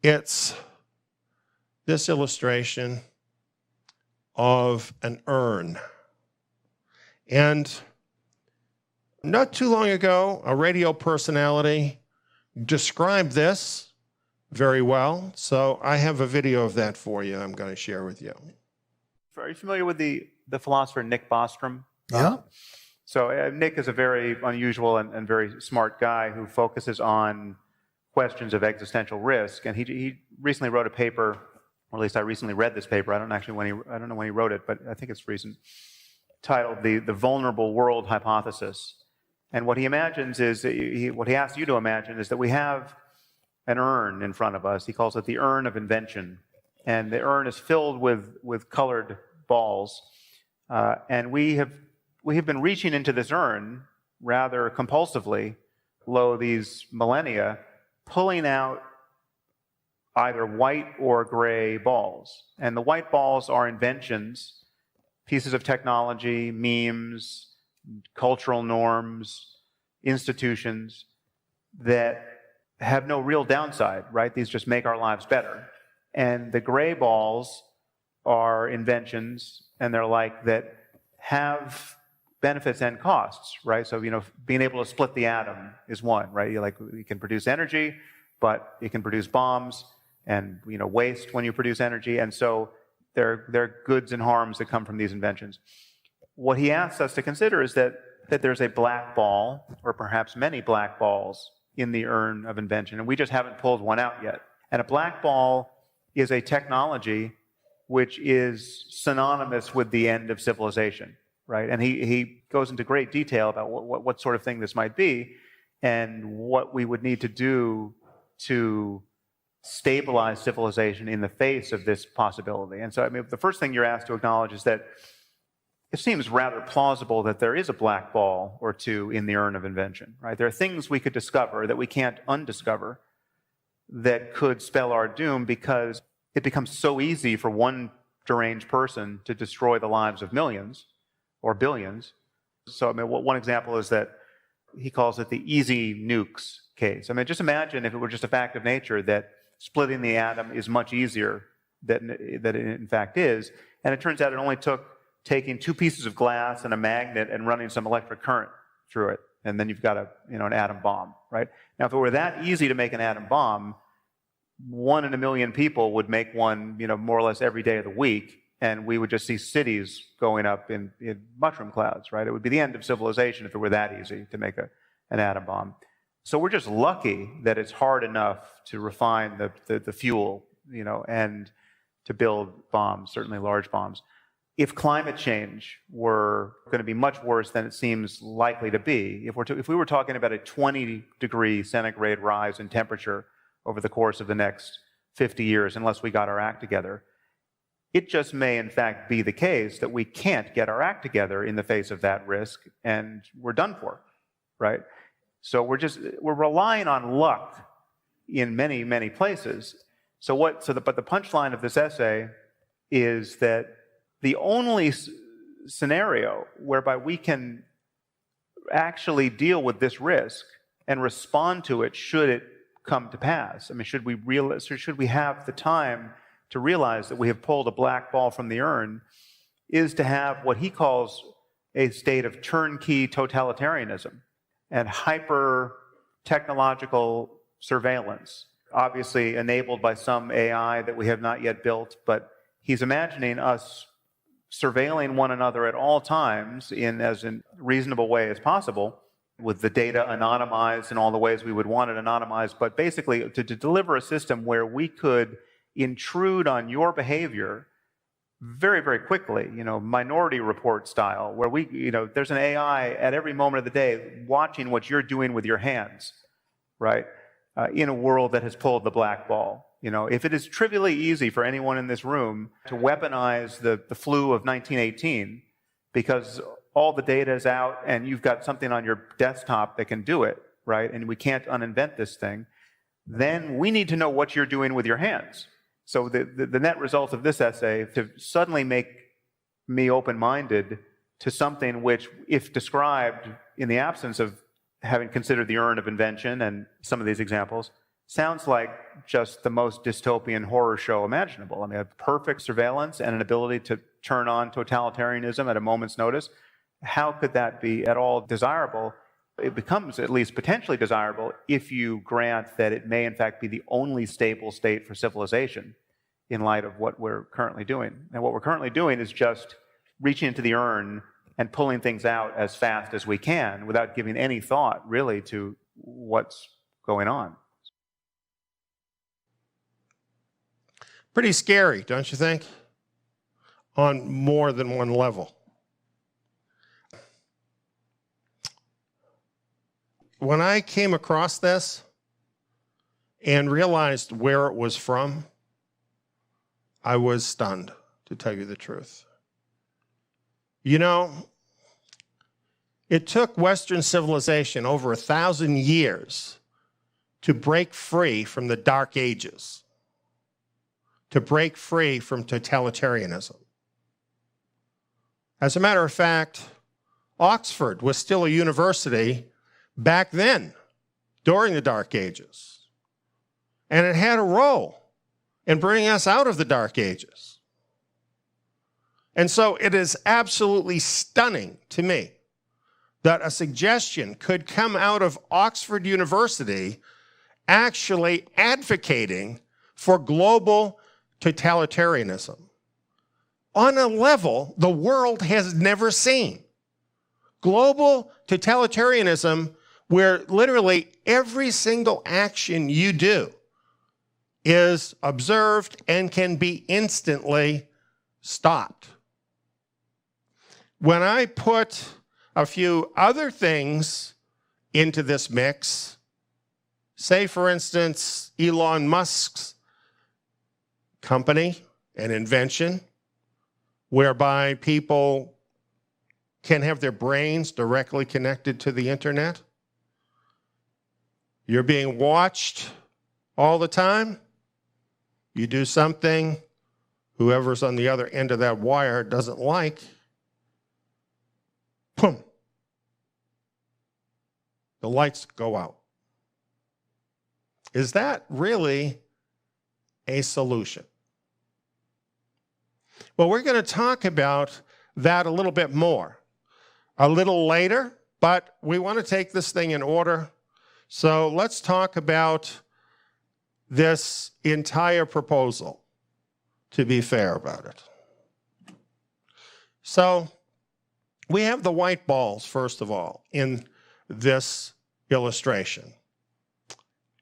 It's this illustration of an urn. And not too long ago, a radio personality described this very well. So I have a video of that for you I'm going to share with you. Are you familiar with the philosopher Nick Bostrom? Yeah. So Nick is a very unusual and very smart guy who focuses on questions of existential risk. And he recently wrote a paper, or at least I recently read this paper. I don't know when he wrote it, but I think it's recent, titled The Vulnerable World Hypothesis. And what he imagines is, what he asks you to imagine is that we have an urn in front of us. He calls it the urn of invention. And the urn is filled with colored balls. And we have been reaching into this urn rather compulsively, lo these millennia, pulling out either white or gray balls. And the white balls are inventions, pieces of technology, memes, cultural norms, institutions that have no real downside, right? These just make our lives better. And the gray balls are inventions, and they're like that have benefits and costs, right? So, being able to split the atom is one, right? You can produce energy, but it can produce bombs and, waste when you produce energy. And so there are goods and harms that come from these inventions. What he asks us to consider is that there's a black ball, or perhaps many black balls, in the urn of invention, and we just haven't pulled one out yet. And a black ball is a technology which is synonymous with the end of civilization, right? And he goes into great detail about what sort of thing this might be and what we would need to do to stabilize civilization in the face of this possibility. And so, the first thing you're asked to acknowledge is that it seems rather plausible that there is a black ball or two in the urn of invention, right? There are things we could discover that we can't undiscover that could spell our doom, because it becomes so easy for one deranged person to destroy the lives of millions or billions. So, one example is that he calls it the easy nukes case. Just imagine if it were just a fact of nature that splitting the atom is much easier than it in fact is. And it turns out it only took taking two pieces of glass and a magnet and running some electric current through it. And then you've got an atom bomb, right? Now, if it were that easy to make an atom bomb, 1 in a million people would make one, more or less every day of the week, and we would just see cities going up in mushroom clouds, right? It would be the end of civilization if it were that easy to make an atom bomb. So we're just lucky that it's hard enough to refine the fuel, and to build bombs, certainly large bombs. If climate change were going to be much worse than it seems likely to be, if we were talking about a 20-degree centigrade rise in temperature over the course of the next 50 years, unless we got our act together, it just may in fact be the case that we can't get our act together in the face of that risk, and we're done for, right? So we're relying on luck in many, many places. But the punchline of this essay is that the only scenario whereby we can actually deal with this risk and respond to it should it come to pass. Should we have the time to realize that we have pulled a black ball from the urn, is to have what he calls a state of turnkey totalitarianism and hyper technological surveillance, obviously enabled by some AI that we have not yet built, but he's imagining us surveilling one another at all times in as reasonable way as possible, with the data anonymized in all the ways we would want it anonymized, but basically to deliver a system where we could intrude on your behavior very, very quickly, Minority Report style, where there's an AI at every moment of the day watching what you're doing with your hands, right? In a world that has pulled the black ball. If it is trivially easy for anyone in this room to weaponize the flu of 1918 because all the data is out and you've got something on your desktop that can do it, right? And we can't uninvent this thing, then we need to know what you're doing with your hands. So the net result of this essay, to suddenly make me open-minded to something which, if described in the absence of having considered the urn of invention and some of these examples, sounds like just the most dystopian horror show imaginable. I mean, a perfect surveillance and an ability to turn on totalitarianism at a moment's notice. How could that be at all desirable? It becomes at least potentially desirable if you grant that it may in fact be the only stable state for civilization in light of what we're currently doing. And what we're currently doing is just reaching into the urn and pulling things out as fast as we can without giving any thought really to what's going on. Pretty scary, don't you think? On more than one level. When I came across this and realized where it was from, I was stunned, to tell you the truth. It took Western civilization over 1,000 years to break free from the Dark Ages, to break free from totalitarianism. As a matter of fact, Oxford was still a university back then, during the Dark Ages. And it had a role in bringing us out of the Dark Ages. And so it is absolutely stunning to me that a suggestion could come out of Oxford University actually advocating for global totalitarianism on a level the world has never seen. Global totalitarianism where literally every single action you do is observed and can be instantly stopped. When I put a few other things into this mix, say for instance, Elon Musk's company and invention, whereby people can have their brains directly connected to the internet. You're being watched all the time. You do something whoever's on the other end of that wire doesn't like. Boom. The lights go out. Is that really a solution? Well, we're going to talk about that a little bit more a little later, but we want to take this thing in order. So let's talk about this entire proposal, to be fair about it. So we have the white balls, first of all, in this illustration.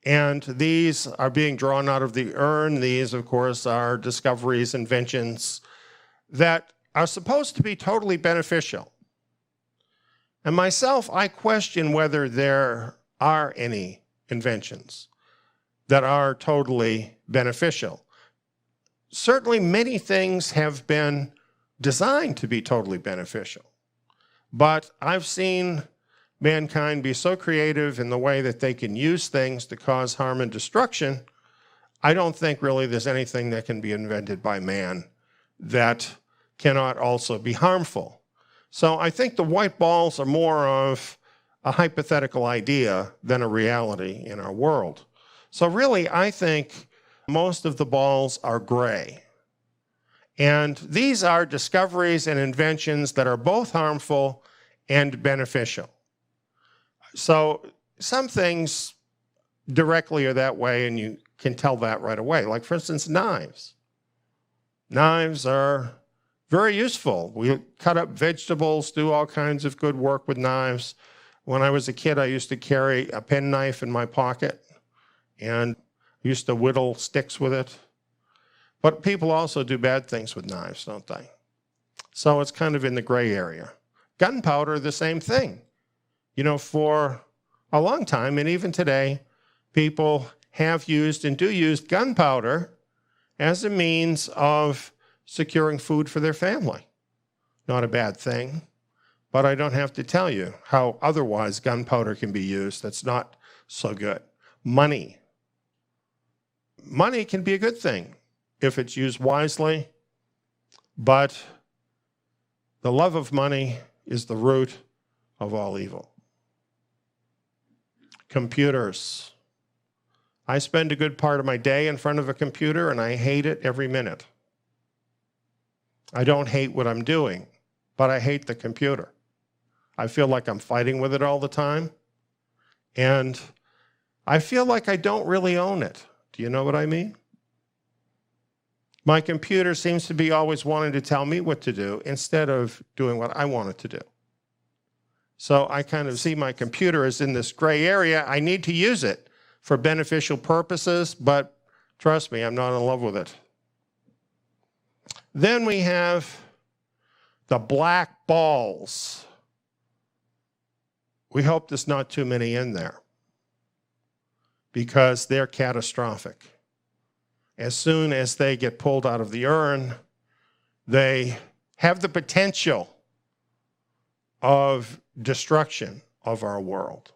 And these are being drawn out of the urn. These, of course, are discoveries, inventions that are supposed to be totally beneficial. And myself, I question whether there are any inventions that are totally beneficial. Certainly, many things have been designed to be totally beneficial. But I've seen mankind be so creative in the way that they can use things to cause harm and destruction. I don't think really there's anything that can be invented by man that cannot also be harmful. So I think the white balls are more of a hypothetical idea than a reality in our world. So really, I think most of the balls are gray. And these are discoveries and inventions that are both harmful and beneficial. So some things directly are that way, and you can tell that right away. Like, for instance, knives. Knives are very useful. We cut up vegetables, do all kinds of good work with knives. When I was a kid, I used to carry a penknife in my pocket and used to whittle sticks with it. But people also do bad things with knives, don't they? So it's kind of in the gray area. Gunpowder, the same thing. You know, for a long time, and even today, people have used and do use gunpowder as a means of securing food for their family. Not a bad thing, but I don't have to tell you how otherwise gunpowder can be used that's not so good. Money. Money can be a good thing if it's used wisely, but the love of money is the root of all evil. Computers. I spend a good part of my day in front of a computer, and I hate it every minute. I don't hate what I'm doing, but I hate the computer. I feel like I'm fighting with it all the time, and I feel like I don't really own it. Do you know what I mean? My computer seems to be always wanting to tell me what to do instead of doing what I want it to do. So I kind of see my computer as in this gray area. I need to use it for beneficial purposes, but trust me, I'm not in love with it. Then we have the black balls. We hope there's not too many in there because they're catastrophic. As soon as they get pulled out of the urn, they have the potential of destruction of our world.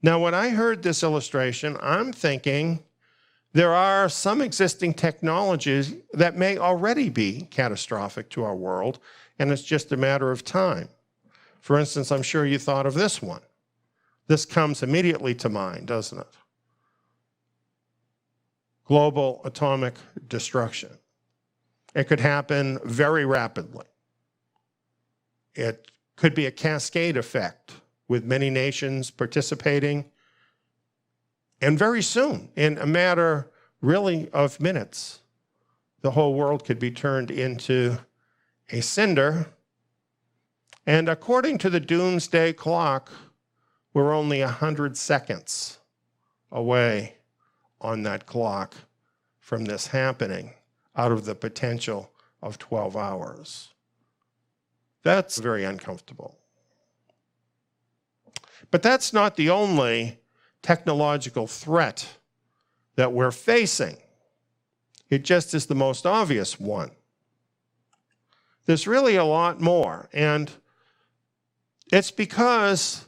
Now, when I heard this illustration, I'm thinking there are some existing technologies that may already be catastrophic to our world, and it's just a matter of time. For instance, I'm sure you thought of this one. This comes immediately to mind, doesn't it? Global atomic destruction. It could happen very rapidly. It could be a cascade effect with many nations participating. And very soon, in a matter really of minutes, the whole world could be turned into a cinder. And according to the doomsday clock, we're only 100 seconds away on that clock from this happening out of the potential of 12 hours. That's very uncomfortable. But that's not the only technological threat that we're facing. It just is the most obvious one. There's really a lot more, and it's because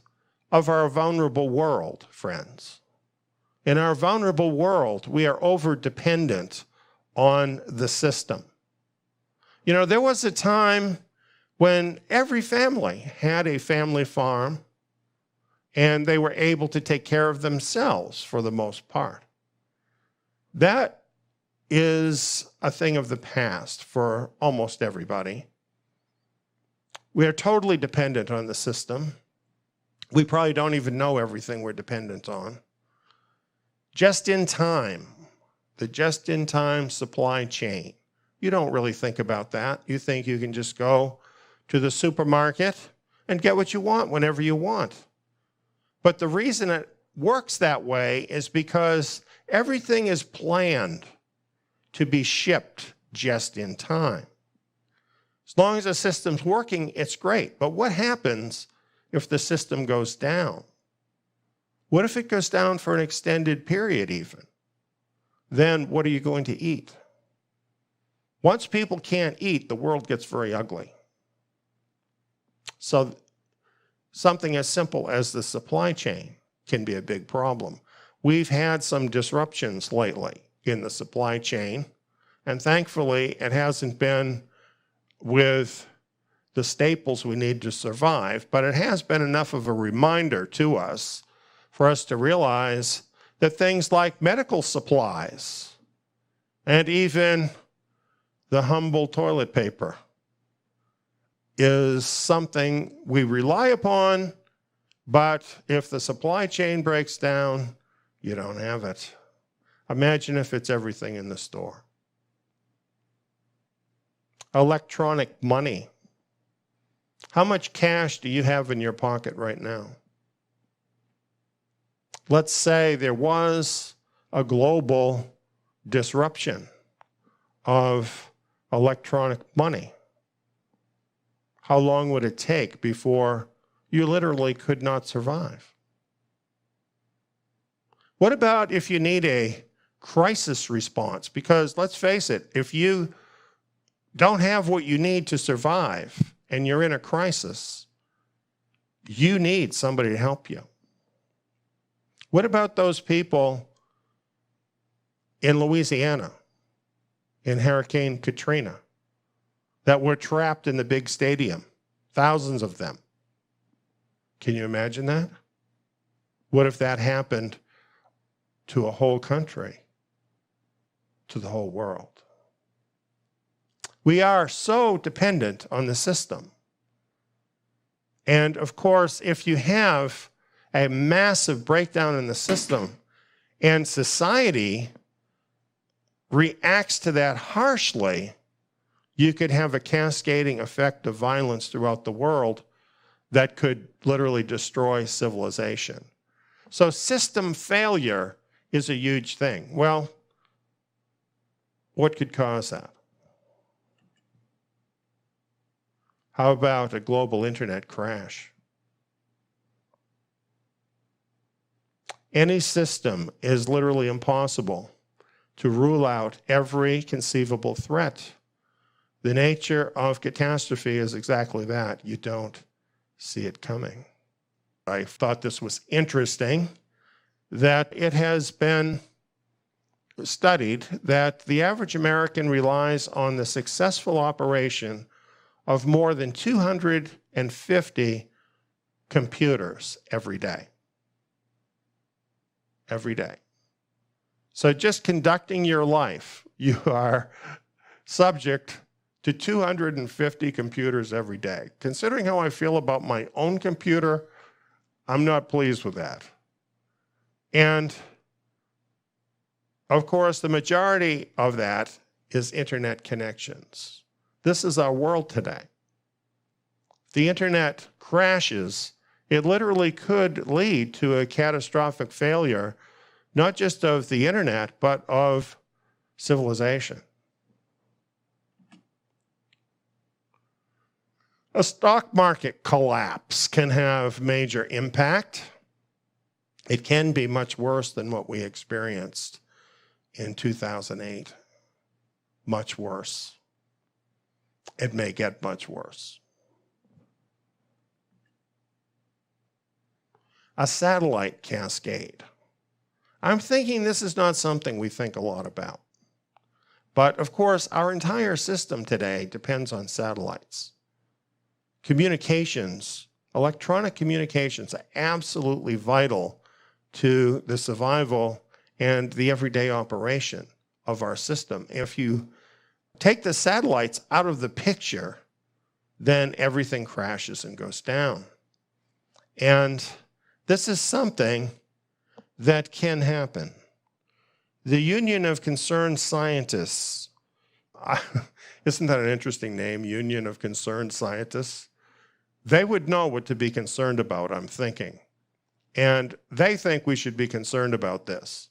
of our vulnerable world, friends. In our vulnerable world, we are over-dependent on the system. You know, there was a time when every family had a family farm, and they were able to take care of themselves for the most part. That is a thing of the past for almost everybody. We are totally dependent on the system. We probably don't even know everything we're dependent on. Just in time, the just-in-time supply chain. You don't really think about that. You think you can just go to the supermarket and get what you want whenever you want. But the reason it works that way is because everything is planned to be shipped just in time. As long as the system's working, it's great. But what happens if the system goes down? What if it goes down for an extended period even? Then what are you going to eat? Once people can't eat, the world gets very ugly. So something as simple as the supply chain can be a big problem. We've had some disruptions lately in the supply chain, and thankfully it hasn't been with the staples we need to survive, but it has been enough of a reminder to us for us to realize that things like medical supplies and even the humble toilet paper is something we rely upon, but if the supply chain breaks down, you don't have it. Imagine if it's everything in the store. Electronic money. How much cash do you have in your pocket right now? Let's say there was a global disruption of electronic money. How long would it take before you literally could not survive? What about if you need a crisis response? Because let's face it, if you don't have what you need to survive and you're in a crisis, you need somebody to help you. What about those people in Louisiana, in Hurricane Katrina, that were trapped in the big stadium, thousands of them? Can you imagine that? What if that happened to a whole country, to the whole world? We are so dependent on the system. And of course, if you have a massive breakdown in the system and society reacts to that harshly, you could have a cascading effect of violence throughout the world that could literally destroy civilization. So system failure is a huge thing. Well, what could cause that? How about a global internet crash? Any system is literally impossible to rule out every conceivable threat. The nature of catastrophe is exactly that. You don't see it coming. I thought this was interesting that it has been studied that the average American relies on the successful operation of more than 250 computers every day. Every day. So just conducting your life, you are subject to 250 computers every day. Considering how I feel about my own computer, I'm not pleased with that. And of course, the majority of that is internet connections. This is our world today. If the internet crashes, it literally could lead to a catastrophic failure, not just of the internet, but of civilization. A stock market collapse can have major impact. It can be much worse than what we experienced in 2008. Much worse. It may get much worse. A satellite cascade. I'm thinking this is not something we think a lot about. But of course, our entire system today depends on satellites. Communications, electronic communications are absolutely vital to the survival and the everyday operation of our system. If you take the satellites out of the picture, then everything crashes and goes down. And this is something that can happen. The Union of Concerned Scientists, isn't that an interesting name, Union of Concerned Scientists? They would know what to be concerned about, I'm thinking. And they think we should be concerned about this.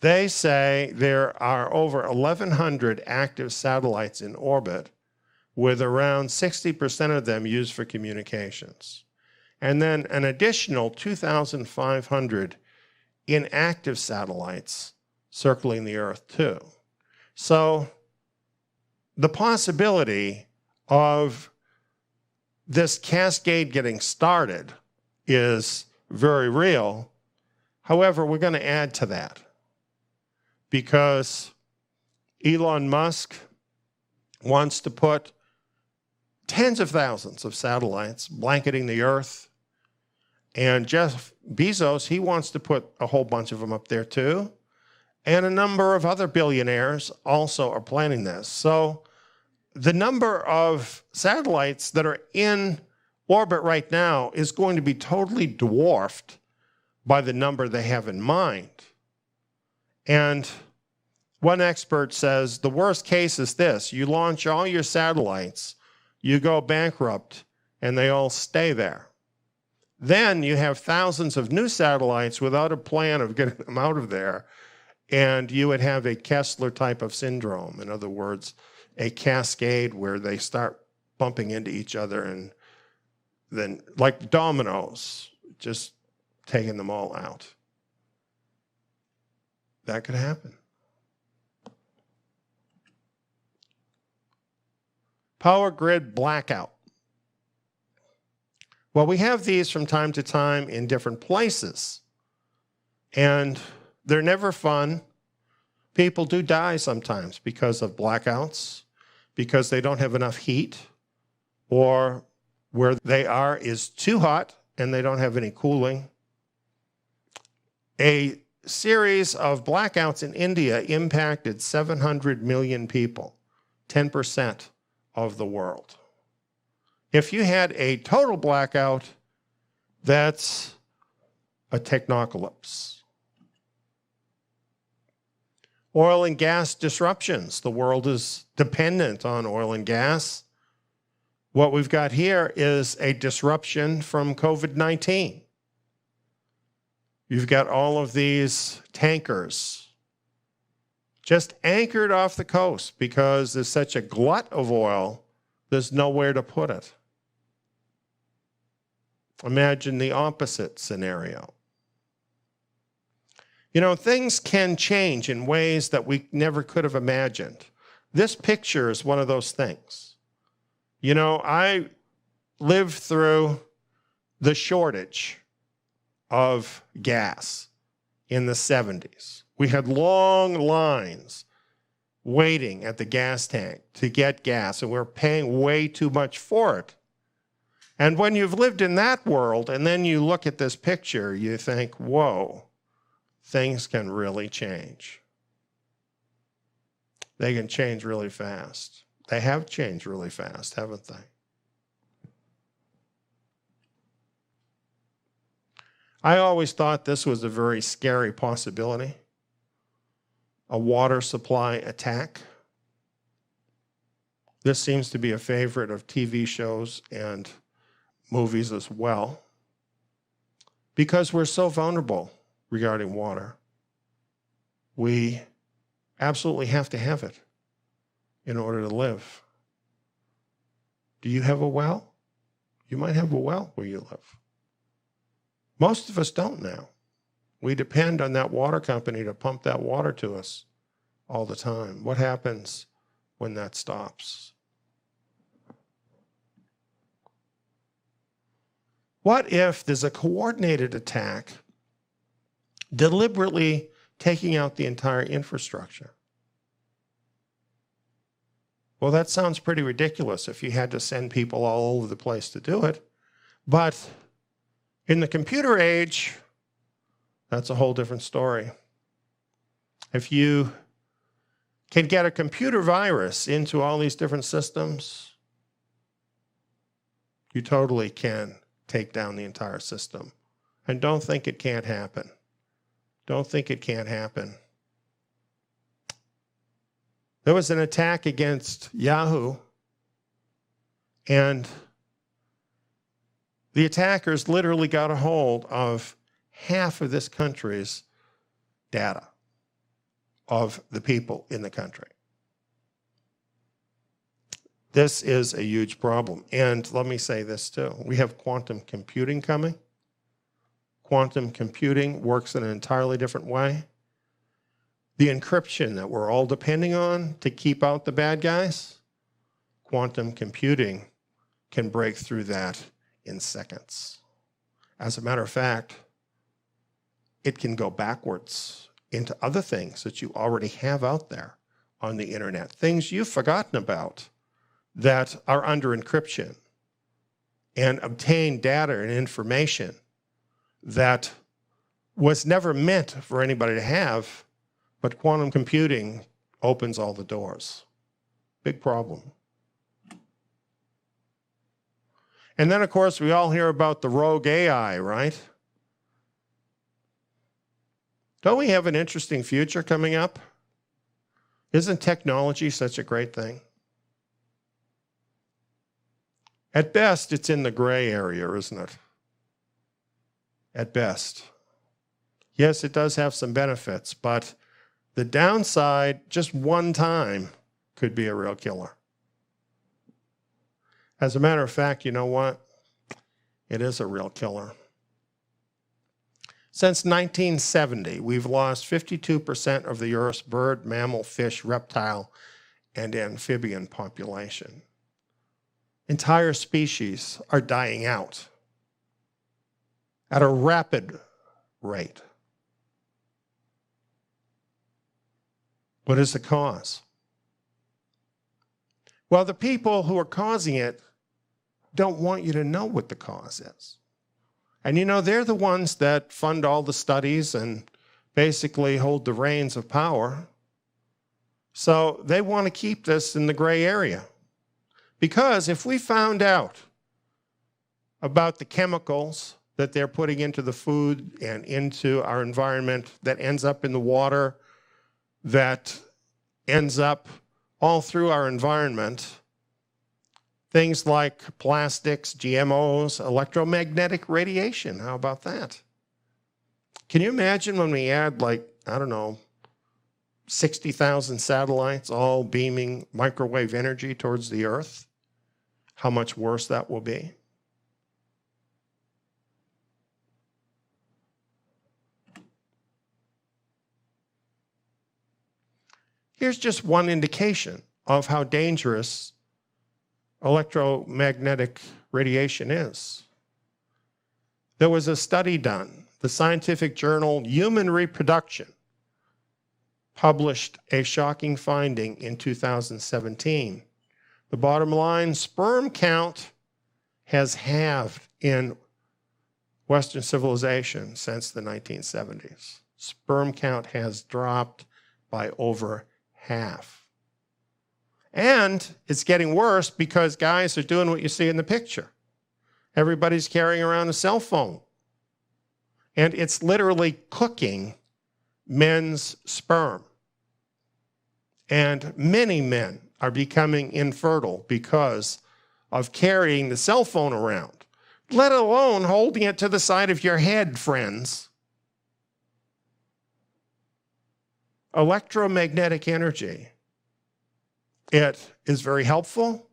They say there are over 1,100 active satellites in orbit, with around 60% of them used for communications. And then an additional 2,500 inactive satellites circling the Earth too. So the possibility of this cascade getting started is very real. However, we're going to add to that because Elon Musk wants to put tens of thousands of satellites blanketing the Earth. And Jeff Bezos, he wants to put a whole bunch of them up there too. And a number of other billionaires also are planning this. So the number of satellites that are in orbit right now is going to be totally dwarfed by the number they have in mind. And one expert says the worst case is this: you launch all your satellites, you go bankrupt, and they all stay there. Then you have thousands of new satellites without a plan of getting them out of there, and you would have a Kessler type of syndrome. In other words, a cascade where they start bumping into each other and then, like dominoes, just taking them all out. That could happen. Power grid blackout. Well, we have these from time to time in different places, and they're never fun. People do die sometimes because of blackouts, because they don't have enough heat, or where they are is too hot and they don't have any cooling. A series of blackouts in India impacted 700 million people, 10% of the world. If you had a total blackout, that's a technocracy. Oil and gas disruptions. The world is dependent on oil and gas. What we've got here is a disruption from COVID-19. You've got all of these tankers just anchored off the coast because there's such a glut of oil, there's nowhere to put it. Imagine the opposite scenario. You know, things can change in ways that we never could have imagined. This picture is one of those things. You know, I lived through the shortage of gas in the 70s. We had long lines waiting at the gas tank to get gas, and we were paying way too much for it. And when you've lived in that world and then you look at this picture, you think, whoa, things can really change. They can change really fast. They have changed really fast, haven't they? I always thought this was a very scary possibility. A water supply attack. This seems to be a favorite of TV shows and movies as well, because we're so vulnerable regarding water. We absolutely have to have it in order to live. Do you have a well? You might have a well where you live. Most of us don't now. We depend on that water company to pump that water to us all the time. What happens when that stops? What if there's a coordinated attack deliberately taking out the entire infrastructure? Well, that sounds pretty ridiculous if you had to send people all over the place to do it. But in the computer age, that's a whole different story. If you can get a computer virus into all these different systems, you totally can take down the entire system. And don't think it can't happen. Don't think it can't happen. There was an attack against Yahoo, and the attackers literally got a hold of half of this country's data of the people in the country. This is a huge problem. And let me say this too. We have quantum computing coming. Quantum computing works in an entirely different way. The encryption that we're all depending on to keep out the bad guys, quantum computing can break through that in seconds. As a matter of fact, it can go backwards into other things that you already have out there on the internet, things you've forgotten about that are under encryption, and obtain data and information that was never meant for anybody to have, But quantum computing opens all the doors. Big problem. And then, of course, we all hear about the rogue AI, right? Don't we have an interesting future coming up? Isn't technology such a great thing? At best, it's in the gray area, isn't it? At best. Yes, it does have some benefits, but the downside, just one time, could be a real killer. As a matter of fact, you know what? It is a real killer. Since 1970, we've lost 52% of the Earth's bird, mammal, fish, reptile, and amphibian population. Entire species are dying out at a rapid rate. What is the cause? Well, the people who are causing it don't want you to know what the cause is. And you know, they're the ones that fund all the studies and basically hold the reins of power. So they want to keep this in the gray area. Because if we found out about the chemicals that they're putting into the food and into our environment that ends up in the water, that ends up all through our environment, things like plastics, GMOs, electromagnetic radiation, how about that? Can you imagine when we add 60,000 satellites all beaming microwave energy towards the Earth? How much worse that will be? Here's just one indication of how dangerous electromagnetic radiation is. There was a study done. The scientific journal Human Reproduction published a shocking finding in 2017. The bottom line, sperm count has halved in Western civilization since the 1970s. Sperm count has dropped by over half. And it's getting worse because guys are doing what you see in the picture. Everybody's carrying around a cell phone. And it's literally cooking men's sperm. And many men are becoming infertile because of carrying the cell phone around, let alone holding it to the side of your head, friends. Electromagnetic energy. It is very helpful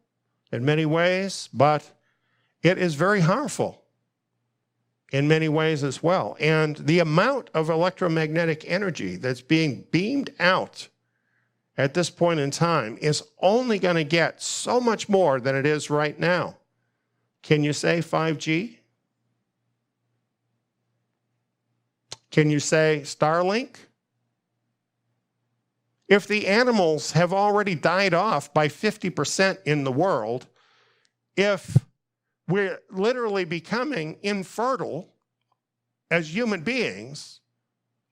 in many ways, but it is very harmful in many ways as well. And the amount of electromagnetic energy that's being beamed out at this point in time is only going to get so much more than it is right now. Can you say 5G? Can you say Starlink? If the animals have already died off by 50% in the world, if we're literally becoming infertile as human beings,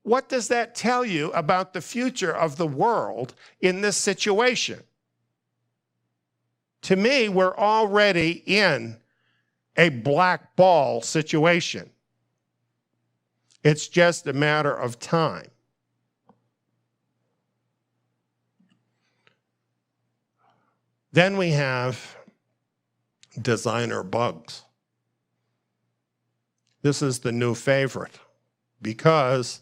what does that tell you about the future of the world in this situation? To me, we're already in a black ball situation. It's just a matter of time. Then we have designer bugs. This is the new favorite because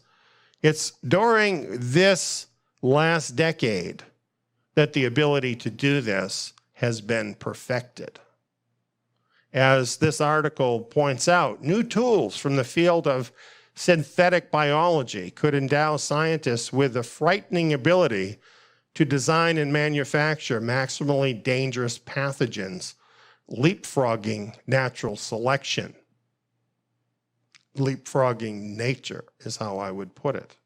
it's during this last decade that the ability to do this has been perfected. As this article points out, new tools from the field of synthetic biology could endow scientists with the frightening ability to design and manufacture maximally dangerous pathogens, leapfrogging natural selection. Leapfrogging nature is how I would put it.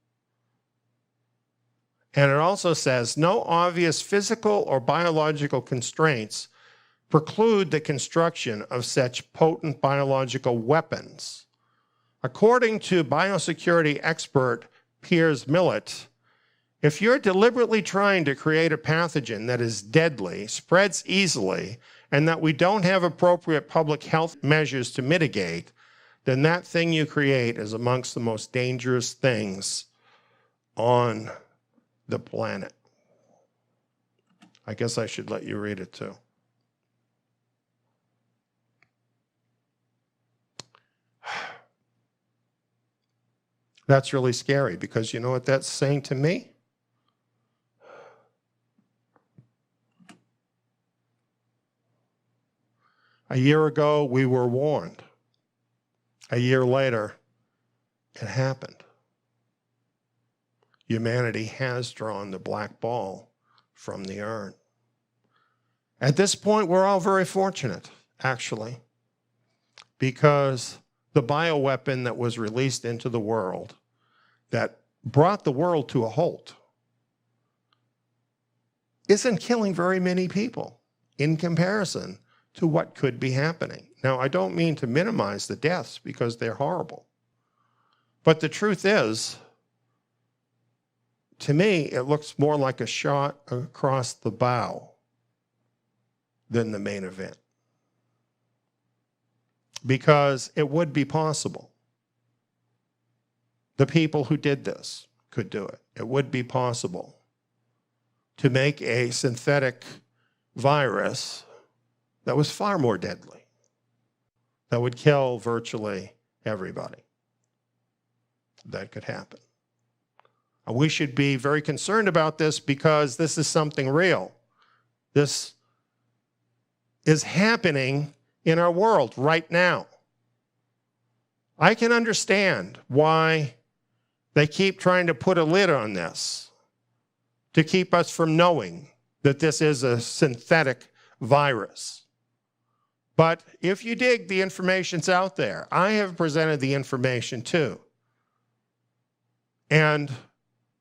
And it also says, no obvious physical or biological constraints preclude the construction of such potent biological weapons. According to biosecurity expert Piers Millett, If you're deliberately trying to create a pathogen that is deadly, spreads easily, and that we don't have appropriate public health measures to mitigate, then that thing you create is amongst the most dangerous things on the planet. I guess I should let you read it too. That's really scary, because you know what that's saying to me? A year ago, we were warned. A year later, it happened. Humanity has drawn the black ball from the urn. At this point, we're all very fortunate, actually, because the bioweapon that was released into the world, that brought the world to a halt, isn't killing very many people in comparison to what could be happening. Now, I don't mean to minimize the deaths, because they're horrible. But the truth is, to me, it looks more like a shot across the bow than the main event. Because it would be possible. The people who did this could do it. It would be possible to make a synthetic virus that was far more deadly, that would kill virtually everybody. That could happen. And we should be very concerned about this, because this is something real. This is happening in our world right now. I can understand why they keep trying to put a lid on this, to keep us from knowing that this is a synthetic virus. But if you dig, the information's out there. I have presented the information too. And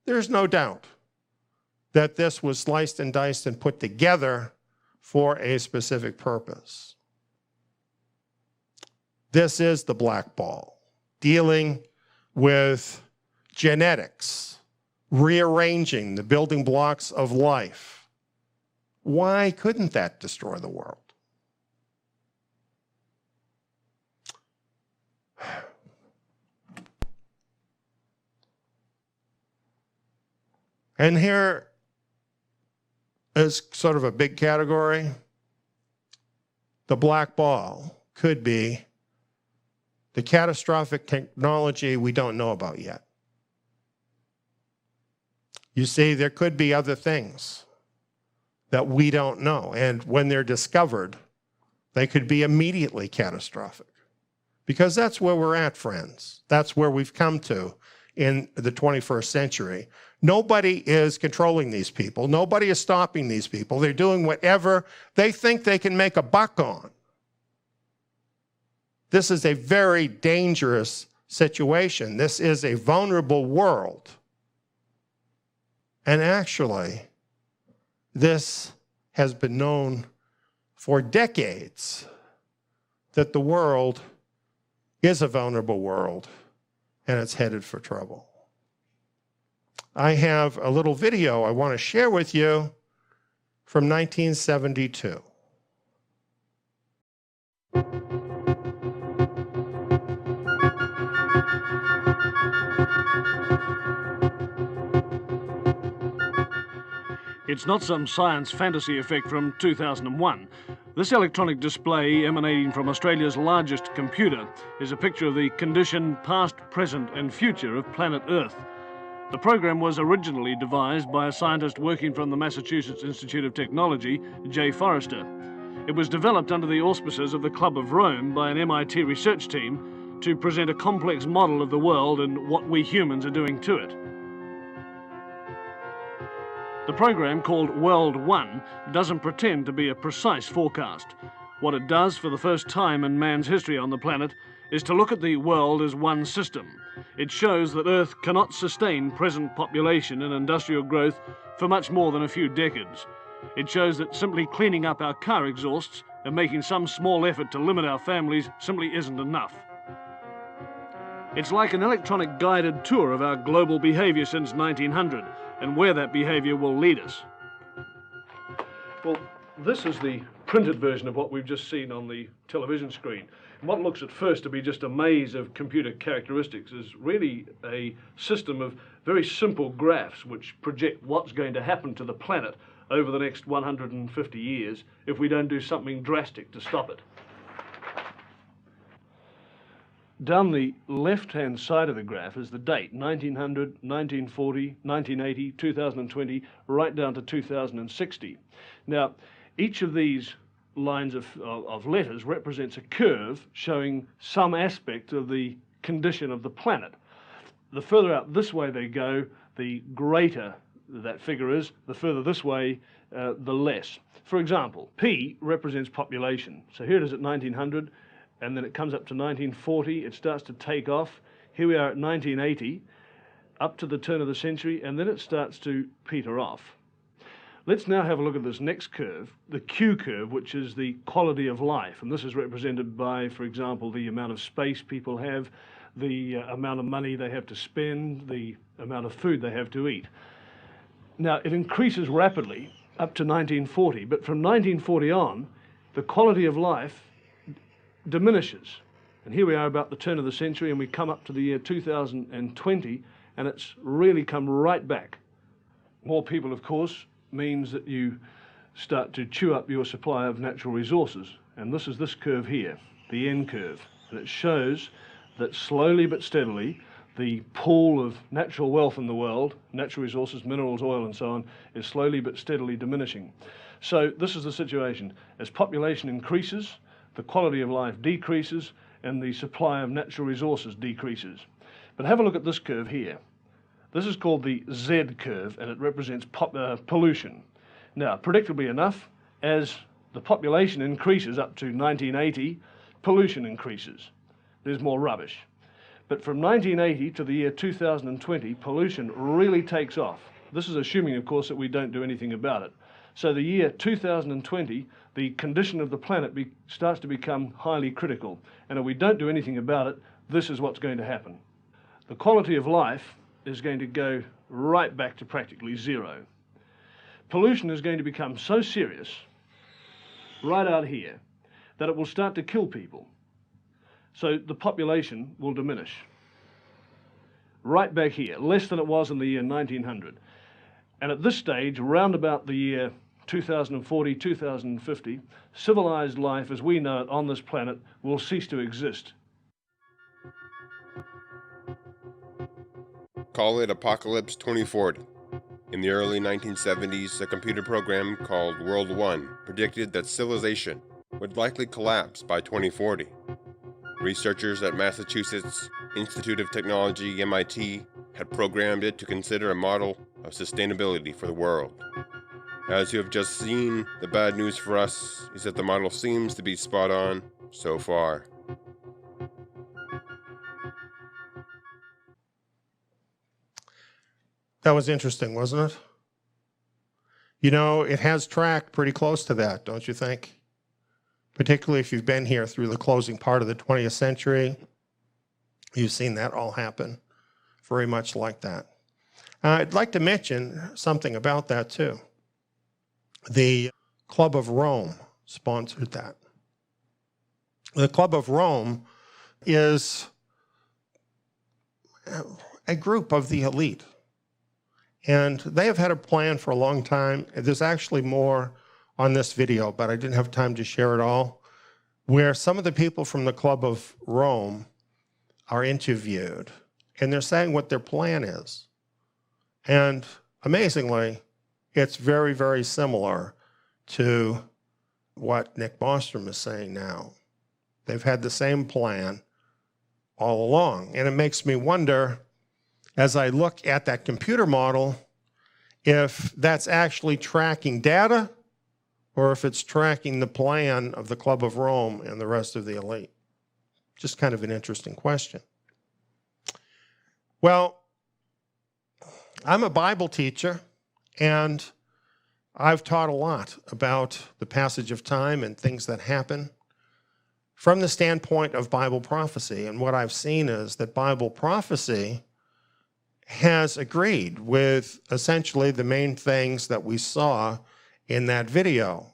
there's no doubt that this was sliced and diced and put together for a specific purpose. This is the black ball, dealing with genetics, rearranging the building blocks of life. Why couldn't that destroy the world? And here is sort of a big category. The black ball could be the catastrophic technology we don't know about yet. You see, there could be other things that we don't know. And when they're discovered, they could be immediately catastrophic. Because that's where we're at, friends. That's where we've come to in the 21st century. Nobody is controlling these people. Nobody is stopping these people. They're doing whatever they think they can make a buck on. This is a very dangerous situation. This is a vulnerable world. And actually, this has been known for decades, that the world is a vulnerable world, and it's headed for trouble. I have a little video I want to share with you from 1972. It's not some science fantasy effect from 2001. This electronic display, emanating from Australia's largest computer, is a picture of the condition, past, present and future of planet Earth. The program was originally devised by a scientist working from the Massachusetts Institute of Technology, Jay Forrester. It was developed under the auspices of the Club of Rome by an MIT research team to present a complex model of the world and what we humans are doing to it. The program, called World 1, doesn't pretend to be a precise forecast. What it does for the first time in man's history on the planet is to look at the world as one system. It shows that Earth cannot sustain present population and industrial growth for much more than a few decades. It shows that simply cleaning up our car exhausts and making some small effort to limit our families simply isn't enough. It's like an electronic guided tour of our global behavior since 1900, and where that behavior will lead us. Well, this is the printed version of what we've just seen on the television screen. And what looks at first to be just a maze of computer characteristics is really a system of very simple graphs which project what's going to happen to the planet over the next 150 years if we don't do something drastic to stop it. Down the left-hand side of the graph is the date, 1900, 1940, 1980, 2020, right down to 2060. Now, each of these lines of letters represents a curve showing some aspect of the condition of the planet. The further out this way they go, the greater that figure is, the further this way, the less. For example, P represents population. So here it is at 1900, and then it comes up to 1940, it starts to take off. Here we are at 1980, up to the turn of the century, and then it starts to peter off. Let's now have a look at this next curve, the Q curve, which is the quality of life. And this is represented by, for example, the amount of space people have, the amount of money they have to spend, the amount of food they have to eat. Now, it increases rapidly up to 1940, but from 1940 on, the quality of life diminishes. And here we are about the turn of the century, and we come up to the year 2020, and it's really come right back. More people, of course, means that you start to chew up your supply of natural resources. And this is this curve here, the N curve. And it shows that slowly but steadily, the pool of natural wealth in the world, natural resources, minerals, oil, and so on, is slowly but steadily diminishing. So this is the situation. As population increases, the quality of life decreases, and the supply of natural resources decreases. But have a look at this curve here. This is called the Z curve, and it represents pollution. Now, predictably enough, as the population increases up to 1980, pollution increases. There's more rubbish. But from 1980 to the year 2020, pollution really takes off. This is assuming, of course, that we don't do anything about it. So the year 2020, the condition of the planet starts to become highly critical. And if we don't do anything about it, this is what's going to happen. The quality of life is going to go right back to practically zero. Pollution is going to become so serious, right out here, that it will start to kill people. So the population will diminish. Right back here, less than it was in the year 1900. And at this stage, around about the year 2040, 2050, civilized life as we know it on this planet will cease to exist. Call it Apocalypse 2040. In the early 1970s, a computer program called World 1 predicted that civilization would likely collapse by 2040. Researchers at Massachusetts Institute of Technology, MIT, had programmed it to consider a model of sustainability for the world. As you have just seen, the bad news for us is that the model seems to be spot on so far. That was interesting, wasn't it? You know, it has tracked pretty close to that, don't you think? Particularly if you've been here through the closing part of the 20th century, you've seen that all happen very much like that. I'd like to mention something about that too. The Club of Rome sponsored that. The Club of Rome is a group of the elite. And they have had a plan for a long time. There's actually more on this video, but I didn't have time to share it all, where some of the people from the Club of Rome are interviewed, and they're saying what their plan is. And amazingly, it's very, very similar to what Nick Bostrom is saying now. They've had the same plan all along. And it makes me wonder, as I look at that computer model, if that's actually tracking data or if it's tracking the plan of the Club of Rome and the rest of the elite. Just kind of an interesting question. Well, I'm a Bible teacher, and I've taught a lot about the passage of time and things that happen from the standpoint of Bible prophecy. And what I've seen is that Bible prophecy has agreed with essentially the main things that we saw in that video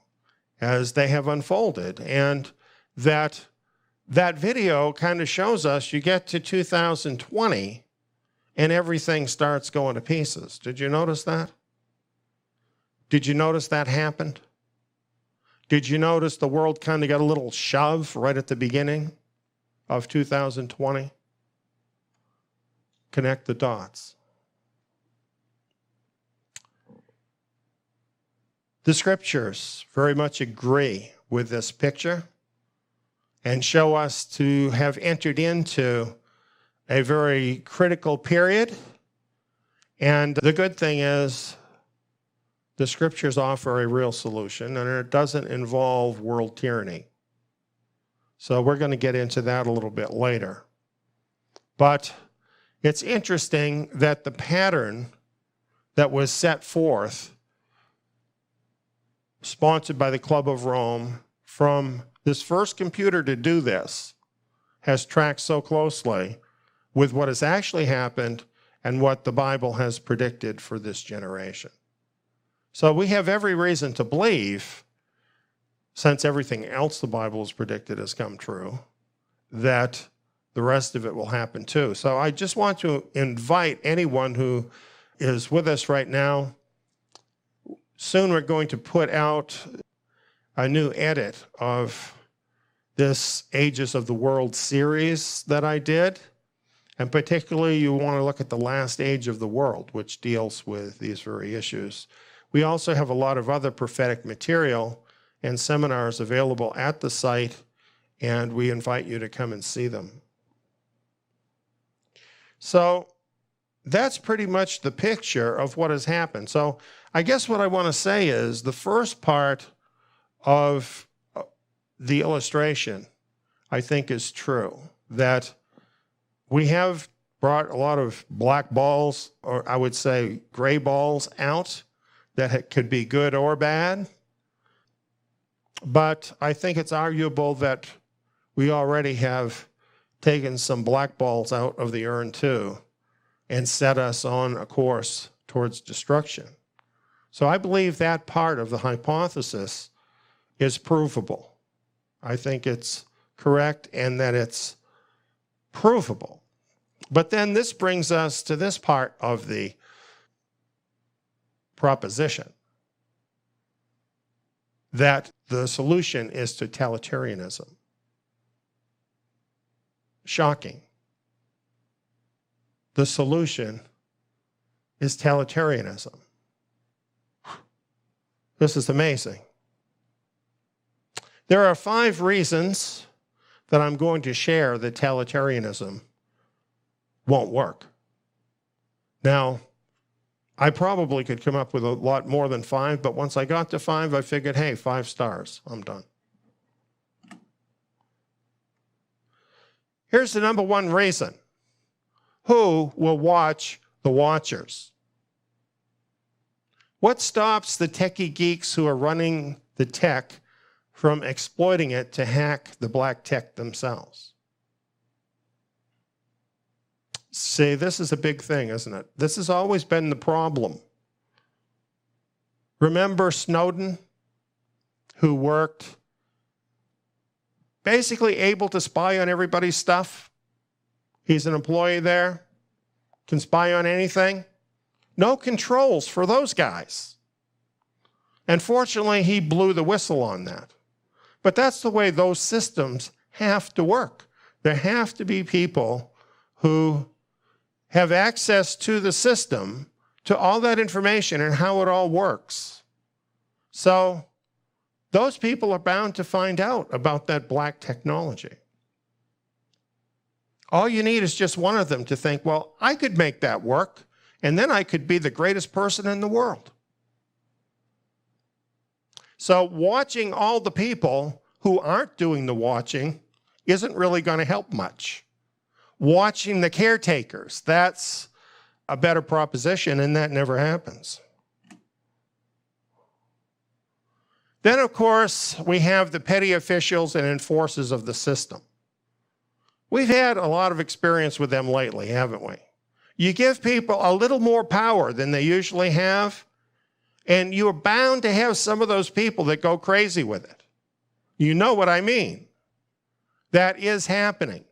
as they have unfolded. And that video kind of shows us you get to 2020 and everything starts going to pieces. Did you notice that? Did you notice that happened? Did you notice the world kind of got a little shove right at the beginning of 2020? Connect the dots. The scriptures very much agree with this picture and show us to have entered into a very critical period. And the good thing is the scriptures offer a real solution, and it doesn't involve world tyranny. So we're going to get into that a little bit later. But it's interesting that the pattern that was set forth, sponsored by the Club of Rome, from this first computer to do this, has tracked so closely with what has actually happened and what the Bible has predicted for this generation. So we have every reason to believe, since everything else the Bible has predicted has come true, that the rest of it will happen too. So I just want to invite anyone who is with us right now. Soon we're going to put out a new edit of this Ages of the World series that I did. And particularly you want to look at the last age of the world, which deals with these very issues. We also have a lot of other prophetic material and seminars available at the site, and we invite you to come and see them. So that's pretty much the picture of what has happened. So I guess what I want to say is the first part of the illustration, I think, is true, that we have brought a lot of black balls, or I would say gray balls, out that could be good or bad. But I think it's arguable that we already have taken some black balls out of the urn too and set us on a course towards destruction. So I believe that part of the hypothesis is provable. I think it's correct and that it's provable. But then this brings us to this part of the proposition, that the solution is totalitarianism. Shocking. The solution is totalitarianism. This is amazing. There are 5 reasons that I'm going to share that totalitarianism won't work. Now, I probably could come up with a lot more than 5, but once I got to 5, I figured, hey, 5 stars, I'm done. Here's the number 1 reason. Who will watch the watchers? What stops the techie geeks who are running the tech from exploiting it to hack the black tech themselves? See, this is a big thing, isn't it? This has always been the problem. Remember Snowden, who worked basically able to spy on everybody's stuff? He's an employee there, can spy on anything. No controls for those guys. And fortunately, he blew the whistle on that. But that's the way those systems have to work. There have to be people who have access to the system, to all that information and how it all works. So those people are bound to find out about that black technology. All you need is just one of them to think, well, I could make that work, and then I could be the greatest person in the world. So watching all the people who aren't doing the watching isn't really going to help much. Watching the caretakers, that's a better proposition, and that never happens. Then, of course, we have the petty officials and enforcers of the system. We've had a lot of experience with them lately, haven't we? You give people a little more power than they usually have, and you're bound to have some of those people that go crazy with it. You know what I mean. That is happening.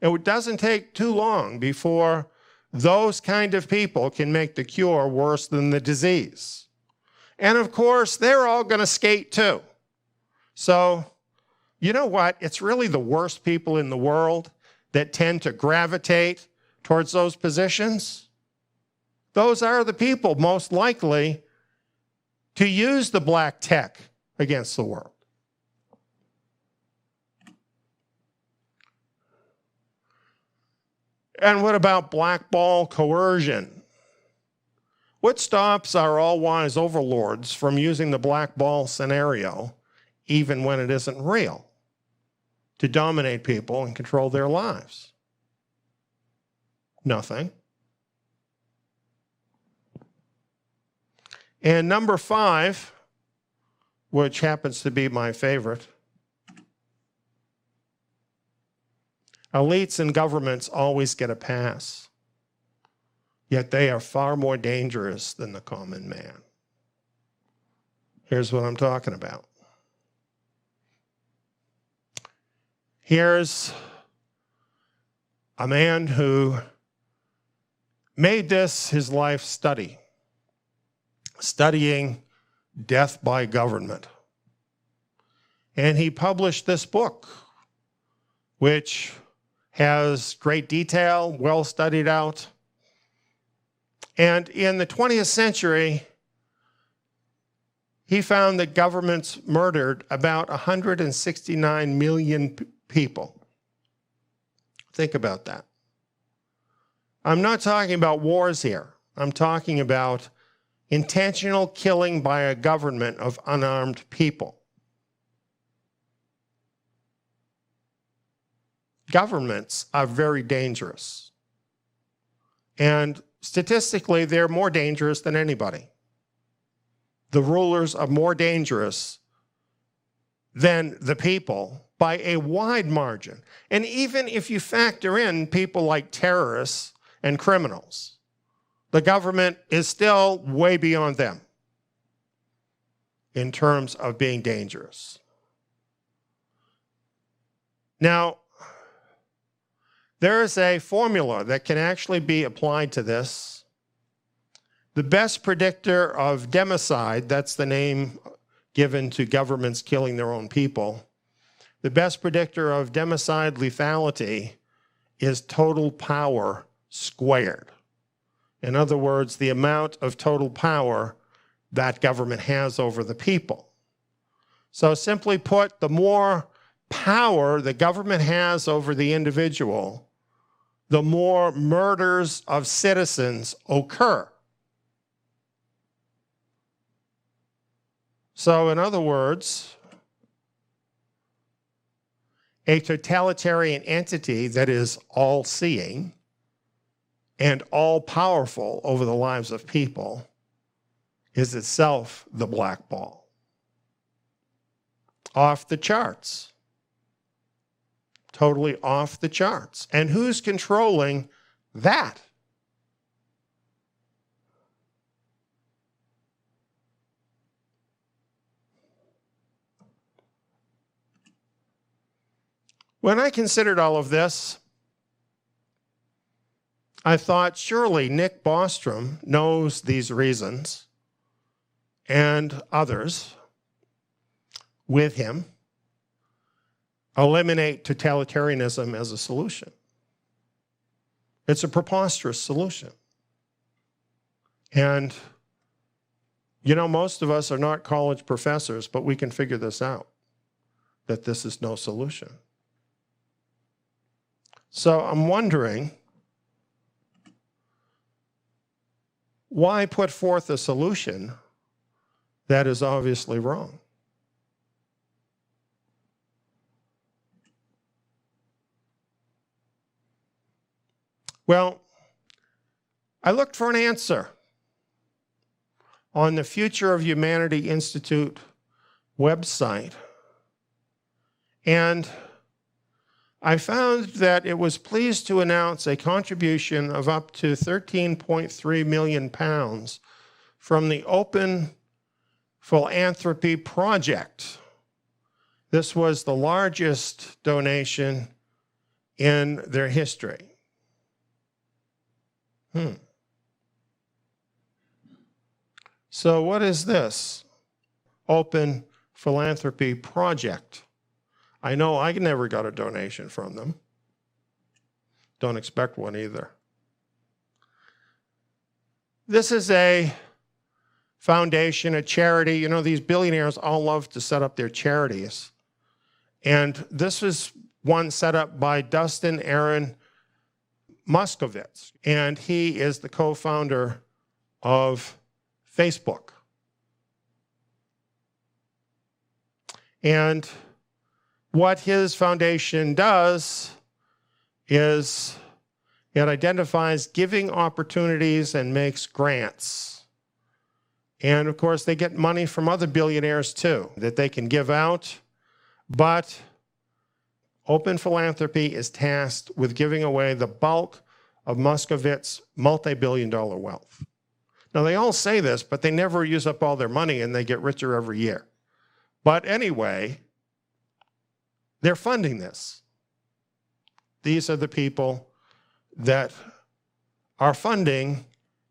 It doesn't take too long before those kind of people can make the cure worse than the disease. And of course, they're all going to skate too. So, you know what? It's really the worst people in the world that tend to gravitate towards those positions. Those are the people most likely to use the black tech against the world. And what about blackball coercion? What stops our all-wise overlords from using the blackball scenario, even when it isn't real, to dominate people and control their lives? Nothing. And number 5, which happens to be my favorite, elites and governments always get a pass, yet they are far more dangerous than the common man. Here's what I'm talking about. Here's a man who made this his life study, studying death by government. And he published this book, which has great detail, well studied out. And in the 20th century, he found that governments murdered about 169 million people. Think about that. I'm not talking about wars here. I'm talking about intentional killing by a government of unarmed people. Governments are very dangerous. And statistically, they're more dangerous than anybody. The rulers are more dangerous than the people by a wide margin. And even if you factor in people like terrorists and criminals, the government is still way beyond them in terms of being dangerous. Now, there is a formula that can actually be applied to this. The best predictor of democide, that's the name given to governments killing their own people, the best predictor of democide lethality is total power squared. In other words, the amount of total power that government has over the people. So simply put, the more power the government has over the individual, the more murders of citizens occur. So in other words, a totalitarian entity that is all-seeing and all-powerful over the lives of people is itself the black ball. Off the charts. Totally off the charts. And who's controlling that? When I considered all of this, I thought, surely Nick Bostrom knows these reasons, and others with him eliminate totalitarianism as a solution. It's a preposterous solution. And, you know, most of us are not college professors, but we can figure this out, that this is no solution. So I'm wondering, why put forth a solution that is obviously wrong? Well, I looked for an answer on the Future of Humanity Institute website, and I found that it was pleased to announce a contribution of up to £13.3 million from the Open Philanthropy Project. This was the largest donation in their history. So what is this Open Philanthropy Project? I know I never got a donation from them. Don't expect one either. This is a foundation, a charity. You know, these billionaires all love to set up their charities. And this is one set up by Dustin Aaron Moskovitz, and he is the co-founder of Facebook. And what his foundation does is it identifies giving opportunities and makes grants. And of course, they get money from other billionaires too that they can give out. But Open Philanthropy is tasked with giving away the bulk of Moskowitz's multi-billion-dollar wealth. Now, they all say this, but they never use up all their money and they get richer every year. But anyway, they're funding this. These are the people that are funding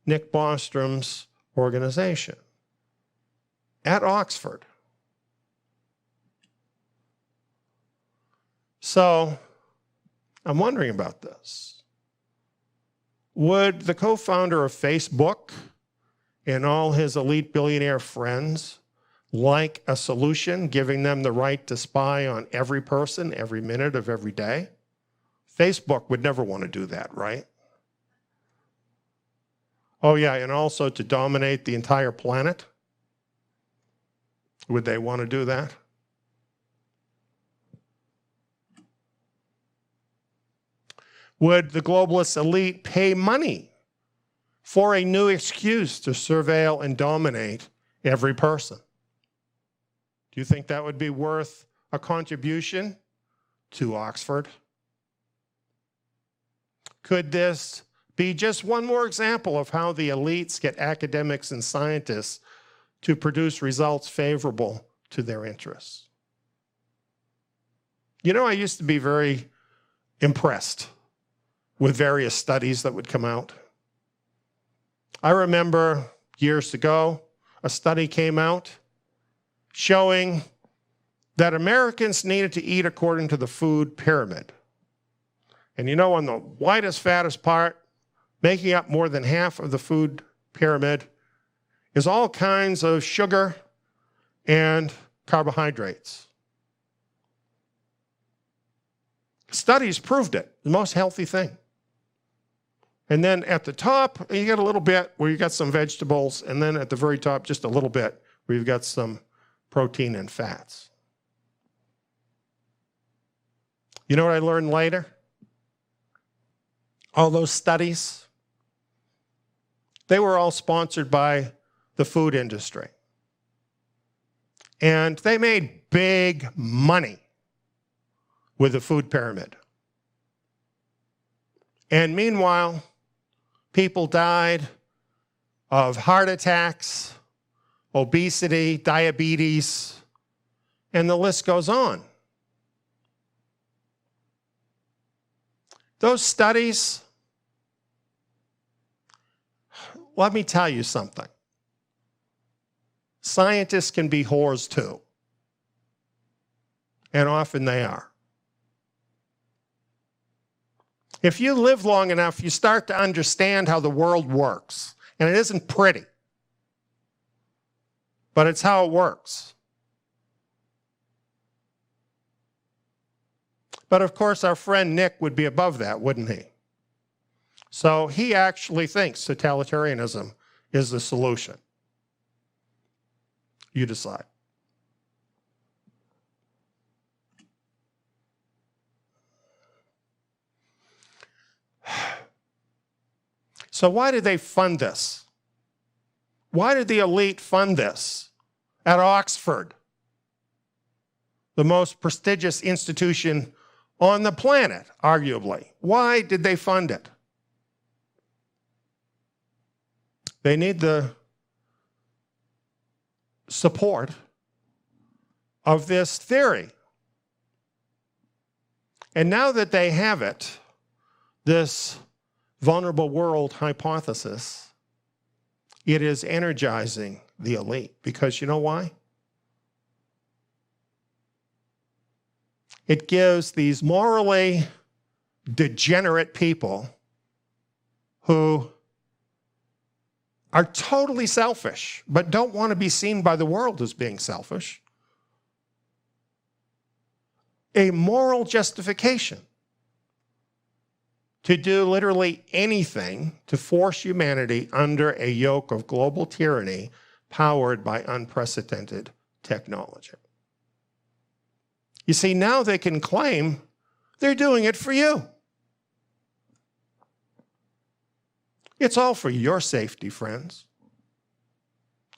Nick Bostrom's organization at Oxford. So I'm wondering about this. Would the co-founder of Facebook and all his elite billionaire friends like a solution giving them the right to spy on every person every minute of every day? Facebook would never want to do that, right? Oh yeah, and also to dominate the entire planet? Would they want to do that? Would the globalist elite pay money for a new excuse to surveil and dominate every person? Do you think that would be worth a contribution to Oxford? Could this be just one more example of how the elites get academics and scientists to produce results favorable to their interests? You know, I used to be very impressed with various studies that would come out. I remember years ago, a study came out showing that Americans needed to eat according to the food pyramid. And you know, on the widest, fattest part, making up more than half of the food pyramid, is all kinds of sugar and carbohydrates. Studies proved it, the most healthy thing. And then at the top, you get a little bit where you got some vegetables, and then at the very top, just a little bit where you've got some protein and fats. You know what I learned later? All those studies, they were all sponsored by the food industry. And they made big money with the food pyramid. And meanwhile, people died of heart attacks, obesity, diabetes, and the list goes on. Those studies, let me tell you something. Scientists can be whores too. And often they are. If you live long enough, you start to understand how the world works. And it isn't pretty, but it's how it works. But of course, our friend Nick would be above that, wouldn't he? So he actually thinks totalitarianism is the solution. You decide. So why did they fund this? Why did the elite fund this at Oxford, the most prestigious institution on the planet, arguably. Why did they fund it? They need the support of this theory. And now that they have it, this vulnerable world hypothesis, it is energizing the elite. Because you know why? It gives these morally degenerate people who are totally selfish, but don't want to be seen by the world as being selfish, a moral justification to do literally anything to force humanity under a yoke of global tyranny powered by unprecedented technology. You see, now they can claim they're doing it for you. It's all for your safety, friends.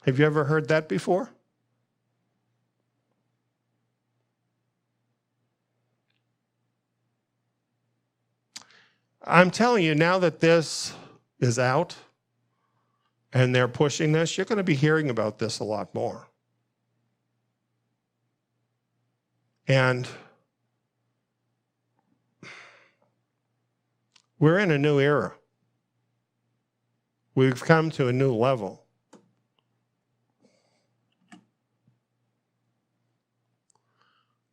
Have you ever heard that before? I'm telling you, now that this is out and they're pushing this, you're going to be hearing about this a lot more. And we're in a new era. We've come to a new level.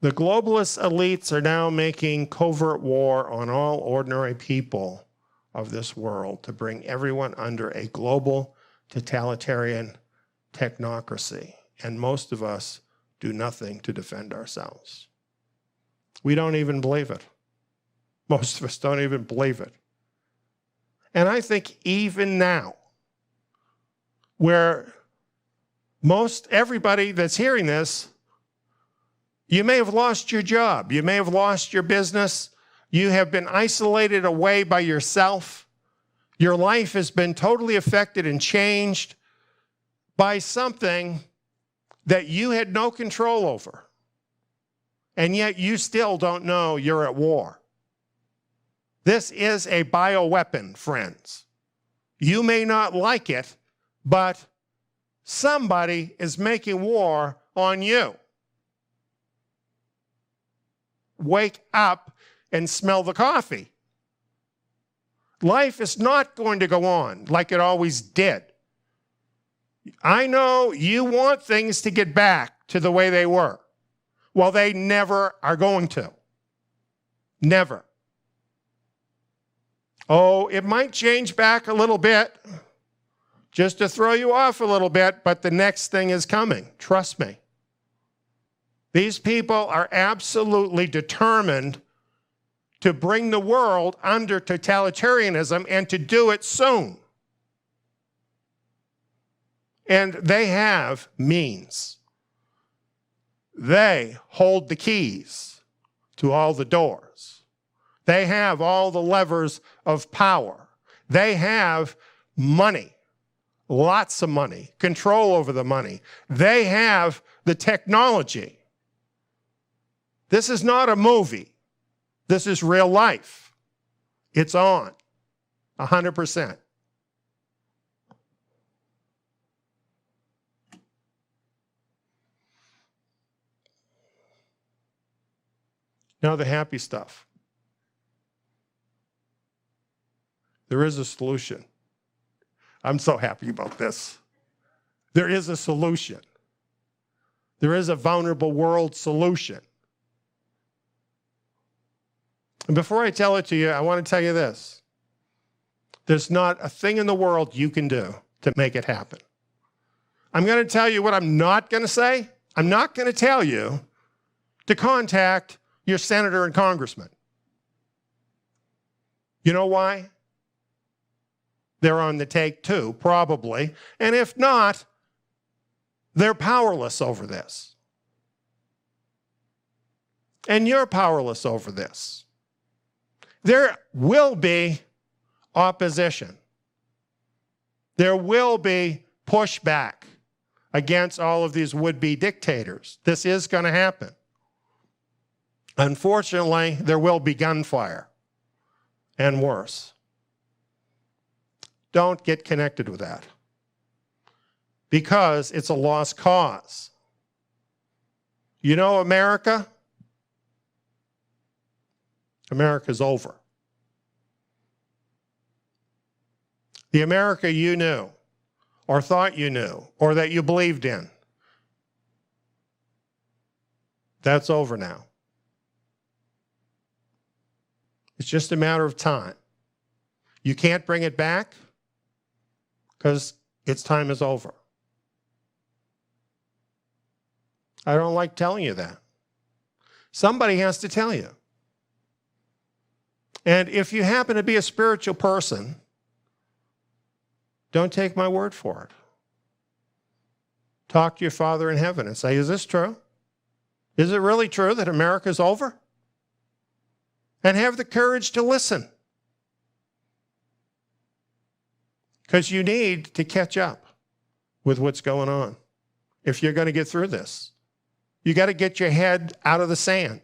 The globalist elites are now making covert war on all ordinary people of this world to bring everyone under a global totalitarian technocracy. And most of us do nothing to defend ourselves. We don't even believe it. Most of us don't even believe it. And I think even now, where most everybody that's hearing this, you may have lost your job, you may have lost your business, you have been isolated away by yourself, your life has been totally affected and changed by something that you had no control over. And yet you still don't know you're at war. This is a bioweapon, friends. You may not like it, but somebody is making war on you. Wake up and smell the coffee. Life is not going to go on like it always did. I know you want things to get back to the way they were. Well, they never are going to. Never. Oh, it might change back a little bit, just to throw you off a little bit, but the next thing is coming. Trust me. These people are absolutely determined to bring the world under totalitarianism and to do it soon. And they have means. They hold the keys to all the doors. They have all the levers of power. They have money, lots of money, control over the money. They have the technology. This is not a movie. This is real life. It's on, 100%. Now the happy stuff. There is a solution. I'm so happy about this. There is a solution. There is a vulnerable world solution. And before I tell it to you, I want to tell you this. There's not a thing in the world you can do to make it happen. I'm going to tell you what I'm not going to say. I'm not going to tell you to contact your senator and congressman. You know why? They're on the take too, probably. And if not, they're powerless over this. And you're powerless over this. There will be opposition. There will be pushback against all of these would-be dictators. This is going to happen. Unfortunately, there will be gunfire and worse. Don't get connected with that because it's a lost cause. You know America? America's over. The America you knew, or thought you knew, or that you believed in, that's over now. It's just a matter of time. You can't bring it back because its time is over. I don't like telling you that. Somebody has to tell you. And if you happen to be a spiritual person, don't take my word for it. Talk to your Father in heaven and say, is this true? Is it really true that America's over? And have the courage to listen. Because you need to catch up with what's going on if you're going to get through this. You got to get your head out of the sand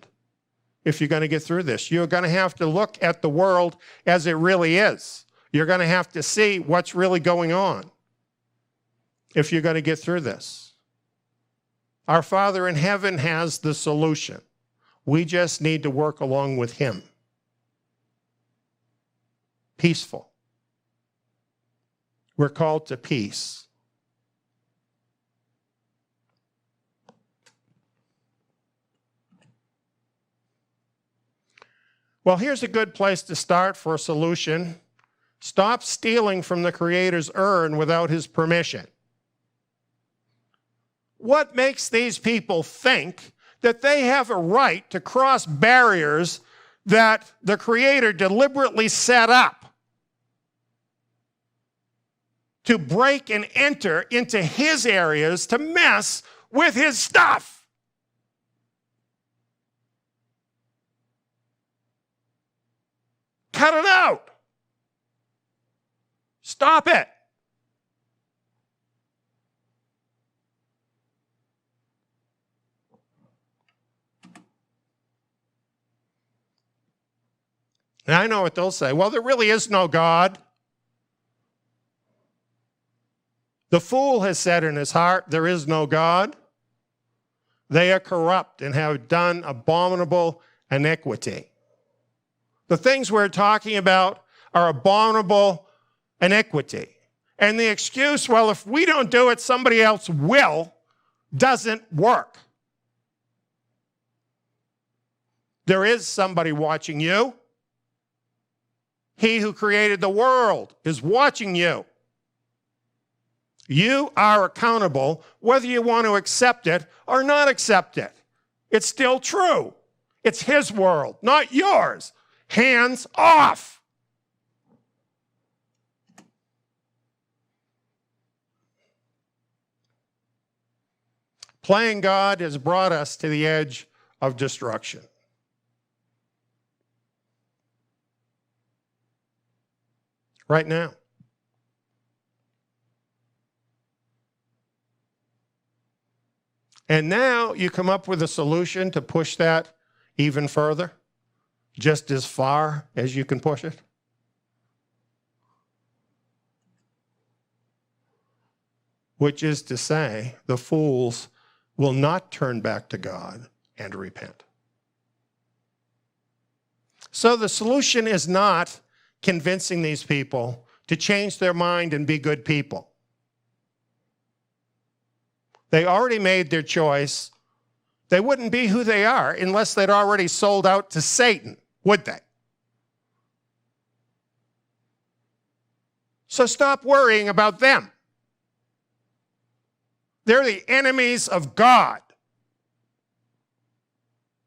if you're going to get through this. You're going to have to look at the world as it really is. You're going to have to see what's really going on if you're going to get through this. Our Father in heaven has the solution. We just need to work along with him. Peaceful. We're called to peace. Well, here's a good place to start for a solution. Stop stealing from the Creator's urn without his permission. What makes these people think that they have a right to cross barriers that the Creator deliberately set up to break and enter into his areas to mess with his stuff? Cut it out. Stop it. And I know what they'll say. Well, there really is no God. The fool has said in his heart, there is no God. They are corrupt and have done abominable iniquity. The things we're talking about are abominable iniquity. And the excuse, well, if we don't do it, somebody else will, doesn't work. There is somebody watching you. He who created the world is watching you. You are accountable whether you want to accept it or not accept it. It's still true. It's his world, not yours. Hands off. Playing God has brought us to the edge of destruction. Right now. And now you come up with a solution to push that even further, just as far as you can push it. Which is to say, the fools will not turn back to God and repent. So the solution is not convincing these people to change their mind and be good people. They already made their choice. They wouldn't be who they are unless they'd already sold out to Satan, would they? So stop worrying about them. They're the enemies of God.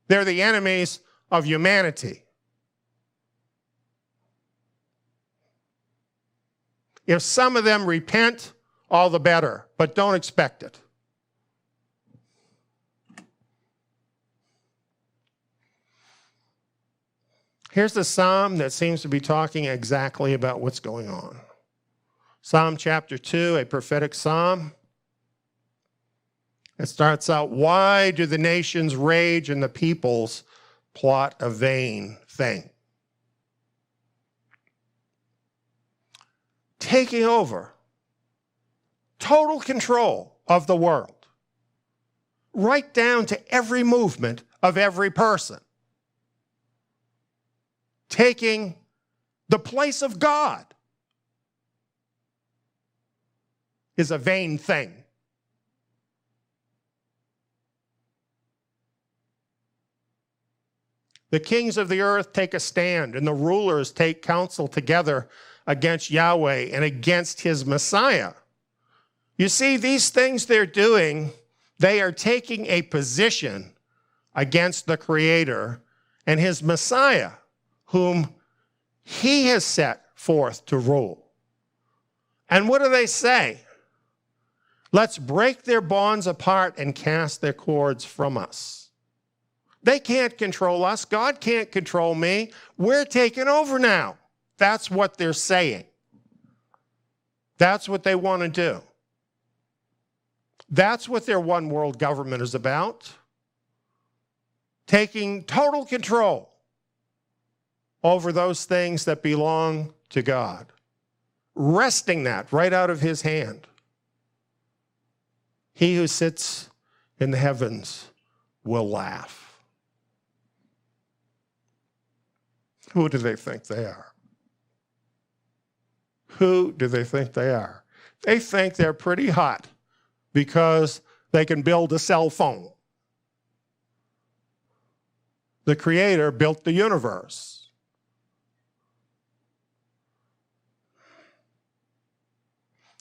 They're the enemies of humanity. If some of them repent, all the better, but don't expect it. Here's the psalm that seems to be talking exactly about what's going on. Psalm chapter 2, a prophetic psalm. It starts out, why do the nations rage and the peoples plot a vain thing. Taking over total control of the world, right down to every movement of every person. Taking the place of God is a vain thing. The kings of the earth take a stand, and the rulers take counsel together against Yahweh and against his Messiah. You see, these things they're doing, they are taking a position against the Creator and his Messiah, whom he has set forth to rule. And what do they say? Let's break their bonds apart and cast their cords from us. They can't control us. God can't control me. We're taking over now. That's what they're saying. That's what they want to do. That's what their one world government is about. Taking total control over those things that belong to God. Wresting that right out of his hand. He who sits in the heavens will laugh. Who do they think they are? Who do they think they are? They think they're pretty hot because they can build a cell phone. The Creator built the universe.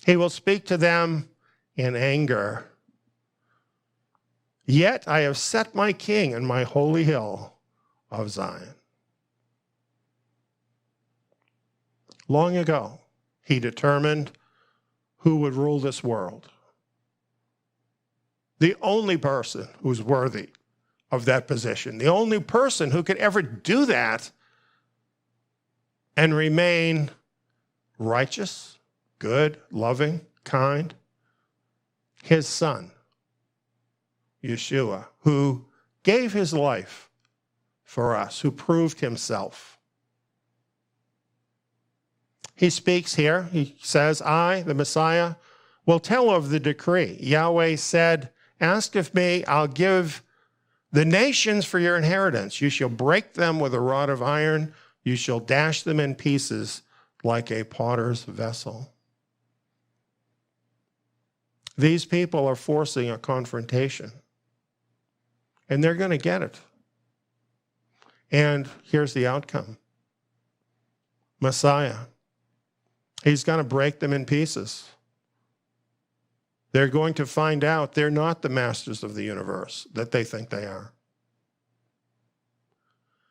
He will speak to them in anger. Yet I have set my king in my holy hill of Zion. Long ago, he determined who would rule this world. The only person who's worthy of that position, the only person who could ever do that and remain righteous, good, loving, kind, his son, Yeshua, who gave his life for us, who proved himself. He speaks here, he says, I, the Messiah, will tell of the decree. Yahweh said, ask of me, I'll give the nations for your inheritance. You shall break them with a rod of iron. You shall dash them in pieces like a potter's vessel. These people are forcing a confrontation, and they're going to get it. And here's the outcome. Messiah, he's going to break them in pieces. They're going to find out they're not the masters of the universe that they think they are.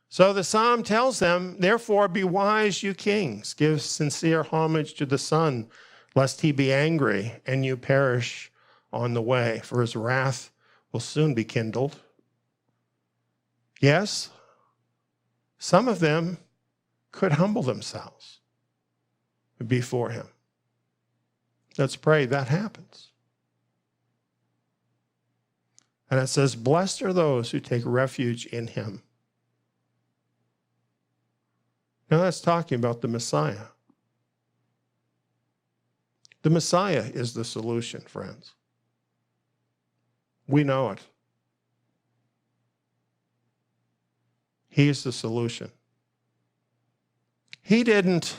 So the psalm tells them, therefore be wise, you kings. Give sincere homage to the Son, lest he be angry and you perish on the way, for his wrath will soon be kindled. Yes, some of them could humble themselves before him. Let's pray that happens. And it says, blessed are those who take refuge in him. Now that's talking about the Messiah. The Messiah is the solution, friends. We know it. He is the solution. He didn't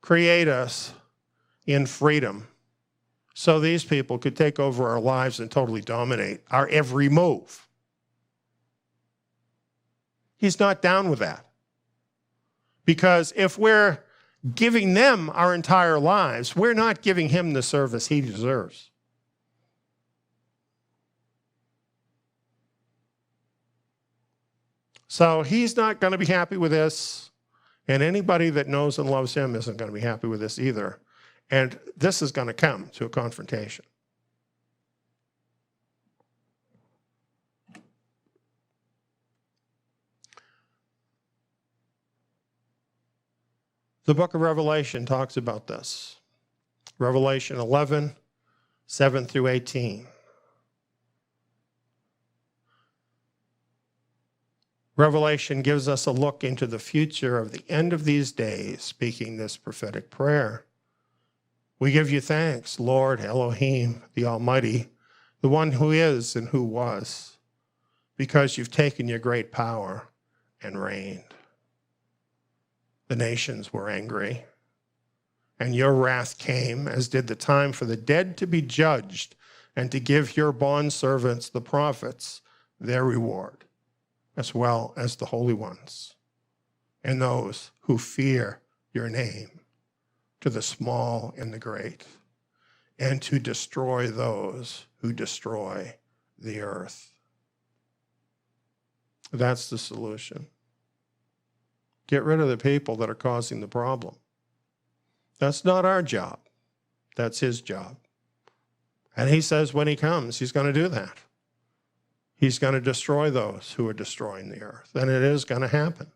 create us in freedom so these people could take over our lives and totally dominate our every move. He's not down with that. Because if we're giving them our entire lives, we're not giving him the service he deserves. So he's not going to be happy with this, and anybody that knows and loves him isn't going to be happy with this either. And this is going to come to a confrontation. The book of Revelation talks about this. Revelation 11, 7 through 18. Revelation gives us a look into the future of the end of these days, speaking this prophetic prayer. We give you thanks, Lord Elohim, the Almighty, the one who is and who was, because you've taken your great power and reigned. The nations were angry, and your wrath came, as did the time for the dead to be judged and to give your bondservants, the prophets, their reward, as well as the holy ones, and those who fear your name, to the small and the great, and to destroy those who destroy the earth. That's the solution. Get rid of the people that are causing the problem. That's not our job. That's his job. And he says when he comes, he's going to do that. He's going to destroy those who are destroying the earth. And it is going to happen.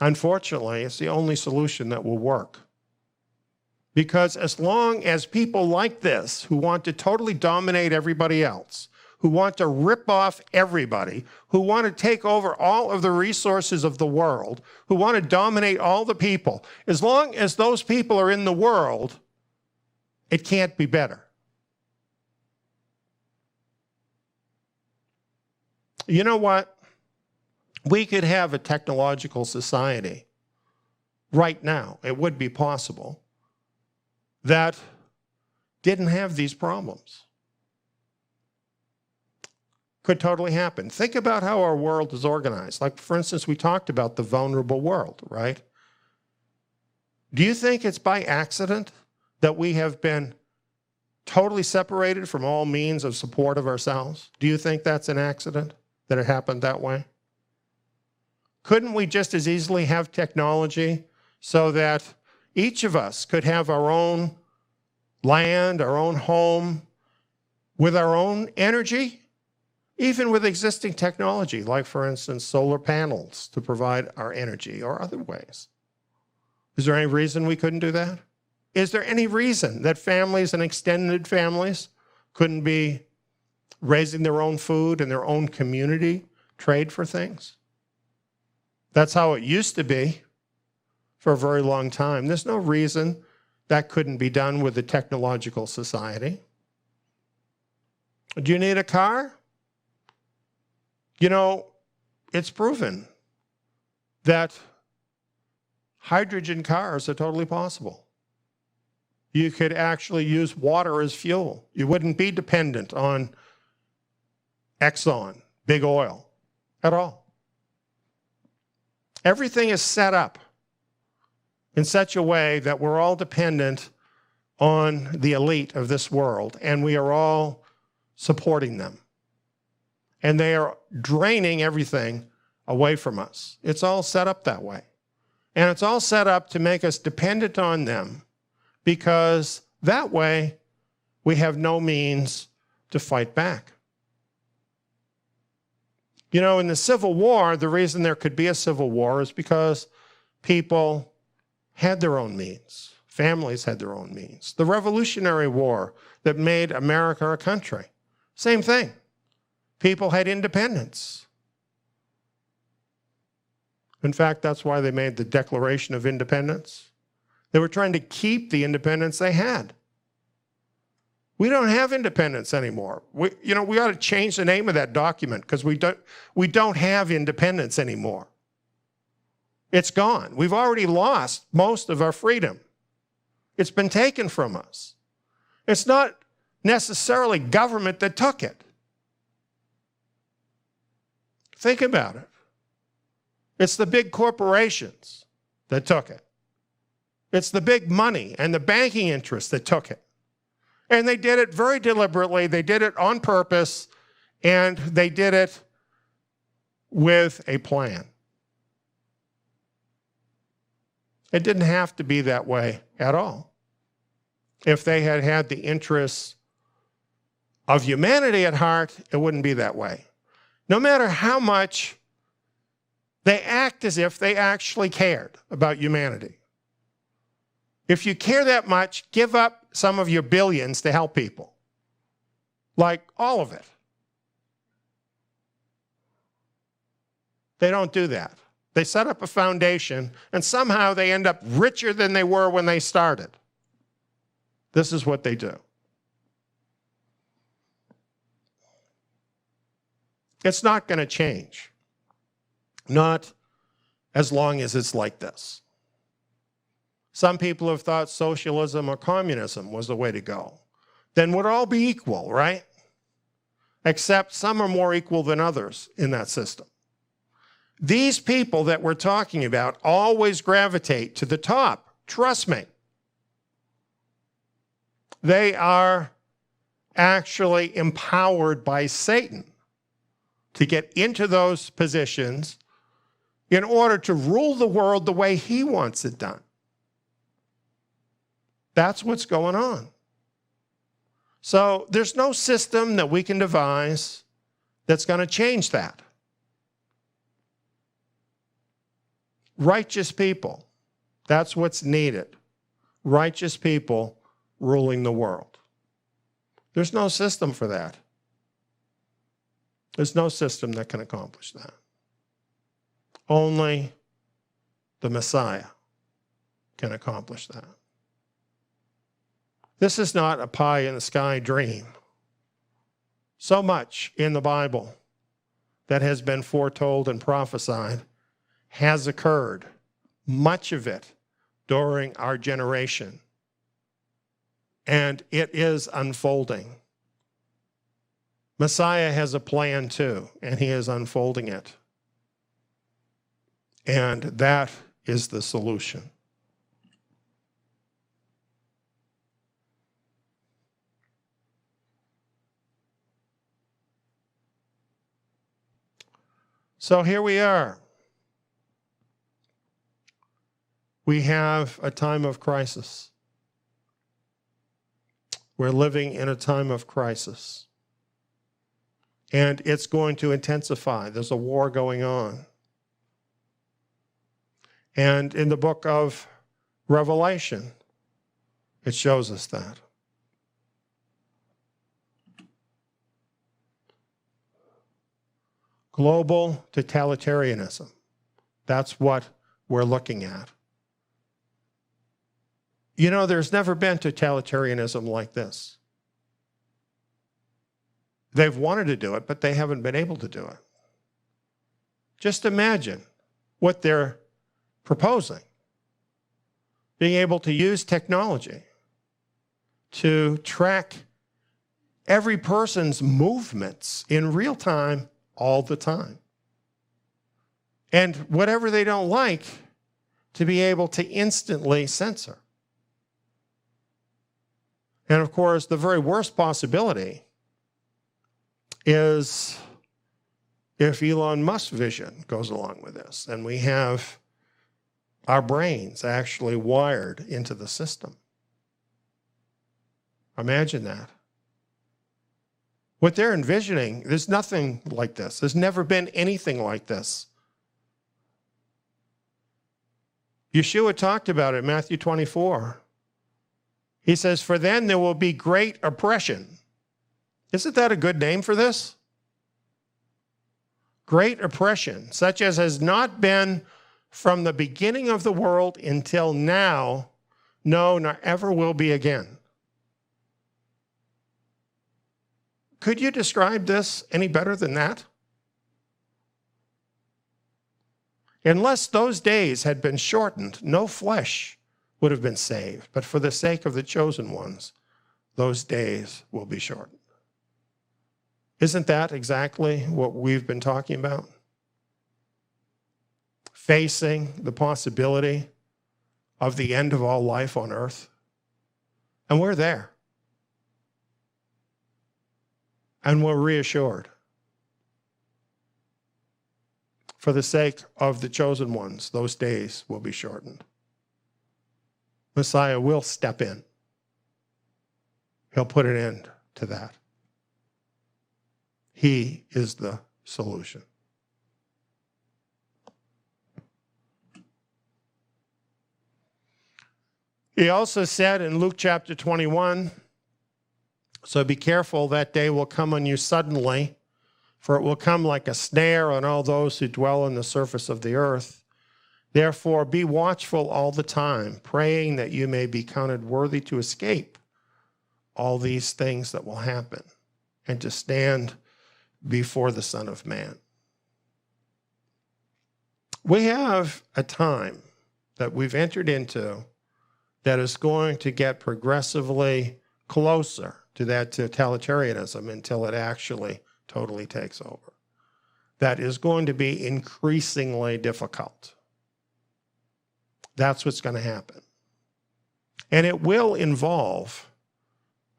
Unfortunately, it's the only solution that will work. Because as long as people like this, who want to totally dominate everybody else, who want to rip off everybody, who want to take over all of the resources of the world, who want to dominate all the people, as long as those people are in the world, it can't be better. You know what? We could have a technological society right now, it would be possible, that didn't have these problems. Could totally happen. Think about how our world is organized. Like, for instance, we talked about the vulnerable world, right? Do you think it's by accident that we have been totally separated from all means of support of ourselves? Do you think that's an accident, that it happened that way? Couldn't we just as easily have technology so that each of us could have our own land, our own home, with our own energy, even with existing technology, like, for instance, solar panels to provide our energy or other ways? Is there any reason we couldn't do that? Is there any reason that families and extended families couldn't be raising their own food in their own community, trade for things? That's how it used to be for a very long time. There's no reason that couldn't be done with a technological society. Do you need a car? You know, it's proven that hydrogen cars are totally possible. You could actually use water as fuel. You wouldn't be dependent on Exxon, big oil, at all. Everything is set up in such a way that we're all dependent on the elite of this world, and we are all supporting them. And they are draining everything away from us. It's all set up that way. And it's all set up to make us dependent on them, because that way we have no means to fight back. You know, in the Civil War, the reason there could be a civil war is because people had their own means. Families had their own means. The Revolutionary War that made America a country, same thing. People had independence. In fact, that's why they made the Declaration of Independence. They were trying to keep the independence they had. We don't have independence anymore. We ought to change the name of that document, because we don't have independence anymore. It's gone. We've already lost most of our freedom. It's been taken from us. It's not necessarily government that took it. Think about it. It's the big corporations that took it. It's the big money and the banking interests that took it. And they did it very deliberately. They did it on purpose, and they did it with a plan. It didn't have to be that way at all. If they had had the interests of humanity at heart, it wouldn't be that way. No matter how much they act as if they actually cared about humanity. If you care that much, give up some of your billions to help people. Like all of it. They don't do that. They set up a foundation, and somehow they end up richer than they were when they started. This is what they do. It's not going to change. Not as long as it's like this. Some people have thought socialism or communism was the way to go. Then we'd all be equal, right? Except some are more equal than others in that system. These people that we're talking about always gravitate to the top. Trust me. They are actually empowered by Satan to get into those positions in order to rule the world the way he wants it done. That's what's going on. So there's no system that we can devise that's going to change that. Righteous people, that's what's needed. Righteous people ruling the world. There's no system for that. There's no system that can accomplish that. Only the Messiah can accomplish that. This is not a pie-in-the-sky dream. So much in the Bible that has been foretold and prophesied has occurred, much of it during our generation. And it is unfolding. Messiah has a plan too, and he is unfolding it. And that is the solution. So here we are. We have a time of crisis. We're living in a time of crisis. And it's going to intensify. There's a war going on. And in the book of Revelation, it shows us that. Global totalitarianism. That's what we're looking at. You know, there's never been totalitarianism like this. They've wanted to do it, but they haven't been able to do it. Just imagine what they're proposing. Being able to use technology to track every person's movements in real time all the time. And whatever they don't like, to be able to instantly censor. And of course, the very worst possibility is if Elon Musk's vision goes along with this, and we have our brains actually wired into the system. Imagine that. What they're envisioning, there's nothing like this. There's never been anything like this. Yeshua talked about it in Matthew 24. He says, "For then there will be great oppression." Isn't that a good name for this? Great oppression, such as has not been from the beginning of the world until now, no, nor ever will be again. Could you describe this any better than that? Unless those days had been shortened, no flesh would have been saved. But for the sake of the chosen ones, those days will be shortened. Isn't that exactly what we've been talking about? Facing the possibility of the end of all life on earth. And we're there. And we're reassured. For the sake of the chosen ones, those days will be shortened. Messiah will step in. He'll put an end to that. He is the solution. He also said in Luke chapter 21, "So be careful, that day will come on you suddenly, for it will come like a snare on all those who dwell on the surface of the earth. Therefore, be watchful all the time, praying that you may be counted worthy to escape all these things that will happen and to stand before the Son of Man. We have a time that we've entered into that is going to get progressively closer to that totalitarianism until it actually totally takes over. That is going to be increasingly difficult. That's what's going to happen. And it will involve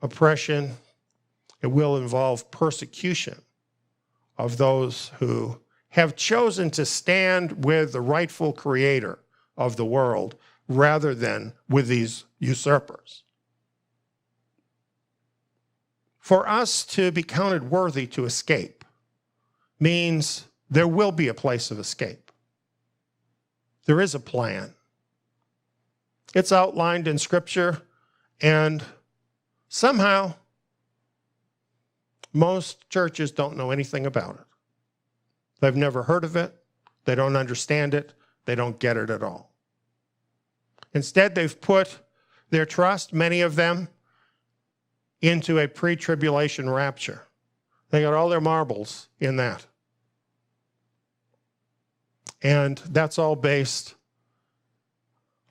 oppression. It will involve persecution of those who have chosen to stand with the rightful creator of the world rather than with these usurpers. For us to be counted worthy to escape means there will be a place of escape. There is a plan. It's outlined in Scripture, and somehow most churches don't know anything about it. They've never heard of it. They don't understand it. They don't get it at all. Instead, they've put their trust, many of them, into a pre-tribulation rapture. They got all their marbles in that. And that's all based,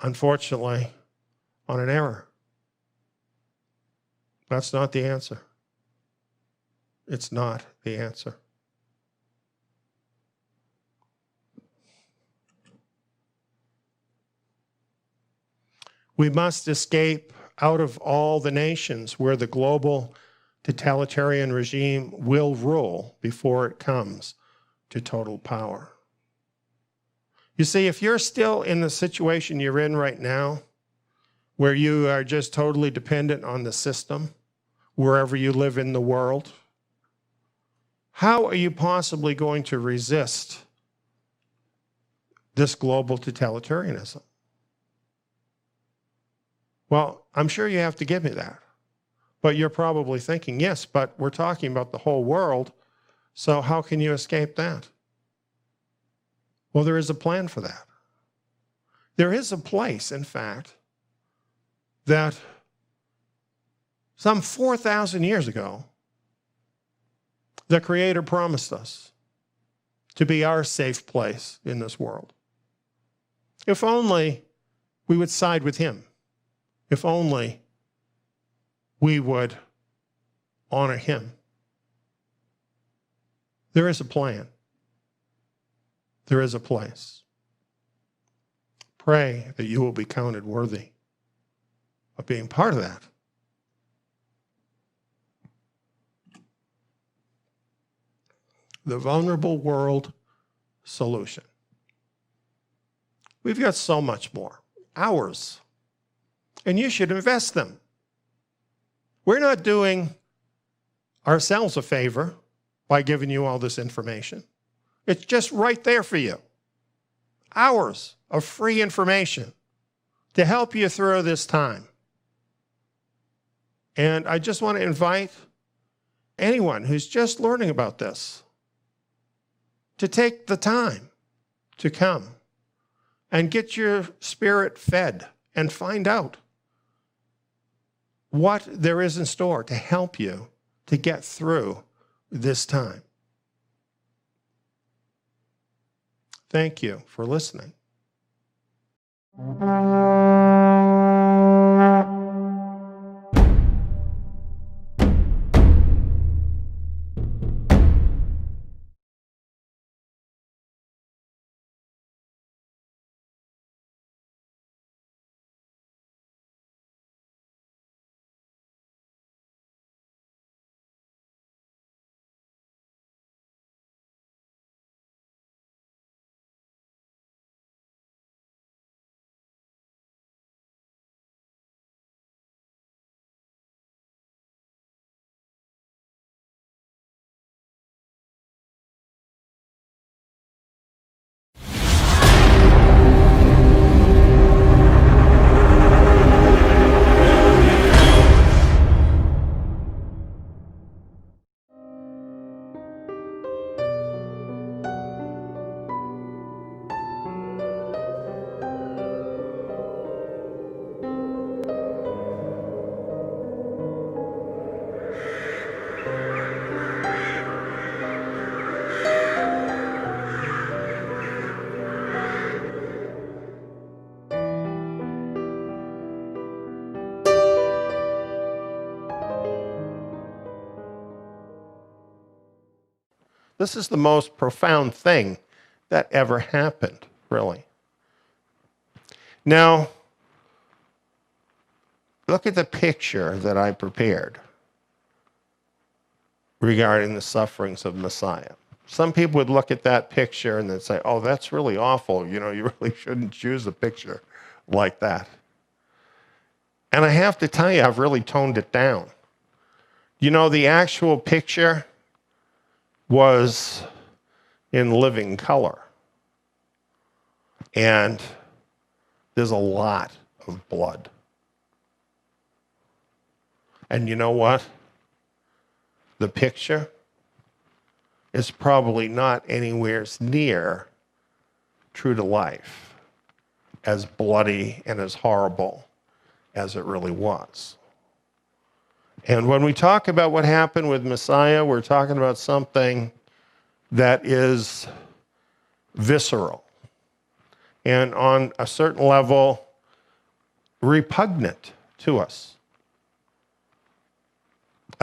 unfortunately, on an error. That's not the answer. It's not the answer. We must escape out of all the nations where the global totalitarian regime will rule before it comes to total power. You see, if you're still in the situation you're in right now, where you are just totally dependent on the system, wherever you live in the world, how are you possibly going to resist this global totalitarianism? Well, I'm sure you have to give me that. But you're probably thinking, yes, but we're talking about the whole world, so how can you escape that? Well, there is a plan for that. There is a place, in fact, that some 4,000 years ago, the Creator promised us to be our safe place in this world. If only we would side with Him. If only we would honor Him. There is a plan. There is a place. Pray that you will be counted worthy of being part of that. The vulnerable world solution. We've got so much more. Hours. And you should invest them. We're not doing ourselves a favor by giving you all this information. It's just right there for you. Hours of free information to help you through this time. And I just want to invite anyone who's just learning about this to take the time to come and get your spirit fed and find out what there is in store to help you to get through this time. Thank you for listening. This is the most profound thing that ever happened, really. Now, look at the picture that I prepared regarding the sufferings of Messiah. Some people would look at that picture and they'd say, oh, that's really awful. You know, you really shouldn't choose a picture like that. And I have to tell you, I've really toned it down. You know, the actual picture was in living color. And there's a lot of blood. And you know what? The picture is probably not anywhere near true to life, as bloody and as horrible as it really was. And when we talk about what happened with Messiah, we're talking about something that is visceral and on a certain level repugnant to us.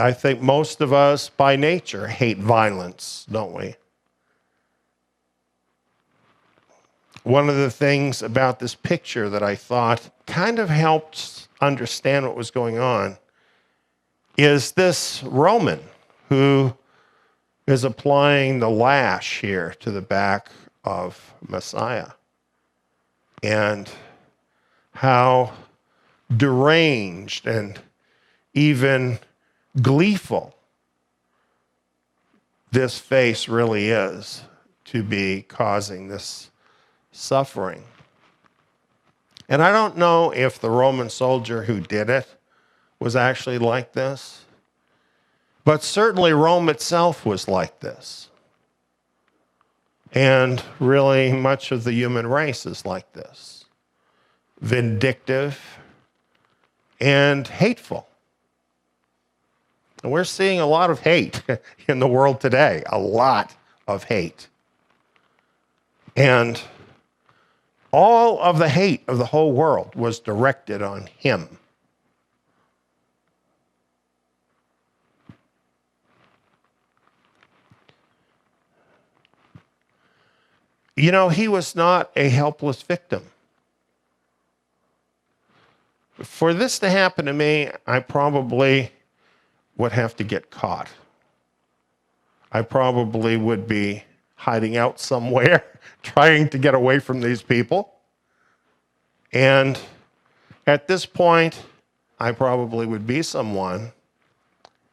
I think most of us by nature hate violence, don't we? One of the things about this picture that I thought kind of helped understand what was going on is this Roman who is applying the lash here to the back of Messiah, and how deranged and even gleeful this face really is to be causing this suffering. And I don't know if the Roman soldier who did it was actually like this, but certainly Rome itself was like this. And really much of the human race is like this. Vindictive and hateful. And we're seeing a lot of hate in the world today, a lot of hate. And all of the hate of the whole world was directed on him. You know, he was not a helpless victim. For this to happen to me, I probably would have to get caught. I probably would be hiding out somewhere, trying to get away from these people. And at this point, I probably would be someone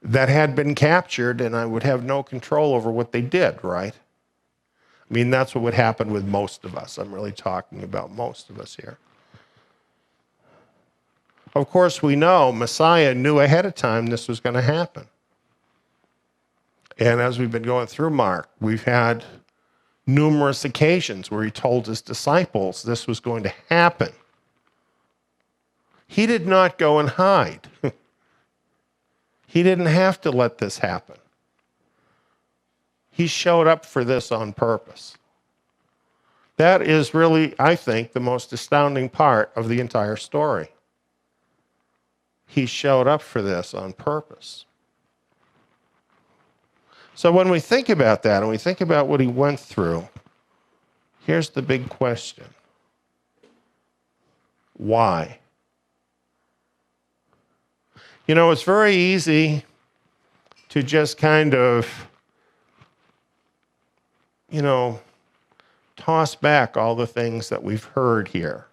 that had been captured, and I would have no control over what they did, right? I mean, that's what would happen with most of us. I'm really talking about most of us here. Of course, we know Messiah knew ahead of time this was going to happen. And as we've been going through Mark, we've had numerous occasions where he told his disciples this was going to happen. He did not go and hide. He didn't have to let this happen. He showed up for this on purpose. That is really, I think, the most astounding part of the entire story. He showed up for this on purpose. So when we think about that and we think about what he went through, here's the big question. Why? You know, it's very easy to just kind of, you know, toss back all the things that we've heard here.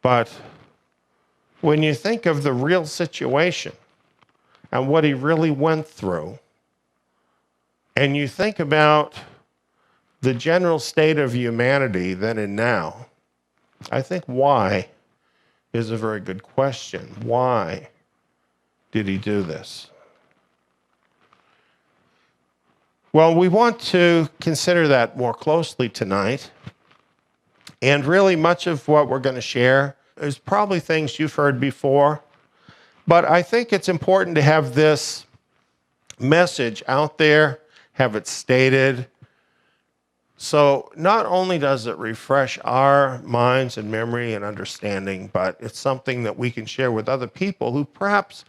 But when you think of the real situation and what he really went through, and you think about the general state of humanity then and now, I think why is a very good question. Why did he do this? Well, we want to consider that more closely tonight. And really much of what we're going to share is probably things you've heard before. But I think it's important to have this message out there, have it stated. So not only does it refresh our minds and memory and understanding, but it's something that we can share with other people who perhaps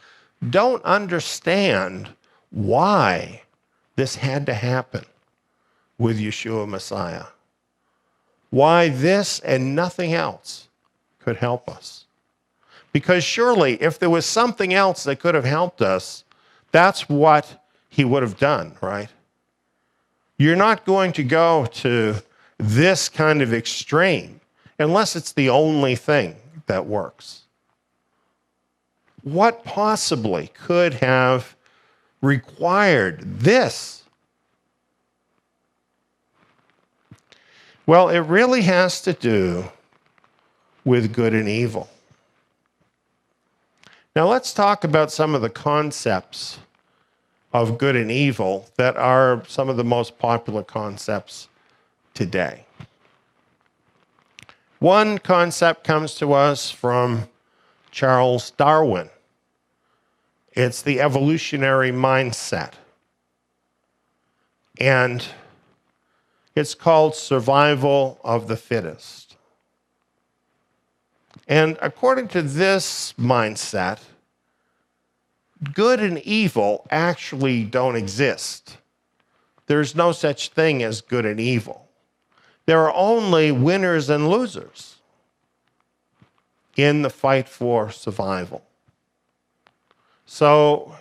don't understand why this had to happen with Yeshua Messiah. Why this and nothing else could help us. Because surely if there was something else that could have helped us, that's what he would have done, right? You're not going to go to this kind of extreme unless it's the only thing that works. What possibly could have required this? Well, it really has to do with good and evil. Now let's talk about some of the concepts of good and evil that are some of the most popular concepts today. One concept comes to us from Charles Darwin. It's the evolutionary mindset. And it's called survival of the fittest. And according to this mindset, good and evil actually don't exist. There's no such thing as good and evil. There are only winners and losers in the fight for survival. So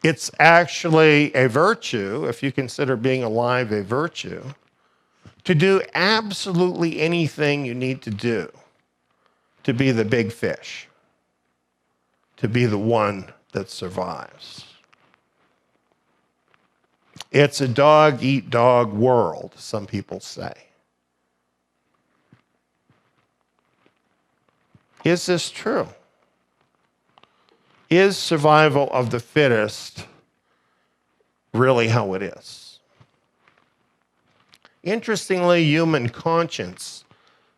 it's actually a virtue, if you consider being alive a virtue, to do absolutely anything you need to do to be the big fish, to be the one that survives. It's a dog-eat-dog world, some people say. Is this true? Is survival of the fittest really how it is? Interestingly, human conscience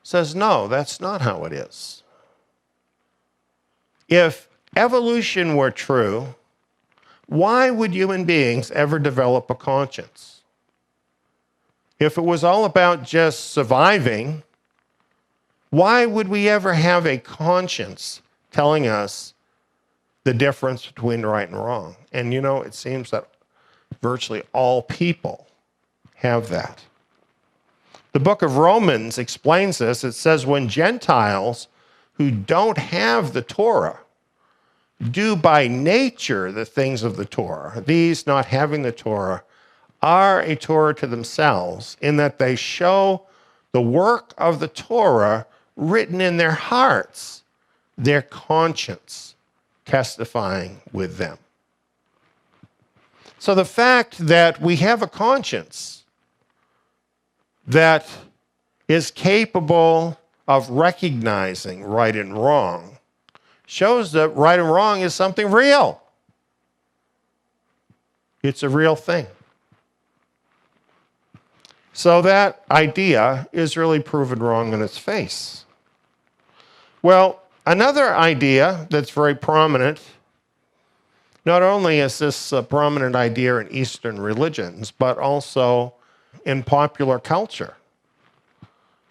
says, no, that's not how it is. If evolution were true, why would human beings ever develop a conscience? If it was all about just surviving, why would we ever have a conscience telling us the difference between right and wrong? And you know, it seems that virtually all people have that. The book of Romans explains this. It says, when Gentiles who don't have the Torah do by nature the things of the Torah, these not having the Torah are a Torah to themselves, in that they show the work of the Torah written in their hearts, their conscience testifying with them. So the fact that we have a conscience that is capable of recognizing right and wrong shows that right and wrong is something real. It's a real thing. So that idea is really proven wrong in its face. Well, another idea that's very prominent, not only is this a prominent idea in Eastern religions, but also in popular culture.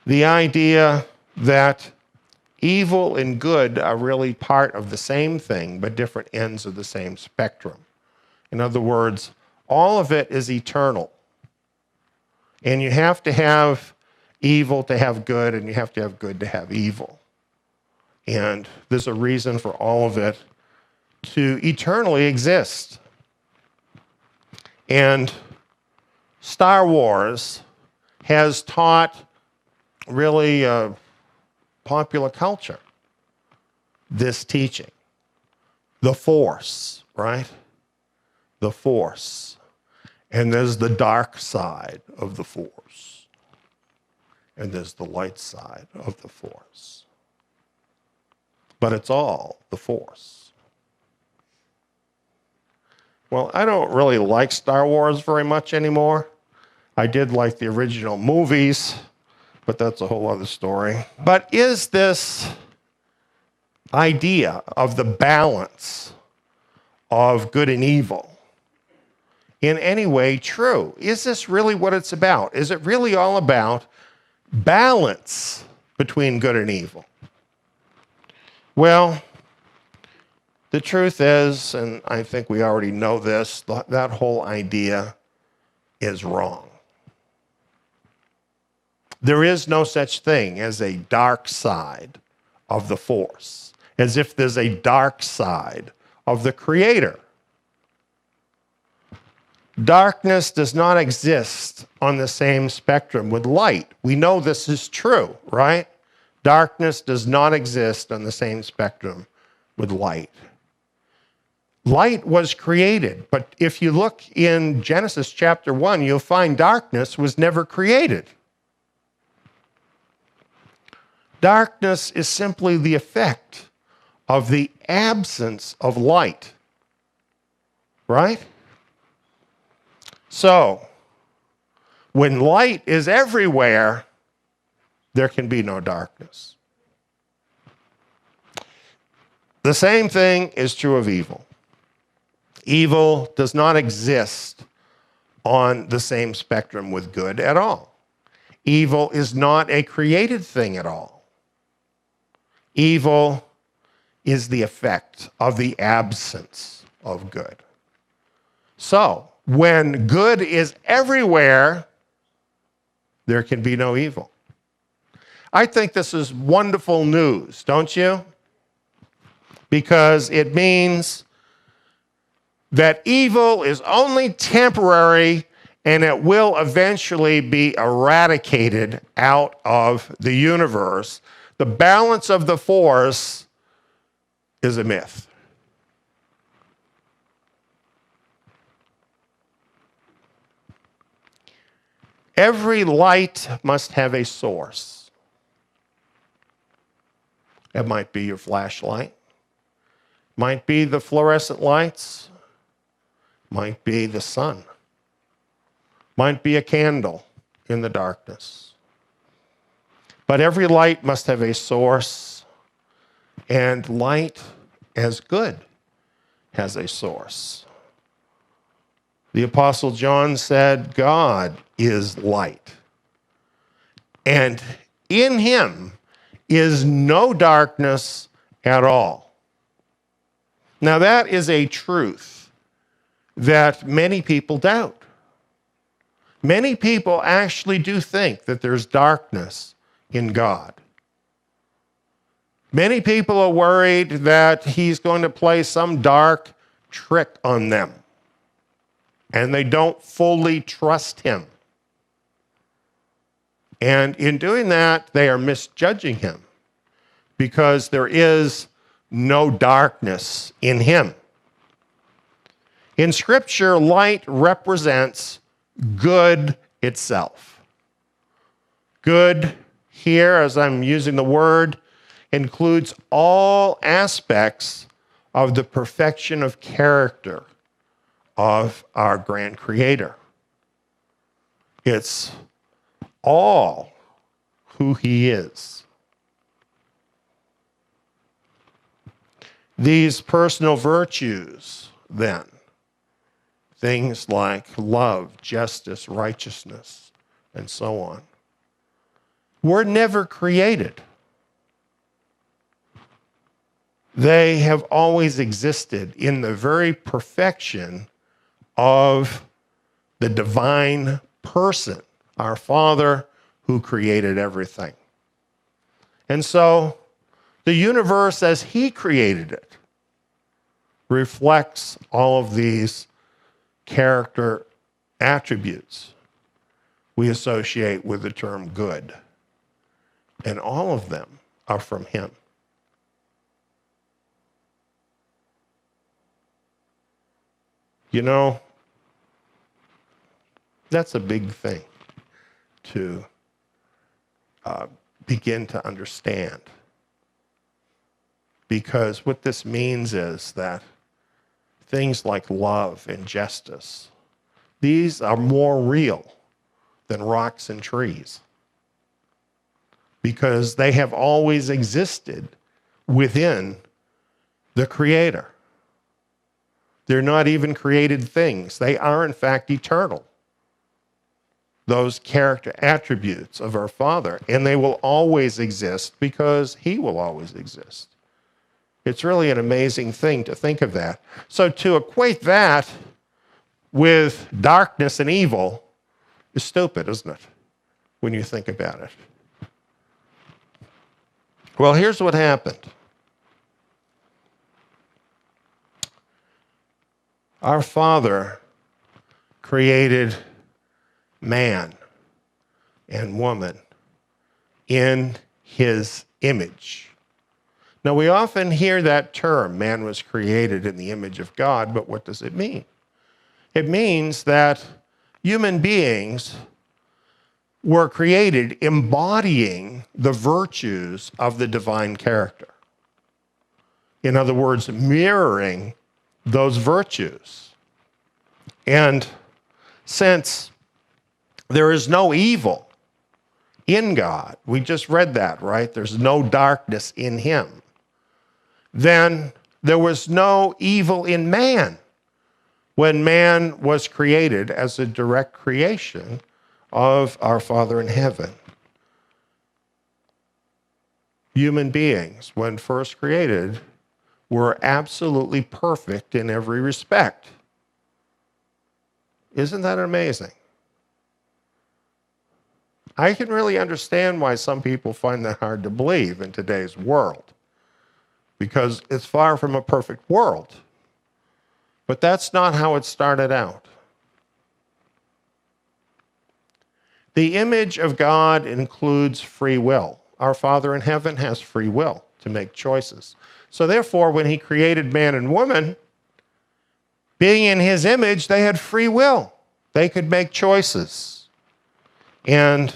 The idea that evil and good are really part of the same thing, but different ends of the same spectrum. In other words, all of it is eternal. And you have to have evil to have good, and you have to have good to have evil. And there's a reason for all of it to eternally exist. And Star Wars has taught really popular culture this teaching. The Force, right? The Force. And there's the dark side of the Force. And there's the light side of the Force. But it's all the Force. Well, I don't really like Star Wars very much anymore. I did like the original movies, but that's a whole other story. But is this idea of the balance of good and evil in any way true? Is this really what it's about? Is it really all about balance between good and evil? Well, The truth is, and I think we already know this, that whole idea is wrong. There is no such thing as a dark side of the force, as if there's a dark side of the Creator. Darkness does not exist on the same spectrum with light. We know this is true, right? Darkness does not exist on the same spectrum with light. Light was created, but if you look in Genesis chapter 1, you'll find darkness was never created. Darkness is simply the effect of the absence of light, right? So, when light is everywhere, there can be no darkness. The same thing is true of evil. Evil does not exist on the same spectrum with good at all. Evil is not a created thing at all. Evil is the effect of the absence of good. So, when good is everywhere, there can be no evil. I think this is wonderful news, don't you? Because it means that evil is only temporary and it will eventually be eradicated out of the universe. The balance of the force is a myth. Every light must have a source. It might be your flashlight, might be the fluorescent lights, might be the sun, might be a candle in the darkness. But every light must have a source, and light as good has a source. The Apostle John said, God is light, and in him is no darkness at all. Now that is a truth that many people doubt. Many people actually do think that there's darkness in God. Many people are worried that he's going to play some dark trick on them, and they don't fully trust him. And in doing that, they are misjudging him because there is no darkness in him. In Scripture, light represents good itself. Good here, as I'm using the word, includes all aspects of the perfection of character of our grand Creator. It's all who he is. These personal virtues, then, things like love, justice, righteousness, and so on, were never created. They have always existed in the very perfection of the divine person, our Father who created everything. And so the universe as he created it reflects all of these character attributes we associate with the term good. And all of them are from him. You know, that's a big thing to begin to understand. Because what this means is that things like love and justice, these are more real than rocks and trees. Because they have always existed within the Creator. They're not even created things. They are, in fact, eternal. Those character attributes of our Father. And they will always exist because he will always exist. It's really an amazing thing to think of that. So to equate that with darkness and evil is stupid, isn't it? When you think about it. Well, here's what happened. Our Father created man and woman in his image. Now, we often hear that term, man was created in the image of God, but what does it mean? It means that human beings were created embodying the virtues of the divine character. In other words, mirroring those virtues. And since there is no evil in God, we just read that, right? There's no darkness in him. Then there was no evil in man when man was created as a direct creation of our Father in heaven. Human beings, when first created, were absolutely perfect in every respect. Isn't that amazing? I can really understand why some people find that hard to believe in today's world, because it's far from a perfect world. But that's not how it started out. The image of God includes free will. Our Father in heaven has free will to make choices. So therefore, when he created man and woman, being in his image, they had free will. They could make choices. And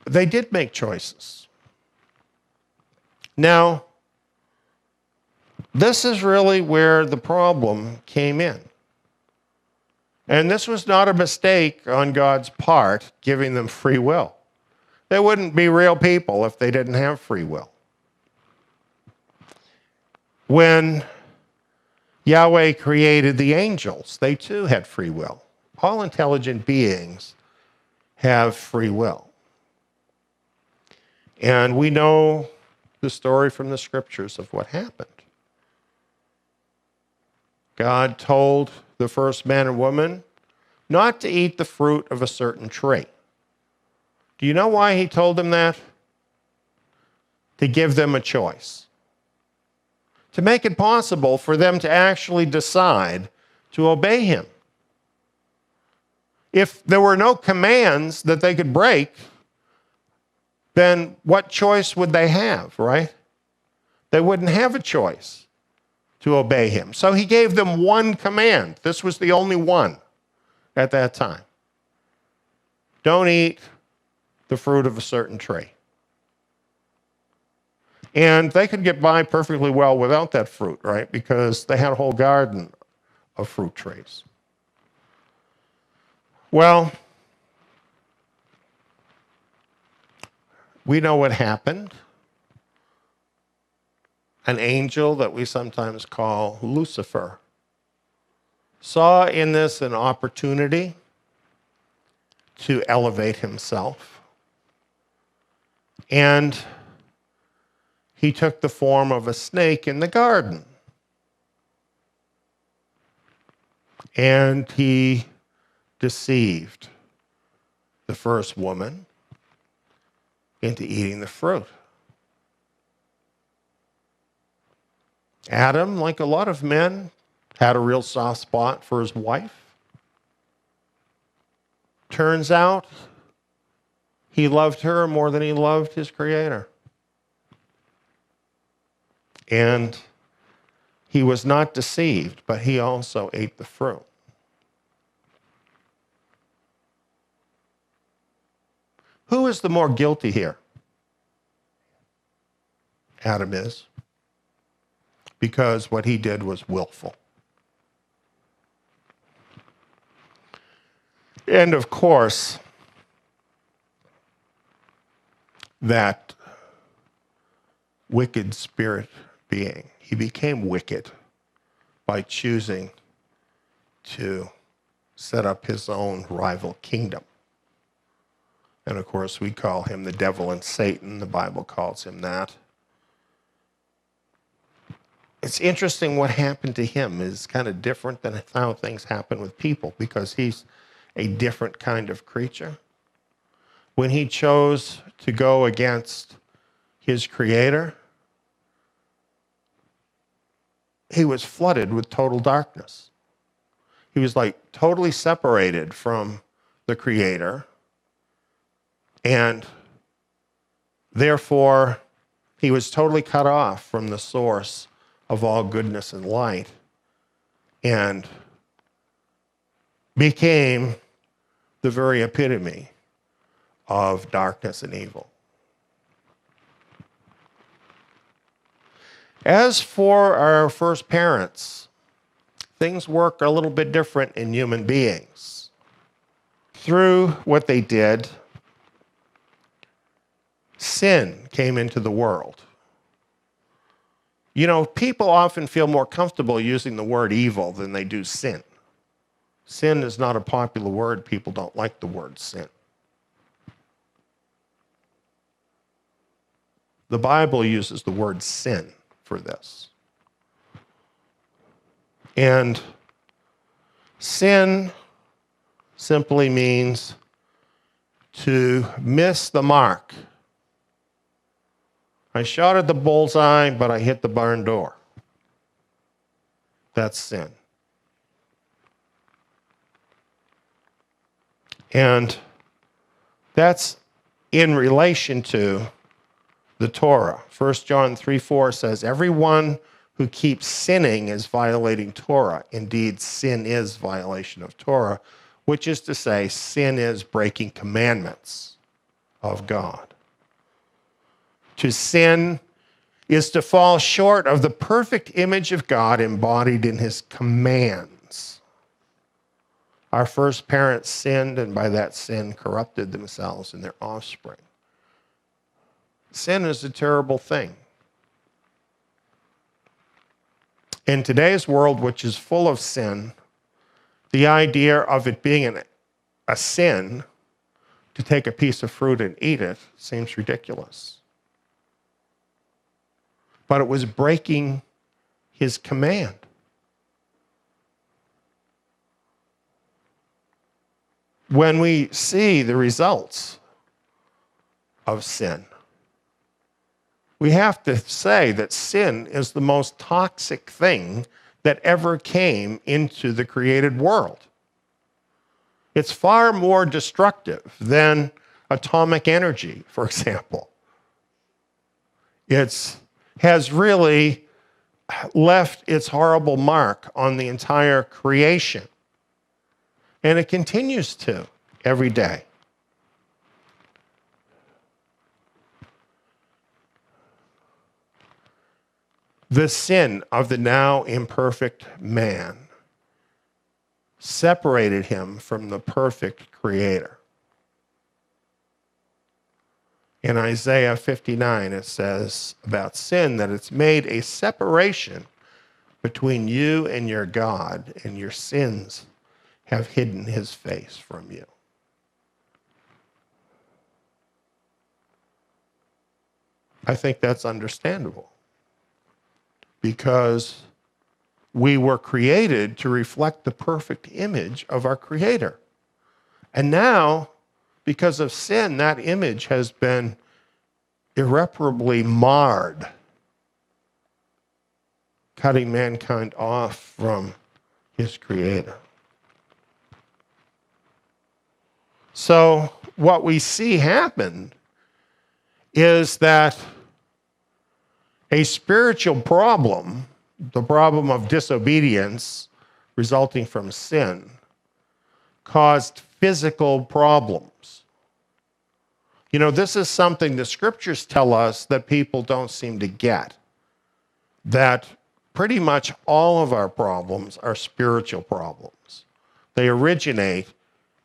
they did make choices. Now, this is really where the problem came in. And this was not a mistake on God's part, giving them free will. They wouldn't be real people if they didn't have free will. When Yahweh created the angels, they too had free will. All intelligent beings have free will. And we know the story from the scriptures of what happened. God told the first man and woman not to eat the fruit of a certain tree. Do you know why he told them that? To give them a choice. To make it possible for them to actually decide to obey him. If there were no commands that they could break, then what choice would they have, right? They wouldn't have a choice to obey him. So he gave them one command. This was the only one at that time. Don't eat the fruit of a certain tree. And they could get by perfectly well without that fruit, right? Because they had a whole garden of fruit trees. Well, we know what happened. An angel that we sometimes call Lucifer saw in this an opportunity to elevate himself. And he took the form of a snake in the garden. And he deceived the first woman into eating the fruit. Adam, like a lot of men, had a real soft spot for his wife. Turns out he loved her more than he loved his Creator. And he was not deceived, but he also ate the fruit. Who is the more guilty here? Adam is. Because what he did was willful. And of course, that wicked spirit being, he became wicked by choosing to set up his own rival kingdom. And of course, we call him the devil and Satan. The Bible calls him that. it's interesting what happened to him is kind of different than how things happen with people because he's a different kind of creature. When he chose to go against his creator, he was flooded with total darkness. He was like totally separated from the creator, and therefore he was totally cut off from the source of all goodness and light and became the very epitome of darkness and evil. As for our first parents, things work a little bit different in human beings. Through what they did, sin came into the world. You know, people often feel more comfortable using the word evil than they do sin. Sin is not a popular word. People don't like the word sin. The Bible uses the word sin for this. And sin simply means to miss the mark. I shot at the bullseye, but I hit the barn door. That's sin. And that's in relation to the Torah. 1 John 3:4 says, everyone who keeps sinning is violating Torah. Indeed, sin is violation of Torah, which is to say, sin is breaking commandments of God. To sin is to fall short of the perfect image of God embodied in his commands. Our first parents sinned, and by that sin corrupted themselves and their offspring. Sin is a terrible thing. In today's world, which is full of sin, the idea of it being a sin to take a piece of fruit and eat it seems ridiculous. But it was breaking his command. When we see the results of sin, we have to say that sin is the most toxic thing that ever came into the created world. It's far more destructive than atomic energy, for example. It has really left its horrible mark on the entire creation. And it continues to every day. The sin of the now imperfect man separated him from the perfect creator. In Isaiah 59, it says about sin that it's made a separation between you and your God, and your sins have hidden his face from you. I think that's understandable, because we were created to reflect the perfect image of our Creator. And now, because of sin, that image has been irreparably marred, cutting mankind off from his Creator. So what we see happen is that a spiritual problem, the problem of disobedience resulting from sin, caused physical problems. You know, this is something the scriptures tell us that people don't seem to get, that pretty much all of our problems are spiritual problems. They originate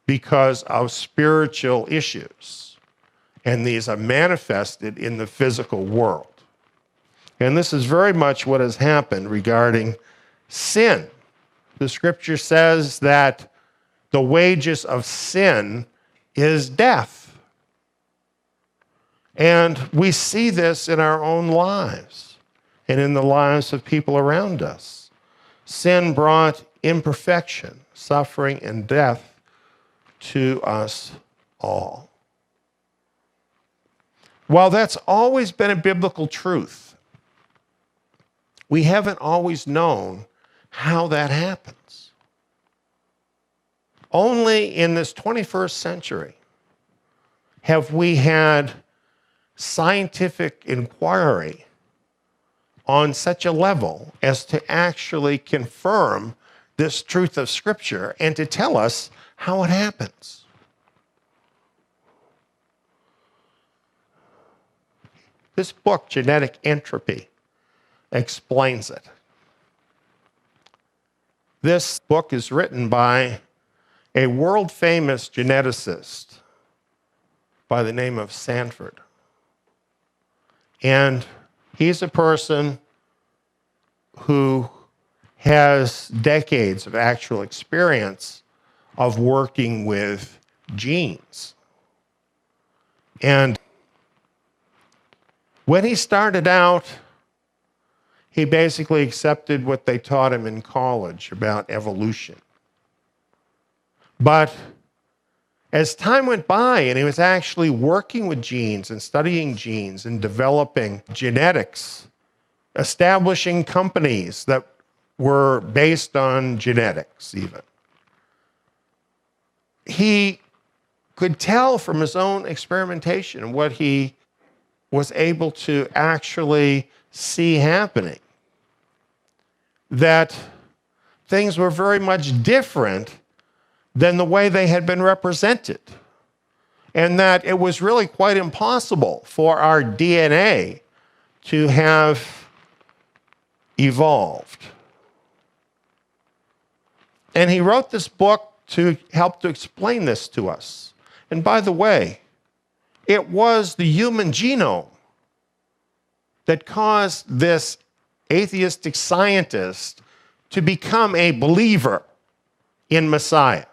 because of spiritual issues, and these are manifested in the physical world. And this is very much what has happened regarding sin. The scripture says that the wages of sin is death. And we see this in our own lives. and in the lives of people around us. Sin brought imperfection, suffering, and death to us all. While that's always been a biblical truth, we haven't always known how that happens. Only in this 21st century have we had scientific inquiry on such a level as to actually confirm this truth of Scripture and to tell us how it happens. This book, Genetic Entropy, explains it. This book is written by a world-famous geneticist by the name of Sanford. And he's a person who has decades of actual experience of working with genes. And when he started out, he basically accepted what they taught him in college about evolution. But as time went by and he was actually working with genes and studying genes and developing genetics, establishing companies that were based on genetics even, he could tell from his own experimentation what he was able to actually see happening, that things were very much different than the way they had been represented, and that it was really quite impossible for our DNA to have evolved. And he wrote this book to help to explain this to us. And by the way, it was the human genome that caused this atheistic scientist to become a believer in Messiah.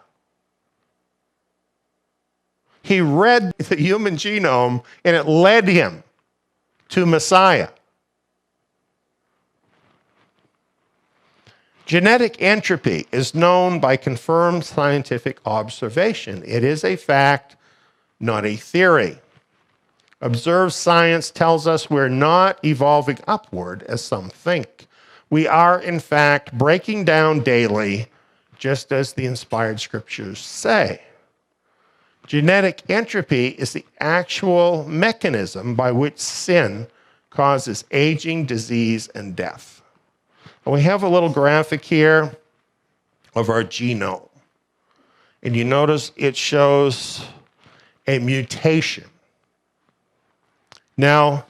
He read the human genome and it led him to Messiah. Genetic entropy is known by confirmed scientific observation. It is a fact, not a theory. Observed science tells us we're not evolving upward as some think. We are, in fact, breaking down daily, just as the inspired scriptures say. Genetic entropy is the actual mechanism by which sin causes aging, disease, and death. And we have a little graphic here of our genome. And you notice it shows a mutation. Now,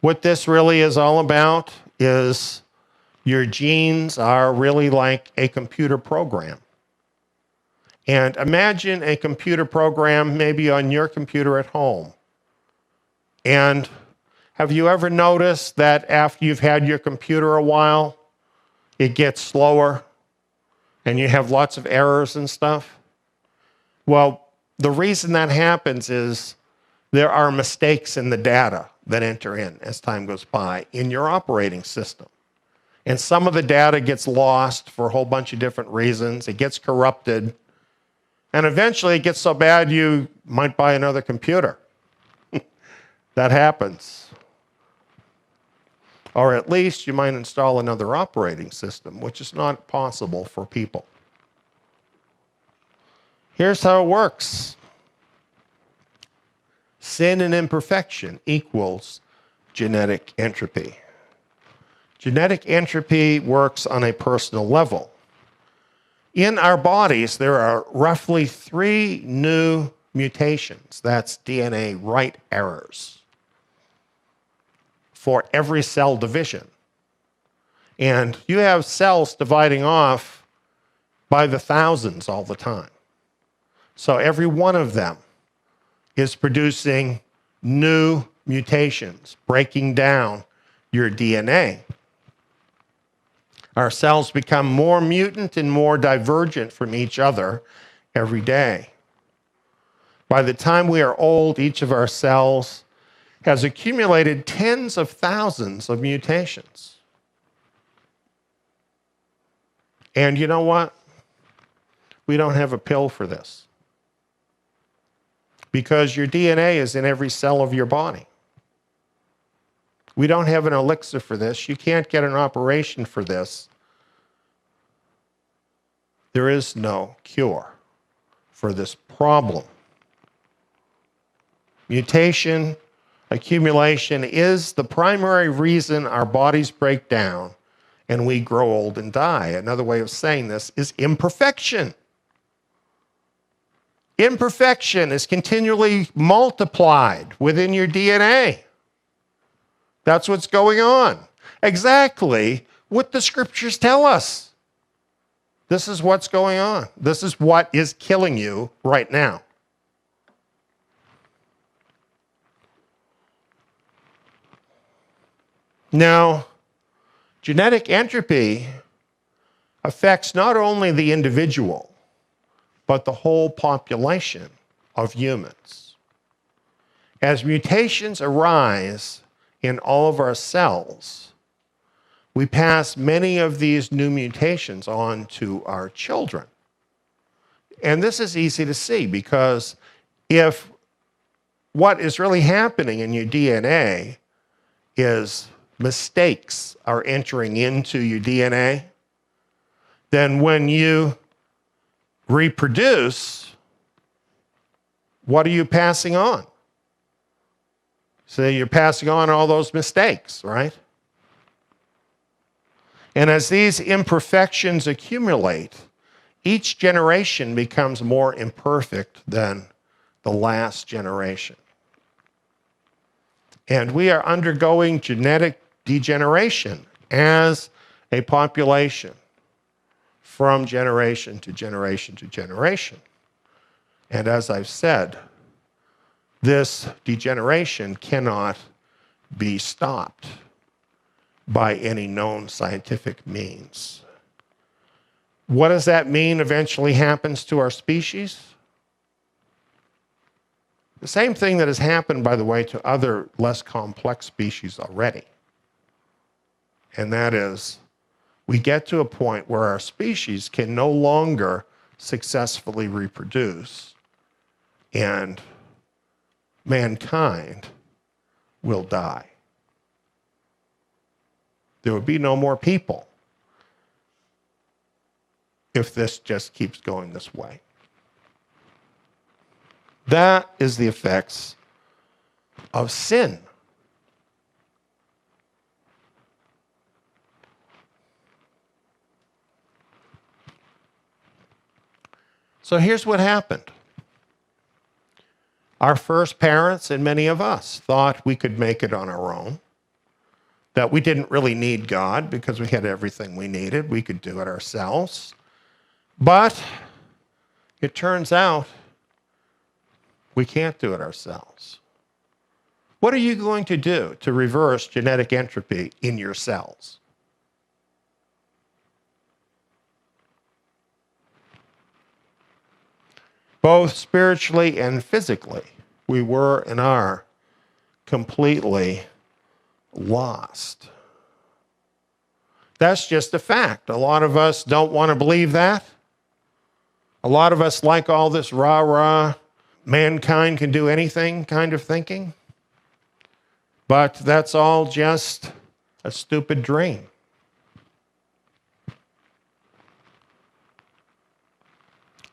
what this really is all about is your genes are really like a computer program. And imagine a computer program maybe on your computer at home. And have you ever noticed that after you've had your computer a while, it gets slower and you have lots of errors and stuff? Well, the reason that happens is there are mistakes in the data that enter in as time goes by in your operating system. And some of the data gets lost for a whole bunch of different reasons. It gets corrupted. And eventually it gets so bad you might buy another computer. That happens. Or at least you might install another operating system, which is not possible for people. Here's how it works. Sin and imperfection equals genetic entropy. Genetic entropy works on a personal level. In our bodies, there are roughly 3 new mutations, that's DNA write errors, for every cell division. And you have cells dividing off by the thousands all the time. So every one of them is producing new mutations, breaking down your DNA. Our cells become more mutant and more divergent from each other every day. By the time we are old, each of our cells has accumulated tens of thousands of mutations. And you know what? We don't have a pill for this, because your DNA is in every cell of your body. We don't have an elixir for this. You can't get an operation for this. There is no cure for this problem. Mutation, accumulation is the primary reason our bodies break down and we grow old and die. Another way of saying this is imperfection. Imperfection is continually multiplied within your DNA. That's what's going on. Exactly what the scriptures tell us. This is what's going on. This is what is killing you right now. Now, genetic entropy affects not only the individual, but the whole population of humans. As mutations arise in all of our cells, we pass many of these new mutations on to our children. And this is easy to see, because if what is really happening in your DNA is mistakes are entering into your DNA, then when you reproduce, what are you passing on? So you're passing on all those mistakes, right? And as these imperfections accumulate, each generation becomes more imperfect than the last generation. And we are undergoing genetic degeneration as a population from generation to generation to generation. And as I've said, this degeneration cannot be stopped by any known scientific means. What does that mean eventually happens to our species? The same thing that has happened, by the way, to other less complex species already. And that is, we get to a point where our species can no longer successfully reproduce, and mankind will die. There will be no more people if this just keeps going this way. That is the effects of sin. So here's what happened. Our first parents and many of us thought we could make it on our own, that we didn't really need God because we had everything we needed. We could do it ourselves. But it turns out we can't do it ourselves. What are you going to do to reverse genetic entropy in your cells? Both spiritually and physically, we were and are completely lost. That's just a fact. A lot of us don't want to believe that. A lot of us like all this rah-rah, mankind can do anything kind of thinking. But that's all just a stupid dream.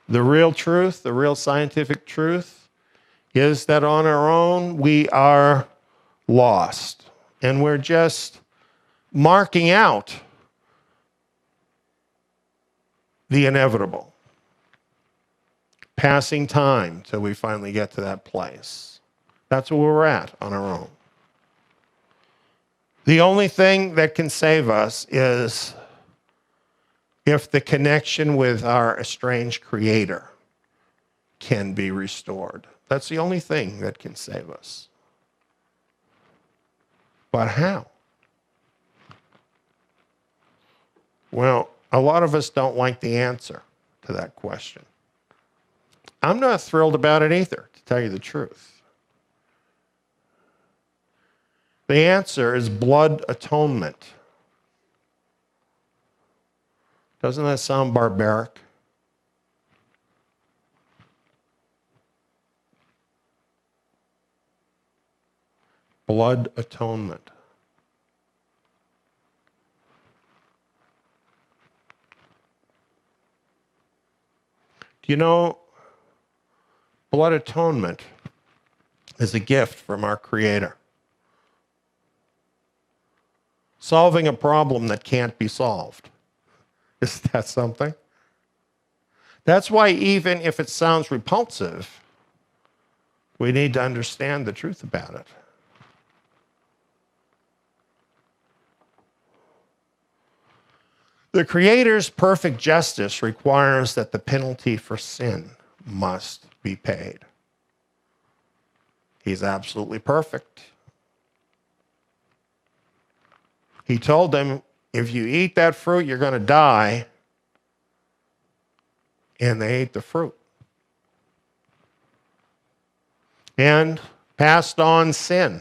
The real truth, the real scientific truth, is that on our own we are lost. And we're just marking out the inevitable. Passing time till we finally get to that place. That's where we're at on our own. The only thing that can save us is if the connection with our estranged Creator can be restored. That's the only thing that can save us. But how? Well, a lot of us don't like the answer to that question. I'm not thrilled about it either, to tell you the truth. The answer is blood atonement. Doesn't that sound barbaric? Blood atonement. Do you know, blood atonement is a gift from our Creator. Solving a problem that can't be solved. Isn't that something? That's why even if it sounds repulsive, we need to understand the truth about it. The Creator's perfect justice requires that the penalty for sin must be paid. He's absolutely perfect. He told them, if you eat that fruit, you're going to die. And they ate the fruit. And passed on sin.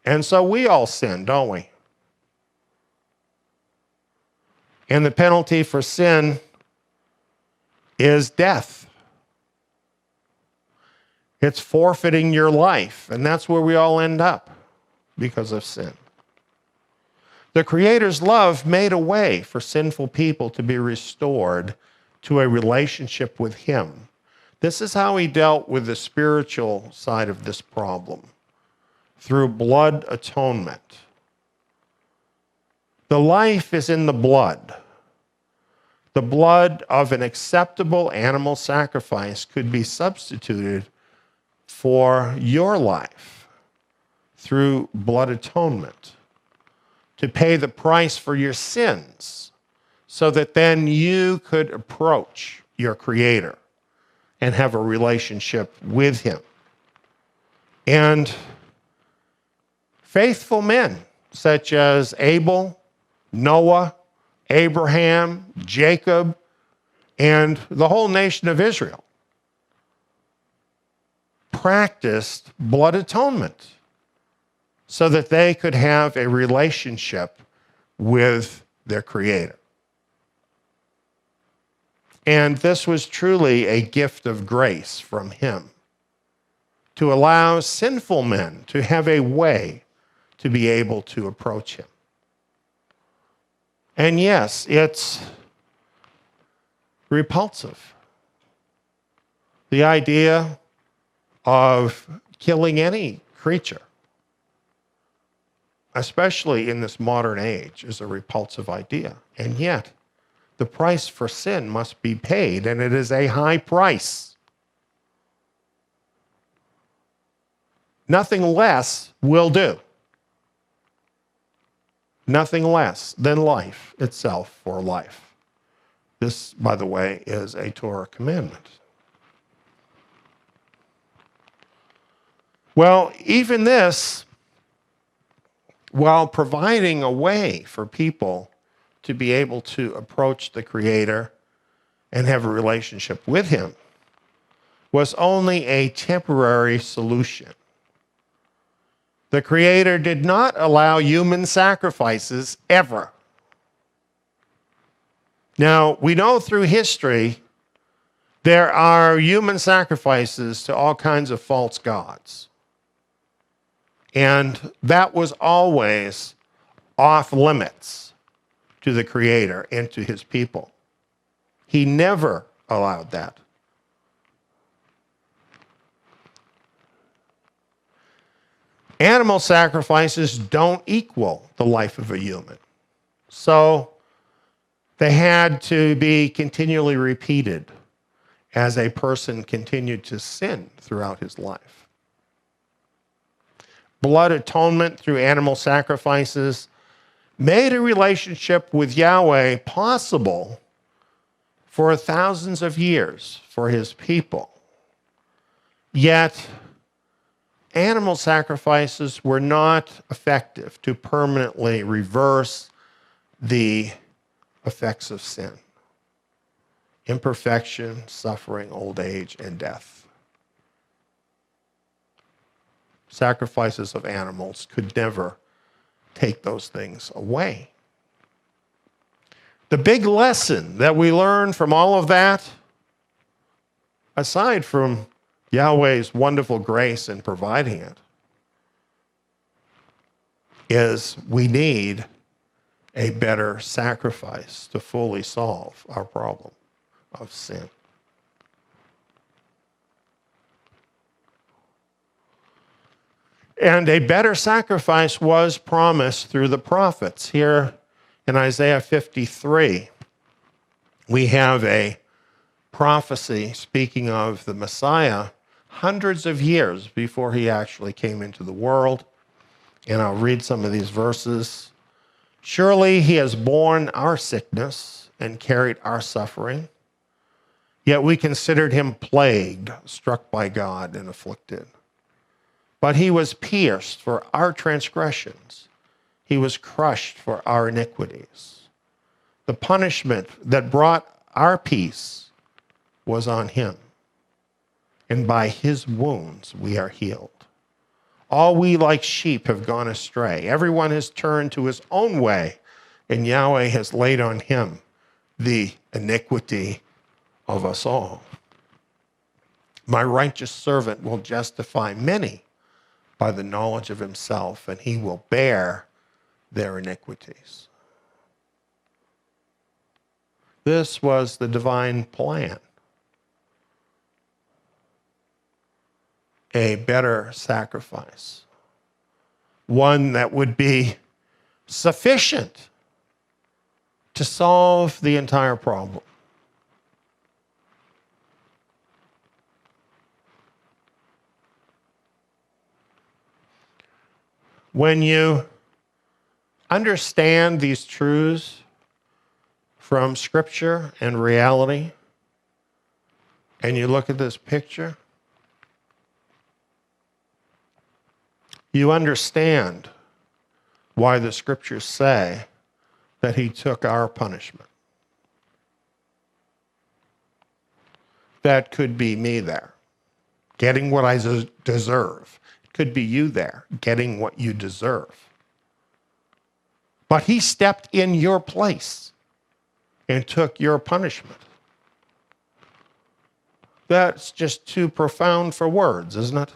And so we all sin, don't we? And the penalty for sin is death. It's forfeiting your life. And that's where we all end up because of sin. The Creator's love made a way for sinful people to be restored to a relationship with Him. This is how He dealt with the spiritual side of this problem, through blood atonement. The life is in the blood. The blood of an acceptable animal sacrifice could be substituted for your life through blood atonement to pay the price for your sins so that then you could approach your Creator and have a relationship with Him. And faithful men such as Abel, Noah, Abraham, Jacob, and the whole nation of Israel practiced blood atonement so that they could have a relationship with their Creator. And this was truly a gift of grace from Him to allow sinful men to have a way to be able to approach Him. And yes, it's repulsive. The idea of killing any creature, especially in this modern age, is a repulsive idea. And yet, the price for sin must be paid, and it is a high price. Nothing less will do. Nothing less than life itself for life. This, by the way, is a Torah commandment. Well, even this, while providing a way for people to be able to approach the Creator and have a relationship with Him, was only a temporary solution. The Creator did not allow human sacrifices ever. Now, we know through history there are human sacrifices to all kinds of false gods. And that was always off limits to the Creator and to His people. He never allowed that. Animal sacrifices don't equal the life of a human. So they had to be continually repeated as a person continued to sin throughout his life. Blood atonement through animal sacrifices made a relationship with Yahweh possible for thousands of years for His people. Yet, animal sacrifices were not effective to permanently reverse the effects of sin: imperfection, suffering, old age, and death. sacrifices of animals could never take those things away. The big lesson that we learn from all of that, aside from Yahweh's wonderful grace in providing it, is we need a better sacrifice to fully solve our problem of sin. And a better sacrifice was promised through the prophets. Here in Isaiah 53, we have a prophecy speaking of the Messiah hundreds of years before he actually came into the world. And I'll read some of these verses. Surely he has borne our sickness and carried our suffering, yet we considered him plagued, struck by God, and afflicted. But he was pierced for our transgressions. He was crushed for our iniquities. The punishment that brought our peace was on him, and by his wounds we are healed. All we like sheep have gone astray. Everyone has turned to his own way, and Yahweh has laid on him the iniquity of us all. My righteous servant will justify many by the knowledge of himself, and he will bear their iniquities. This was the divine plan. A better sacrifice. One that would be sufficient to solve the entire problem. When you understand these truths from Scripture and reality, and you look at this picture, you understand why the Scriptures say that he took our punishment. That could be me there, getting what I deserve. Could be you there, getting what you deserve. But he stepped in your place and took your punishment. That's just too profound for words, isn't it?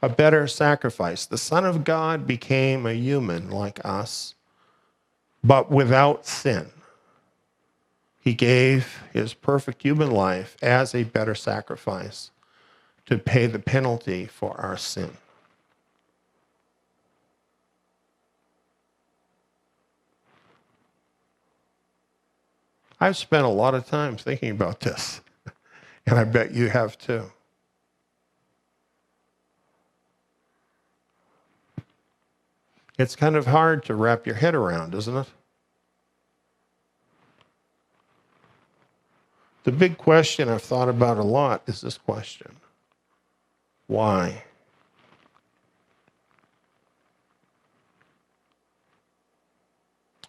A better sacrifice. The Son of God became a human like us, but without sin. He gave his perfect human life as a better sacrifice to pay the penalty for our sin. I've spent a lot of time thinking about this, and I bet you have too. It's kind of hard to wrap your head around, isn't it? The big question I've thought about a lot is this question. Why?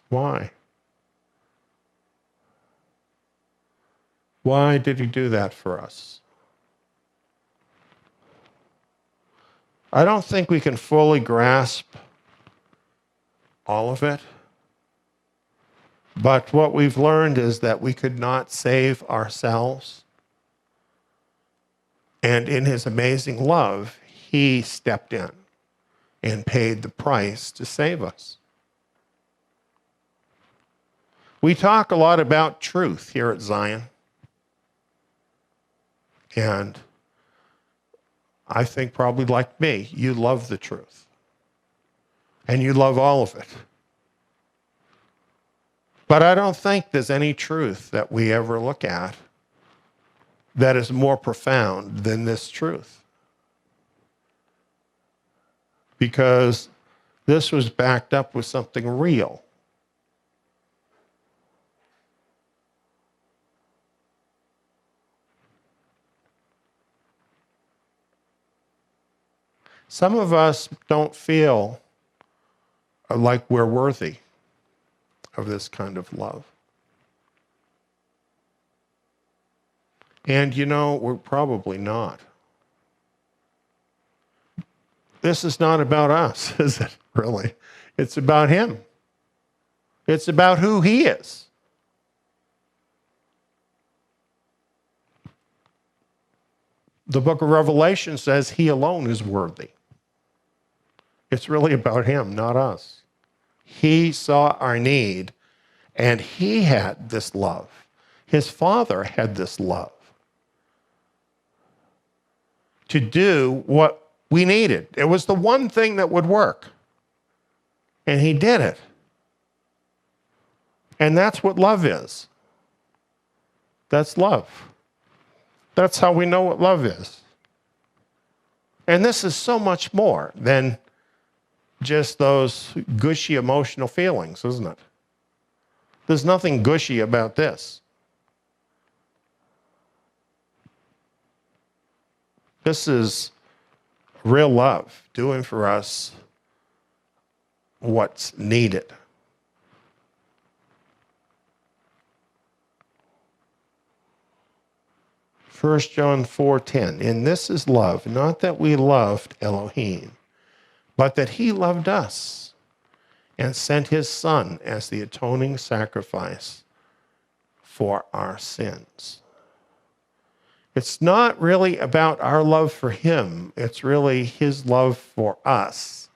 Why? Why did he do that for us? I don't think we can fully grasp all of it. But what we've learned is that we could not save ourselves. And in his amazing love, he stepped in and paid the price to save us. We talk a lot about truth here at Zion. And I think probably like me, you love the truth. And you love all of it. But I don't think there's any truth that we ever look at that is more profound than this truth. Because this was backed up with something real. Some of us don't feel like we're worthy of this kind of love. And we're probably not. This is not about us, is it, really? It's about him. It's about who he is. The book of Revelation says he alone is worthy. It's really about him, not us. He saw our need, and he had this love. His Father had this love to do what we needed. It was the one thing that would work, and he did it. And that's what love is. That's love. That's how we know what love is. And this is so much more than just those gushy emotional feelings, isn't it? There's nothing gushy about this. This is real love, doing for us what's needed. First John 4:10, and this is love, not that we loved Elohim, but that he loved us and sent his Son as the atoning sacrifice for our sins. It's not really about our love for him. It's really his love for us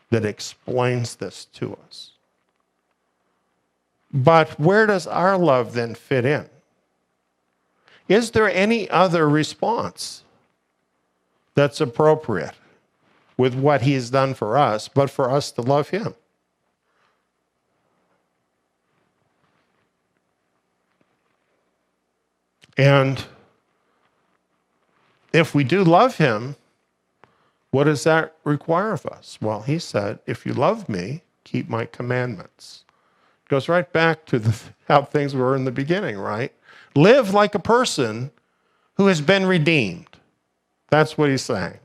that explains this to us. But where does our love then fit in? Is there any other response that's appropriate with what he has done for us, but for us to love him? And if we do love him, what does that require of us? Well, he said, if you love me, keep my commandments. It goes right back to how things were in the beginning, right? Live like a person who has been redeemed. That's what he's saying.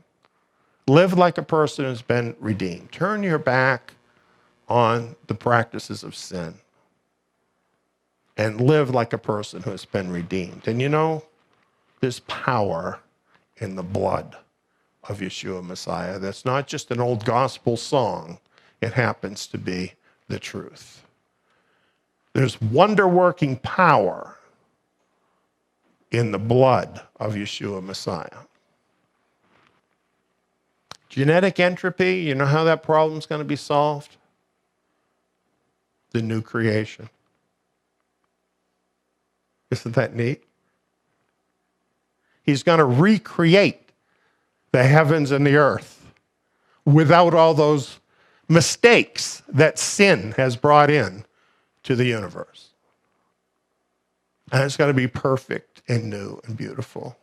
Live like a person who's been redeemed. Turn your back on the practices of sin and live like a person who has been redeemed. And there's power in the blood of Yeshua Messiah. That's not just an old gospel song. It happens to be the truth. There's wonder-working power in the blood of Yeshua Messiah. Genetic entropy, you know how that problem's going to be solved? The new creation. Isn't that neat? He's going to recreate the heavens and the earth without all those mistakes that sin has brought in to the universe. And it's going to be perfect and new and beautiful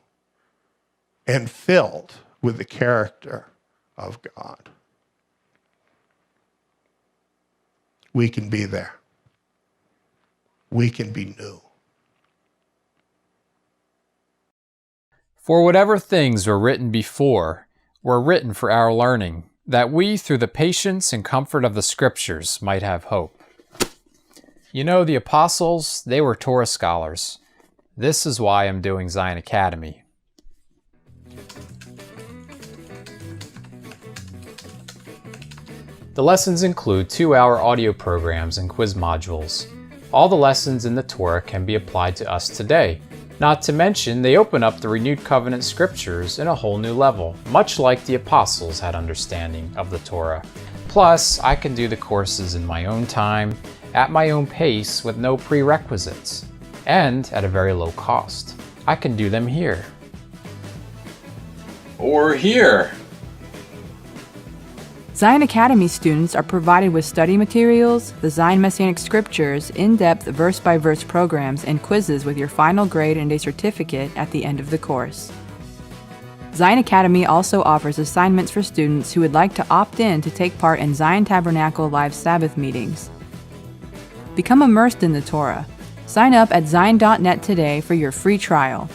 and filled with the character of God. We can be there. We can be new. For whatever things were written before were written for our learning, that we, through the patience and comfort of the Scriptures, might have hope. The apostles, they were Torah scholars. This is why I'm doing Zion Academy. The lessons include 2-hour audio programs and quiz modules. All the lessons in the Torah can be applied to us today. Not to mention, they open up the renewed covenant scriptures in a whole new level, much like the apostles had understanding of the Torah. Plus, I can do the courses in my own time, at my own pace, with no prerequisites, and at a very low cost. I can do them here. Or here. Zion Academy students are provided with study materials, the Zion Messianic Scriptures, in-depth verse-by-verse programs, and quizzes with your final grade and a certificate at the end of the course. Zion Academy also offers assignments for students who would like to opt in to take part in Zion Tabernacle live Sabbath meetings. Become immersed in the Torah. Sign up at zion.net today for your free trial.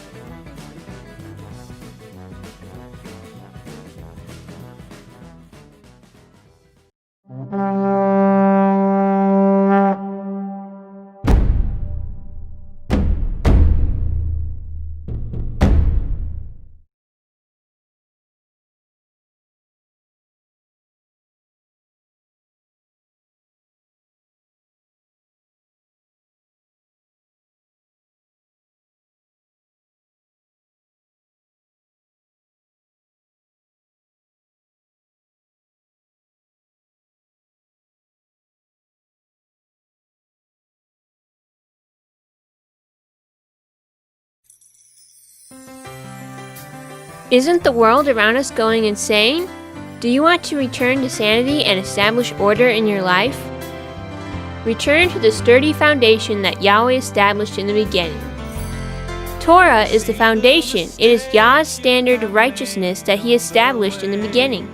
Isn't the world around us going insane? Do you want to return to sanity and establish order in your life? Return to the sturdy foundation that Yahweh established in the beginning. Torah is the foundation. It is Yah's standard of righteousness that He established in the beginning.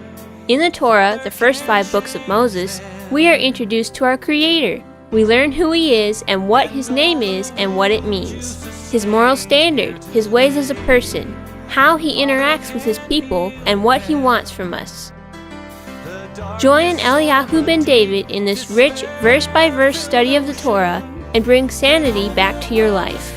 In the Torah, the first 5 books of Moses, we are introduced to our Creator. We learn who He is and what His name is and what it means. His moral standard, His ways as a person, how He interacts with His people, and what He wants from us. Join Eliyahu ben David in this rich verse-by-verse study of the Torah and bring sanity back to your life.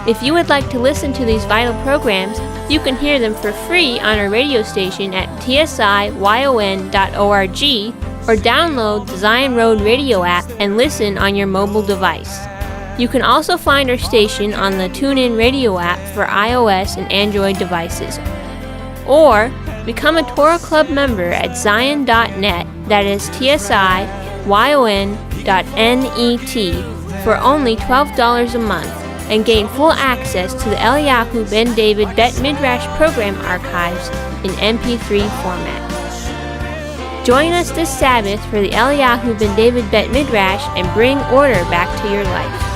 If you would like to listen to these vital programs, you can hear them for free on our radio station at tsiyon.org or download the Zion Road radio app and listen on your mobile device. You can also find our station on the TuneIn radio app for iOS and Android devices. Or become a Torah Club member at zion.net, that is tsion.net, for only $12 a month, and gain full access to the Eliyahu ben David Bet Midrash program archives in MP3 format. Join us this Sabbath for the Eliyahu ben David Bet Midrash and bring order back to your life.